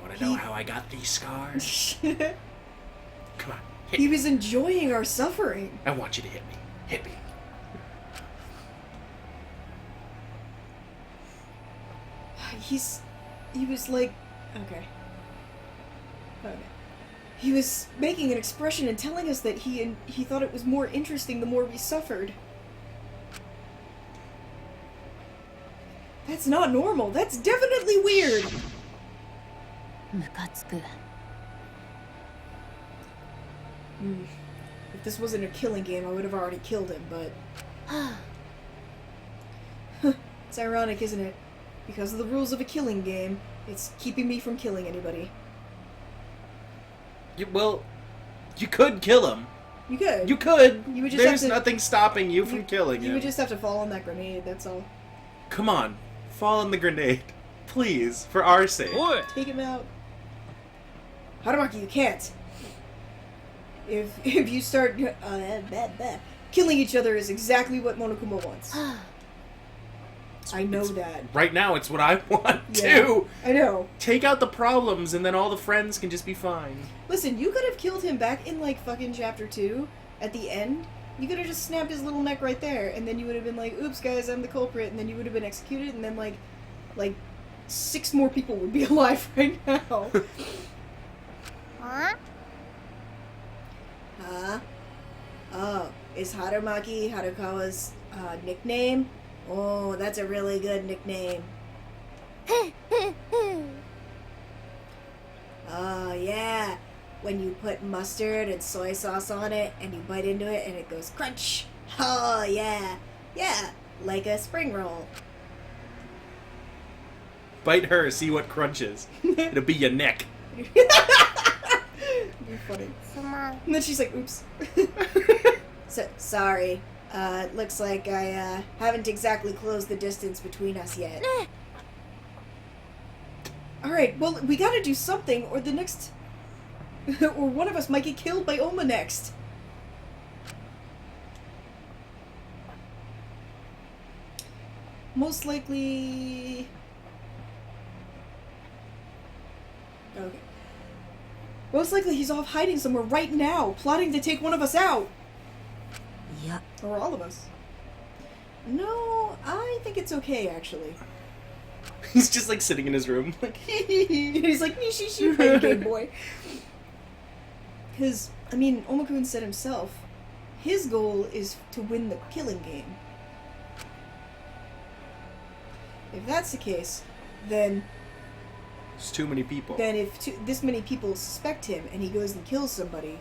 B: wanna know how I got these scars? Come on, hit
A: He
B: me.
A: was enjoying our suffering.
B: I want you to hit me. Hit me.
A: He was like... Okay. He was making an expression and telling us that he thought it was more interesting the more we suffered. That's not normal. That's definitely weird. If this wasn't a killing game, I would have already killed him, but... It's ironic, isn't it? Because of the rules of a killing game, it's keeping me from killing anybody.
B: Well, you could kill him.
A: You could.
B: You could.
A: You would just
B: There's
A: have to,
B: nothing stopping you from killing him.
A: You would just have to fall on that grenade, that's all.
B: Come on, fall on the grenade. Please, for our sake.
A: Take him out. Haramaki, you can't. If you start killing each other is exactly what Monokuma wants. I know that.
B: Right now, it's what I want,
A: Yeah,
B: too.
A: I know.
B: Take out the problems, and then all the friends can just be fine.
A: Listen, you could have killed him back in, like, fucking chapter 2, at the end. You could have just snapped his little neck right there, and then you would have been like, oops, guys, I'm the culprit, and then you would have been executed, and then, like 6 more people would be alive right now.
L: Huh?
J: Huh? Oh, is Haramaki Harukawa's nickname? Oh, that's a really good nickname. Oh, yeah. When you put mustard and soy sauce on it, and you bite into it, and it goes crunch. Oh, yeah. Yeah, like a spring roll.
B: Bite her, see what crunches. It'll be your neck.
A: It'd be funny. And then she's like, oops.
J: Sorry. Looks like I haven't exactly closed the distance between us yet.
A: Alright, well, we gotta do something, or the next... or one of us might get killed by Oma next. Most likely... Okay. Most likely he's off hiding somewhere right now, plotting to take one of us out.
J: Yeah.
A: Or all of us. No, I think it's okay, actually.
B: He's just like sitting in his room, like
A: he's like, me, playing Game Boy. Because, I mean, Omakun said himself, his goal is to win the killing game. If that's the case, then...
B: There's too many people.
A: Then if this many people suspect him and he goes and kills somebody,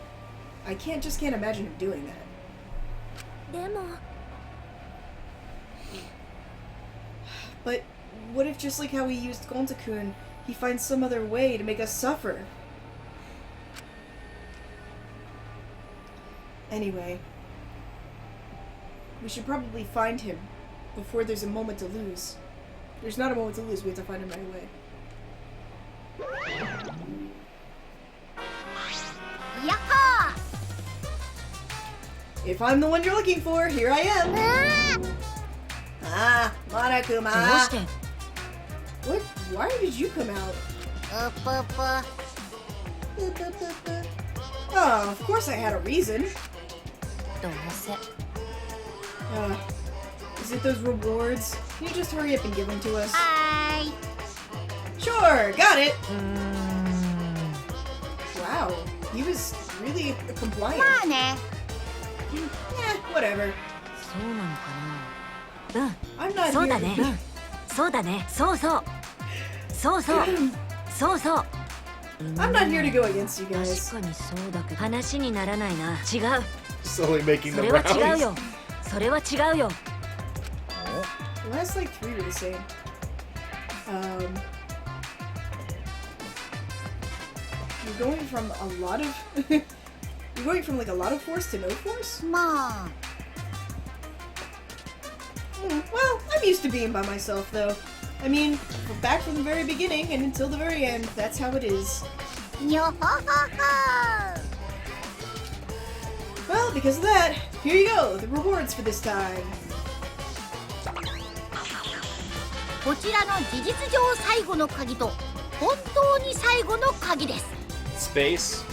A: I can't imagine him doing that. But what if, just like how we used Gonta-kun, he finds some other way to make us suffer? Anyway, we should probably find him before there's a moment to lose. There's not a moment to lose, we have to find him right away.
K: Yaha!
A: If I'm the one you're looking for, here I am! Ah, Monokuma! What? Why did you come out? Oh, of course I had a reason. Is it those rewards? Can you just hurry up and give them to us?
K: Hi!
A: Sure, got it! Wow, he was really compliant. Yeah, whatever. I'm not here to be...
J: そうだね。そうそう。そうそう。そうそう。
A: I'm not here to go against you guys.
J: 確かにそうだけど話にならないな。違う。
B: Slowly making
J: そ
B: the
J: れは違う
B: rounds.
J: よ。それは違うよ。
A: The last like 3 were the same. You're going from a lot of... You're going from like a lot of force to no force?
K: Ma.
A: Well, I'm used to being by myself though. I mean, back from the very beginning and until the very end, that's how it is.
K: Yo-ho-ho-ho!
A: Well, because of that, here you go, the rewards for this time.
K: こちらの事実上最後の鍵と本当に最後の鍵です。
B: Space.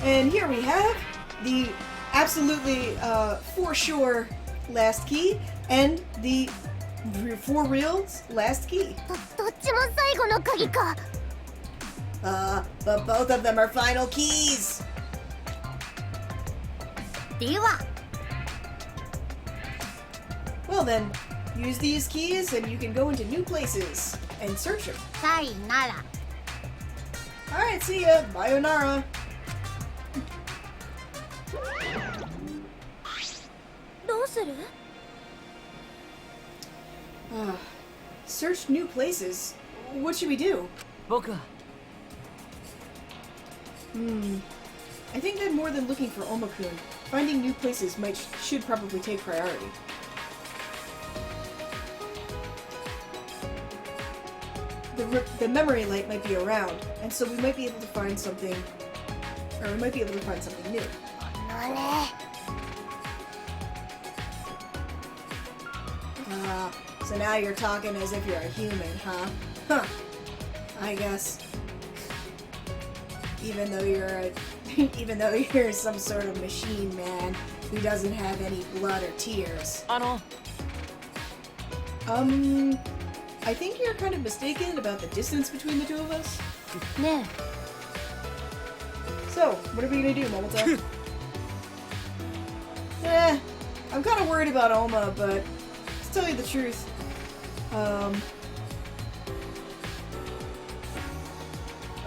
A: And here we have the absolutely, for sure last key and the for reals last key.
K: どっちも最後の鍵か。
A: But both of them are final keys.
K: では。
A: Well then, use these keys and you can go into new places and search them.
K: さいなら。
A: Alright, see ya. Sayonara. Search new places. What should we do?
H: 僕は
A: I think that more than looking for Omakun, finding new places should probably take priority. The memory light might be around, and so we might be able to find something, or we might be able to find something new. So now you're talking as if you're a human, huh? Huh. I guess. Even though you're some sort of machine man who doesn't have any blood or tears. I think you're kind of mistaken about the distance between the two of us.
F: Yeah.
A: So, what are we gonna do, Momota? I'm kind of worried about Oma, but to tell you the truth, oh,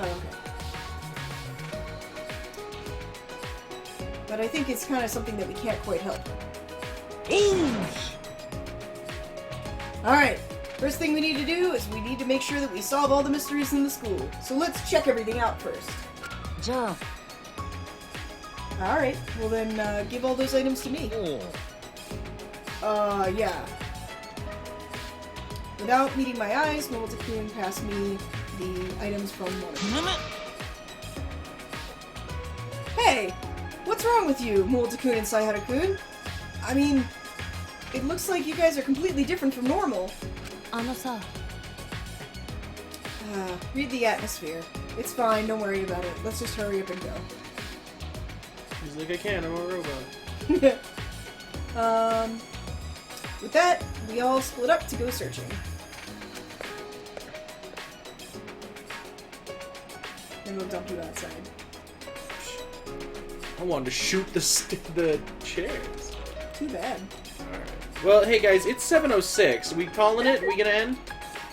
A: okay. But I think it's kind of something that we can't quite help. Alright, first thing we need to do is we need to make sure that we solve all the mysteries in the school. So let's check everything out first.
J: Joe.
A: Alright, well then give all those items to me. Yeah. Without meeting my eyes, Momota-kun passed me the items from Momota. Hey! What's wrong with you, Momota-kun and Saihara-kun? I mean, it looks like you guys are completely different from normal. Read the atmosphere. It's fine, don't worry about it. Let's just hurry up and go.
B: He's like, I can't, I'm a robot.
A: With that, we all split up to go searching. Then we'll dump you outside.
B: I wanted to shoot the chairs.
A: Too bad.
B: Alright. Well, hey guys, it's 7:06. We calling it? We gonna end?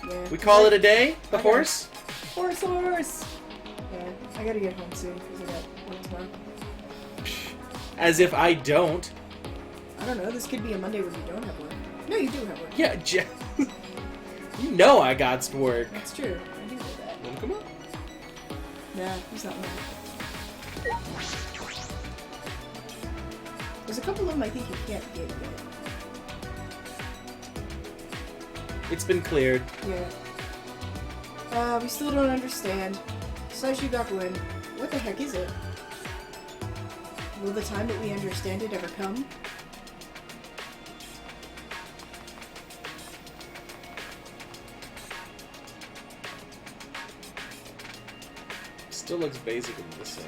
A: Yeah.
B: We call it a day? The horse?
A: Horse! Yeah, I gotta get home soon because I got work tomorrow.
B: As if I don't.
A: I don't know, this could be a Monday when you don't have work. No, you do have work.
B: Yeah, Jess. You know I got work.
A: That's true. I do know that.
B: Wanna come on?
A: Nah, he's not mine. There's a couple of them I think you can't get yet.
B: It's been cleared.
A: Yeah. We still don't understand. Saishu Gakuen, what the heck is it? Will the time that we understand it ever come?
B: Still looks basically the same.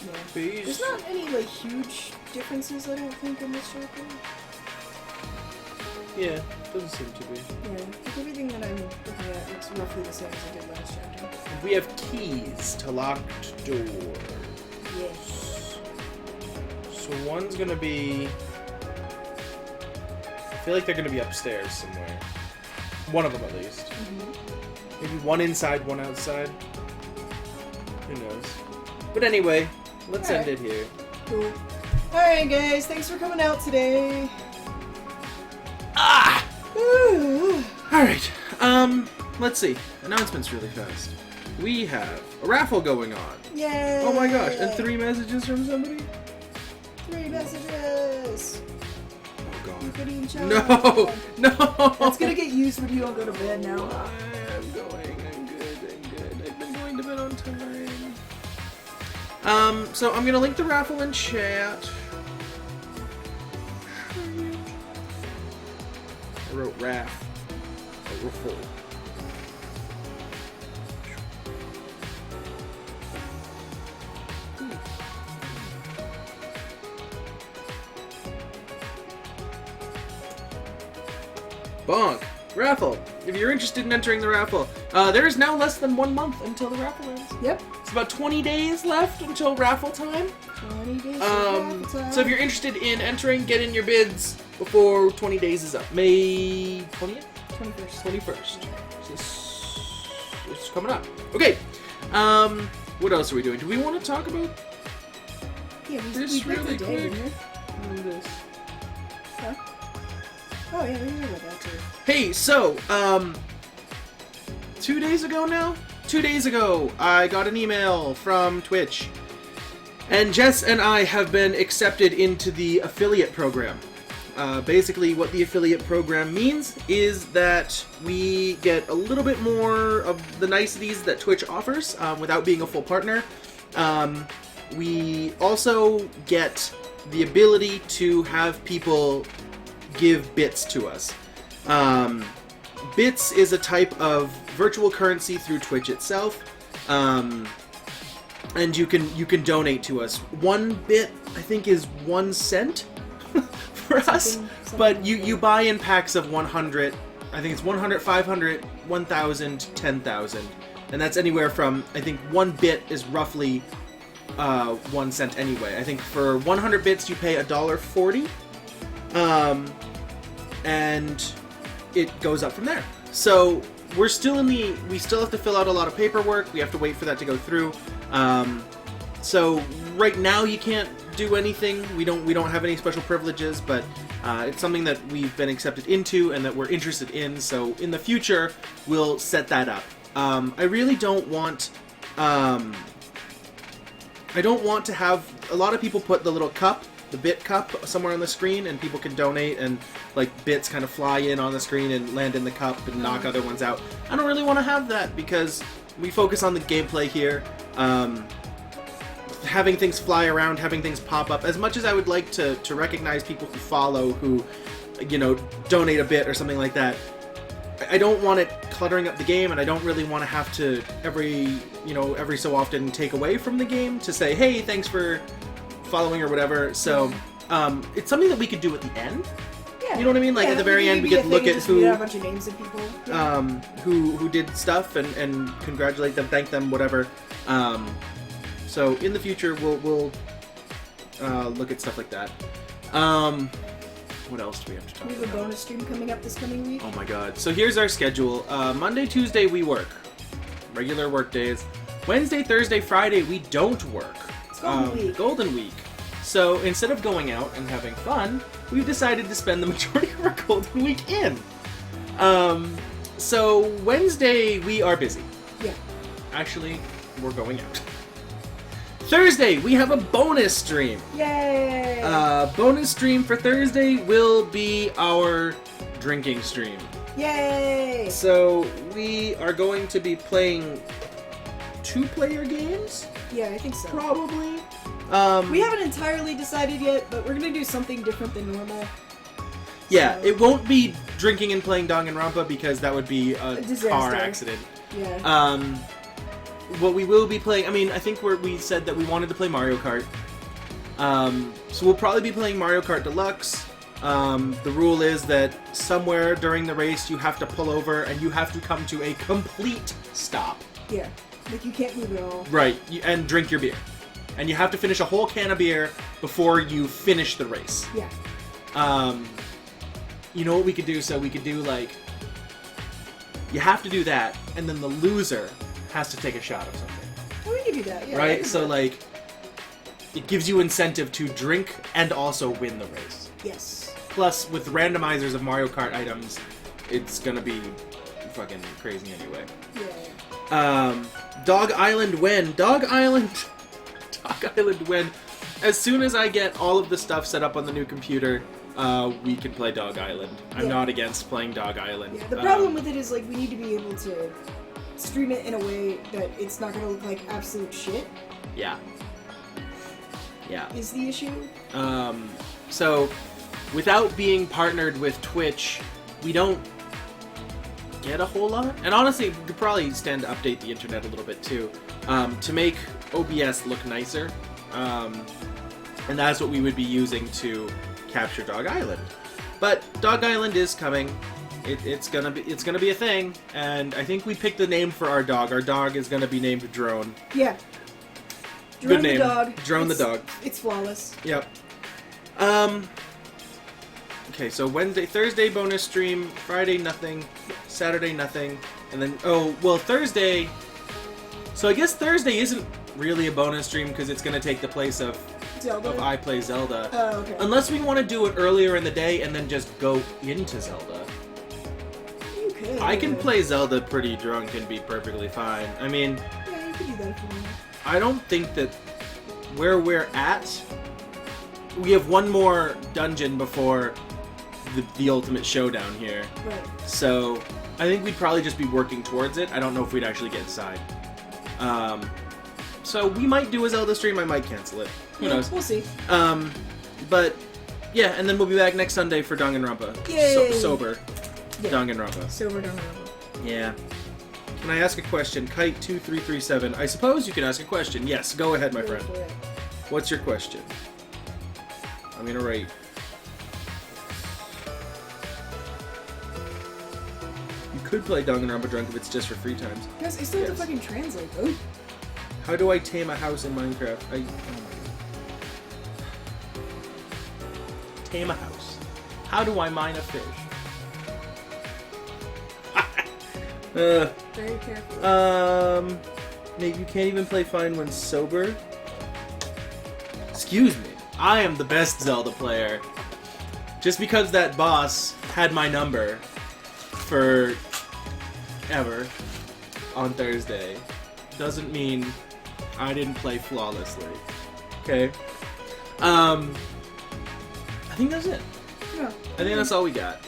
A: Yeah.
B: Base.
A: There's not any like huge differences, I don't think, in this chapter.
B: Yeah, doesn't seem to be.
A: Yeah, like everything that I'm looking at looks roughly the same as I did last chapter.
B: We have keys to locked door.
A: Yes.
B: So one's gonna be... I feel like they're gonna be upstairs somewhere. One of them at least.
A: Mm-hmm.
B: Maybe one inside, one outside. Who knows? But anyway, let's end it here.
A: Cool. Alright guys, thanks for coming out today.
B: Ah! Alright, let's see. Announcements really fast. We have a raffle going on.
A: Yay!
B: Oh my gosh, and 3 messages from somebody?
A: 3 messages!
B: Oh god.
A: You could eat chocolate.
B: No! No!
A: That's gonna get used when you don't go to bed now.
B: I'm good. I've been going to bed on time. So I'm gonna link the raffle in chat. I wrote raff. Raffle. Bonk. Raffle. If you're interested in entering the raffle, there is now less than 1 month until the raffle ends.
A: Yep.
B: It's about 20 days left until raffle time.
A: 20 days raffle time.
B: So if you're interested in entering, get in your bids before 20 days is up. May 20th? 21st. So it's coming up. Okay. What else are we doing? Do we want to talk about
A: Yeah,
B: this
A: we
B: really
A: the day,
B: quick?
A: didn't we?
B: This.
A: Huh? Oh yeah, we knew about that too.
B: Hey, so, 2 days ago now? 2 days ago, I got an email from Twitch. And Jess and I have been accepted into the affiliate program. Basically, what the affiliate program means is that we get a little bit more of the niceties that Twitch offers without being a full partner. We also get the ability to have people give bits to us. Bits is a type of virtual currency through Twitch itself, and you can donate to us. 1 bit, I think, is 1 cent for us, but you buy in packs of 100. I think it's 100, 500, 1,000, 10,000, and that's anywhere from, I think 1 bit is roughly 1 cent anyway. I think for 100 bits you pay $1.40. And it goes up from there. So we're still we still have to fill out a lot of paperwork. We have to wait for that to go through. So right now you can't do anything. We don't have any special privileges, but it's something that we've been accepted into and that we're interested in. So in the future we'll set that up. I really don't want. I don't want to have a lot of people put the little cup. The bit cup somewhere on the screen, and people can donate, and like bits kind of fly in on the screen and land in the cup and knock other ones out. I don't really want to have that because we focus on the gameplay here. Having things fly around, having things pop up. As much as I would like to recognize people who follow, who, you know, donate a bit or something like that, I don't want it cluttering up the game, and I don't really want to have to every so often take away from the game to say, hey, thanks for following or whatever. So it's something that we could do at the end.
A: Yeah.
B: You know what I mean? Like at the very end we could look at who
A: a bunch of names of people. Yeah.
B: Who did stuff and congratulate them, thank them, whatever. So in the future we'll look at stuff like that. What else do we have to talk
A: We
B: about?
A: have a bonus stream coming up this coming week.
B: Oh my god. So here's our schedule. Monday, Tuesday we work. Regular work days. Wednesday, Thursday, Friday we don't work.
A: Golden Week.
B: Golden Week. So instead of going out and having fun, we've decided to spend the majority of our Golden Week in. So Wednesday we are busy.
A: Yeah.
B: Actually, we're going out. Thursday we have a bonus stream.
A: Yay!
B: Bonus stream for Thursday will be our drinking stream.
A: Yay!
B: So we are going to be playing 2-player games.
A: Yeah, I think so.
B: Probably.
A: We haven't entirely decided yet, but we're gonna do something different than normal.
B: Yeah,
A: So-
B: it won't be drinking and playing Danganronpa because that would be a
A: disaster.
B: car accident.
A: Yeah.
B: What we will be playing, I mean, I think we said that we wanted to play Mario Kart. So we'll probably be playing Mario Kart Deluxe. The rule is that somewhere during the race you have to pull over and you have to come to a complete stop.
A: Yeah. Like you can't move at all.
B: Right, and drink your beer. And you have to finish a whole can of beer before you finish the race.
A: Yeah.
B: You know what we could do? So we could do, like, you have to do that, and then the loser has to take a shot of something.
A: Oh, we can do that, yeah.
B: Right? So, like, it gives you incentive to drink and also win the race.
A: Yes.
B: Plus, with randomizers of Mario Kart items, it's gonna be fucking crazy anyway.
A: Yeah.
B: Dog Island when? Dog Island when? As soon as I get all of the stuff set up on the new computer, we can play Dog Island. I'm not against playing Dog Island.
A: Yeah, the problem with it is, like, we need to be able to stream it in a way that it's not gonna look like absolute shit.
B: Yeah. Yeah.
A: Is the issue.
B: So, without being partnered with Twitch, we don't get a whole lot. And honestly, we could probably stand to update the internet a little bit too, to make OBS look nicer. And that's what we would be using to capture Dog Island. But Dog Island is coming. It's gonna be a thing, and I think we picked the name for our dog. Our dog is gonna be named Drone.
A: Yeah.
B: Good
A: Drone
B: name.
A: the dog.
B: Drone the dog.
A: It's flawless.
B: Yep. Okay, so Thursday bonus stream, Friday nothing, Saturday nothing, and then Thursday. So I guess Thursday isn't really a bonus stream because it's gonna take the place of
A: Zelda?
B: I Play Zelda.
A: Oh, okay.
B: Unless we want to do it earlier in the day and then just go into Zelda.
A: You could.
B: I can play Zelda pretty drunk and be perfectly fine. I mean,
A: Yeah, you could do that if you want.
B: I don't think that where we're at, we have one more dungeon before the ultimate showdown here.
A: Right.
B: So I think we'd probably just be working towards it. I don't know if we'd actually get inside. So we might do a Zelda stream, I might cancel it. Who knows?
A: We'll see.
B: But yeah, and then we'll be back next Sunday for Danganronpa.
A: Yay!
B: Sober.
A: Yeah.
B: Danganronpa.
A: Sober Danganronpa.
B: Yeah. Can I ask a question? Kite2337. I suppose you can ask a question. Yes, go ahead, my friend. What's your question? I'm gonna write. You could play Danganronpa drunk if it's just for free times.
A: Guys, I still have to fucking translate though.
B: How do I tame a house in Minecraft? Tame a house. How do I mine a fish?
A: Very careful.
B: Maybe you can't even play fine when sober. Excuse me. I am the best Zelda player. Just because that boss had my number for ever on Thursday doesn't mean I didn't play flawlessly. Okay? I think that's it.
A: Yeah.
B: I think that's all we got.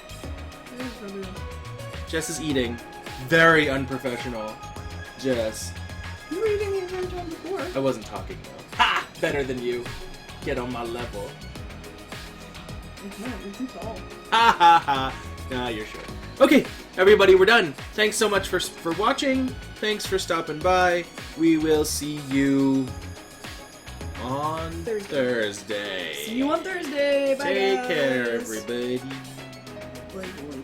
B: Jess is eating. Very unprofessional. Jess.
A: You were eating the entire time before.
B: I wasn't talking though. Ha! Better than you. Get on my level.
A: I can't, you're too tall.
B: Ha ha ha. Nah, you're sure. Okay, everybody, we're done. Thanks so much for watching. Thanks for stopping by. We will see you on Thursday.
A: See you on Thursday. Bye,
B: Take
A: guys.
B: care, everybody.
A: Bye, boy.